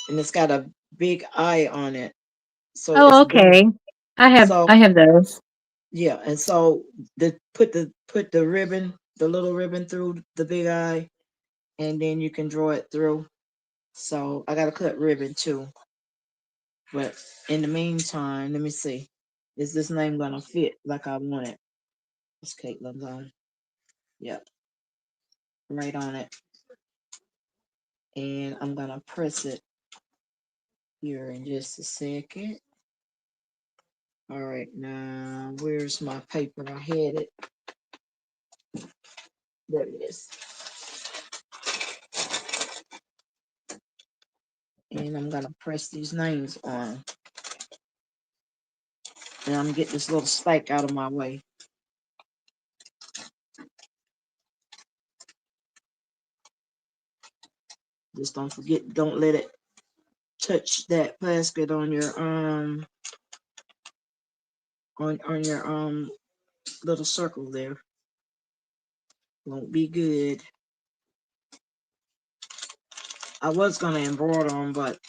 And it's got a big eye on it. So it's Oh, blunted. okay. I have So I have those. yeah, and so the ribbon, the little ribbon through the big eye, and then you can draw it through. So I gotta cut ribbon too. But in the meantime, let me see. Is this name gonna fit like I want it? It's Caitlin's on. Yep, right on it. And I'm gonna press it here in just a second. All right, now where's my paper? I had it. There it is. And I'm gonna press these names on. And I'm gonna get this little spike out of my way. Just don't forget, don't let it touch that plastic on your on your little circle there. Won't be good. I was gonna embroider them, but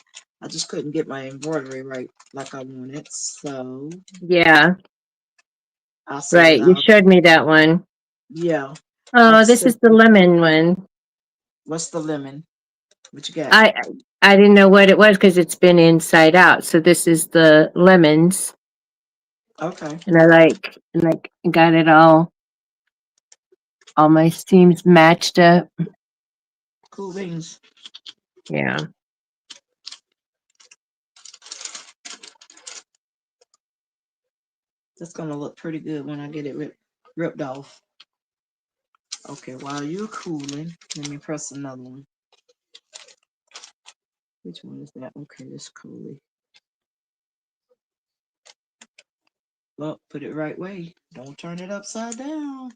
I just couldn't get my embroidery right like I wanted. So Yeah, I said, right. You showed me that one. yeah, I Oh, just this said, is the lemon one. what's the lemon? What you got? I I didn't know what it was because it's been inside out. So this is the lemons, Okay, and I like got it all my seams matched up. cool beans. Yeah. That's gonna look pretty good when I get it ripped off. Okay, while you're cooling, let me press another one. Which one is that? Okay, this coolie. Well, put it right way. Don't turn it upside down.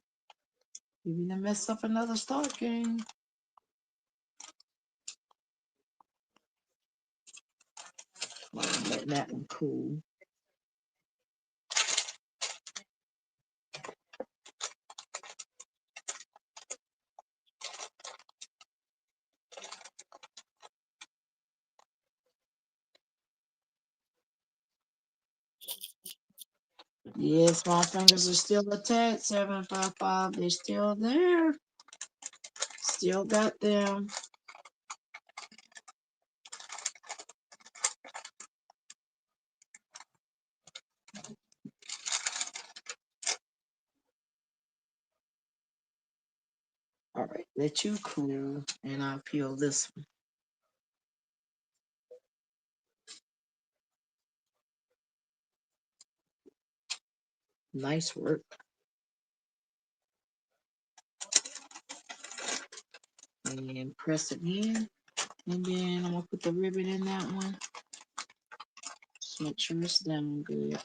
You're gonna mess up another stocking. Let that one cool. Yes, my fingers are still attached. 755. They're still there. Still got them. All right, let you cool, and I'll peel this one. Nice work. And press again. And then I'm gonna put the ribbon in that one. make sure it's down good.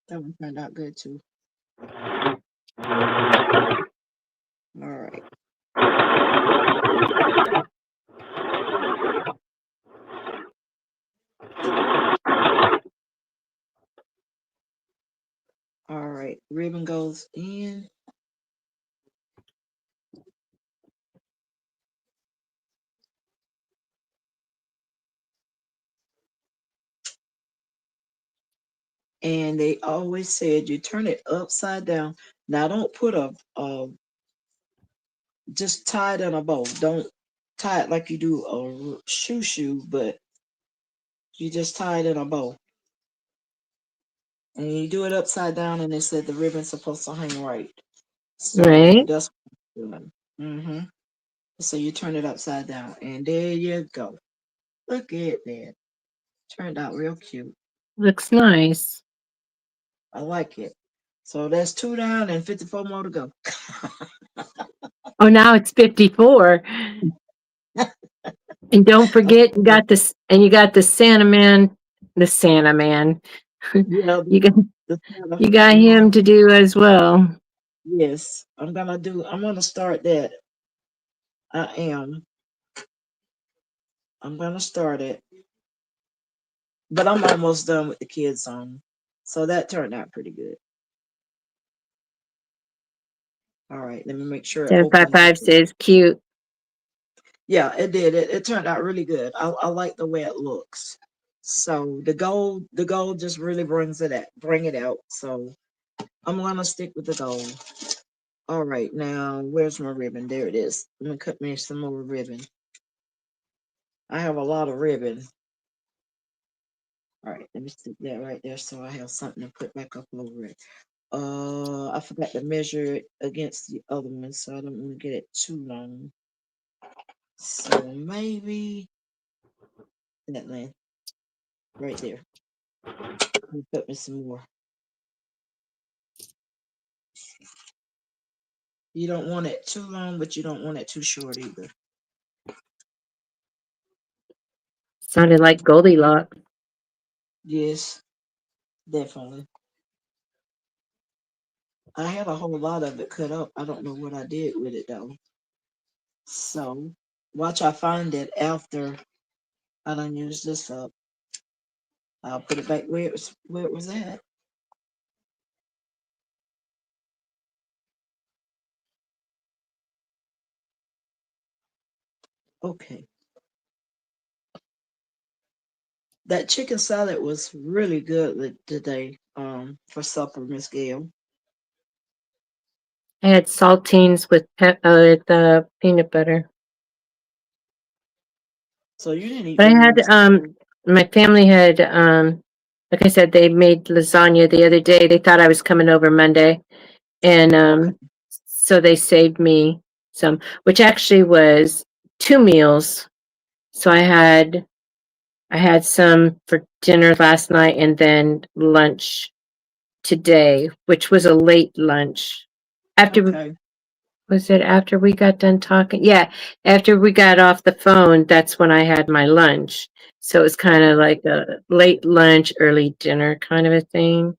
That one turned out good too. All right. All right. Ribbon goes in. And they always said you turn it upside down. Now don't put a just tie it in a bow. Don't tie it like you do a shoe, but you just tie it in a bow. And you do it upside down, and they said the ribbon's supposed to hang right. So Right? that's what I'm doing. So you turn it upside down, and there you go. Look at that. Turned out real cute. Looks nice. I like it. So that's two down and 54 more to go. Oh, now it's 54. And don't forget, you got this, and you got the Santa Man. Yeah, You got the, you got him mhm. to do as well. Yes, I'm gonna start that. I am. I'm gonna start it. But I'm almost done with the kids song. So that turned out pretty good. All right, let me make sure it opens up. 755 says cute. Yeah, it did. It turned out really good. I like the way it looks. So the gold just really bring it out. So I'm gonna stick with the gold. All right, now where's my ribbon? There it is. Let me cut me some more ribbon. I have a lot of ribbon. All right, let me stick that right there so I have something to put back up over it. I forgot to measure it against the other one, so I don't want to get it too long. So maybe that length right there. Let me put me some more. You don't want it too long, but you don't want it too short either. Sounded like Goldilocks. Yes, definitely. I had a whole lot of it cut up. I don't know what I did with it though. So watch I find it after I done use this up. I'll put it back where it was at. Okay. That chicken salad was really good today, for supper, Miss Gail. I had saltines with peanut butter. So you didn't eat But I very had much. my family had like I said, they made lasagna the other day. They thought I was coming over Monday, and Okay. so they saved me some, which actually was two meals. So I had some for dinner last night and then lunch today, which was a late lunch. After Okay. Was it after we got done talking? Yeah, after we got off the phone, that's when I had my lunch. So it was kind Okay. of like a late lunch, early dinner kind of a thing.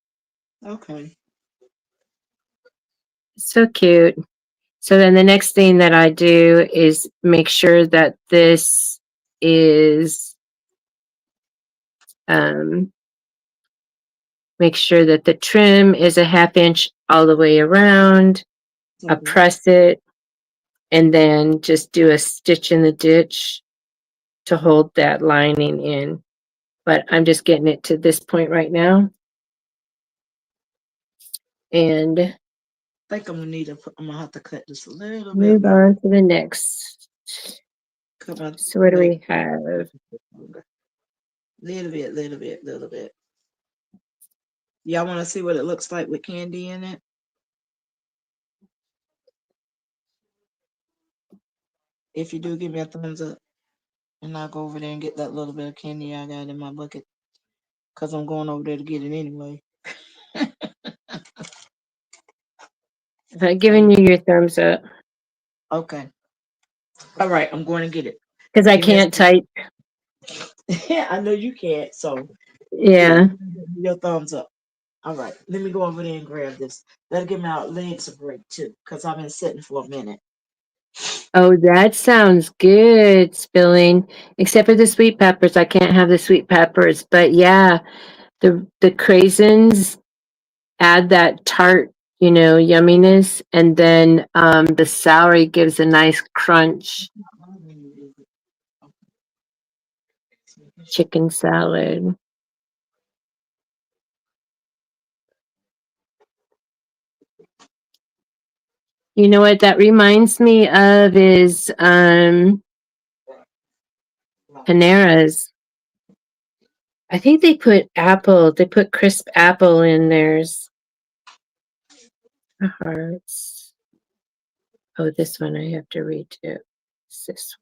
Okay. So cute. So then the next thing that I do is make sure that this is um make sure that the trim is a half inch all the way around. I Okay. press it and then just do a stitch in the ditch to hold that lining in. But I'm just getting it to this point right now and Think I'm gonna have to cut this a little bit move more. on to the next. Cut my So what do leg we have? longer. Little bit. Y'all want to see what it looks like with candy in it? If you do, give me a thumbs up, and I'll go over there and get that little bit of candy I got in my bucket, cause I'm going over there to get it anyway. Giving you your thumbs up. Okay. All right. I'm going to get it. because I Give me a can't second. type. Yeah, I know you can't. So good. Yeah. Your thumbs up. All right. Let me go over there and grab this. That'll give my legs a break too, because I've been sitting for a minute. Oh, that sounds good, spilling. Except for the sweet peppers. I can't have the sweet peppers. But yeah, the craisins add that tart, yumminess, and then the celery gives a nice crunch. Chicken salad. You know what that reminds me of is Panera's. I think they put crisp apple in theirs. Hearts. Oh, this one I have to read too. It's this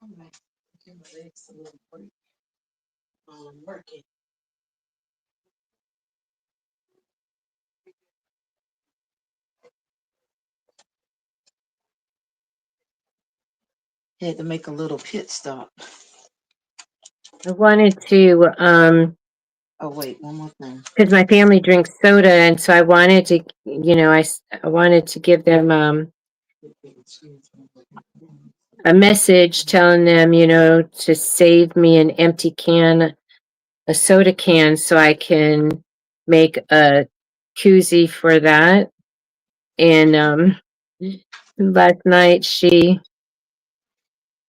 All right. Give my legs a little break while I'm working. Had to make a little pit stop. I wanted to Oh wait, one more thing. because my family drinks soda, and so I wanted to, I wanted to give them a message telling them, to save me an empty can, a soda can, so I can make a koozie for that. And last night she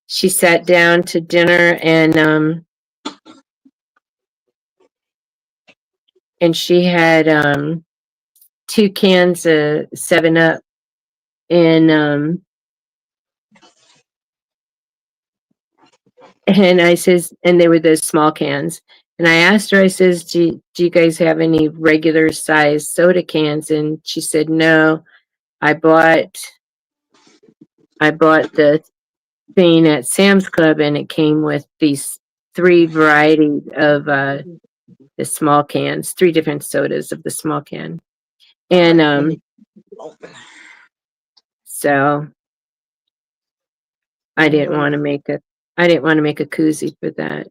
sat down to dinner and she had 2 cans of 7 Up and I says, and they were those small cans. And I asked her, I says, do you guys have any regular size soda cans? And she said, no, I bought the thing at Sam's Club and it came with these 3 varieties of the small cans, 3 different sodas of the small can. All And right, let me open. so I When didn't you're want to ready. make a I didn't want to make a koozie for that.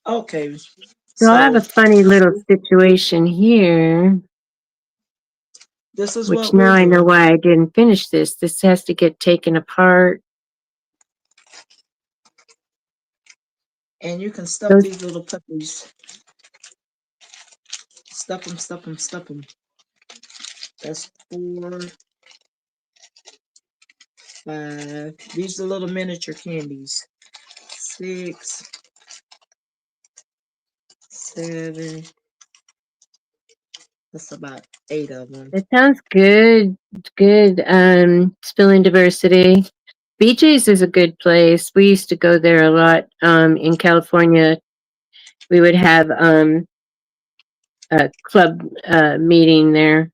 Okay, So I have so a funny little situation here, this is which what now we're I know doing. why I didn't finish this. This has to get taken apart. And you can stuff Those these little puppies. Stuff them, stuff them, stuff them. That's 4, 5. These are little miniature candies. 6, 7. That's about 8 of them. It sounds good. Good. Spilling diversity. BJ's is a good place. We used to go there a lot. In California, we would have a club meeting there.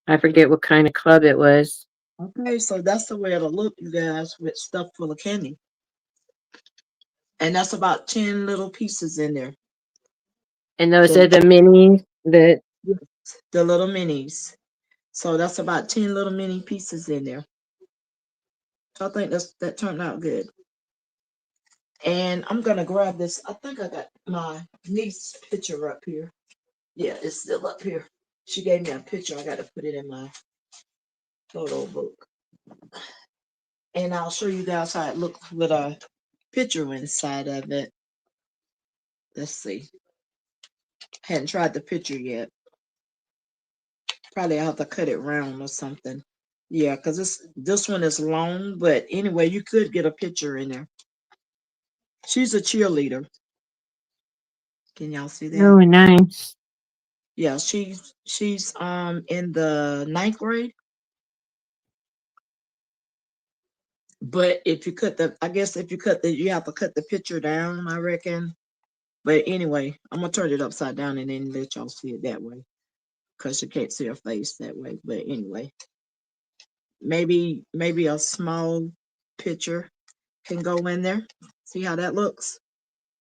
I forget what kind of club it was. Okay, so that's the way it'll look, you guys, with stuff full of candy. And that's about 10 little pieces in there. And those are The, the minis. the little minis. So that's about 10 little mini pieces in there. I think that turned out good. And I'm gonna grab this. I think I got my niece picture up here. Yeah, it's still up here. She gave me a picture. I got to put it in my photo book. And I'll show you guys how it looks with a picture inside of it. Let's see. Hadn't tried the picture yet. Probably I'll have to cut it round or something. Yeah, because this one is long, but anyway, you could get a picture in there. She's a cheerleader. Can y'all see Oh, that? nice. Yeah, she's in the ninth grade. But if you cut the, I guess if you cut the, you have to cut the picture down, I reckon. But anyway, I'm gonna turn it upside down and then let y'all see it that way, cause you can't see her face that way. But anyway, maybe a small picture can go in there. See how that looks?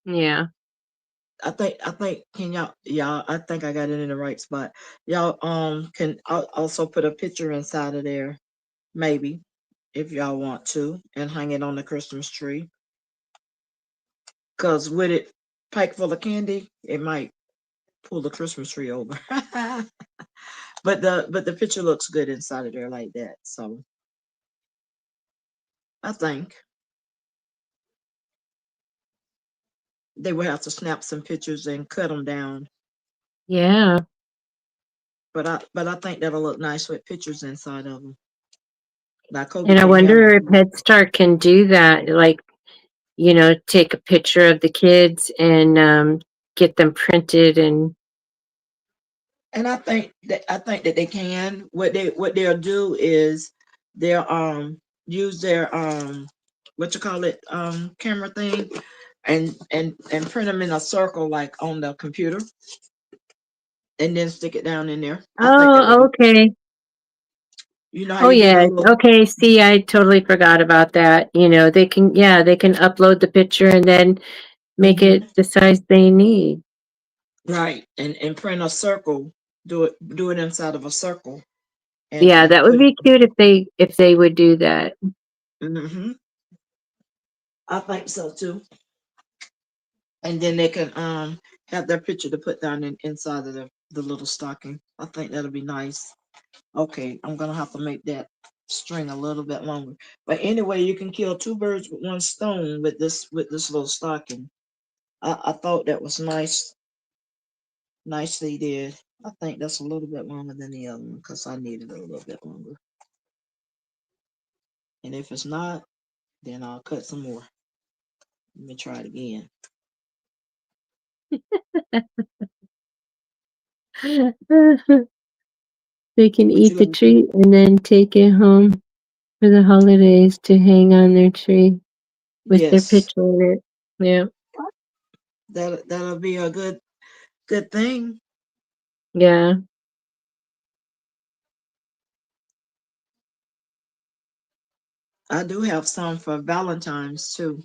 Yeah. I think can y'all I think I got it in the right spot. Y'all can also put a picture inside of there, maybe, if y'all want to, and hang it on the Christmas tree. Cause with it packed full of candy, it might pull the Christmas tree over. But the picture looks good inside of there like that. So I think they would have to snap some pictures and cut them down. Yeah. But I think that'll look nice with pictures inside of them. Now Kobe And I can't have wonder if no. Head Start can do that, like, take a picture of the kids and get them printed and And I think that they can. What they'll do is they'll use their what you call it camera thing and print them in a circle like on the computer and then stick it down in there. I think that would oh, be, okay. you know how Oh you do the yes. little. Okay, see, I totally forgot about that. They can upload the picture and then make Hmm. it the size they need. Right, and print a circle. Do it inside of a circle and Yeah, and that would put it. be cute if they would do that. Hmm. I think so too. And then they can have their picture to put down inside of the little stocking. I think that'll be nice. Okay, I'm gonna have to make that string a little bit longer. But anyway, you can kill two birds with one stone with this little stocking. I thought that was nice. Nicely did. I think that's a little bit longer than the other one because I needed it a little bit longer. And if it's not, then I'll cut some more. Let me try it again. They can What you eat the gonna do? treat and then take it home for the holidays to hang on their tree with their Yes, picture in it. Yeah. that'll be a good thing. Yeah. I do have some for Valentine's too.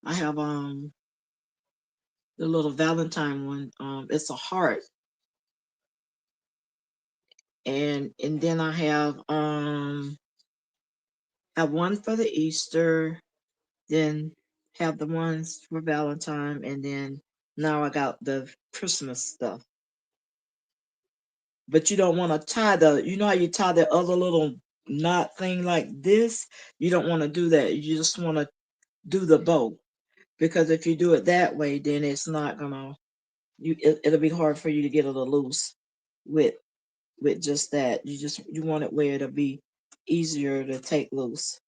I have the little Valentine one. It's a heart, and then I have one for the Easter, then have the ones for Valentine, and then now I got the Christmas stuff. But you don't want to tie you know how you tie the other little knot thing like this? You don't want to do that. You just want to do the bow because if you do it that way, then it's not gonna it'll be hard for you to get it loose with just that. You want it where it'll be easier to take loose.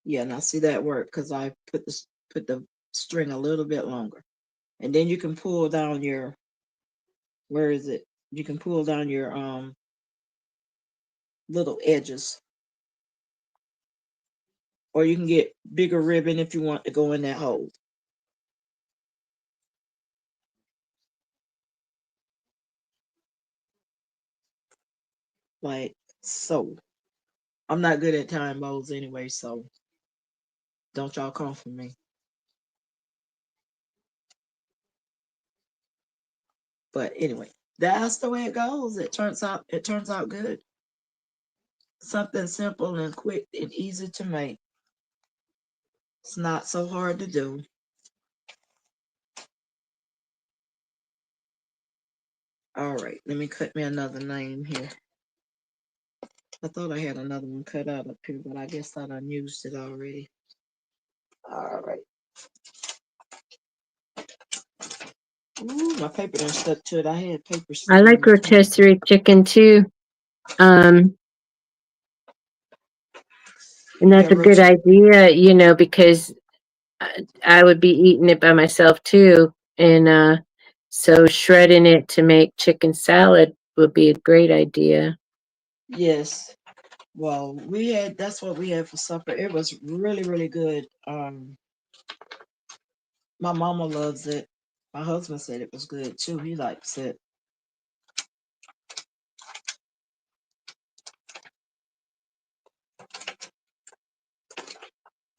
Yeah, now see that work because I put the string a little bit longer. And then you can pull down your where is it? You can pull down your little edges. Or you can get bigger ribbon if you want to go in that hole. Like so. I'm not good at tying bows anyway, so don't y'all come for me. But anyway, that's the way it goes. It turns out good. Something simple and quick and easy to make. It's not so hard to do. All right, let me cut me another name here. I thought I had another one cut out up here, but I guess I done used it already. All right. Ooh, my paper done stuck to it. I had paper I sitting like on the top. rotisserie chicken too. Um, and Yeah, that's a good idea, because I would be eating it by myself too. And so shredding it to make chicken salad would be a great idea. yes. Well, that's what we had for supper. It was really, really good. My mama loves it. My husband said it was good too. He likes it.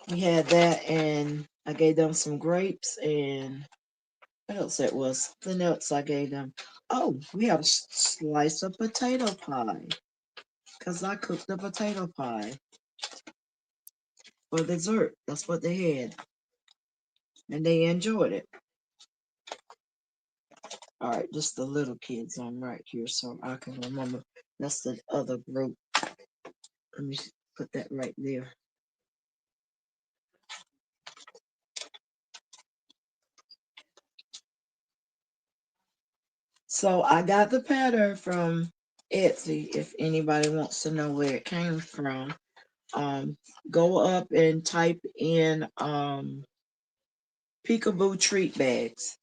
We had that, and I gave them some grapes, and what else that was? Something else I gave them. Oh, we had a slice of potato pie because I cooked the potato pie for dessert. That's what they had, and they enjoyed it. All right, just the little kids on right here, so I can remember. That's the other group. Let me put that right there. So I got the pattern from Etsy. If anybody wants to know where it came from, um, go up and type in Peekaboo treat bags,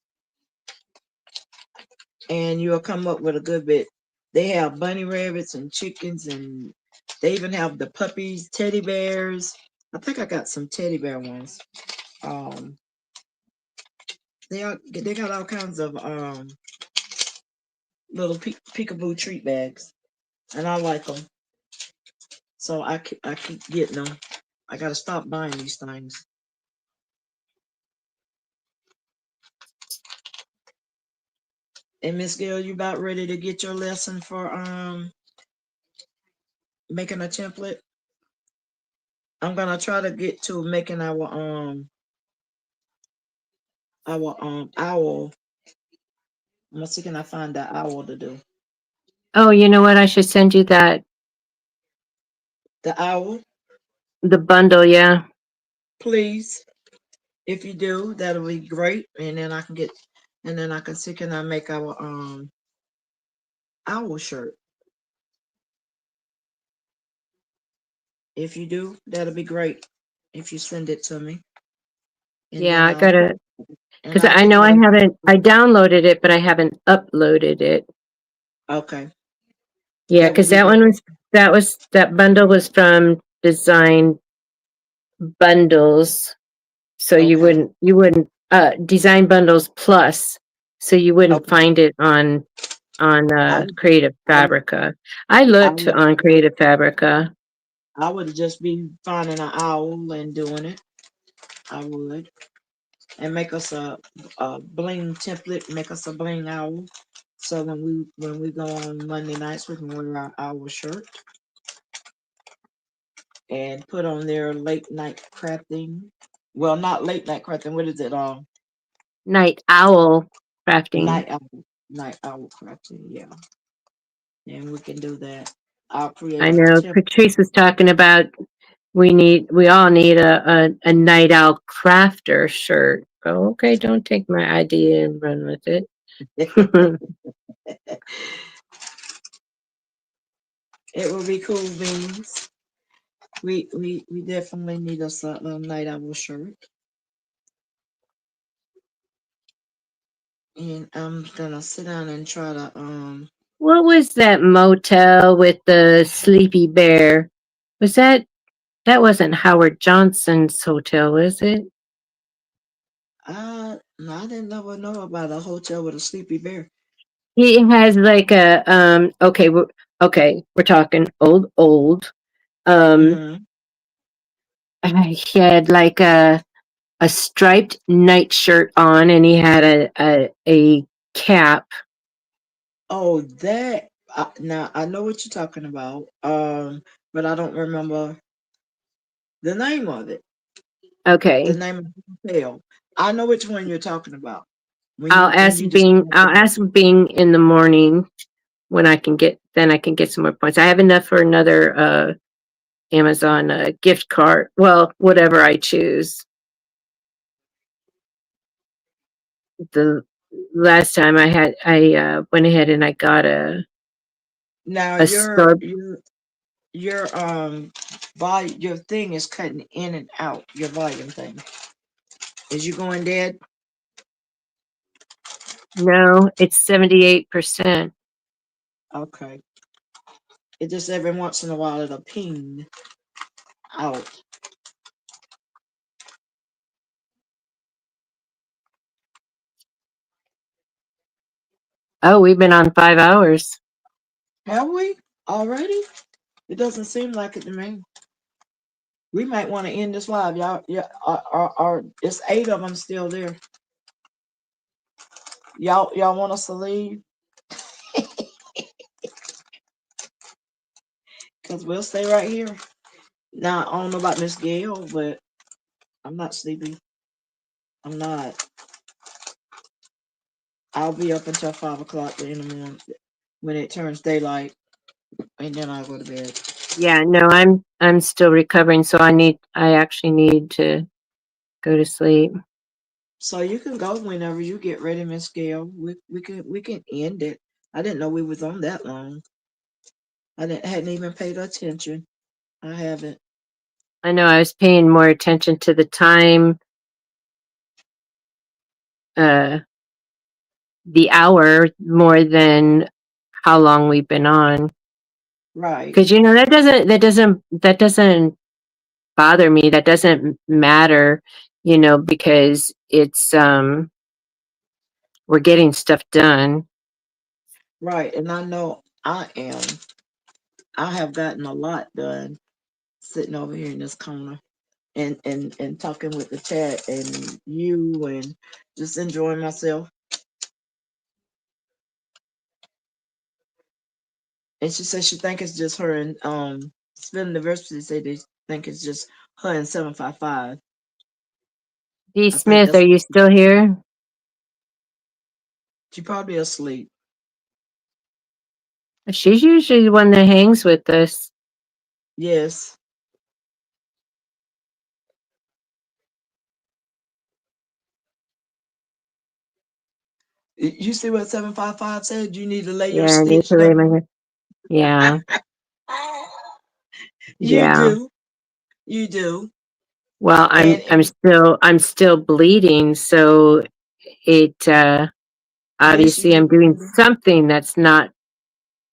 and you'll come up with a good bit. They have bunny rabbits and chickens, and they even have the puppies, teddy bears. I think I got some teddy bear ones. Um, they got all kinds of little peekaboo treat bags, and I like them. So I keep getting them. I gotta stop buying these things. And Miss Gail, you about ready to get your lesson for making a template? I'm gonna try to get to making our owl. I'm gonna see can I find that owl to do. Oh, you know what? I should send you that The owl, the bundle. Yeah, please. If you do, that'll be great. And then I can see can I make our owl shirt. If you do, that'll be great. If you send it to me, and yeah. then I gotta and because I'll I take know I whatever. haven't. I downloaded it, but I haven't uploaded it. Okay, Yeah, that would because be great. that bundle was from Design Bundles, so Okay, you wouldn't Design Bundles Plus, so you wouldn't okay. find it on I would, Creative I, Fabrica. I I looked would, on Creative Fabrica. I would just be finding an owl and doing it. I would, and make us a bling template. Make us a bling owl. So when we go on Monday nights, we can wear our owl shirt and put on their late night crafting. Well, not late night crafting. What is it? Night Owl Crafting. Night owl. Night owl crafting. Yeah, and we can do that. I'll create I a know template. Patrice was talking about we all need a Night Owl Crafter shirt. Oh, okay, don't take my idea and run with it. It will be cool beans. We definitely need us a night owl shirt, and I'm gonna sit down and try to What was that motel with the sleepy bear? Was that wasn't Howard Johnson's hotel, was it? no, I didn't know about a hotel with a sleepy bear. He has like a we're talking old. Um Mm-hmm. he had like a striped nightshirt on and he had a cap. Oh, that now I know what you're talking about. But I don't remember the name of it. The Okay. name of the hotel. I know which one you're talking about. when you decide to I'll go. ask Bing in the morning when I can get some more points. I have enough for another Amazon gift card. Well, whatever I choose. The last time I went ahead and I got Now a star. your volume, your thing is cutting in and out. Your volume thing is you going dead? No, it's 78%. Okay. It just every once in a while it'll ping out. Oh, we've been on 5 hours. Have we already? It doesn't seem like it to me. We might want to end this live, y'all. Yeah, it's 8 of them still there. Y'all want us to leave? Cause we'll stay right here. Now I don't know about Miss Gayle, but I'm not sleepy. I'm not. I'll be up until 5 o'clock in the morning when it turns daylight, and then I'll go to bed. Yeah, no, I'm still recovering, so I actually need to go to sleep. So you can go whenever you get ready, Miss Gayle. We can end it. I didn't know we was on that long. Hadn't even paid attention. I haven't. I know I was paying more attention to the time, uh, the hour more than how long we've been on. Right, Because that doesn't bother me. That doesn't matter, because it's we're getting stuff done. right. And I know I am. I have gotten a lot done sitting over here in this corner and talking with the chat and you and just enjoying myself. And she said she think it's just her and Spin University say they think it's just her and 755. D. I think Smith, that's are you still here? she probably asleep. She's usually the one that hangs with us. Yes. You see what 755 said? You need to lay your Yeah, I need sticks to lay my down. head. Yeah, You yeah. do. You do. Well, And I'm still bleeding, so it yes, you obviously do. I'm doing something that's not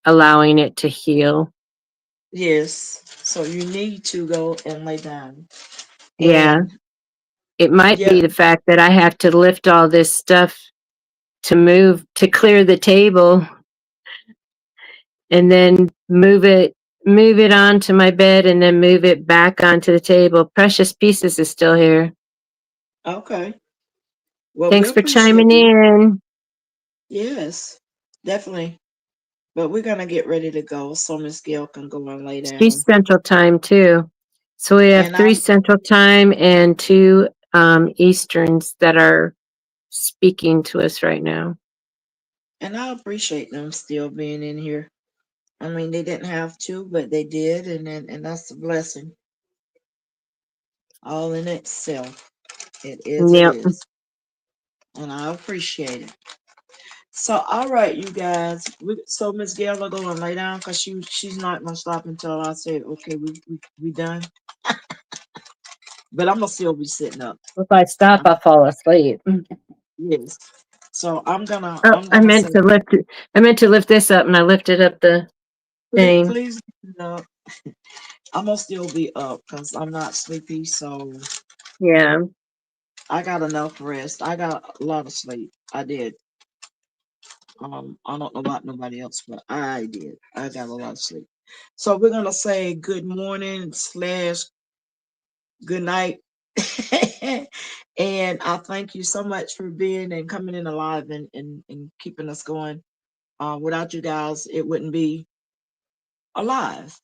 allowing it to heal. Yes. So you need to go and lay down. Yeah, And it might yeah, be the fact that I have to lift all this stuff to clear the table and then move it onto my bed and then move it back onto the table. Precious Pieces is still here. okay. Well, we Thanks for appreciate chiming you. in. Yes, definitely. But we're gonna get ready to go so Miss Gail can go and lay She's down. Central Time too. So we have And I three Central Time and two Easterns that are speaking to us right now. and I appreciate them still being in here. I mean, they didn't have to, but they did, and that's a blessing, all in itself. It is. It Yep. is, and I appreciate it. So, all right, you guys. So Miss Gail will go and lay down because she's not gonna stop until I say, okay, we done. But I'm gonna still be sitting up. If I stop, Um, I'll fall asleep. yes. So Oh, I'm gonna say, I meant to lift this up, and I lifted up the thing. please, no, I'm gonna still be up because I'm not sleepy. So Yeah. I got enough rest. I got a lot of sleep. I did. I don't know about nobody else, but I did. I got a lot of sleep. So we're gonna say good morning slash good night. And I thank you so much for being and coming in alive and keeping us going. Without you guys, it wouldn't be alive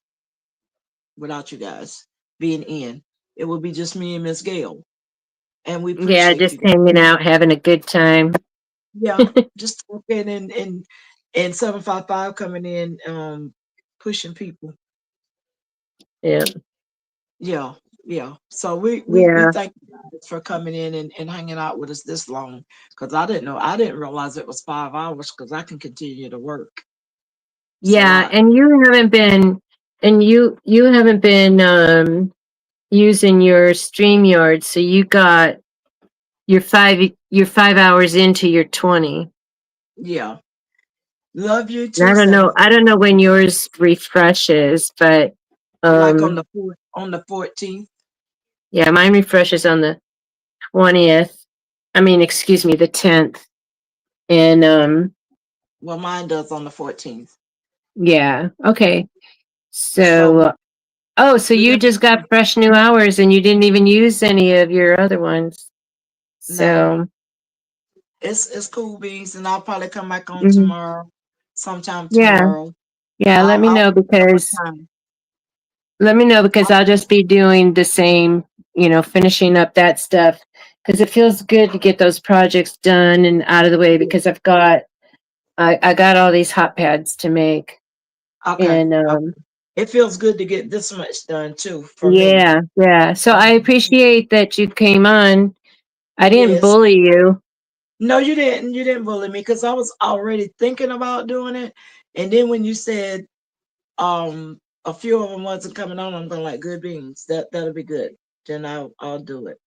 without you guys being in. It would be just me and Miss Gail. And we Yeah, appreciate just you guys. hanging out, having a good time. Yeah, just talking and 755 coming in, pushing people. Yeah. Yeah, yeah. So we Yeah. thank you guys for coming in and hanging out with us this long because I didn't know, I didn't realize it was 5 hours because I can continue to work. So Yeah. And you haven't been using your StreamYard, so you're 5 hours into your 20. yeah, love you And too, 7. I don't know when yours refreshes, but Like on um the on the 14th. yeah, mine refreshes on the 20th. I mean, excuse me, the 10th. And Well, mine does on the 14th. yeah, okay. So So oh, so we're you gonna just got fresh new hours and you didn't even use any of your other ones. no, So it's cool beans, and I'll probably come back on mhm. tomorrow, sometime Yeah, tomorrow. yeah, I'll have a time. let me know because I- I'll just be doing the same, finishing up that stuff because it feels good to get those projects done and out of the way because I got all these hot pads to make. Okay. And It feels good to get this much done too for me. yeah, yeah. So I Um, appreciate that you came on. I didn't yes. bully you. No, you didn't. You didn't bully me because I was already thinking about doing it. And then when you said a few of them wasn't coming on, I'm going like good beans. That'll be good. Then I'll do it.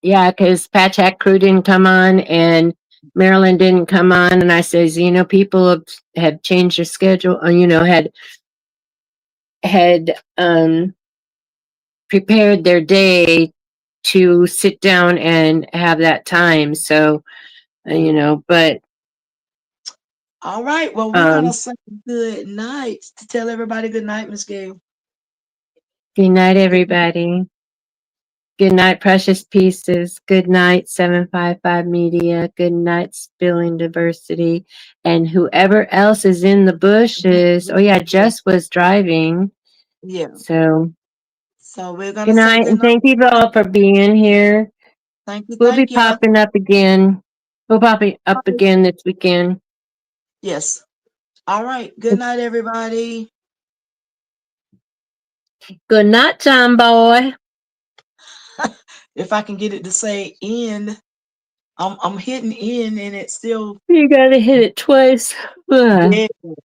Yeah, because Patch Hack Crew didn't come on and Marilyn didn't come on. And I says, people have changed their schedule, had prepared their day to sit down and have that time. So, but All right. Well, we're gonna um, say good night to tell everybody good night, Miss Gail. good night, Good. everybody. Good night, Precious Pieces. Good night, 755 Media. Good night, Spilling Diversity. And whoever else is in the bushes. Oh, yeah, Yes. Jess was driving. Yeah. So, So we're gonna good say night. good And night. thank you all for being here. Thank you. We'll be Thank you. popping up again. We'll pop up again this weekend. Yes. All right. Good night, everybody. Good night, John Boy. If I can get it to say end, I'm hitting end and it's still You gotta hit it twice. Ugh. dead.